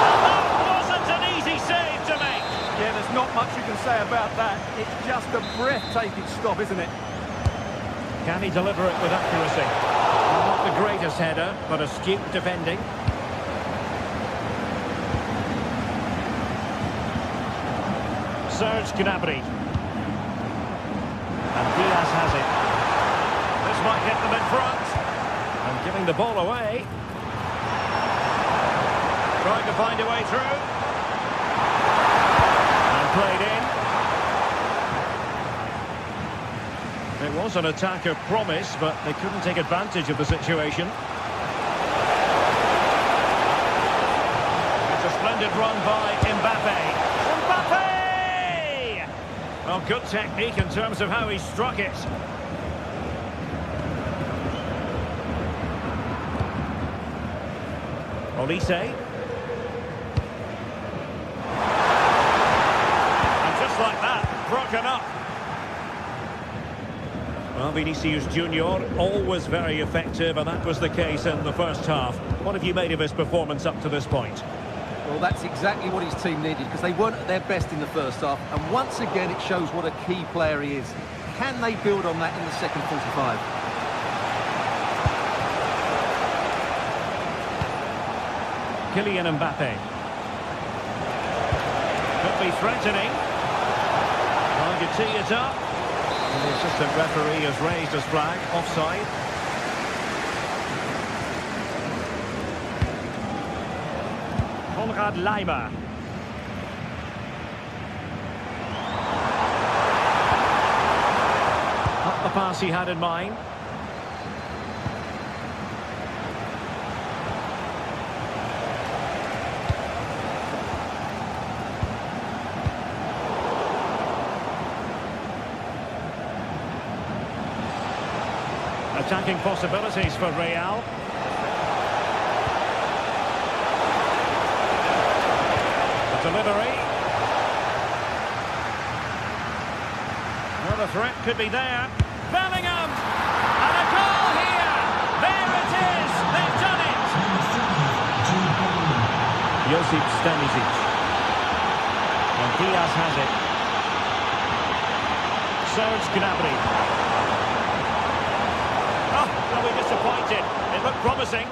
And that wasn't an easy save to make. Yeah, there's not much you can say about that. It's just a breathtaking stop, isn't it? Can he deliver it with accuracy? Well, not the greatest header, but astute defending. Serge Gnabry. And Diaz has it. This might get them in front. And giving the ball away. Trying to find a way through. And played in. It was an attack of promise, but they couldn't take advantage of the situation. It's a splendid run by Mbappe. Mbappe! Well, good technique in terms of how he struck it. Olise. And just like that, broken up. Well, Vinicius Junior, always very effective, and that was the case in the first half. What have you made of his performance up to this point? Well, that's exactly what his team needed, because they weren't at their best in the first half. And once again, it shows what a key player he is. Can they build on that in the second 45? Kylian Mbappe. Could be threatening. Trying to tee it up. And the assistant referee has raised his flag, offside. Konrad Leimer. Not the pass he had in mind. Attacking possibilities for Real. The delivery. Well, the threat could be there. Bellingham! And a goal here! There it is! They've done it! Josip Stanisic. And Diaz has it. Serge Gnabry. Probably disappointed. It looked promising.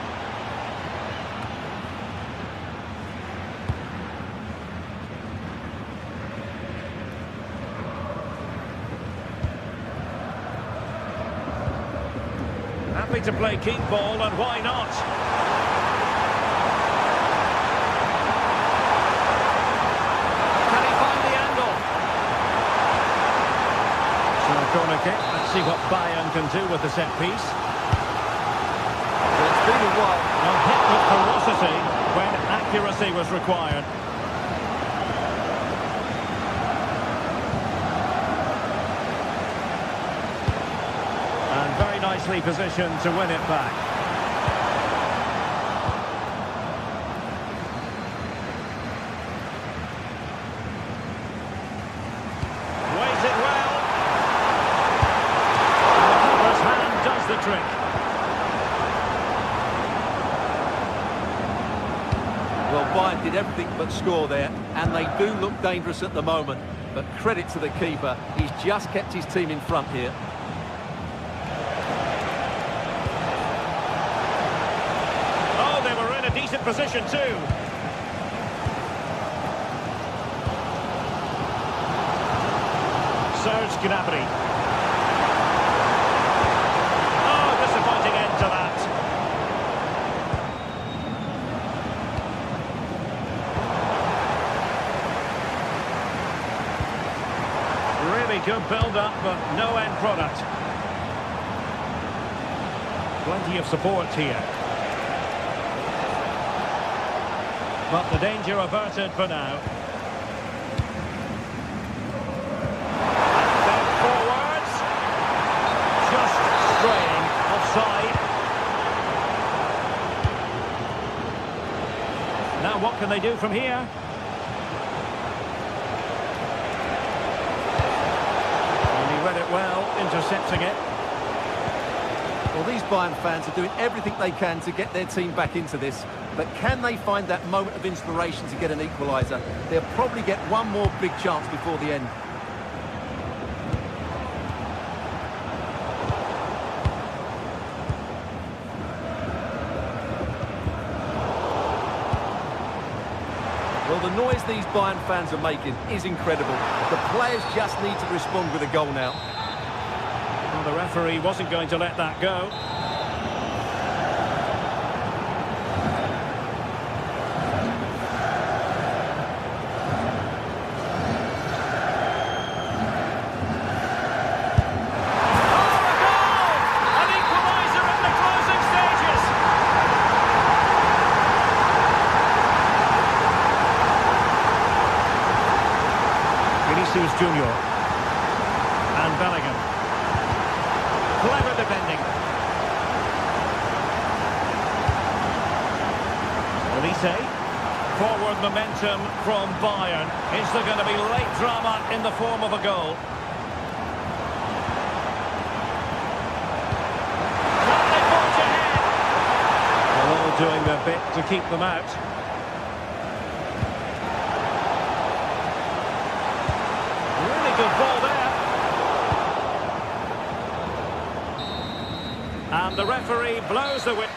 to play keep ball, and why not? Can he find the angle? So a corner kick. Let's see what Bayern can do with the set piece. It's been a while. Well, hit with ferocity when accuracy was required. And very nicely positioned to win it back. Waited well. And the keeper's hand does the trick. Well, Bayern did everything but score there, and they do look dangerous at the moment. But credit to the keeper, he's just kept his team in front here. Oh, they were in a decent position too. Serge Gnabry. Oh, disappointing end to that. Really good build-up, but no end product. Plenty of support here. But the danger averted for now. And then forwards. Just straying offside. Now what can they do from here? Read it well, intercepting it. Well, these Bayern fans are doing everything they can to get their team back into this. But can they find that moment of inspiration to get an equaliser? They'll probably get one more big chance before the end. Well, the noise these Bayern fans are making is incredible. The players just need to respond with a goal now. Well, the referee wasn't going to let that go. Junior and Bellingham. Clever defending. Elise. Forward momentum from Bayern. Is there going to be late drama in the form of a goal? Can they forge ahead? Well, all doing their bit to keep them out. Good ball there. And the referee blows the whistle.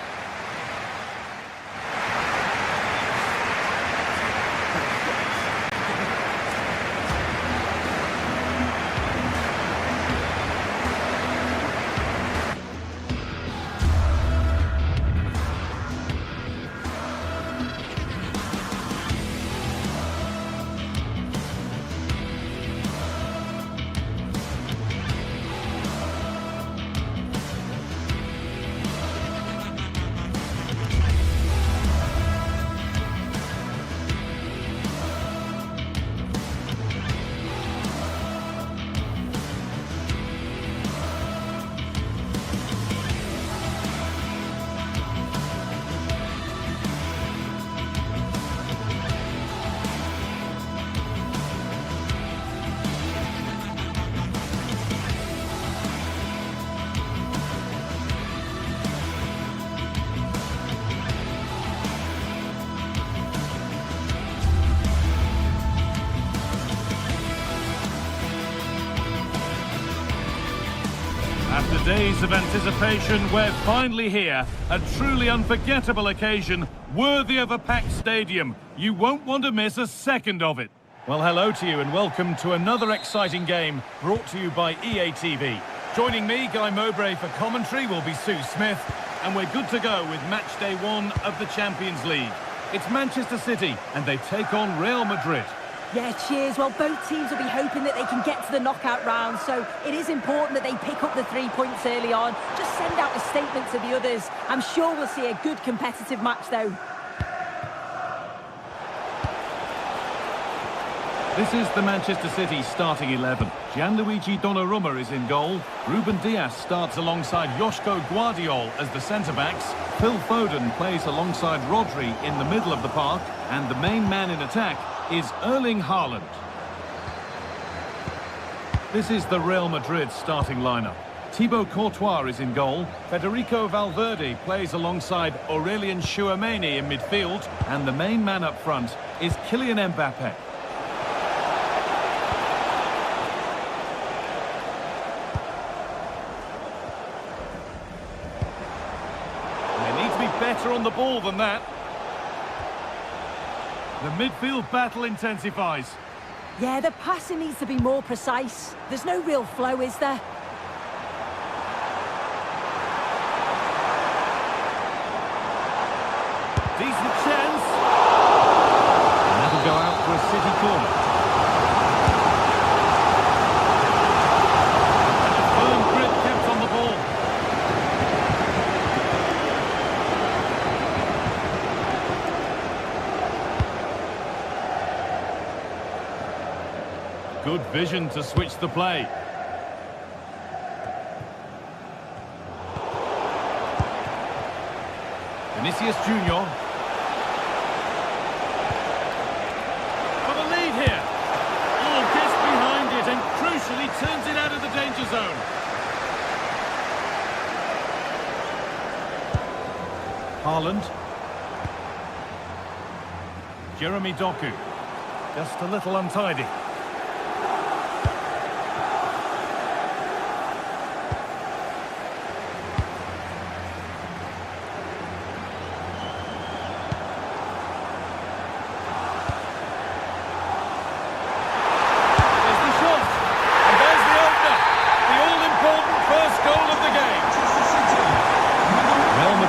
After days of anticipation, we're finally here. A truly unforgettable occasion, worthy of a packed stadium. You won't want to miss a second of it. Well, hello to you and welcome to another exciting game brought to you by EA TV. Joining me, Guy Mowbray, for commentary will be Sue Smith, and we're good to go with match day 1 of the Champions League. It's Manchester City, and they take on Real Madrid. Yeah, cheers. Well, both teams will be hoping that they can get to the knockout round, so it is important that they pick up the 3 points early on. Just send out a statement to the others. I'm sure we'll see a good competitive match, though. This is the Manchester City starting 11. Gianluigi Donnarumma is in goal. Ruben Dias starts alongside Joško Guardiol as the centre-backs. Phil Foden plays alongside Rodri in the middle of the park. And the main man in attack is Erling Haaland. This is the Real Madrid starting lineup. Thibaut Courtois is in goal. Federico Valverde plays alongside Aurelien Tchouameni in midfield. And the main man up front is Kylian Mbappe. Better on the ball than that. The midfield battle intensifies. Yeah, the passing needs to be more precise. There's no real flow, is there? Decent chance. And that'll go out for a City corner. Firm grip kept on the ball. Good vision to switch the play. Vinicius Junior. For the lead here. Oh, gets behind it and crucially turns it out of the danger zone. Haaland. Jeremy Doku. Just a little untidy.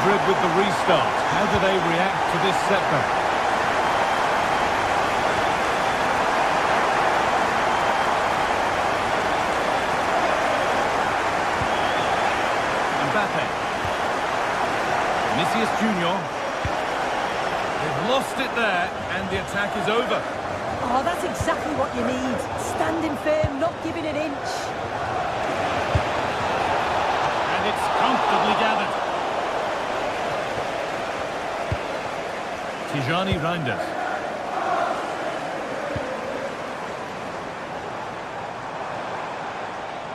With the restart, how do they react to this setback? Mbappe. Vinicius Junior. They've lost it there, and the attack is over. Oh, that's exactly what you need. Standing firm, not giving an inch. And it's comfortably gathered. Tijani Reinders.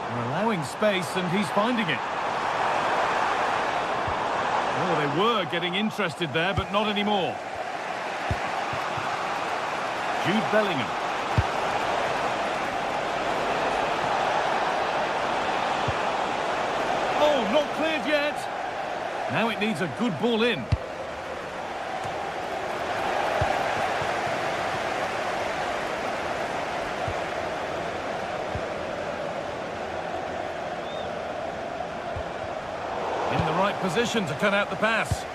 They're allowing space and he's finding it. Oh, they were getting interested there, but not anymore. Jude Bellingham. Oh, not cleared yet. Now it needs a good ball in. Position to cut out the pass.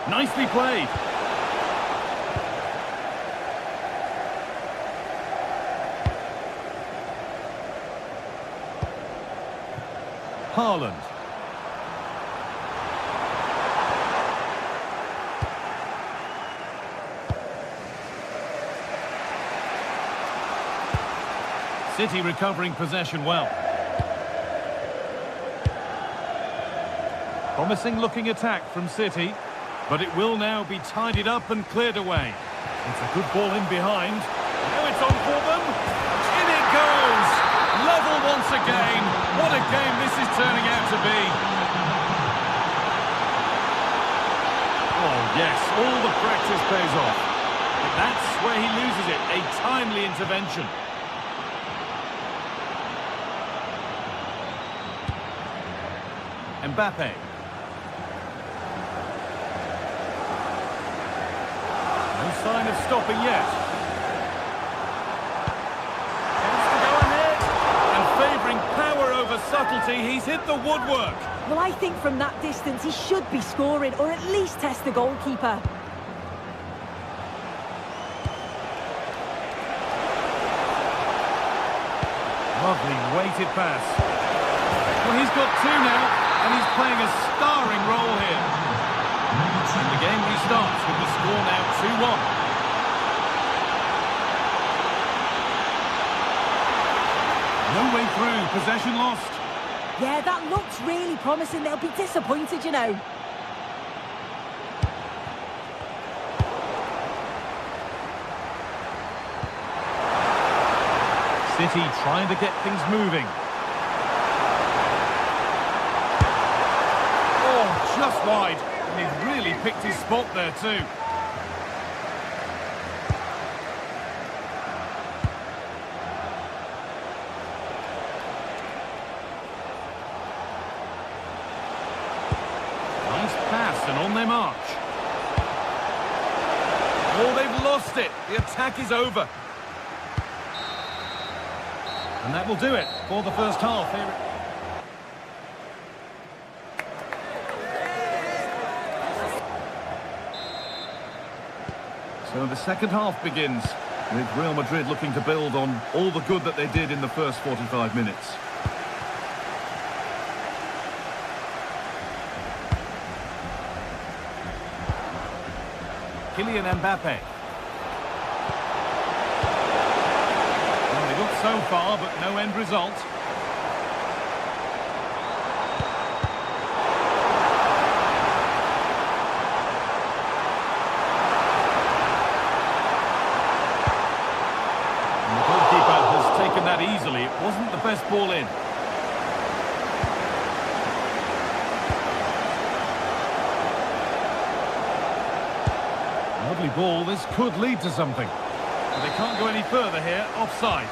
Nicely played. Haaland. City recovering possession well. Promising looking attack from City, but it will now be tidied up and cleared away. It's a good ball in behind. Now it's on for them. In it goes! Level once again. What a game this is turning out to be. Oh yes, all the practice pays off. But that's where he loses it, a timely intervention. Mbappe. No sign of stopping yet. penalty. He's hit the woodwork. Well, I think from that distance he should be scoring, or at least test the goalkeeper. Lovely weighted pass. Well, he's got two now, and he's playing a starring role here. And the game restarts with the score now 2-1. No way through, possession lost. Yeah, that looks really promising. They'll be disappointed, you know. City trying to get things moving. Oh, just wide. And he's really picked his spot there too. Nice pass and on their march. Oh, they've lost it. The attack is over. And that will do it for the first half here. So the second half begins with Real Madrid looking to build on all the good that they did in the first 45 minutes. Kylian Mbappe. So far, but no end result. And the goalkeeper has taken that easily. It wasn't the best ball in. Lovely ball. This could lead to something. But they can't go any further here. Offside.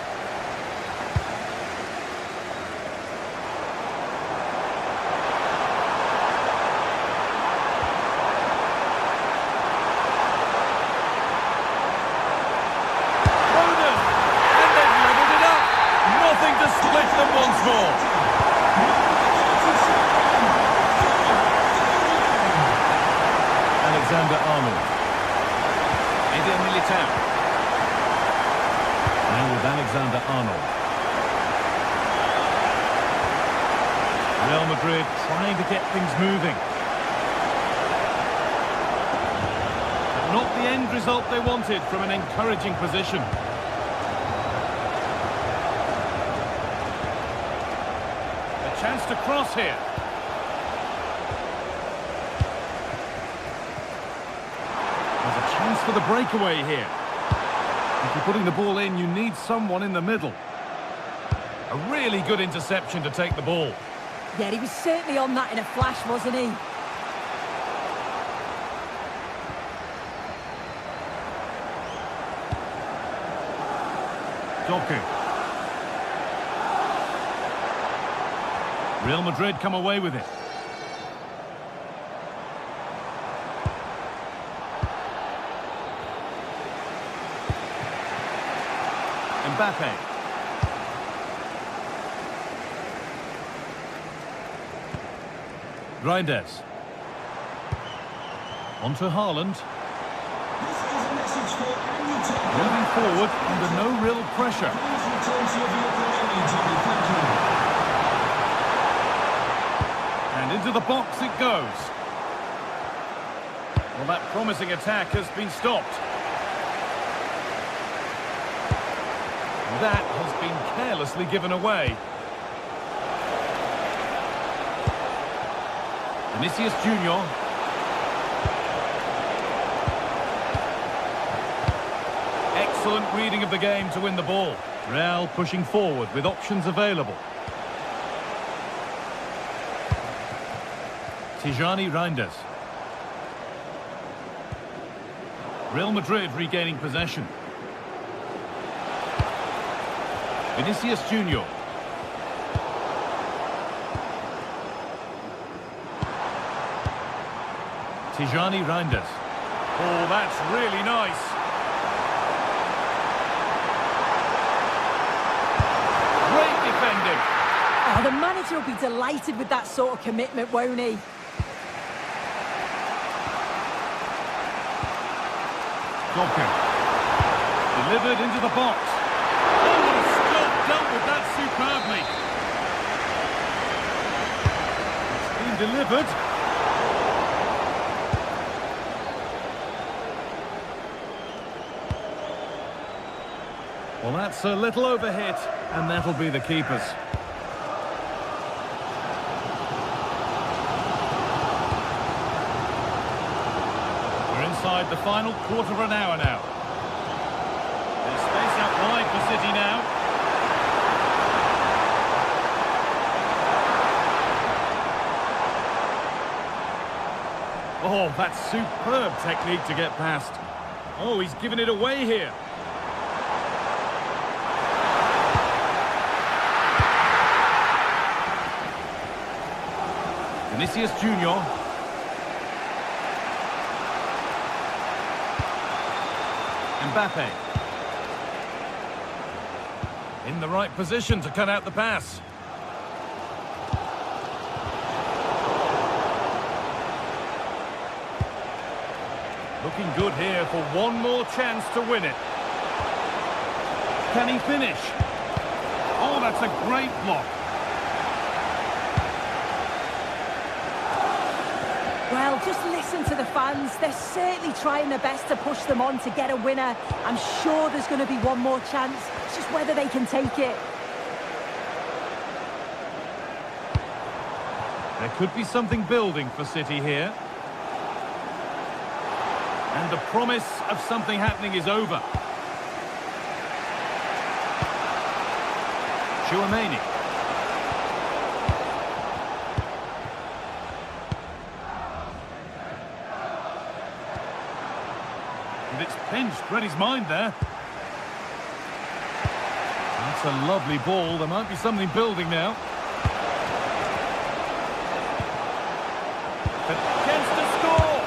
Real Madrid trying to get things moving. But not the end result they wanted from an encouraging position. A chance to cross here. There's a chance for the breakaway here. If you're putting the ball in, you need someone in the middle. A really good interception to take the ball. Yeah, he was certainly on that in a flash, wasn't he? Doku. Real Madrid come away with it. Mbappe. Reinders. On to Haaland. Moving forward under no real pressure. And into the box it goes. Well, that promising attack has been stopped. That has been carelessly given away. Vinicius Junior. Excellent reading of the game to win the ball. Real pushing forward with options available. Tijani Reinders. Real Madrid regaining possession. Vinicius Junior. Tijani Reinders. Oh, that's really nice. Great defending. Oh, the manager will be delighted with that sort of commitment, won't he? Doku. Delivered into the box. Oh, what a stop! Dealt with that superbly. It's been delivered. Well, that's a little overhit, and that'll be the keeper's. We're inside the final quarter of an hour now. There's space out wide for City now. Oh, that's superb technique to get past. Oh, he's given it away here. Vinicius Junior. Mbappe. In the right position to cut out the pass. Looking good here for one more chance to win it. Can he finish? Oh, that's a great block. Well, just listen to the fans. They're certainly trying their best to push them on to get a winner. I'm sure there's going to be one more chance. It's just whether they can take it. There could be something building for City here. And the promise of something happening is over. Chouameni. And it's pinched, read his mind there. That's a lovely ball. There might be something building now. A chance to score!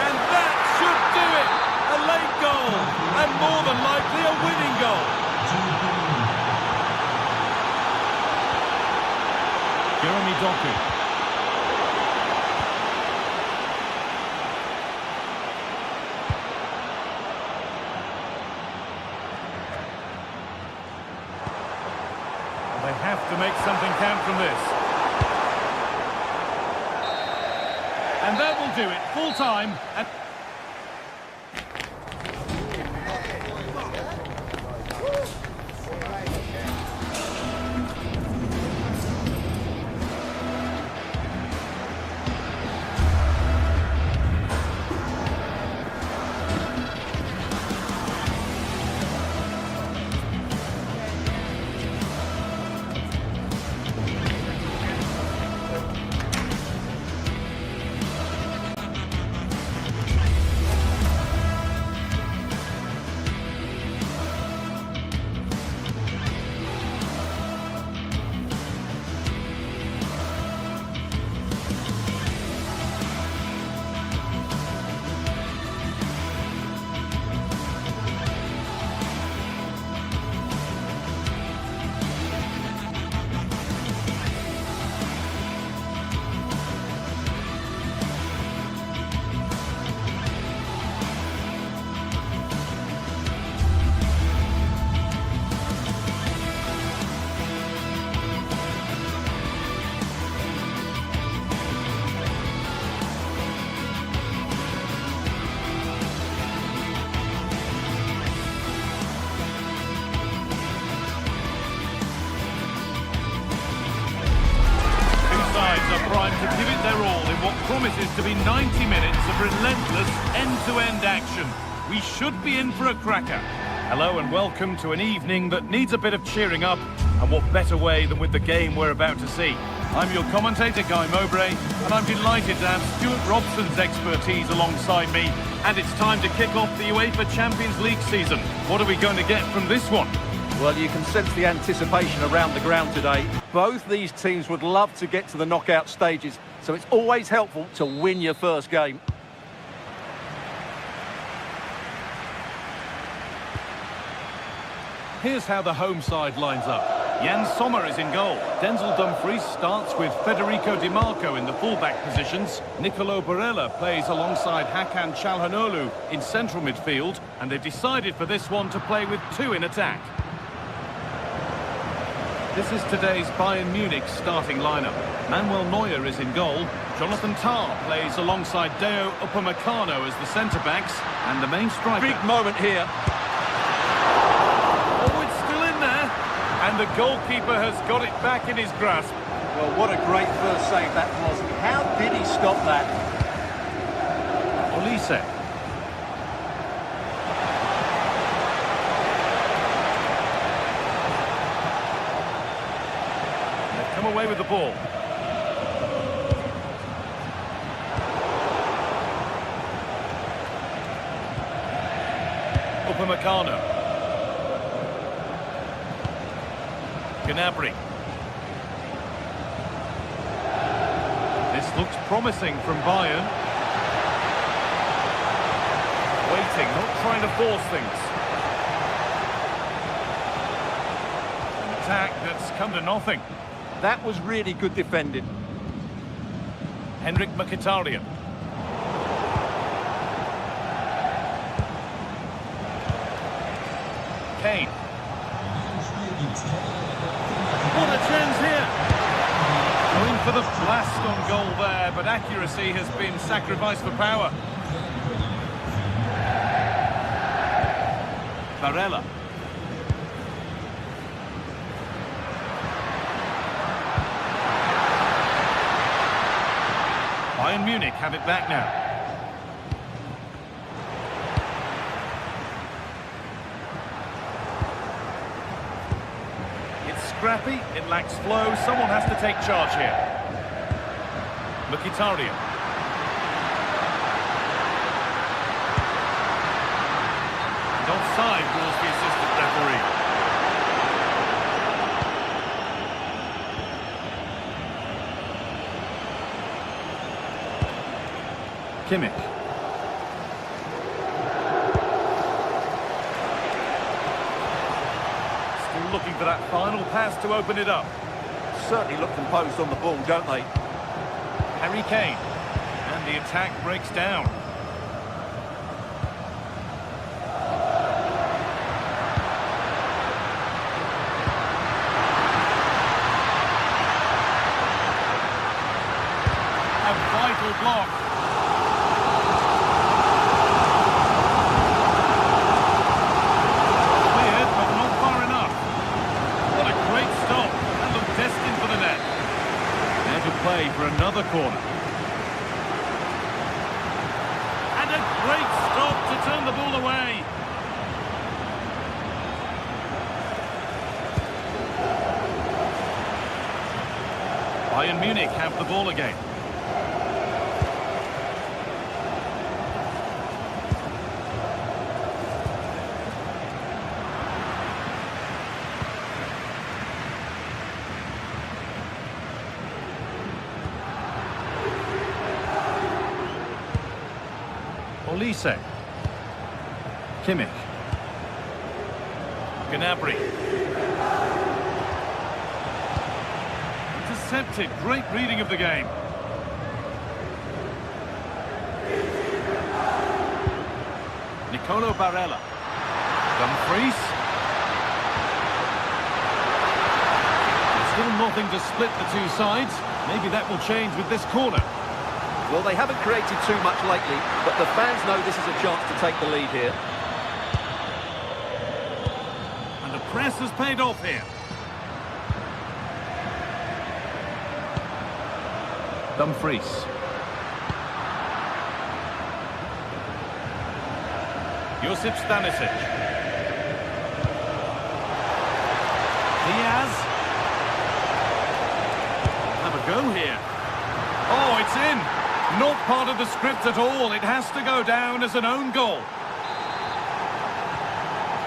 And that should do it! A late goal! And more than likely a winning goal! Jeremy Doku. They have to make something count from this. And that will do it. Full time. And primed to give it their all in what promises to be 90 minutes of relentless end-to-end action. We should be in for a cracker. Hello and welcome to an evening that needs a bit of cheering up, and what better way than with the game we're about to see. I'm your commentator, Guy Mowbray, and I'm delighted to have Stuart Robson's expertise alongside me, and it's time to kick off the UEFA Champions League season. What are we going to get from this one? Well, you can sense the anticipation around the ground today. Both these teams would love to get to the knockout stages, so it's always helpful to win your first game. Here's how the home side lines up. Jan Sommer is in goal. Denzel Dumfries starts with Federico Di Marco in the fullback positions. Nicolo Barella plays alongside Hakan Çalhanoğlu in central midfield, and they've decided for this one to play with two in attack. This is today's Bayern Munich starting lineup. Manuel Neuer is in goal. Jonathan Tah plays alongside Deo Upamecano as the centre-backs, and the main striker. Big moment here. Oh, it's still in there. And the goalkeeper has got it back in his grasp. Well, what a great first save that was. How did he stop that? Olise. They've come away with the ball. Upamecano. Gnabry. This looks promising from Bayern. Waiting, not trying to force things. An attack that's come to nothing. That was really good defending. Henrik Mkhitaryan. Kane. What a chance here! Going for the blast on goal there, but accuracy has been sacrificed for power. Barella. Bayern Munich have it back now. Scrappy, it lacks flow, someone has to take charge here. Mkhitaryan. And offside rules the assistant referee. Kimmich. Looking for that final pass to open it up. Certainly look composed on the ball, don't they? Harry Kane. And the attack breaks down. A vital block. Play for another corner. And a great stop to turn the ball away. Bayern Munich have the ball again. Olise. Kimmich. Gnabry. Intercepted. Great reading of the game. Nicolo Barella. Dumfries. Still nothing to split the two sides. Maybe that will change with this corner. Well, they haven't created too much lately, but the fans know this is a chance to take the lead here. And the press has paid off here. Dumfries. Josip Stanisic. Diaz. Have a go here. Oh, it's in. Not part of the script at all. It has to go down as an own goal.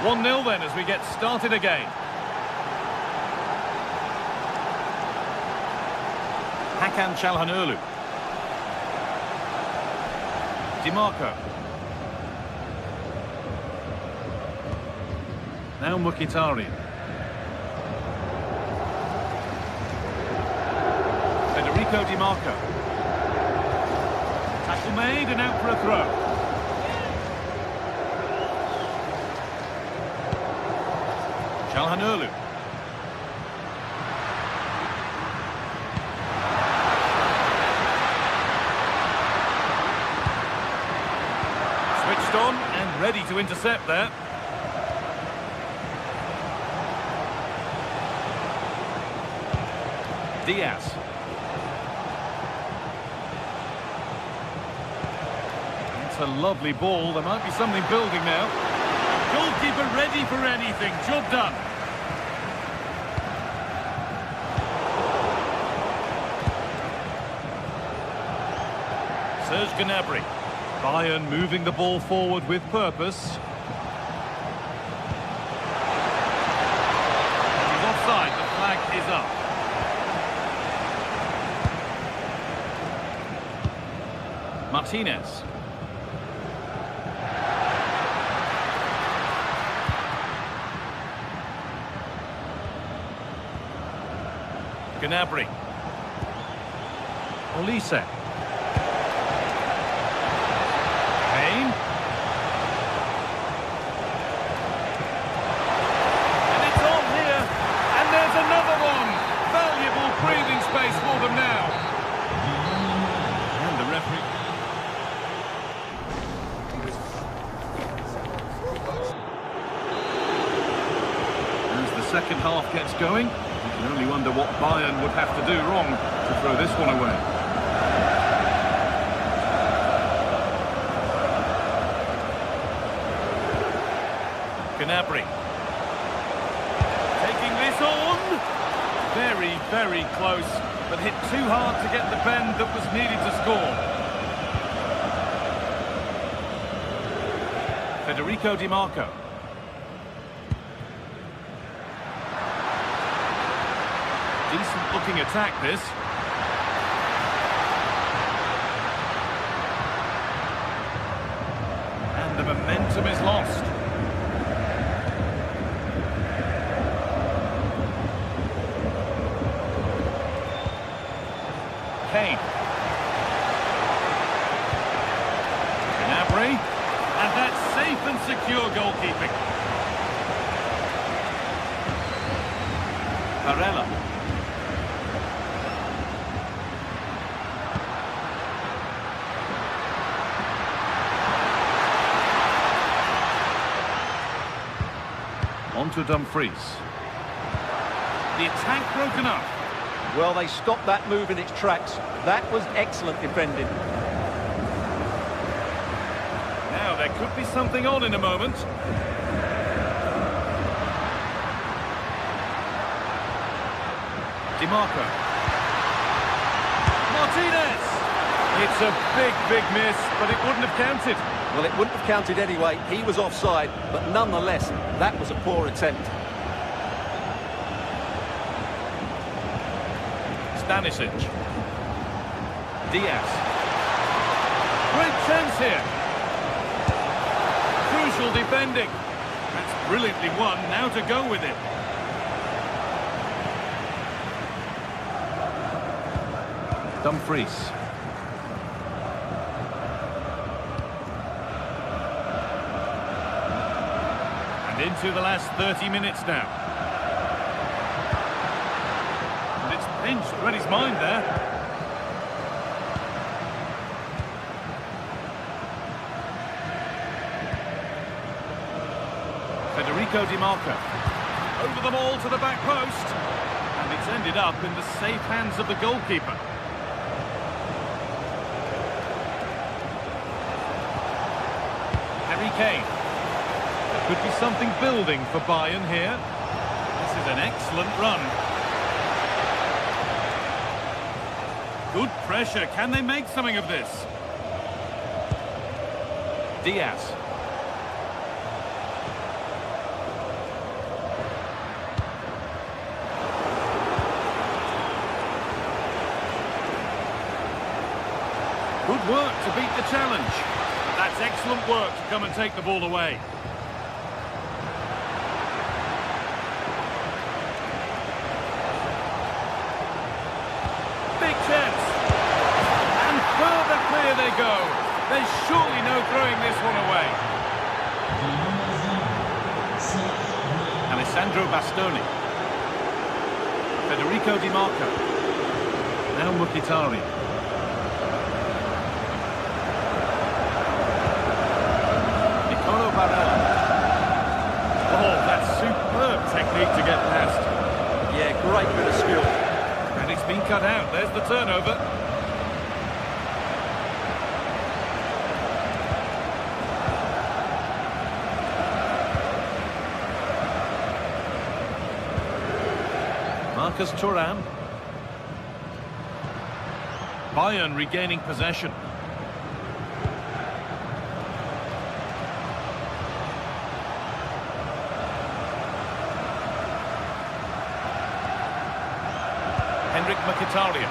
1-0 then as we get started again. Hakan Çalhanoğlu. Di Marco. Now Mkhitaryan. Federico Di Marco. Tackle made and out for a throw. Çalhanoğlu. Switched on and ready to intercept there. Diaz. It's a lovely ball. There might be something building now. Goalkeeper ready for anything. Job done. Serge Gnabry. Bayern moving the ball forward with purpose. He's offside. The flag is up. Martinez. Gnabry. Olise. Kane. And it's on here. And there's another one. Valuable breathing space for them now. And the referee. As the second half gets going, you can only wonder what Bayern would have to do wrong to throw this one away. Gnabry. Taking this on. Very, very close, but hit too hard to get the bend that was needed to score. Federico Di Marco. Decent looking attack this. And the momentum is lost. Kane. Gnabry. And that's safe and secure goalkeeping. Barella. On to Dumfries. The attack broken up. Well, they stopped that move in its tracks. That was excellent defending. Now, there could be something on in a moment. Di Marco. Martinez! It's a big, big miss, but it wouldn't have counted. Well, it wouldn't have counted anyway. He was offside, but nonetheless, that was a poor attempt. Stanisic. Diaz. Great chance here. Crucial defending. That's brilliantly won. Now to go with it. Dumfries. And into the last 30 minutes now. And it's pinched, read his mind there. Federico Di Marco. Over the ball to the back post. And it's ended up in the safe hands of the goalkeeper. Harry Kane. There could be something building for Bayern here. This is an excellent run. Good pressure. Can they make something of this? Diaz. Good work to beat the challenge. That's excellent work to come and take the ball away. Big chance. they go. There's surely no throwing this one away. Alessandro Bastoni. Federico Di Marco. Now Mkhitaryan. Nicolo Barella. Oh, that's superb technique to get past. Yeah, great bit of skill. And it's been cut out. There's the turnover. Marcus Thuram. Bayern regaining possession. Henrik Mkhitaryan.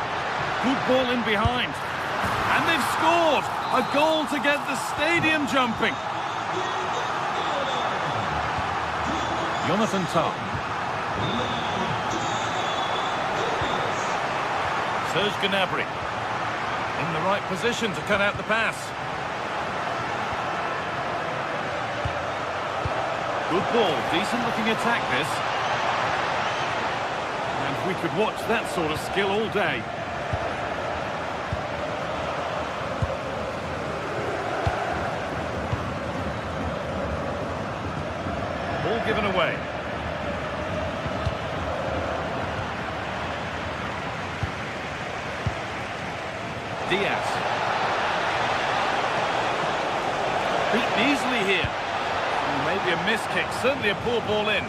Good ball in behind. And they've scored! A goal to get the stadium jumping. Jonathan Tah. Serge Gnabry. In the right position to cut out the pass. Good ball. Decent looking attack this. We could watch that sort of skill all day. Ball given away. Diaz. Beaten easily here. Maybe a miss kick, certainly a poor ball in.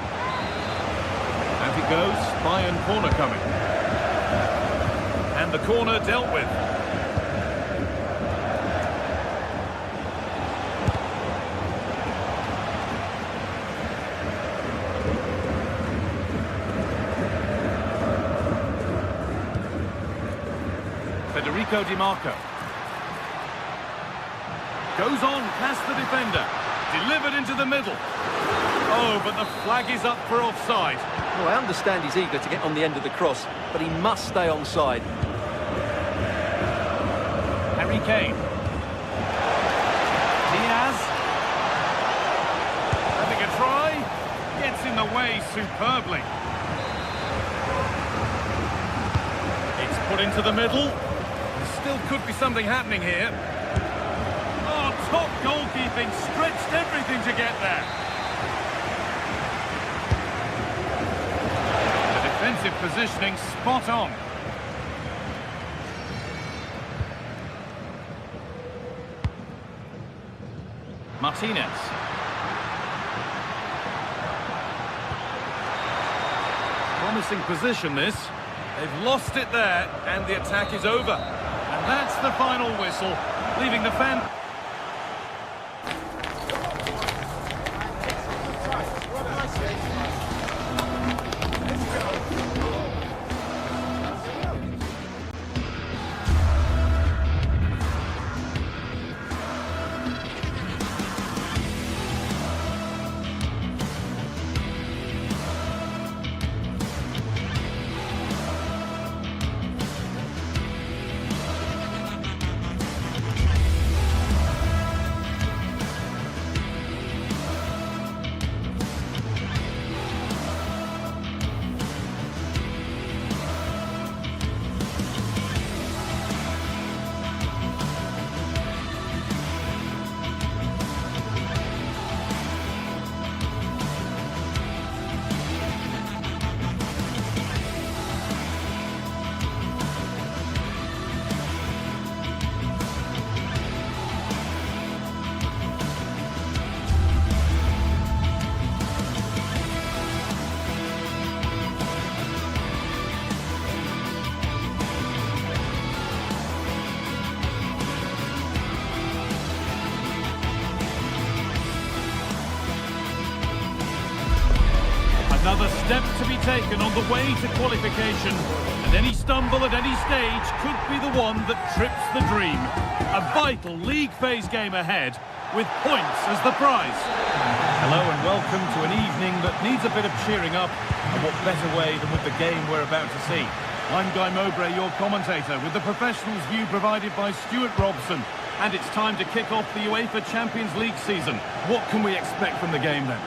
Out he goes, Bayern corner coming. And the corner dealt with. Federico Di Marco. Goes on past the defender. Delivered into the middle. Oh, but the flag is up for offside. Well, I understand he's eager to get on the end of the cross, but he must stay onside. Harry Kane. Diaz. Having a try. Gets in the way superbly. It's put into the middle. Still could be something happening here. Oh, top goalkeeping. Stretched everything to get there. Defensive positioning spot on. Martinez. Promising position this. They've lost it there and the attack is over. And that's the final whistle, leaving the fan... Another step to be taken on the way to qualification, and any stumble at any stage could be the one that trips the dream. A vital league phase game ahead, with points as the prize. Hello and welcome to an evening that needs a bit of cheering up, and what better way than with the game we're about to see. I'm Guy Mowbray, your commentator, with the professionals' view provided by Stuart Robson. and it's time to kick off the UEFA Champions League season. What can we expect from the game then?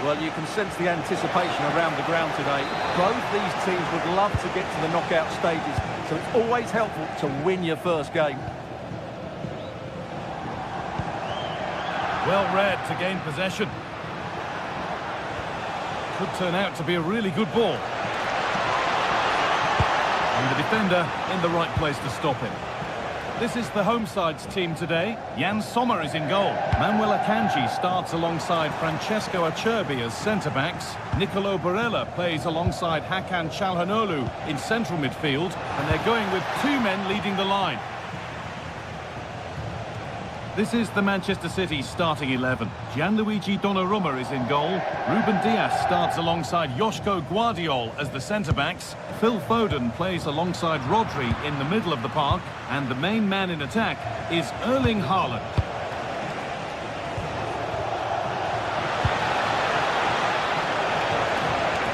Well, you can sense the anticipation around the ground today. Both these teams would love to get to the knockout stages, so it's always helpful to win your first game. Well read to gain possession. Could turn out to be a really good ball. And the defender in the right place to stop him. This is the home side's team today. Jan Sommer is in goal. Manuel Akanji starts alongside Francesco Acerbi as centre-backs. Nicolo Barella plays alongside Hakan Çalhanoğlu in central midfield. And they're going with two men leading the line. This is the Manchester City starting 11. Gianluigi Donnarumma is in goal. Ruben Dias starts alongside Joško Guardiol as the centre-backs. Phil Foden plays alongside Rodri in the middle of the park. And the main man in attack is Erling Haaland.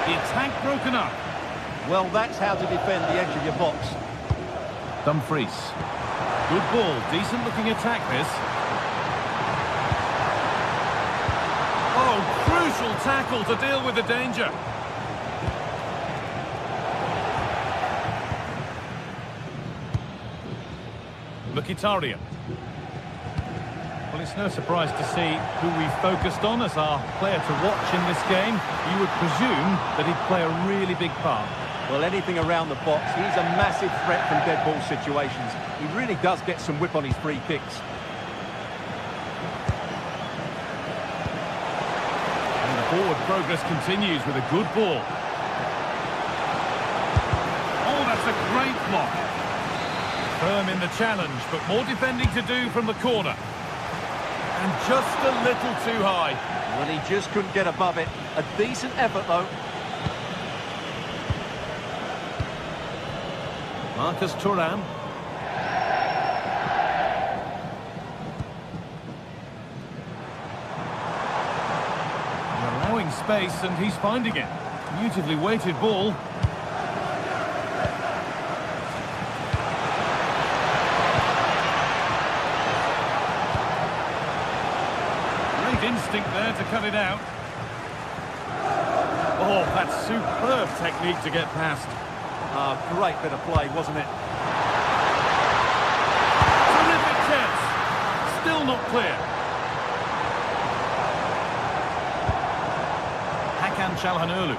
The attack broken up. Well, that's how to defend the edge of your box. Dumfries. Good ball, decent looking attack this. Oh, crucial tackle to deal with the danger. Mkhitaryan. Well, it's no surprise to see who we focused on as our player to watch in this game. You would presume that he'd play a really big part. Well, anything around the box, he's a massive threat from dead ball situations. He really does get some whip on his free kicks. And the forward progress continues with a good ball. Oh, that's a great block. Firm in the challenge, but more defending to do from the corner. And just a little too high. Well, he just couldn't get above it. A decent effort, though. Marcus Thuram. Allowing space, and he's finding it. Beautifully weighted ball. Great instinct there to cut it out. Oh, that's superb technique to get past. Great bit of play, wasn't it? Terrific chance. Still not clear. Hakan Çalhanoğlu.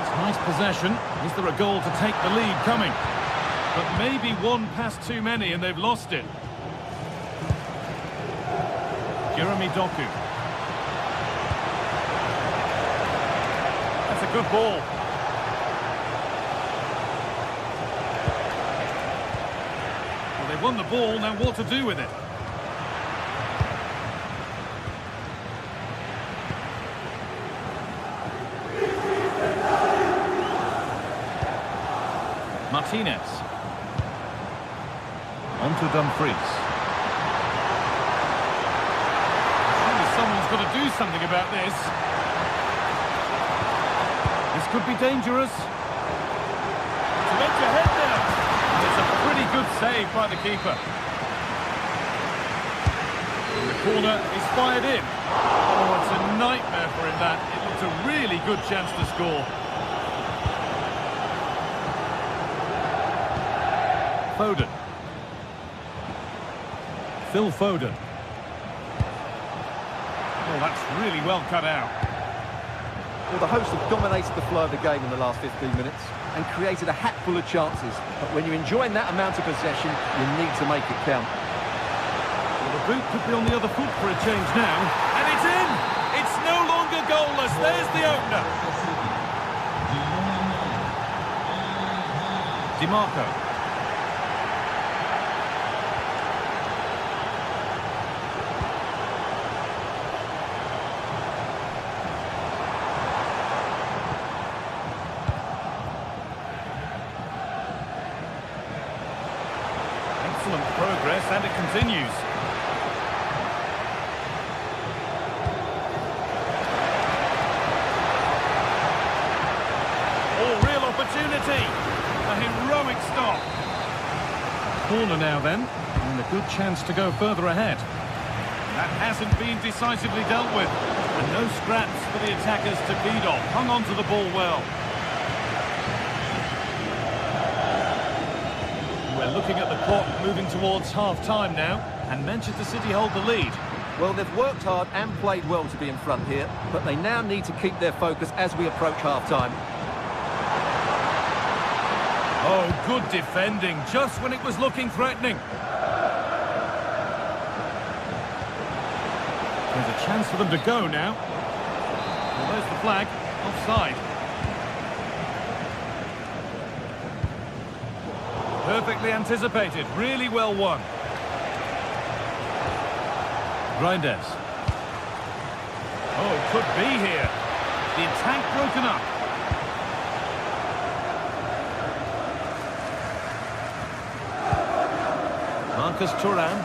It's nice possession. Is there a goal to take the lead coming? But maybe one pass too many and they've lost it. Jeremy Doku. That's a good ball. They've won the ball, now what to do with it? Martinez. On to Dumfries. Surely someone's got to do something about this. This could be dangerous. To edge ahead now. It's a pretty good save by the keeper. And the corner is fired in. Oh, it's a nightmare for him, that. It looked a really good chance to score. Foden. Phil Foden. Oh, that's really well cut out. Well, the hosts have dominated the flow of the game in the last 15 minutes and created a hatful of chances. But when you're enjoying that amount of possession, you need to make it count. Well, the boot could be on the other foot for a change now. And it's in! It's no longer goalless. There's the opener. DiMarco. Excellent progress, and it continues. Oh, real opportunity. A heroic stop. Corner now then. And the a good chance to go further ahead. That hasn't been decisively dealt with. And no scraps for the attackers to feed off. Hung on to the ball well. We're looking at the clock moving towards half-time now. And Manchester City hold the lead. Well, they've worked hard and played well to be in front here, but they now need to keep their focus as we approach half-time. Oh, good defending, just when it was looking threatening. There's a chance for them to go now. Well, there's the flag. Offside. Perfectly anticipated. Really well won. Reinders. Oh, could be here. The attack broken up. Marcus Thuram.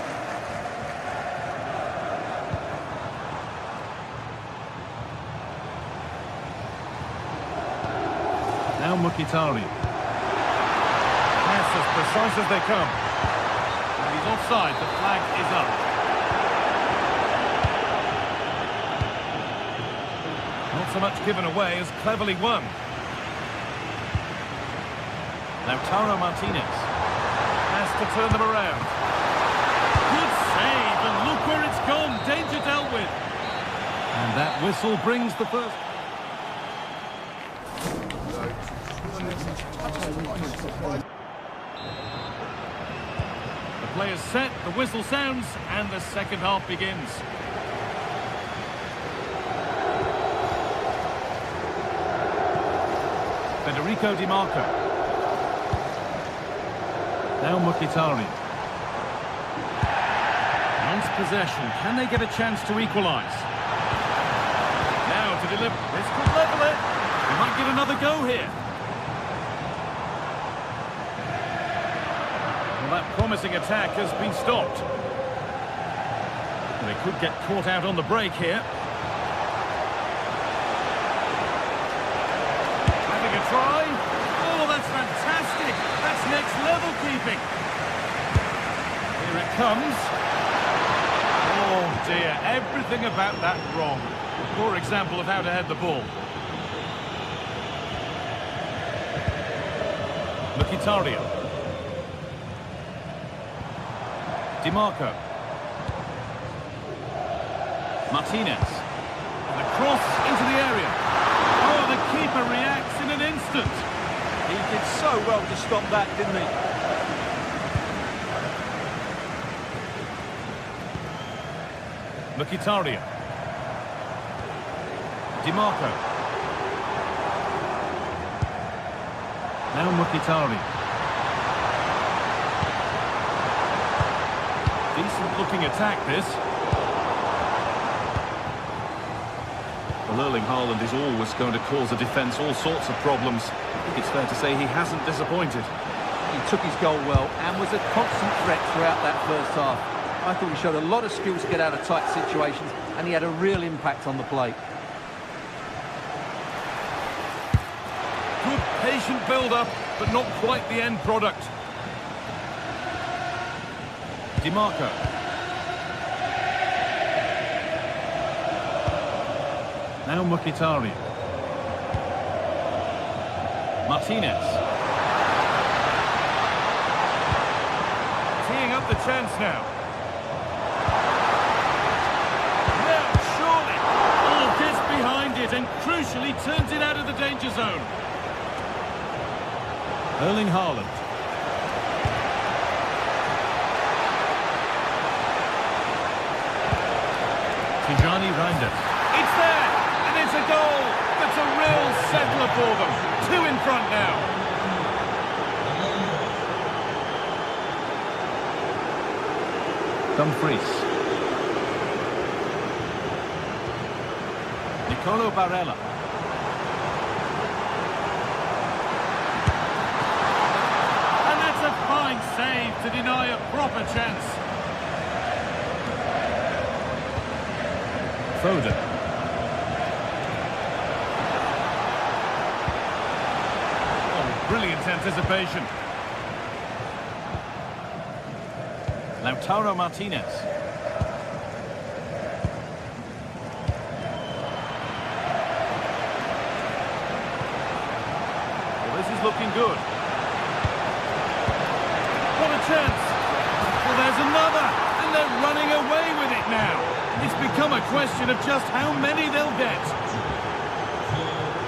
Now Mkhitaryan. Pass as precise as they come. And he's offside. The flag is up. Not so much given away as cleverly won. Lautaro Martinez has to turn them around. Good save, and look where it's gone. Danger dealt with. And that whistle brings the first. The player's set, the whistle sounds, and the second half begins. Federico Di Marco. Now Mkhitaryan. Once possession, can they get a chance to equalise? Now to deliver. This could level it. They might get another go here. Well, that promising attack has been stopped. They could get caught out on the break here. Try. Oh, that's fantastic. That's next level keeping. Here it comes. Oh dear, everything about that wrong. A poor example of how to head the ball. Mkhitaryan. Di Marco. Martinez. And a cross into the area. Oh, the keeper reacts in an instant. He did so well to stop that, didn't he? Mkhitaryan. Di Marco. Now Mkhitaryan. Decent looking attack, this. Well, Erling Haaland is always going to cause the defence all sorts of problems. I think it's fair to say he hasn't disappointed. He took his goal well and was a constant threat throughout that first half. I thought he showed a lot of skill to get out of tight situations, and he had a real impact on the play. Good patient build-up, but not quite the end product. Di Marco. Now Mkhitaryan. Martinez. Teeing up the chance now. Now, surely. Oh, gets behind it and crucially turns it out of the danger zone. Erling Haaland. Tijani Reinders. It's there! It's a goal that's a real settler for them. 2 in front now. Dumfries. Nicolo Barella. And that's a fine save to deny a proper chance. Foden. Brilliant anticipation. Lautaro Martinez. Well, this is looking good. What a chance! Well, there's another, and they're running away with it now. It's become a question of just how many they'll get.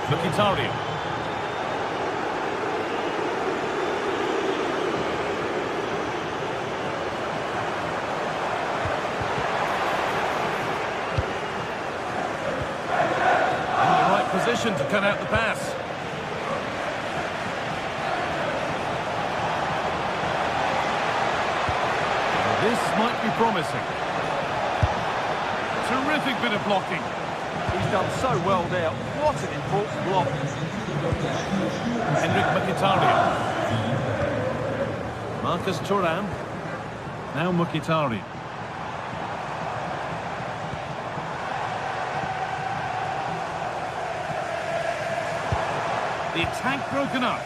Mkhitaryan. Position to cut out the pass. This might be promising. Terrific bit of blocking. He's done so well there. What an important block. Henrik Mkhitaryan. Marcus Thuram. Now Mkhitaryan. The attack broken up.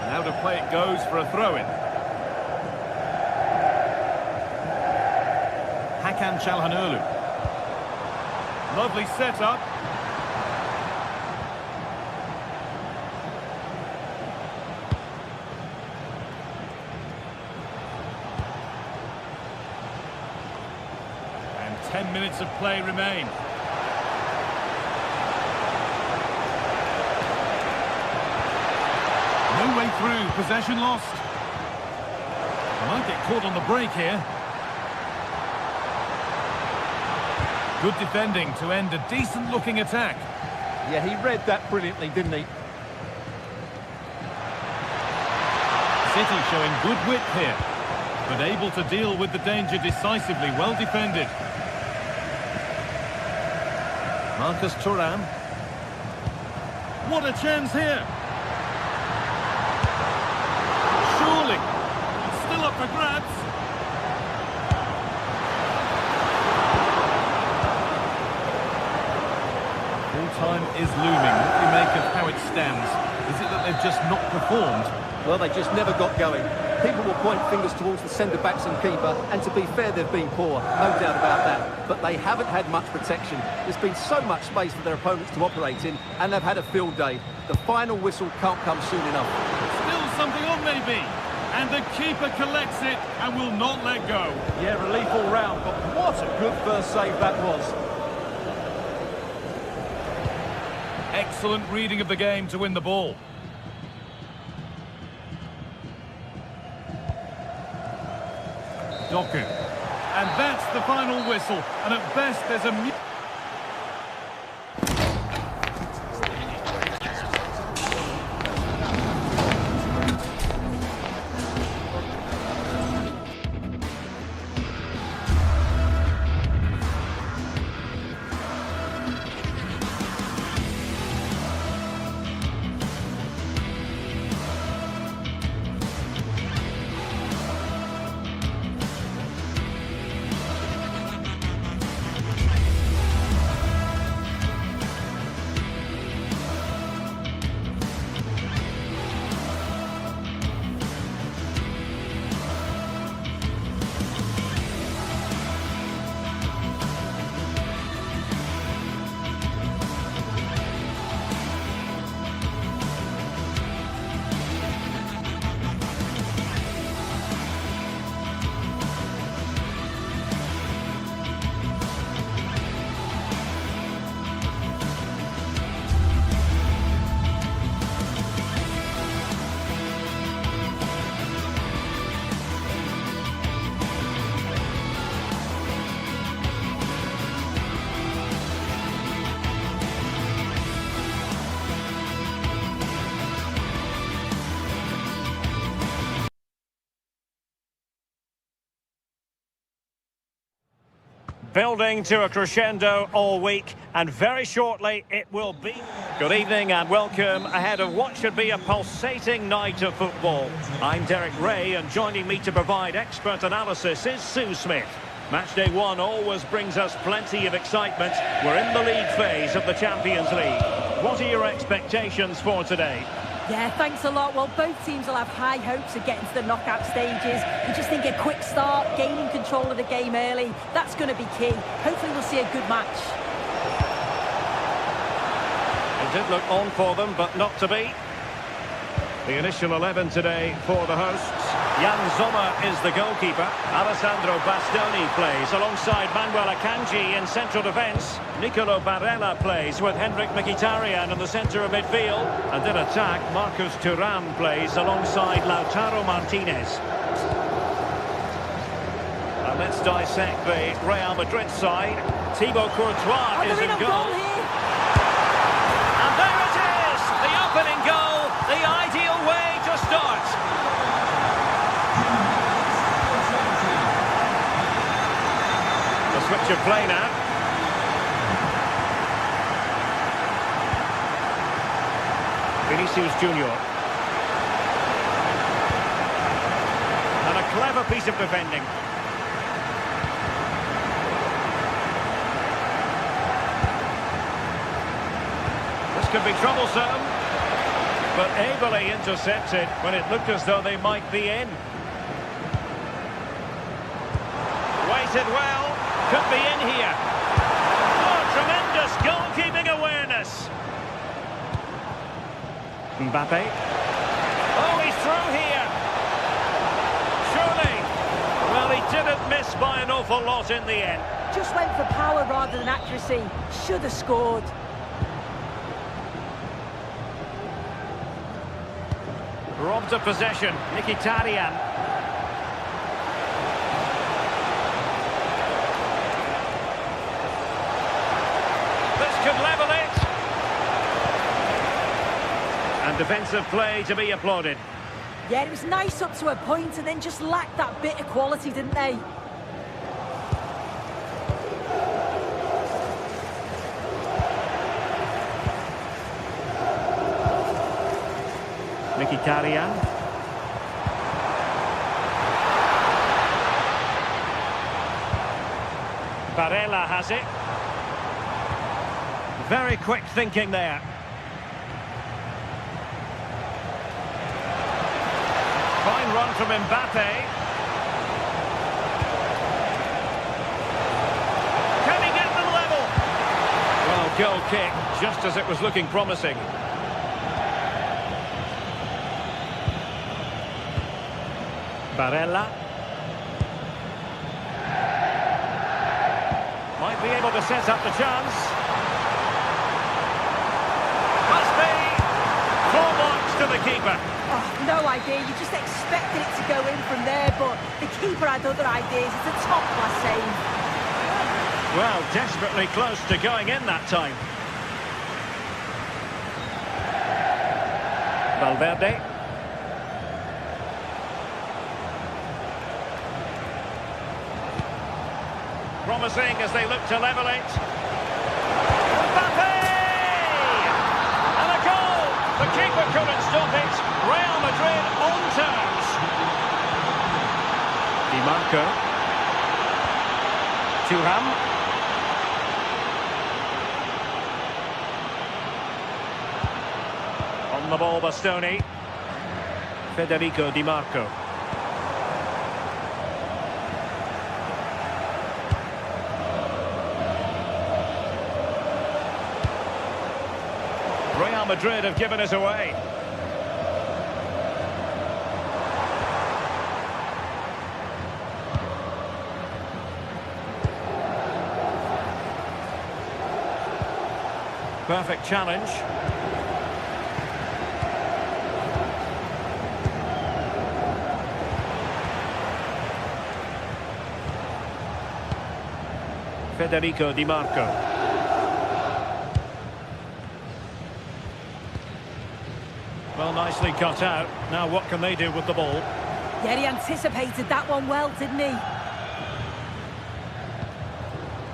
Now to play it goes for a throw-in. Hakan Çalhanoğlu. Lovely setup. And 10 minutes of play remain. No way through, possession lost. Might get caught on the break here. Good defending to end a decent-looking attack. Yeah, he read that brilliantly, didn't he? City showing good width here, but able to deal with the danger decisively. Well defended. Marcus Thuram. What a chance here. Surely. It's still up for grabs. Full time is looming. What do you make of how it stands? Is it that they've just not performed? Well, they just never got going. People will point fingers towards the centre-backs and keeper, and to be fair, they've been poor, no doubt about that. But they haven't had much protection. There's been so much space for their opponents to operate in, and they've had a field day. The final whistle can't come soon enough. Still something on, maybe. And the keeper collects it and will not let go. Yeah, relief all round, but what a good first save that was. Excellent reading of the game to win the ball. Doku. And that's the final whistle. And at best, there's a... Building to a crescendo all week, and very shortly it will be. Good evening and welcome ahead of what should be a pulsating night of football. I'm Derek Ray, and joining me to provide expert analysis is Sue Smith. Match day one always brings us plenty of excitement. We're in the league phase of the Champions League. What are your expectations for today? Yeah, thanks a lot. Well, both teams will have high hopes of getting to the knockout stages. You just think a quick start, gaining control of the game early, that's going to be key. Hopefully we'll see a good match. It did look on for them, but not to be. The initial 11 today for the hosts. Jan Sommer is the goalkeeper. Alessandro Bastoni plays alongside Manuel Akanji in central defence. Nicolo Barella plays with Henrik Mkhitaryan in the centre of midfield. And in attack, Marcus Thuram plays alongside Lautaro Martinez. And let's dissect the Real Madrid side. Thibaut Courtois is in goal. And there it is! The opening goal, the ideal way to start. The switch of play now. Vinicius Junior. And a clever piece of defending. This could be troublesome, but ably intercepted when it looked as though they might be in. Waited well, could be in here. Oh, tremendous goalkeeping awareness. Mbappe. Oh, he's through here. Surely. Well, he didn't miss by an awful lot in the end. Just went for power rather than accuracy. Should have scored. Robbed of possession, Mkhitaryan. This could level it. And defensive play to be applauded. Yeah, it was nice up to a point and then just lacked that bit of quality, didn't they? Mkhitaryan. Barella has it. Very quick thinking there. Fine run from Mbappe. Can he get them level? Well, goal kick, just as it was looking promising. Barella. Might be able to set up the chance. Must be. Full marks to the keeper. Oh, no idea. You just expected it to go in from there, but the keeper had other ideas. It's a top-class save. Well, desperately close to going in that time. Valverde. Promising as they look to level it. Mbappe! And a goal! The keeper couldn't stop it. Real Madrid on terms. Di Marco. Thuram. On the ball, Bastoni. Federico Di Marco. Real Madrid have given us away. Perfect challenge. Federico Di Marco. Well, nicely cut out. Now what can they do with the ball? Yeah, he anticipated that one well, didn't he?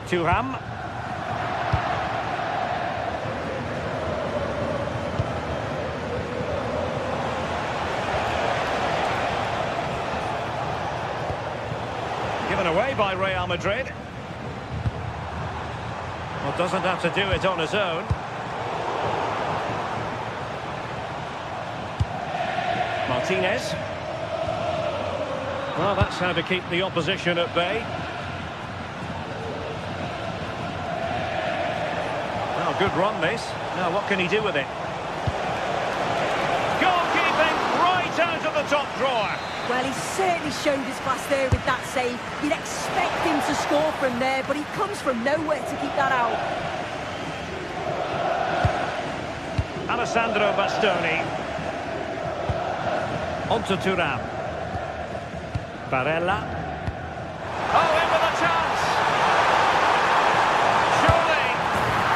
Thuram. Given away by Real Madrid. Well, doesn't have to do it on his own. Martinez. Well, that's how to keep the opposition at bay. Oh, good run this. Now, what can he do with it? Goalkeeping right out of the top drawer. Well, he certainly showed his class there with that save. You'd expect him to score from there, but he comes from nowhere to keep that out. Alessandro Bastoni. On to Thuram. Barella. Oh, in with a chance! Surely!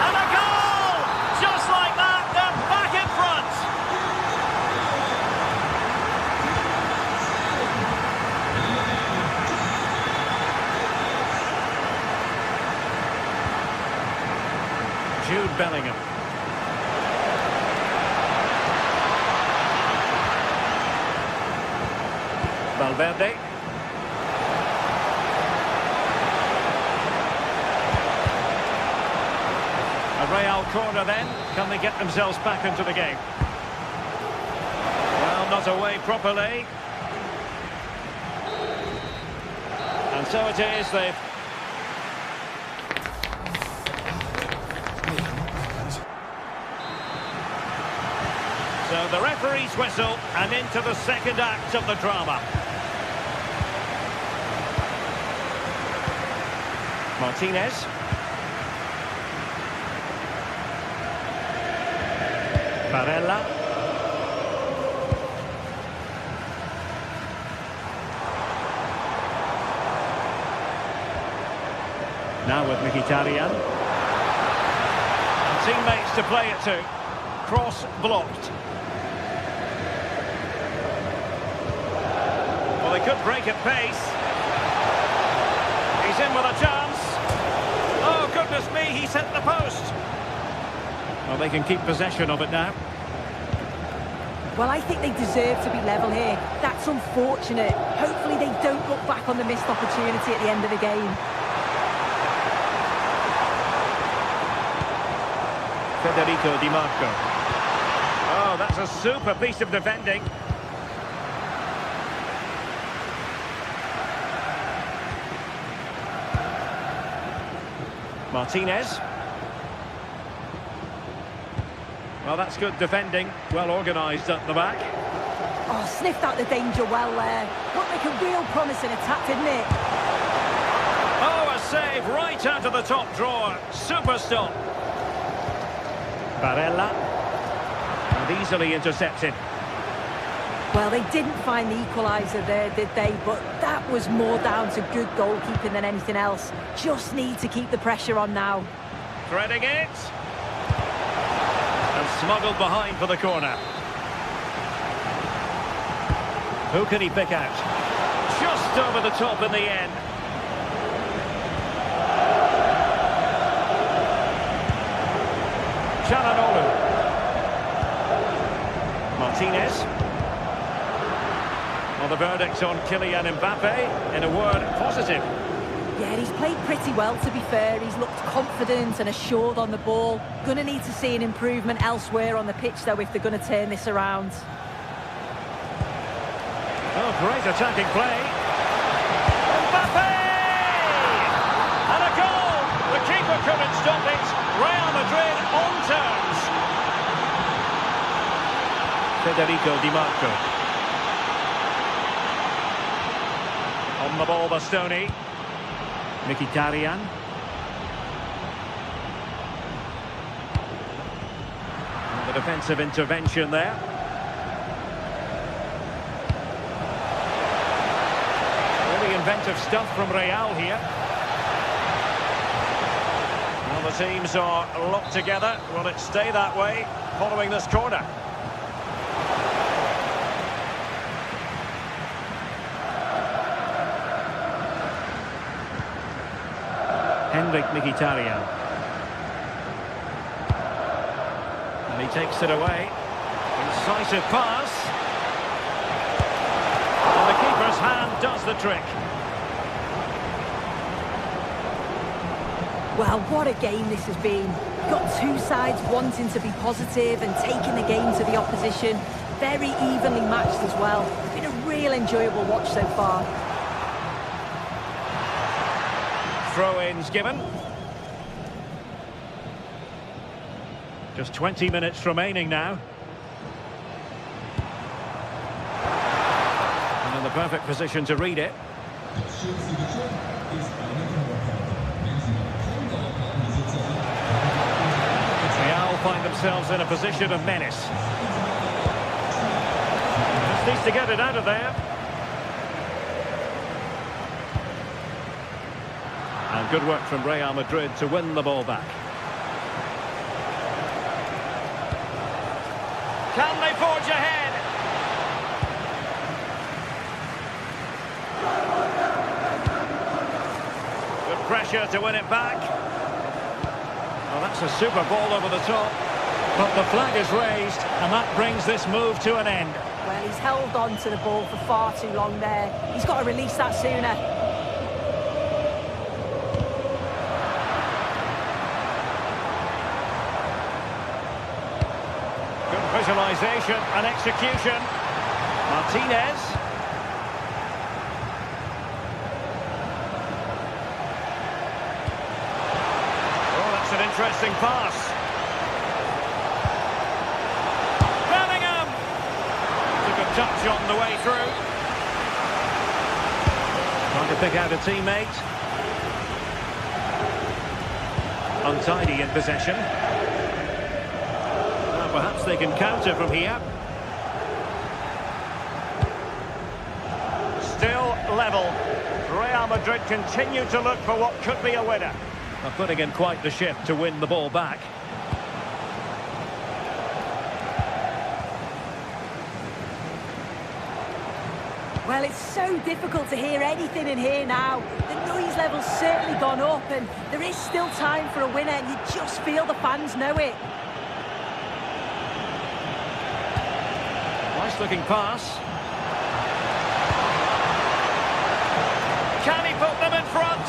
And a goal! Just like that, they're back in front! Jude Bellingham. Valverde. A Real corner then. Can they get themselves back into the game? Well, not away properly. And so it is. They've... So the referee's whistle and into the second act of the drama. Martinez. Barella. Now with Mkhitaryan. And teammates to play it to. Cross blocked. Well, they could break at pace. He's in with a chance. Oh, goodness me, he's hit the post. Well, they can keep possession of it now. Well, I think they deserve to be level here. That's unfortunate. Hopefully they don't look back on the missed opportunity at the end of the game. Federico Di Marco. Oh, that's a super piece of defending. Martinez. Well, that's good defending. Well organised at the back. Oh, sniffed out the danger well there. Looked like a real promising attack, didn't it? Oh, a save right out of the top drawer. Super stop. Barella. And easily intercepted. Well, they didn't find the equaliser there, did they? But that was more down to good goalkeeping than anything else. Just need to keep the pressure on now. Threading it. And smuggled behind for the corner. Who can he pick out? Just over the top in the end. Çalhanoğlu. Martinez. Well, the verdict on Kylian Mbappe, in a word, positive. Yeah, he's played pretty well, to be fair. He's looked confident and assured on the ball. Going to need to see an improvement elsewhere on the pitch, though, if they're going to turn this around. Oh, great attacking play. Mbappe! And a goal! The keeper couldn't stop it. Real Madrid on terms. Federico Di Marco. On the ball, Bastoni. Mkhitaryan. And the defensive intervention there. Really inventive stuff from Real here. Well, the teams are locked together. Will it stay that way following this corner? Mkhitaryan. And he takes it away. Incisive pass. And the keeper's hand does the trick. Well, what a game this has been. You've got two sides wanting to be positive and taking the game to the opposition. Very evenly matched as well. It's been a real enjoyable watch so far. Throw-ins given. Just 20 minutes remaining now. And in the perfect position to read it. Real find themselves in a position of menace. Just needs to get it out of there. And good work from Real Madrid to win the ball back. Can they forge ahead? Good pressure to win it back. Well, that's a super ball over the top. But the flag is raised, and that brings this move to an end. Well, he's held on to the ball for far too long there. He's got to release that sooner. Visualization and execution. Martinez. Oh, that's an interesting pass. Bellingham. Took a touch on the way through. Trying to pick out a teammate. Untidy in possession. Perhaps they can counter from here. Still level. Real Madrid continue to look for what could be a winner. They're putting in quite the shift to win the ball back. Well, it's so difficult to hear anything in here now. The noise level's certainly gone up, and there is still time for a winner, and you just feel the fans know it. Nice looking pass. Can he put them in front?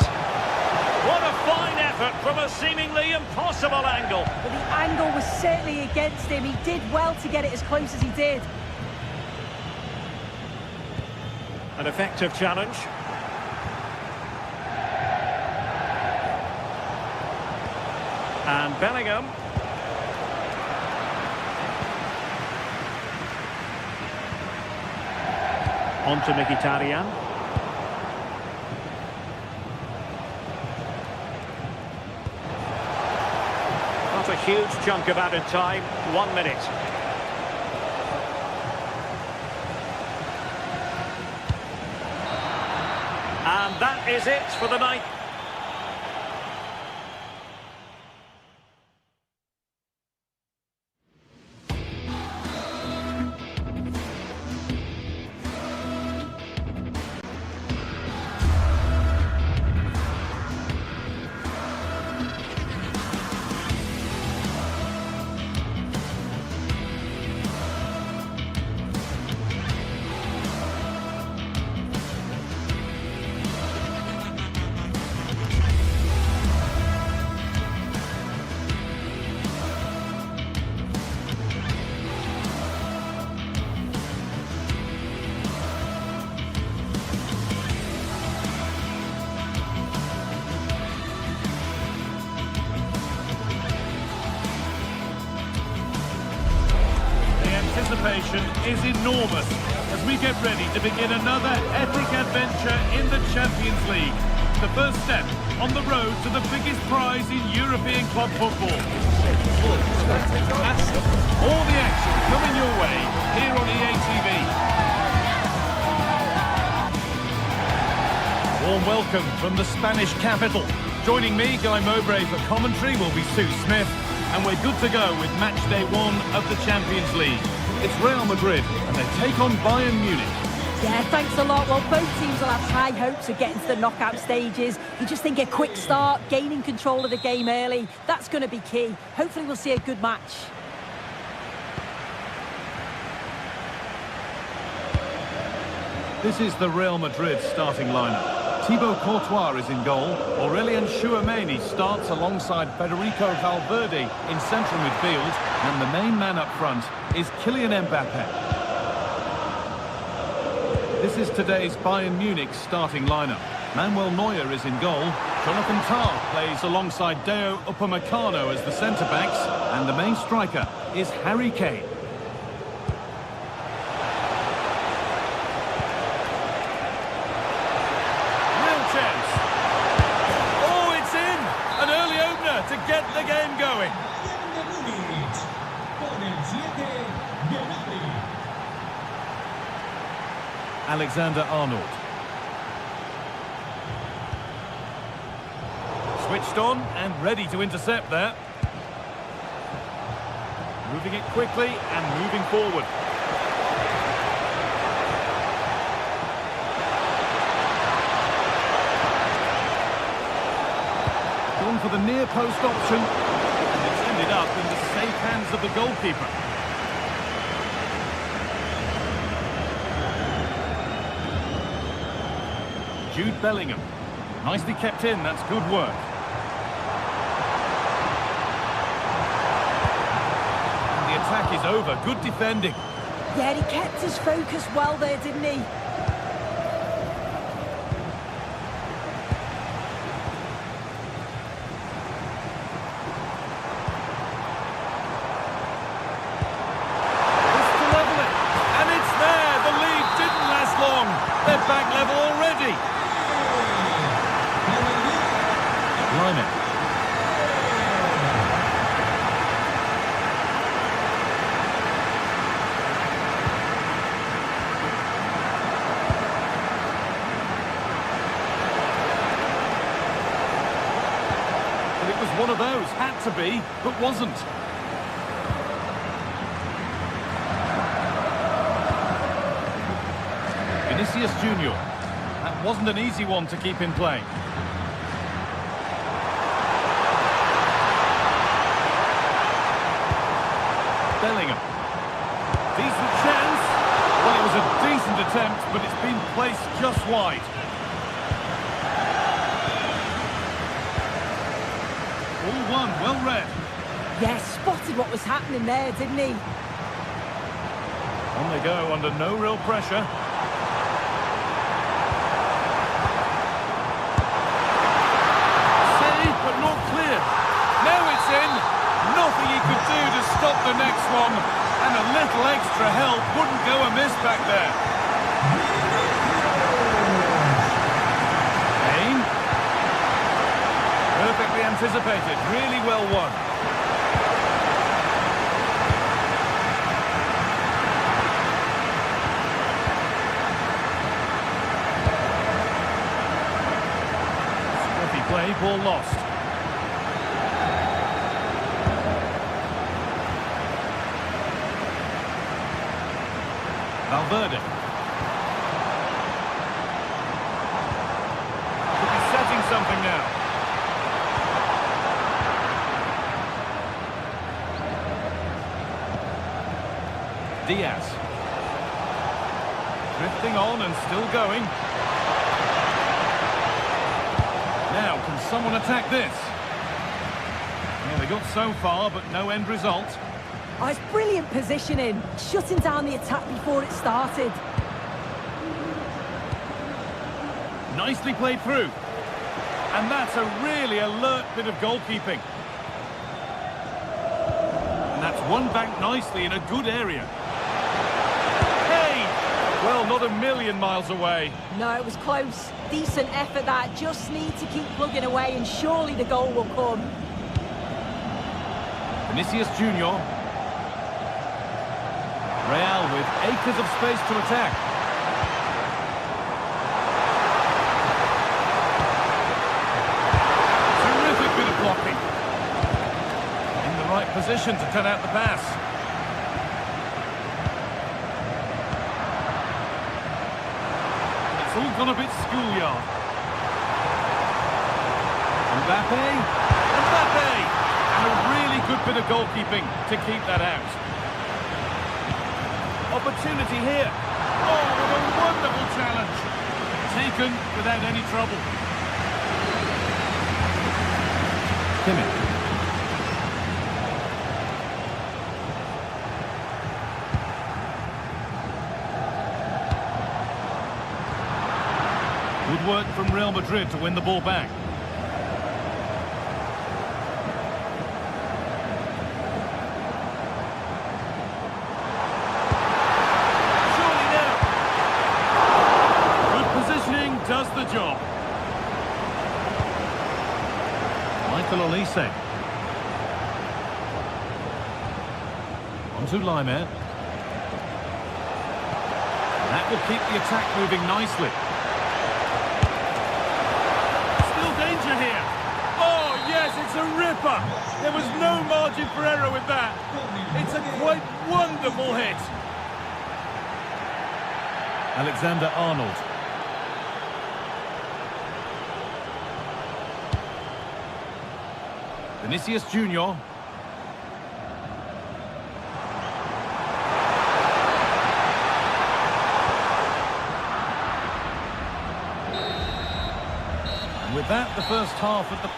What a fine effort from a seemingly impossible angle. But the angle was certainly against him. He did well to get it as close as he did. An effective challenge. And Bellingham. On to Mkhitaryan. Not a huge chunk of added time, 1 minute. And that is it for the night. Anticipation is enormous as we get ready to begin another epic adventure in the Champions League. The first step on the road to the biggest prize in European club football. All the action coming your way here on EA TV. Warm welcome from the Spanish capital. Joining me, Guy Mowbray for commentary, will be Sue Smith. And we're good to go with match day 1 of the Champions League. It's Real Madrid, and they take on Bayern Munich. Yeah, thanks a lot. Well, both teams will have high hopes of getting to the knockout stages. You just think a quick start, gaining control of the game early, that's going to be key. Hopefully we'll see a good match. This is the Real Madrid starting lineup. Thibaut Courtois is in goal. Aurélien Tchouameni starts alongside Federico Valverde in central midfield. And the main man up front is Kylian Mbappe. This is today's Bayern Munich starting lineup. Manuel Neuer is in goal. Jonathan Tah plays alongside Deo Upamecano as the centre-backs. And the main striker is Harry Kane. To get the game going. Alexander-Arnold. Switched on and ready to intercept there. Moving it quickly and moving forward. Gone for the near post option, and it's ended up in the safe hands of the goalkeeper. Jude Bellingham, nicely kept in, that's good work. And the attack is over, good defending. Yeah, he kept his focus well there, didn't he? Back level already. Line it. But it was one of those, had to be, but wasn't. Vinicius Junior. That wasn't an easy one to keep in play. Bellingham. Decent chance. Well, it was a decent attempt, but it's been placed just wide. All one, well read. Yeah, spotted what was happening there, didn't he? On they go, under no real pressure. Nothing he could do to stop the next one, and a little extra help wouldn't go amiss back there. Kane. Perfectly anticipated, really well won. Scruffy play, ball lost. Valverde. Could be setting something now. Diaz. Drifting on and still going. Now, can someone attack this? Well, they got so far, but no end result. Oh, it's brilliant positioning, shutting down the attack before it started. Nicely played through. And that's a really alert bit of goalkeeping. And that's won back nicely in a good area. Hey! Well, not a million miles away. No, it was close. Decent effort that. Just need to keep plugging away and surely the goal will come. Vinicius Junior. Real with acres of space to attack. Terrific bit of blocking. In the right position to cut out the pass. It's all gone a bit schoolyard. Mbappe. And a really good bit of goalkeeping to keep that out. Opportunity here. Oh, what a wonderful challenge. taken without any trouble. Kimmich. Good work from Real Madrid to win the ball back. Surely now. Good positioning does the job. Michael Olise. On to Laimer. That will keep the attack moving nicely. Danger here. Oh, yes, it's a ripper. There was no margin for error with that. It's a quite wonderful hit. Alexander-Arnold. Vinicius Junior. With that, the first half of the...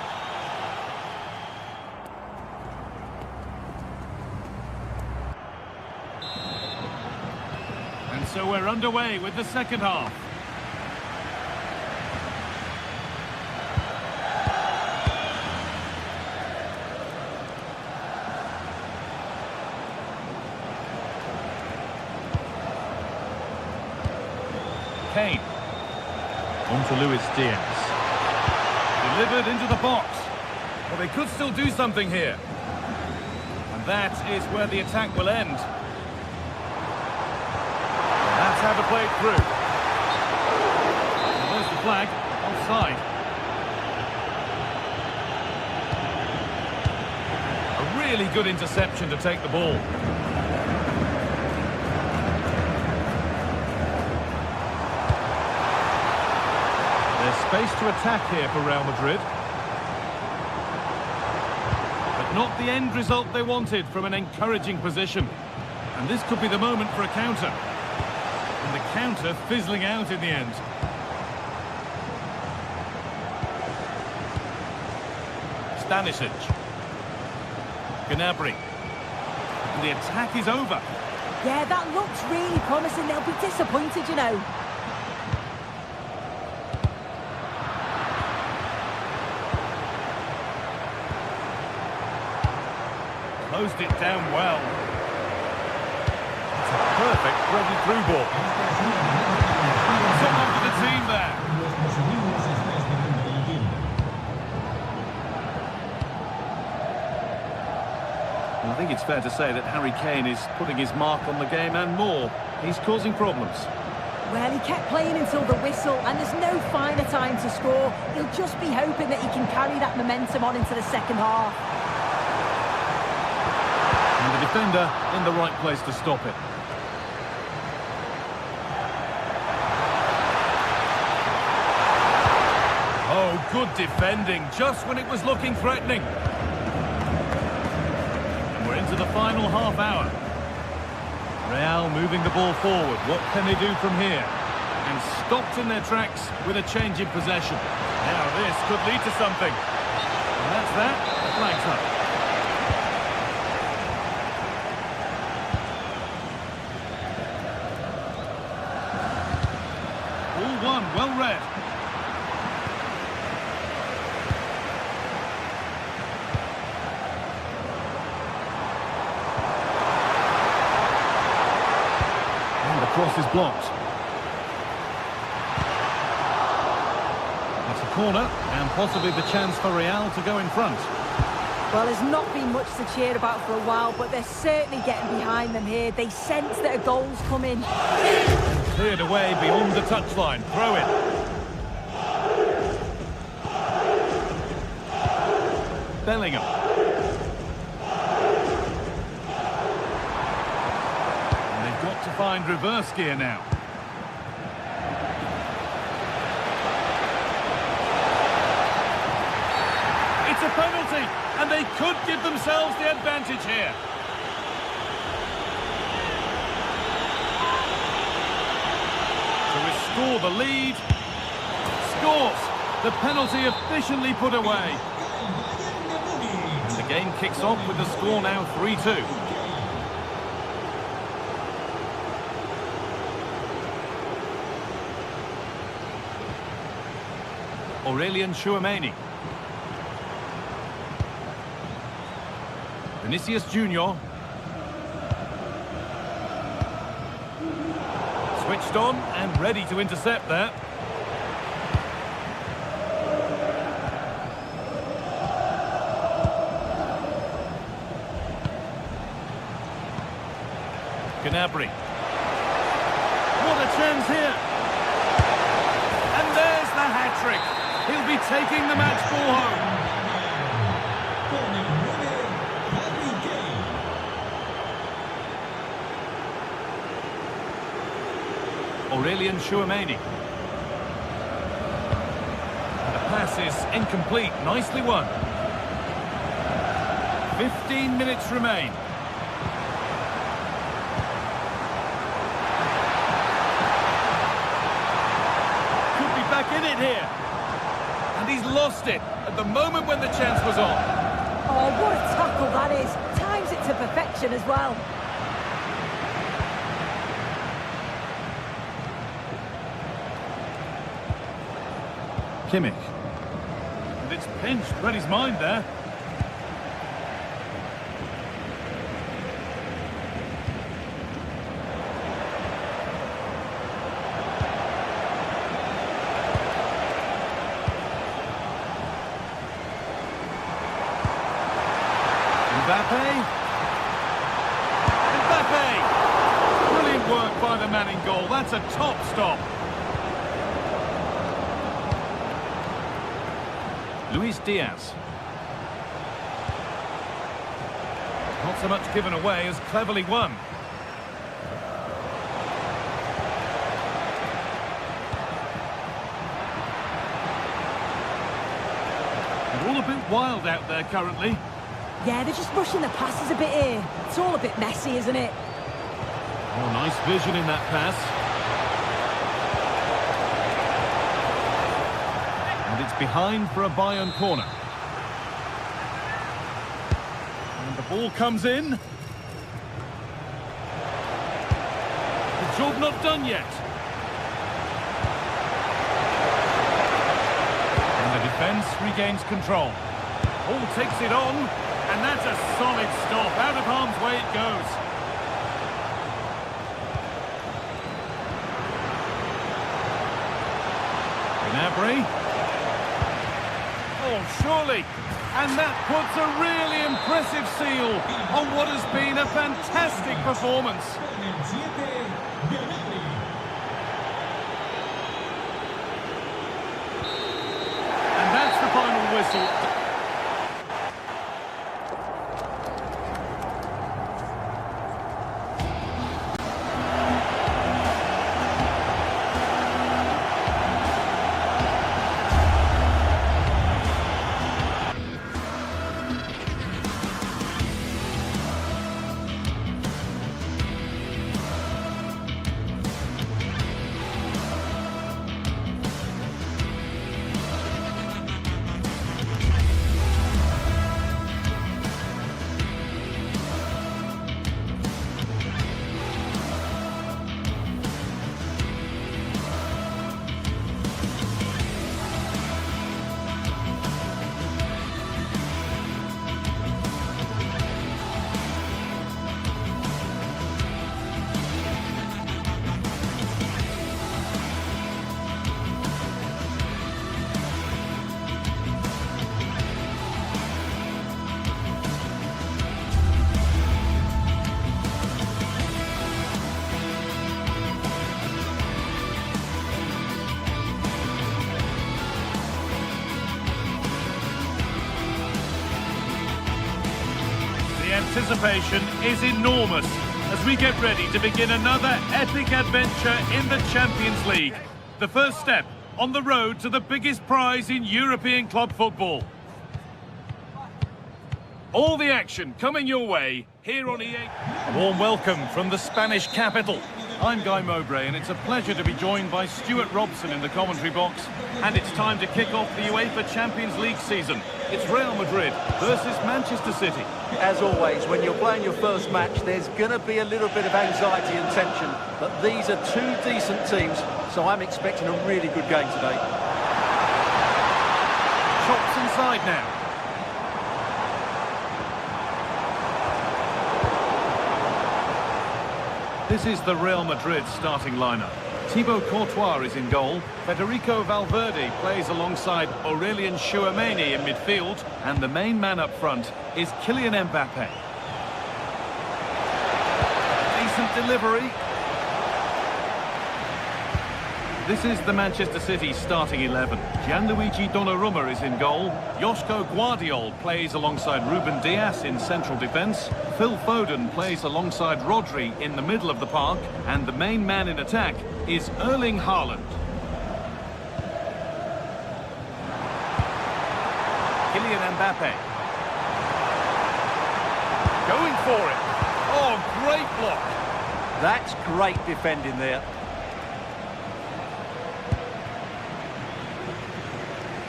And so we're underway with the second half. Kane. On to Luis Diaz. Delivered into the box. Well, they could still do something here. And that is where the attack will end. That's how to play it through. And there's the flag. Offside. A really good interception to take the ball. Space to attack here for Real Madrid. But not the end result they wanted from an encouraging position. And this could be the moment for a counter. And the counter fizzling out in the end. Stanisic. Gnabry. And the attack is over. Yeah, that looks really promising. They'll be disappointed, you know. Closed it down well. It's a perfect threaded through ball. Someone for the team there. Well, I think it's fair to say that Harry Kane is putting his mark on the game and more. He's causing problems. Well, he kept playing until the whistle, and there's no finer time to score. He'll just be hoping that he can carry that momentum on into the second half. And the defender in the right place to stop it. Oh, good defending, just when it was looking threatening. And we're into the final half hour. Real moving the ball forward. What can they do from here? And stopped in their tracks with a change in possession. Now this could lead to something. And that's that. The flag's up. All one, well read. And the cross is blocked. That's a corner, and possibly the chance for Real to go in front. Well, there's not been much to cheer about for a while, but they're certainly getting behind them here. They sense that a goal's coming. Cleared away beyond the touchline. Throw in. Bellingham. And they've got to find reverse gear now. It's a penalty, and they could give themselves the advantage here. To restore the lead, scores. The penalty efficiently put away. And the game kicks off with the score now 3-2. Aurelian Chouameni. Vinicius Junior. Switched on and ready to intercept that. Gnabry. What a chance here. And there's the hat-trick. He'll be taking the match ball home. Aurelian Chouameni. The pass is incomplete. Nicely won. 15 minutes remain. Could be back in it here. And he's lost it at the moment when the chance was on. Oh, what a tackle that is. Times it to perfection as well. Kimmich. And it's pinched, read his mind there. Mbappe. Brilliant work by the man in goal. That's a top stop. Luis Diaz. Not so much given away as cleverly won. And all a bit wild out there currently. Yeah, they're just rushing the passes a bit here. It's all a bit messy, isn't it? Oh, nice vision in that pass. And it's behind for a Bayern corner. And the ball comes in. The job not done yet. And the defence regains control. Ball takes it on, and that's a solid stop. Out of harm's way it goes. Gnabry. Oh, surely. And that puts a really impressive seal on what has been a fantastic performance. And that's the final whistle. Anticipation is enormous as we get ready to begin another epic adventure in the Champions League. The first step on the road to the biggest prize in European club football. All the action coming your way here on EA. A warm welcome from the Spanish capital. I'm Guy Mowbray, and it's a pleasure to be joined by Stuart Robson in the commentary box. And it's time to kick off the UEFA Champions League season. It's Real Madrid versus Manchester City. As always, when you're playing your first match, there's going to be a little bit of anxiety and tension. But these are two decent teams, so I'm expecting a really good game today. Chops inside now. This is the Real Madrid starting lineup. Thibaut Courtois is in goal. Federico Valverde plays alongside Aurelien Tchouameni in midfield. And the main man up front is Kylian Mbappe. Decent delivery. This is the Manchester City starting 11. Gianluigi Donnarumma is in goal. Joško Guardiol plays alongside Ruben Dias in central defence. Phil Foden plays alongside Rodri in the middle of the park. And the main man in attack is Erling Haaland. Kylian Mbappe. Going for it. Oh, great block. That's great defending there.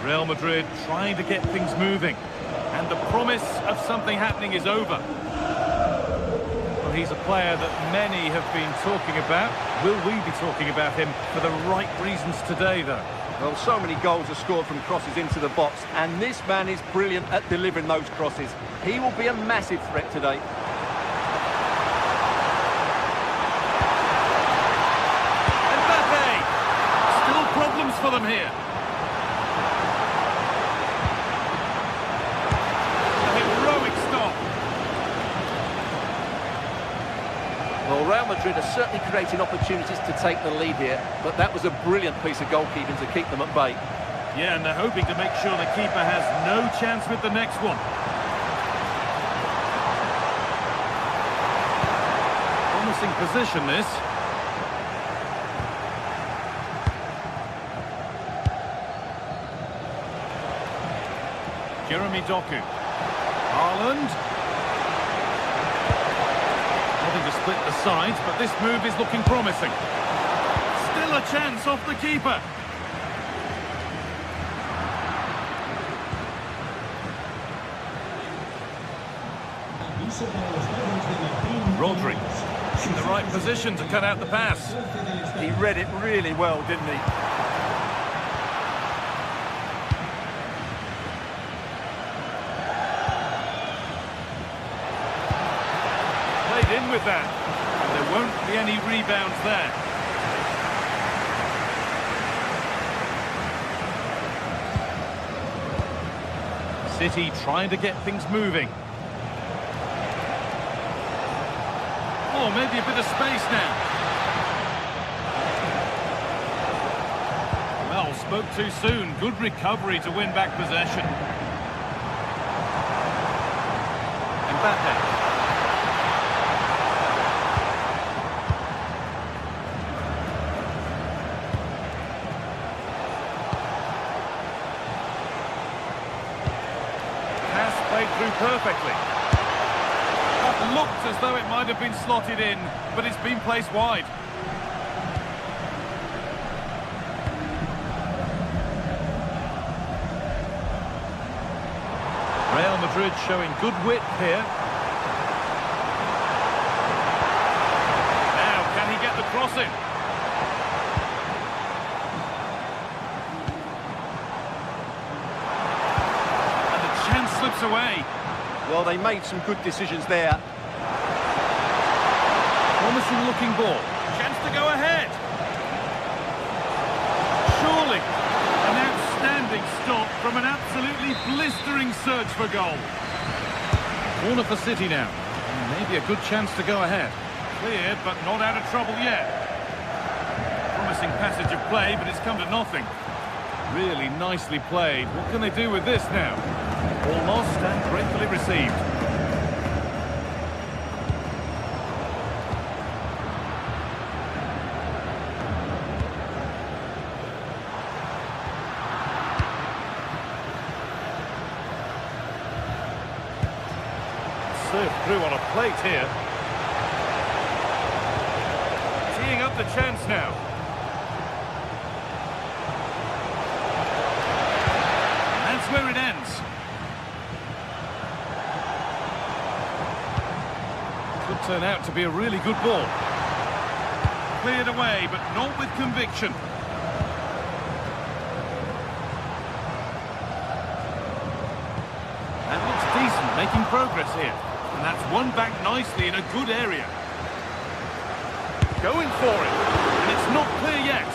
Real Madrid trying to get things moving. And the promise of something happening is over. Well, he's a player that many have been talking about. Will we be talking about him for the right reasons today, though? Well, so many goals are scored from crosses into the box, and this man is brilliant at delivering those crosses. He will be a massive threat today. Mbappe! Still problems for them here. Well, Real Madrid are certainly creating opportunities to take the lead here, but that was a brilliant piece of goalkeeping to keep them at bay. Yeah, and they're hoping to make sure the keeper has no chance with the next one. Promising position, this. Jeremy Doku. Haaland. To split the sides, but this move is looking promising. Still a chance off the keeper. Rodri in the right position to cut out the pass. He read it really well, didn't he? In with that, and there won't be any rebounds there. City trying to get things moving. Oh, maybe a bit of space now. Well, spoke too soon. Good recovery to win back possession. Mbappe. Played through perfectly. That looked as though it might have been slotted in, but it's been placed wide. Real Madrid showing good width here. Now, can he get the cross in? Slips away. Well, they made some good decisions there. Promising looking ball. Chance to go ahead. Surely an outstanding stop from an absolutely blistering search for goal. Corner for City now. And maybe a good chance to go ahead. Cleared, but not out of trouble yet. Promising passage of play, but it's come to nothing. Really nicely played. What can they do with this now? All lost and gratefully received. Served through on a plate here. Teeing up the chance now. And that's where it ends. Could turn out to be a really good ball. Cleared away, but not with conviction. That looks decent, making progress here. And that's won back nicely in a good area. Going for it, and it's not clear yet.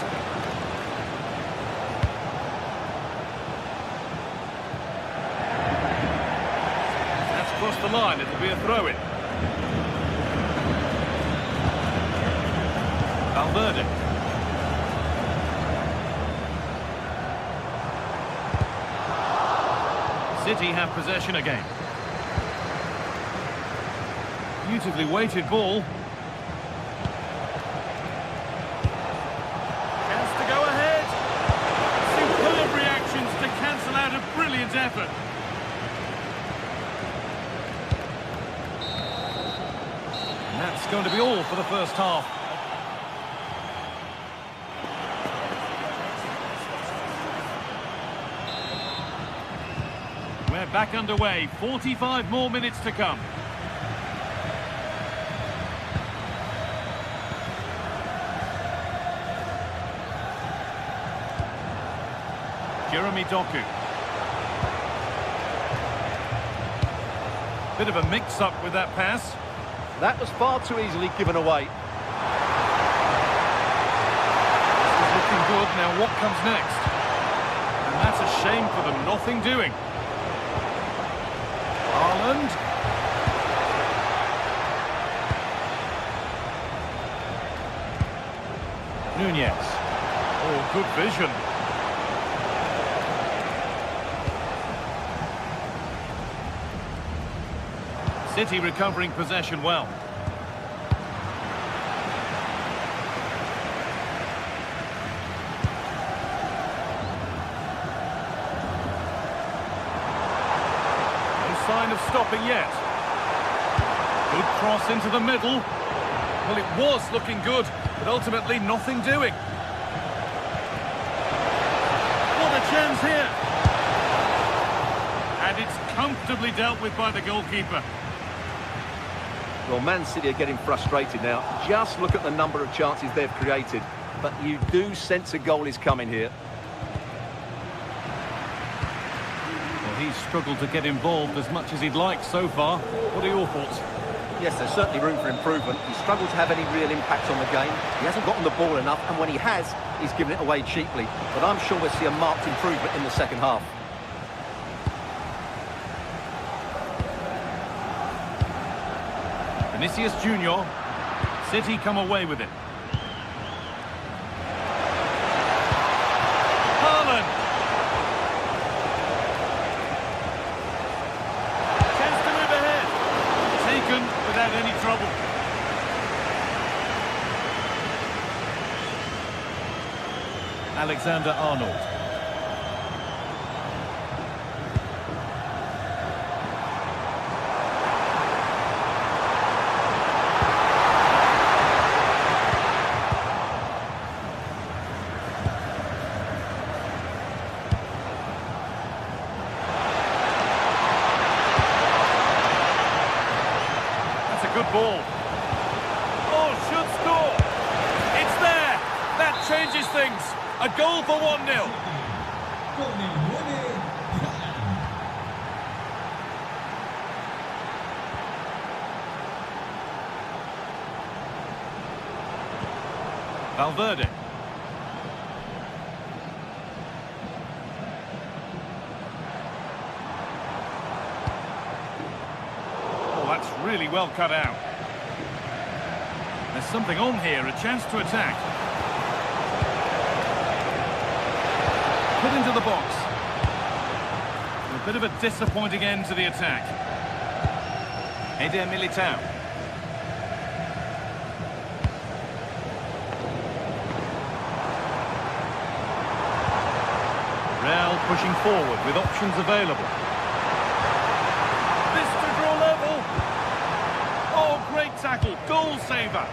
That's crossed the line, it'll be a throw-in. Valverde. City have possession again. Beautifully weighted ball. Chance to go ahead. Superb reactions to cancel out a brilliant effort. And that's going to be all for the first half. We're back underway. 45 more minutes to come. Jeremy Doku. Bit of a mix-up with that pass. That was far too easily given away. This is looking good. Now what comes next? And that's a shame for them. Nothing doing. Haaland. Nunez. Oh, good vision. City recovering possession well. No sign of stopping yet. Good cross into the middle. Well, it was looking good, but ultimately nothing doing. What a chance here. And it's comfortably dealt with by the goalkeeper. Well, Man City are getting frustrated now. Just look at the number of chances they've created. But you do sense a goal is coming here. Well, he's struggled to get involved as much as he'd like so far. What are your thoughts? Yes, there's certainly room for improvement. He's struggled to have any real impact on the game. He hasn't gotten the ball enough, and when he has, he's given it away cheaply. But I'm sure we'll see a marked improvement in the second half. Vinicius Junior. City come away with it. Haaland. Chance to move ahead. Taken without any trouble. Alexander-Arnold. Good ball. Oh, should score. It's there. That changes things. A goal for 1-0. Valverde. That's really well cut out. There's something on here, a chance to attack. Put into the box. A bit of a disappointing end to the attack. Eder Militao. Real pushing forward with options available. Great great tackle, goal saver.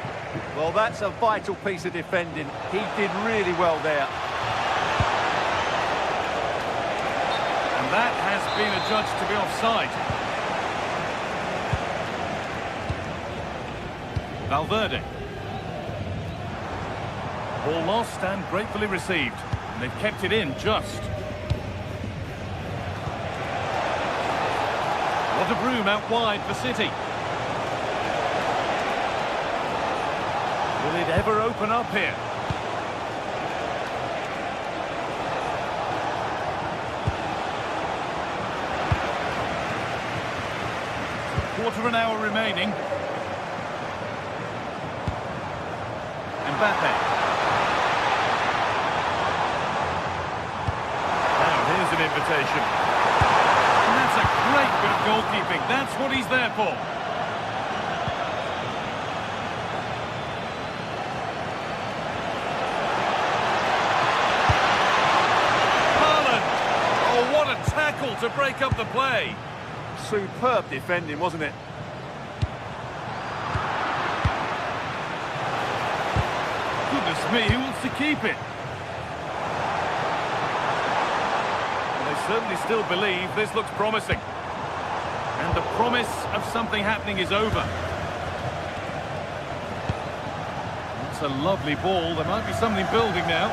Well, that's a vital piece of defending. He did really well there. And that has been adjudged to be offside. Valverde. Ball lost and gratefully received. And they've kept it in just. A lot of room out wide for City. Will it ever open up here? Quarter of an hour remaining. Mbappe. Now here's an invitation. And that's a great bit of goalkeeping. That's what he's there for. Haaland. Oh, what a tackle to break up the play. Superb defending, wasn't it? Goodness me, who wants to keep it? Well, they certainly still believe this looks promising. And the promise of something happening is over. It's a lovely ball. There might be something building now.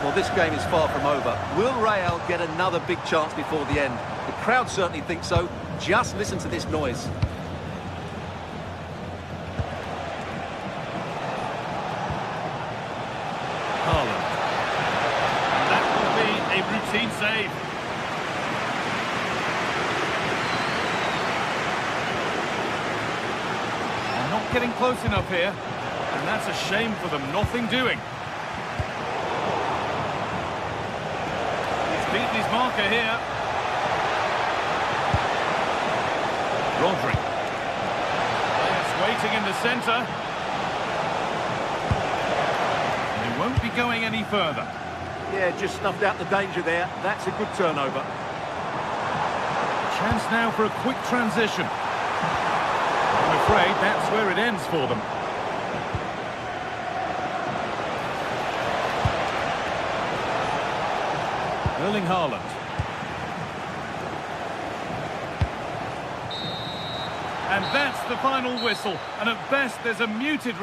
Well, this game is far from over. Will Real get another big chance before the end? The crowd certainly think so. Just listen to this noise. Haaland. That will be a routine save. They're not getting close enough here. And that's a shame for them. Nothing doing. He's beaten his marker here. Rodri. It's waiting in the centre. They won't be going any further. Yeah, just snuffed out the danger there. That's a good turnover. Chance now for a quick transition. I'm afraid that's where it ends for them. Erling Haaland. And that's the final whistle. And at best, there's a muted...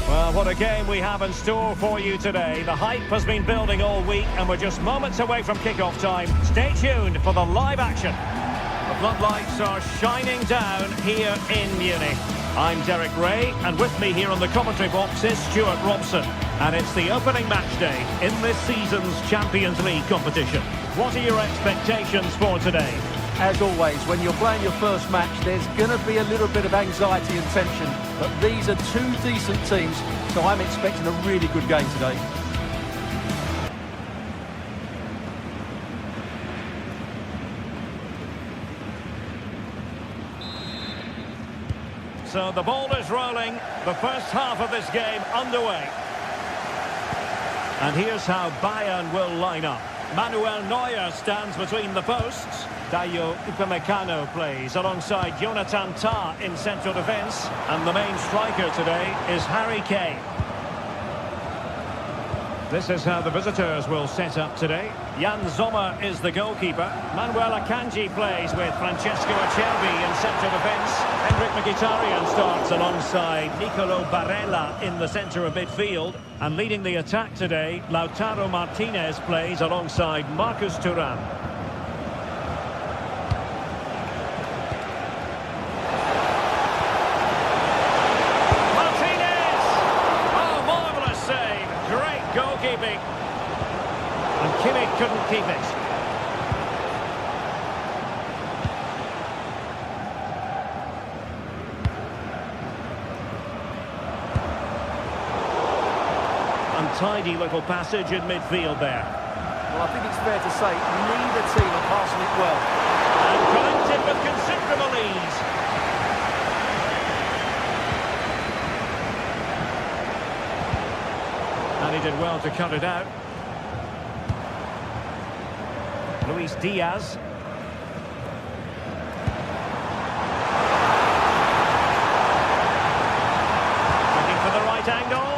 Well, what a game we have in store for you today. The hype has been building all week and we're just moments away from kick-off time. Stay tuned for the live action. The floodlights are shining down here in Munich. I'm Derek Ray, and with me here on the commentary box is Stuart Robson. And it's the opening match day in this season's Champions League competition. What are your expectations for today? As always, when you're playing your first match, there's going to be a little bit of anxiety and tension. But these are two decent teams, so I'm expecting a really good game today. So the ball is rolling. The first half of this game underway. And here's how Bayern will line up. Manuel Neuer stands between the posts. Dayo Upamecano plays alongside Jonathan Tah in central defence. And the main striker today is Harry Kane. This is how the visitors will set up today. Jan Sommer is the goalkeeper. Manuel Akanji plays with Francesco Acerbi in central defence. Hendrik Mkhitaryan starts alongside Nicolo Barella in the centre of midfield. And leading the attack today, Lautaro Martinez plays alongside Marcus Thuram. Goalkeeping. And Kimmich couldn't keep it. Untidy little passage in midfield there. Well, I think it's fair to say neither team are passing it well. And collected with considerable ease. And he did well to cut it out. Luis Diaz. Looking for the right angle.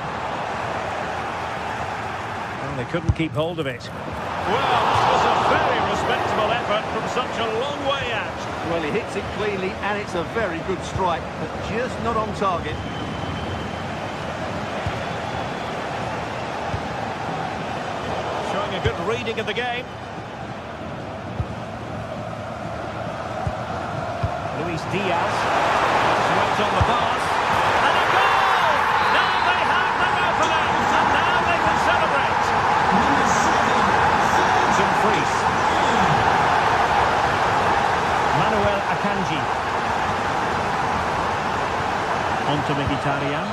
And they couldn't keep hold of it. Well, this was a very respectable effort from such a long way out. Well, he hits it cleanly and it's a very good strike, but just not on target. A good reading of the game. Luis Diaz. Swings on the pass. And a goal! Now they have the opener. And now they can celebrate. Dumfries. Manuel Akanji. On to Mkhitaryan.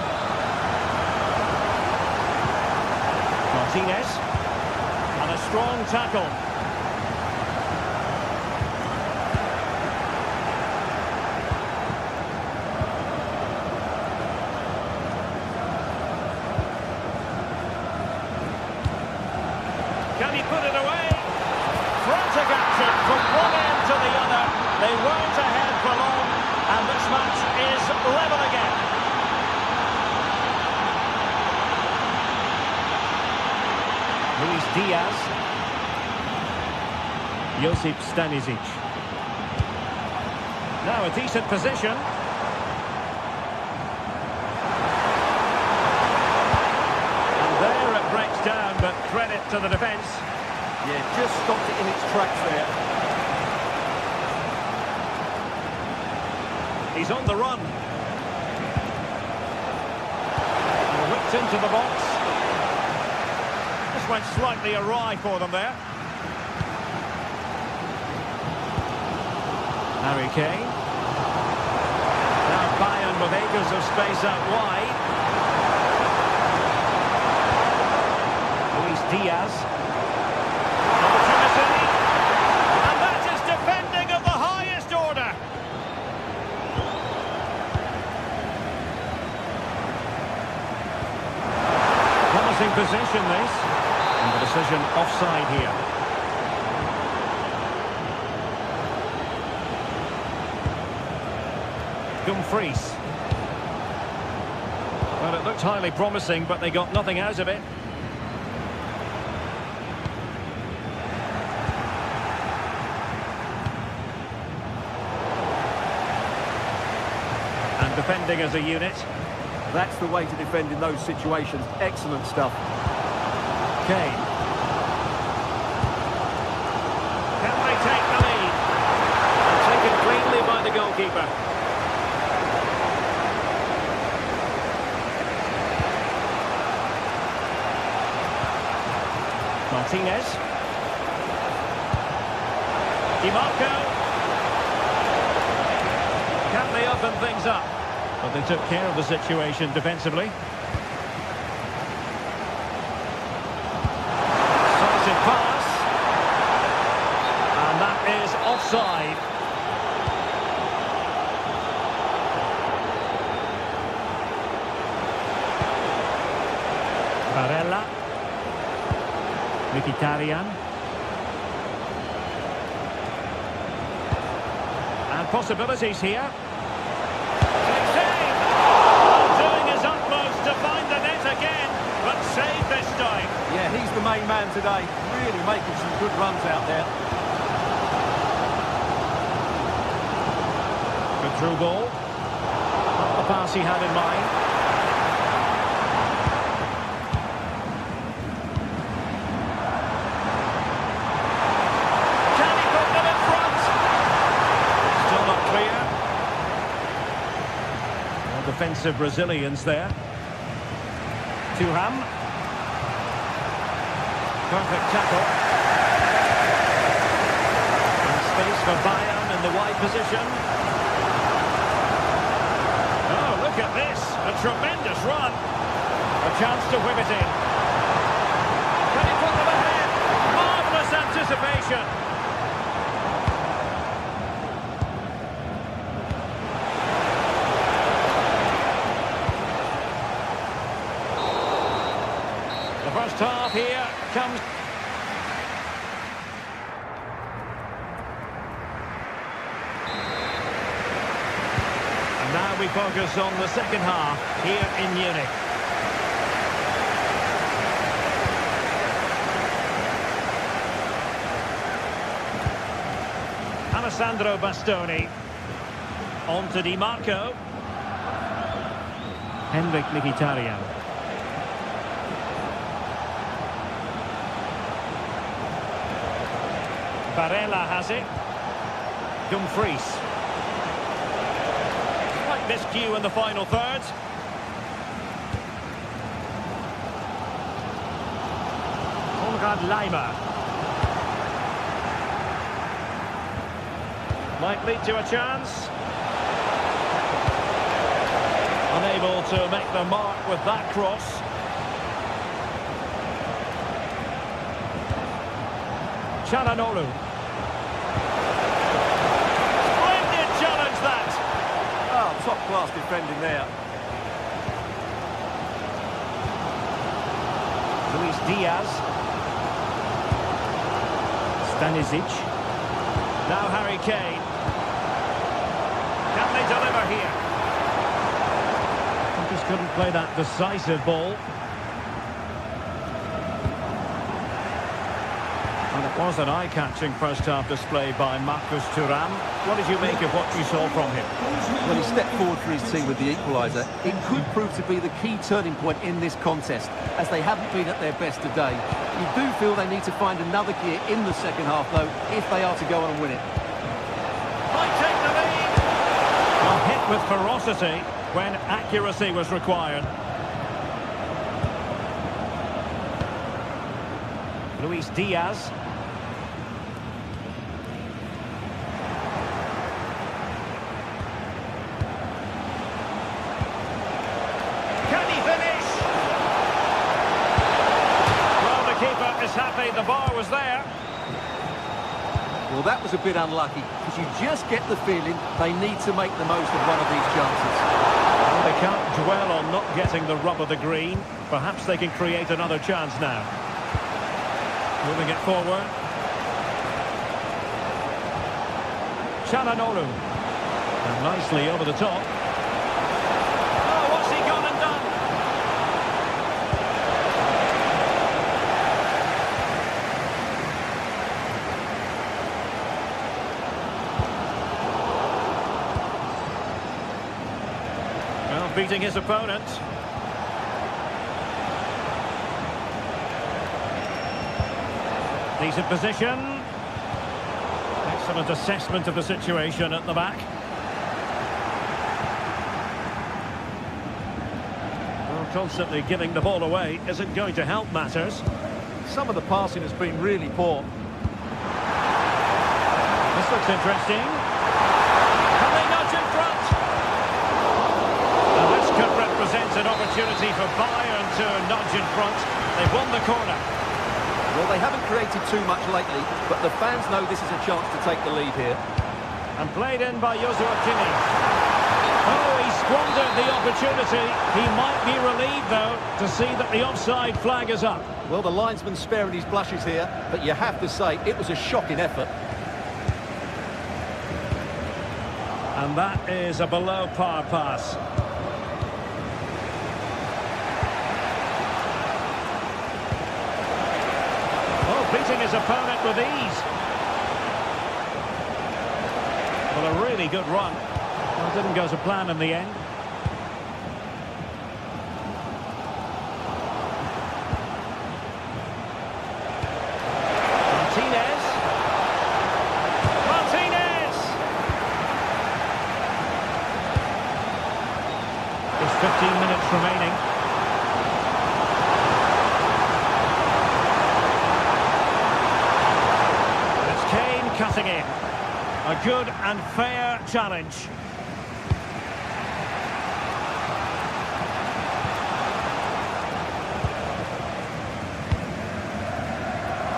Martinez. A strong tackle. Can he put it away? Frantic action from one end to the other. They weren't ahead for long, and this match is level again. Luis Diaz. Josip Stanisic. Now a decent position. And there it breaks down, but credit to the defence. Yeah, just stopped it in its tracks there. He's on the run. And whipped into the box. This went slightly awry for them there. Harry Kane. Now Bayern with acres of space out wide. Luis Diaz. Opportunity. And that is defending of the highest order. Promising position this. And the decision offside here. Dumfries. Well, it looked highly promising, but they got nothing out of it. And defending as a unit. That's the way to defend in those situations. Excellent stuff. Kane. Can they take the lead? And taken cleanly by the goalkeeper. Martinez. DiMarco. Can they open things up? But they took care of the situation defensively. Decisive pass. And that is offside. Barella. Mkhitaryan. And possibilities here. Save! Doing his utmost to find the net again, but saved this time. Yeah, he's the main man today. Really making some good runs out there. Good through ball. Not the pass he had in mind. Can he put them in front? Still not clear. Well, defensive Brazilians there. Thuram. Perfect tackle. And space for Bayern in the wide position. Oh, look at this. A tremendous run. A chance to whip it in. Can he put them ahead? Marvellous anticipation. The first half here comes. And now we focus on the second half here in Munich. Alessandro Bastoni. On to Di Marco. Henrik Mkhitaryan. Barella has it. Dumfries. Slight miscue in the final third. Konrad Laimer. Might lead to a chance. Unable to make the mark with that cross. Çalhanoğlu. Splendid challenge that. Oh, top-class defending there. Luis Diaz. Stanisic. Now Harry Kane. Can they deliver here? Just couldn't play that decisive ball. And it was an eye-catching first-half display by Marcus Thuram. What did you make of what you saw from him? Well, he stepped forward for his team with the equaliser. It could prove to be the key turning point in this contest, as they haven't been at their best today. You do feel they need to find another gear in the second half, though, if they are to go on and win it. Might take the lead. A hit with ferocity when accuracy was required. Luis Diaz. Can he finish? Well, the keeper is happy the bar was there. Well, that was a bit unlucky, because you just get the feeling they need to make the most of one of these chances. Well, they can't dwell on not getting the rub of the green. Perhaps they can create another chance now. Moving it forward. Çalhanoğlu. And nicely over the top. Oh, what's he gone and done? Well, beating his opponent. Decent position. Excellent assessment of the situation at the back. Well, constantly giving the ball away isn't going to help matters. Some of the passing has been really poor. This looks interesting. Can they nudge in front? And this could represent an opportunity for Bayern to nudge in front. They've won the corner. Well, they haven't created too much lately, but the fans know this is a chance to take the lead here. And played in by Joshua Kimmich. Oh, he squandered with the opportunity. He might be relieved, though, to see that the offside flag is up. Well, the linesman's sparing his blushes here, but you have to say it was a shocking effort. And that is a below-par pass. Oh, beating his opponent with ease. Well, a really good run. Well, it didn't go to plan in the end. Martinez! There's 15 minutes remaining. It's Kane cutting in. A good and fair challenge.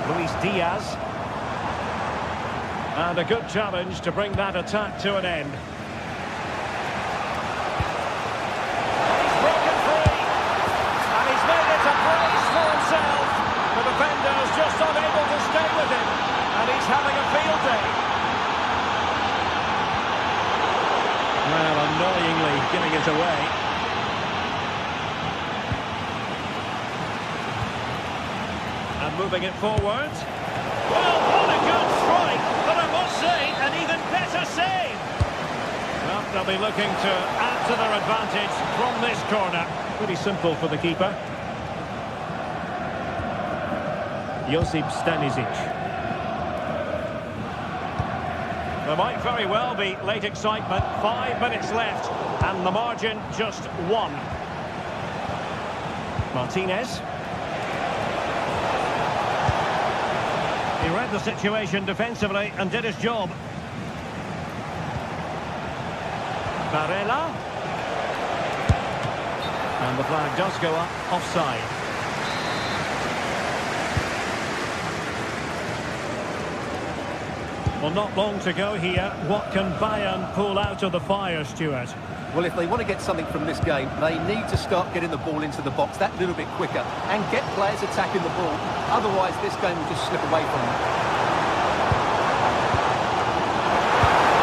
Luis Diaz. And a good challenge to bring that attack to an end. He's broken free. And he's made it a brace for himself. The defender's just unable to stay with him. And he's having a field day. Well, annoyingly giving it away. And moving it forward. Well, what a good strike, but I must say, an even better save. Well, they'll be looking to add to their advantage from this corner. Pretty simple for the keeper. Josip Stanisic. There might very well be late excitement. 5 minutes left, and the margin just 1. Martinez. He read the situation defensively and did his job. Barella. And the flag does go up, offside. Well, not long to go here. What can Bayern pull out of the fire, Stuart? Well, if they want to get something from this game, they need to start getting the ball into the box that little bit quicker and get players attacking the ball. Otherwise, this game will just slip away from them.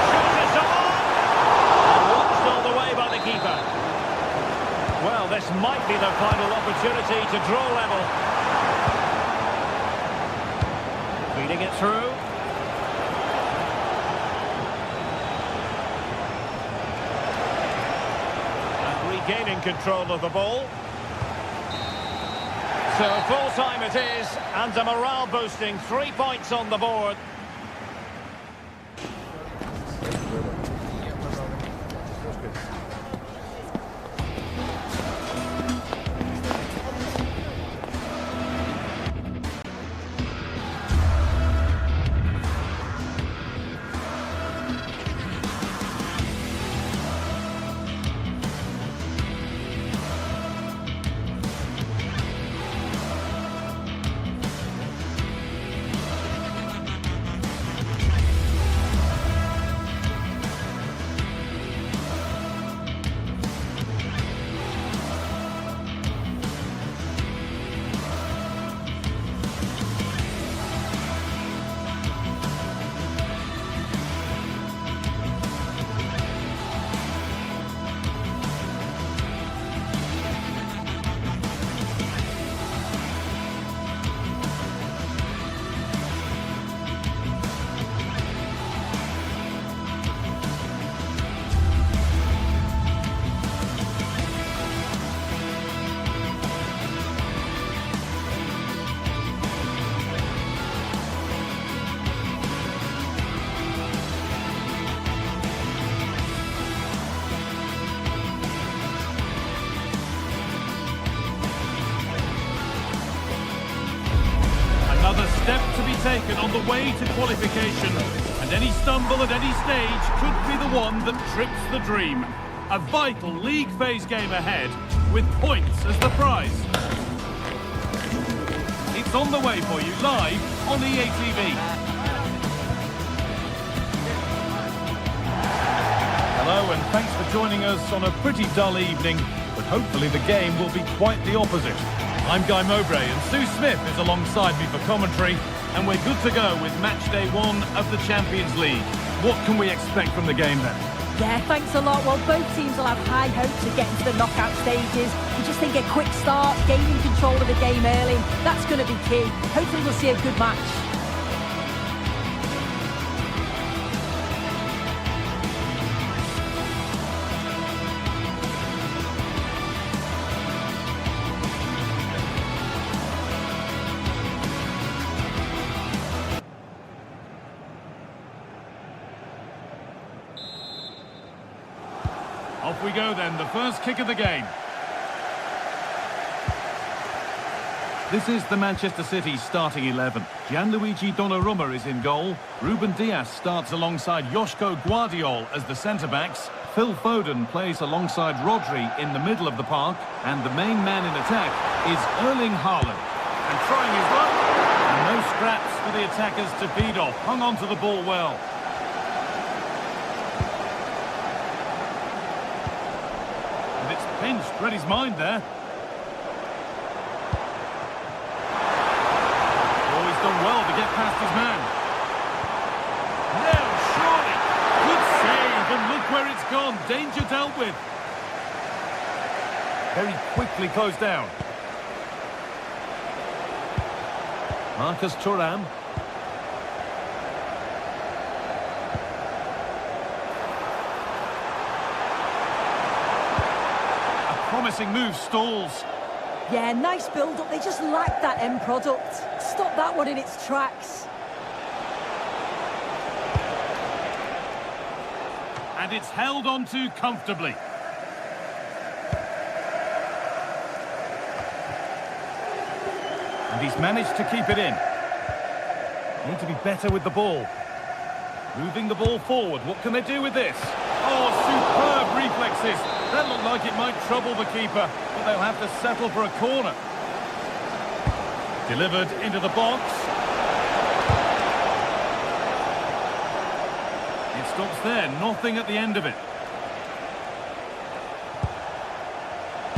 Shot is on! And watched all the way by the keeper. Well, this might be their final opportunity to draw level. Feeding it through. Gaining control of the ball. So full time it is, and a morale boosting 3 points on the board. Another step to be taken on the way to qualification, and any stumble at any stage could be the one that trips the dream. A vital league phase game ahead, with points as the prize. It's on the way for you live on EA TV. A Hello and thanks for joining us on a pretty dull evening, but hopefully the game will be quite the opposite. I'm Guy Mowbray and Sue Smith is alongside me for commentary, and we're good to go with match day 1 of the Champions League. What can we expect from the game then? Yeah, thanks a lot. Well, both teams will have high hopes of getting to the knockout stages. We just think a quick start, gaining control of the game early, that's going to be key. Hopefully we'll see a good match. Off we go then, the first kick of the game. This is the Manchester City starting 11. Gianluigi Donnarumma is in goal. Ruben Dias starts alongside Joško Guardiol as the centre-backs. Phil Foden plays alongside Rodri in the middle of the park. And the main man in attack is Erling Haaland. And trying his luck. And no scraps for the attackers to feed off. Hung on to the ball well. And it's pinched, read his mind there. Done well to get past his man. Now, surely. Good save, and look where it's gone. Danger dealt with. Very quickly closed down. Marcus Thuram. A promising move stalls. Yeah, nice build-up. They just lack that end product. Stop that one in its tracks. And it's held on to comfortably. And he's managed to keep it in. Need to be better with the ball. Moving the ball forward. What can they do with this? Oh, superb reflexes. That looked like it might trouble the keeper, but they'll have to settle for a corner. Delivered into the box. It stops there, nothing at the end of it.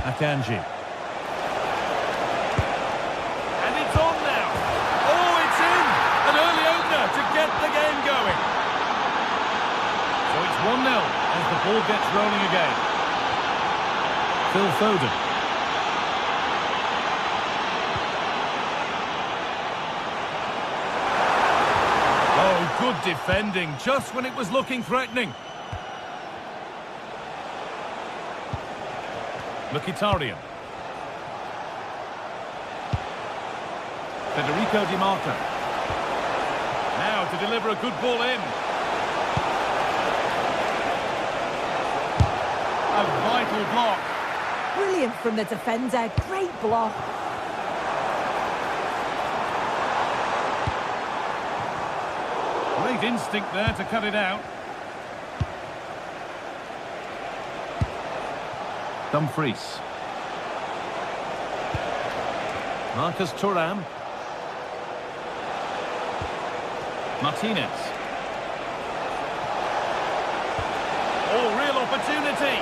Akanji. And it's on now. Oh, it's in! An early opener to get the game going. So it's 1-0 as the ball gets rolling again. Phil Foden. Oh, good defending, just when it was looking threatening. Mkhitaryan. Federico Di Marco. Now to deliver a good ball in. A vital block. Brilliant from the defender. Great block. Great instinct there to cut it out. Dumfries. Marcus Thuram. Martinez. Oh, real opportunity.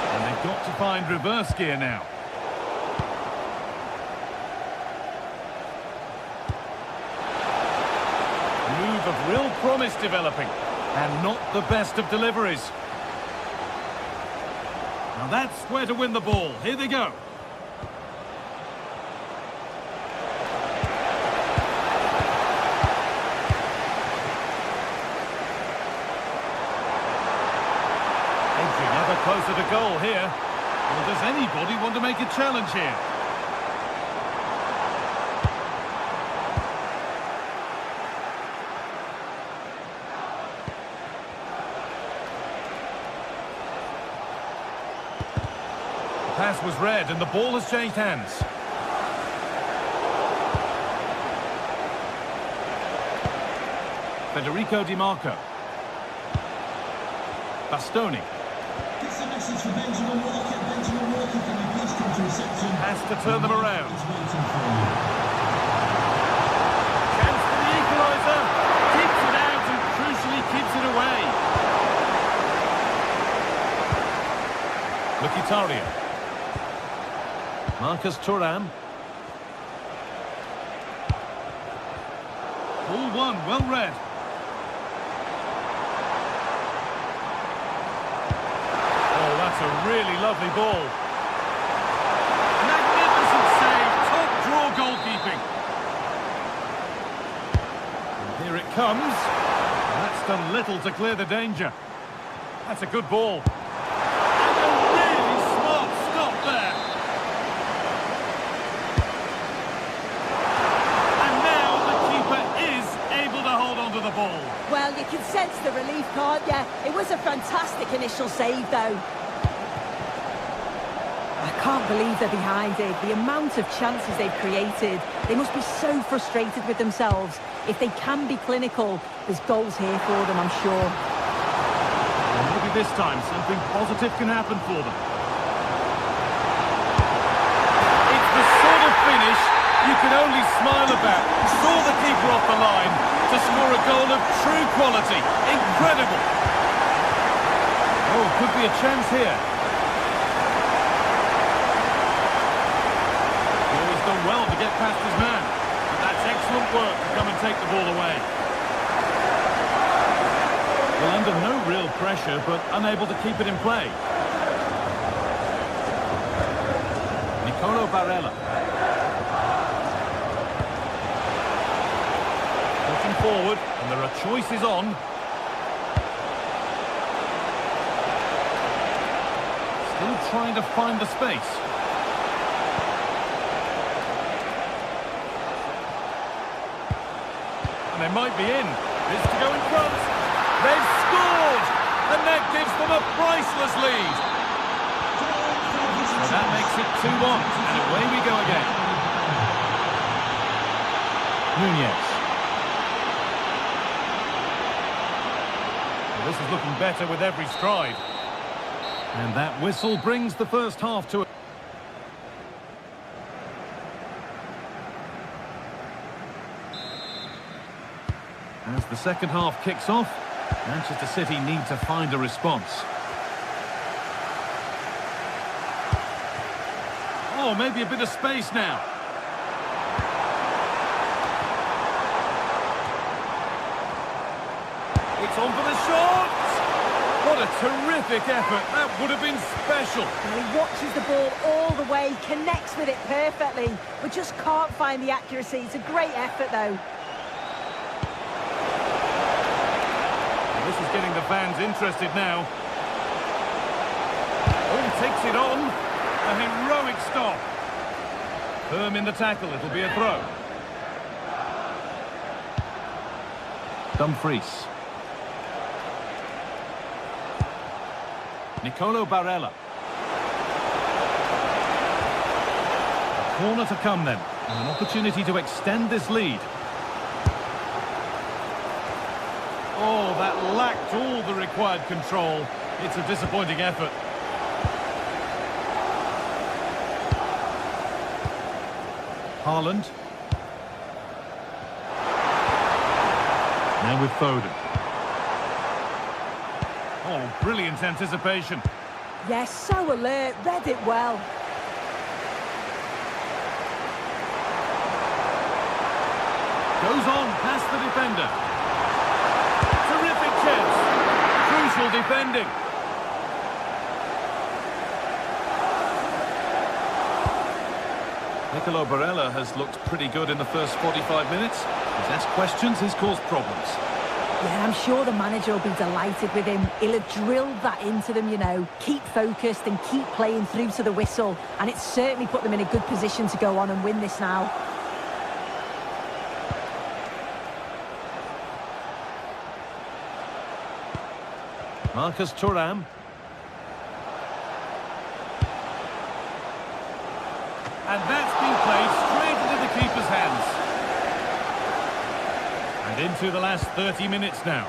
And they've got to find reverse gear now. Move of real promise developing. And not the best of deliveries. Now that's where to win the ball. Here they go. Ever closer to goal here. Well, does anybody want to make a challenge here? The pass was read and the ball has changed hands. Federico Di Marco. Bastoni. Has to turn them around. Chance for the equaliser. Keeps it out and crucially keeps it away. Mkhitaryan. Marcus Thuram. Ball one, well read. Oh, that's a really lovely ball. Magnificent save, top draw goalkeeping. And here it comes. That's done little to clear the danger. That's a good ball. And a really smart stop there. And now the keeper is able to hold on to the ball. Well, you can sense the relief, can't you? It was a fantastic initial save, though. I can't believe they're behind it. The amount of chances they've created. They must be so frustrated with themselves. If they can be clinical, there's goals here for them, I'm sure. And maybe this time something positive can happen for them. It's the sort of finish you can only smile about. Saw the keeper off the line to score a goal of true quality. Incredible. Oh, could be a chance here. He's done well to get past his man. But that's excellent work to come and take the ball away. Well, under no real pressure, but unable to keep it in play. Nicolo Barella. Pushing forward, and there are choices on. Still trying to find the space. And they might be in. This to go in front. They've scored! And that gives them a priceless lead. So that makes it 2-1. And away we go again. Nunez. Well, this is looking better with every stride. And that whistle brings the first half to a... As the second half kicks off, Manchester City need to find a response. Oh, maybe a bit of space now. It's on for the shot! What a terrific effort. That would have been special. Well, he watches the ball all the way, connects with it perfectly, but just can't find the accuracy. It's a great effort, though. This is getting the fans interested now. Oh, takes it on. A heroic stop. Firm in the tackle. It'll be a throw. Dumfries. Nicolo Barella. A corner to come then. And an opportunity to extend this lead. Oh, that lacked all the required control. It's a disappointing effort. Haaland. Now with Foden. Oh, brilliant anticipation. Yes, so alert, read it well. Goes on past the defender. Terrific chance. Crucial defending. Nicolo Barella has looked pretty good in the first 45 minutes. He's asked questions, he's caused problems. Yeah, I'm sure the manager will be delighted with him. He'll have drilled that into them, you know. Keep focused and keep playing through to the whistle. And it's certainly put them in a good position to go on and win this now. Marcus Thuram. And that's been played straight into the keeper's hands. And into the last 30 minutes now.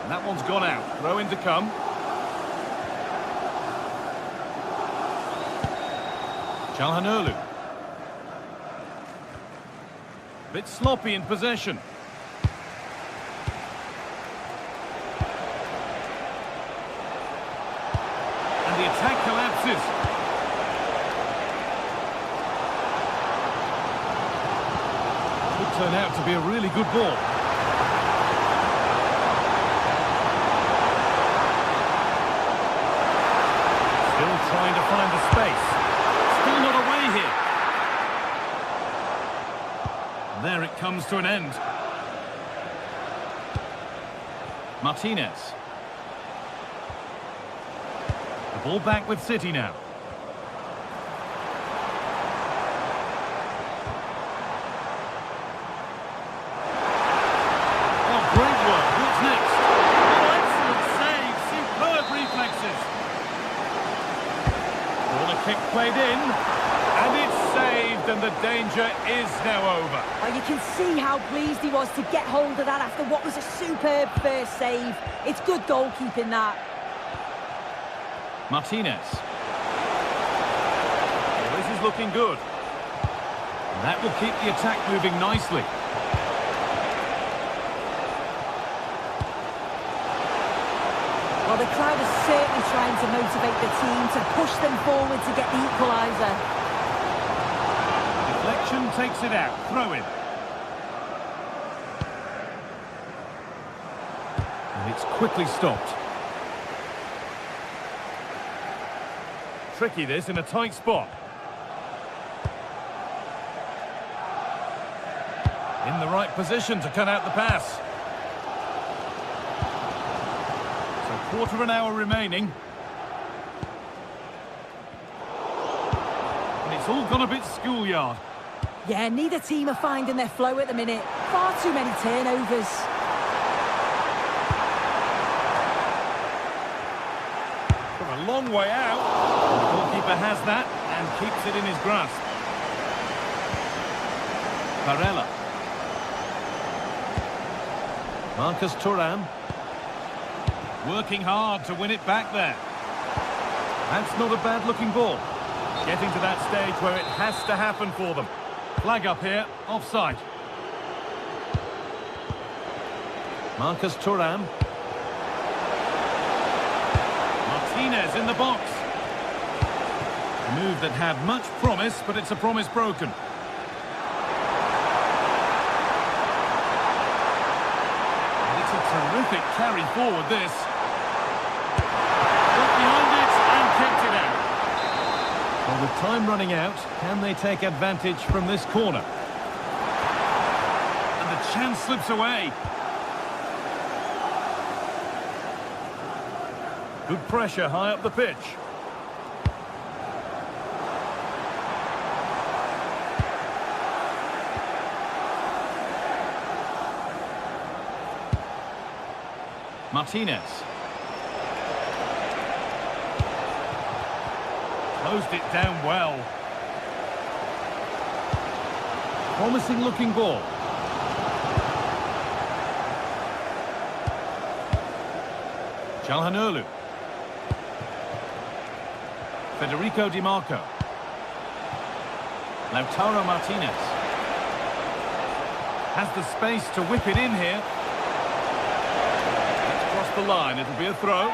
And that one's gone out. Throw in to come. Çalhanoğlu. Bit sloppy in possession. chances. Could turn out to be a really good ball. Still trying to find the space. Still not away here. There it comes to an end. Martinez. The ball back with City now. Oh, great work. What's next? Oh, excellent save. Superb reflexes. Corner kick played in. And it's saved, and the danger is now over. Well, you can see how pleased he was to get hold of that after what was a superb first save. It's good goalkeeping, that. Martinez. Well, this is looking good. And that will keep the attack moving nicely. Well, the crowd is certainly trying to motivate the team to push them forward to get the equaliser. Deflection takes it out. Throw in. And it's quickly stopped. Tricky this in a tight spot. In the right position to cut out the pass. So quarter of an hour remaining. And it's all gone a bit schoolyard. Yeah, neither team are finding their flow at the minute. Far too many turnovers. From a long way out. And the goalkeeper has that and keeps it in his grasp. Barella. Marcus Thuram. Working hard to win it back there. That's not a bad looking ball. Getting to that stage where it has to happen for them. Flag up here, offside. Marcus Thuram. Martinez in the box. A move that had much promise, but it's a promise broken. And it's a terrific carry forward, this. Got behind it and kept it out. Well, with time running out, can they take advantage from this corner? And the chance slips away. Good pressure high up the pitch. Martinez. Closed it down well. Promising looking ball. Calhanoglu. Federico Di Marco. Lautaro Martinez. Has the space to whip it in here. Let's cross the line. It'll be a throw.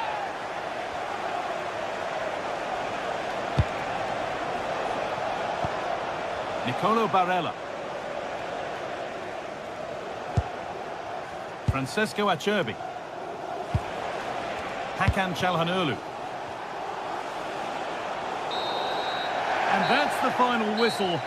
Nicolo Barella. Francesco Acerbi. Hakan Calhanoglu. And that's the final whistle.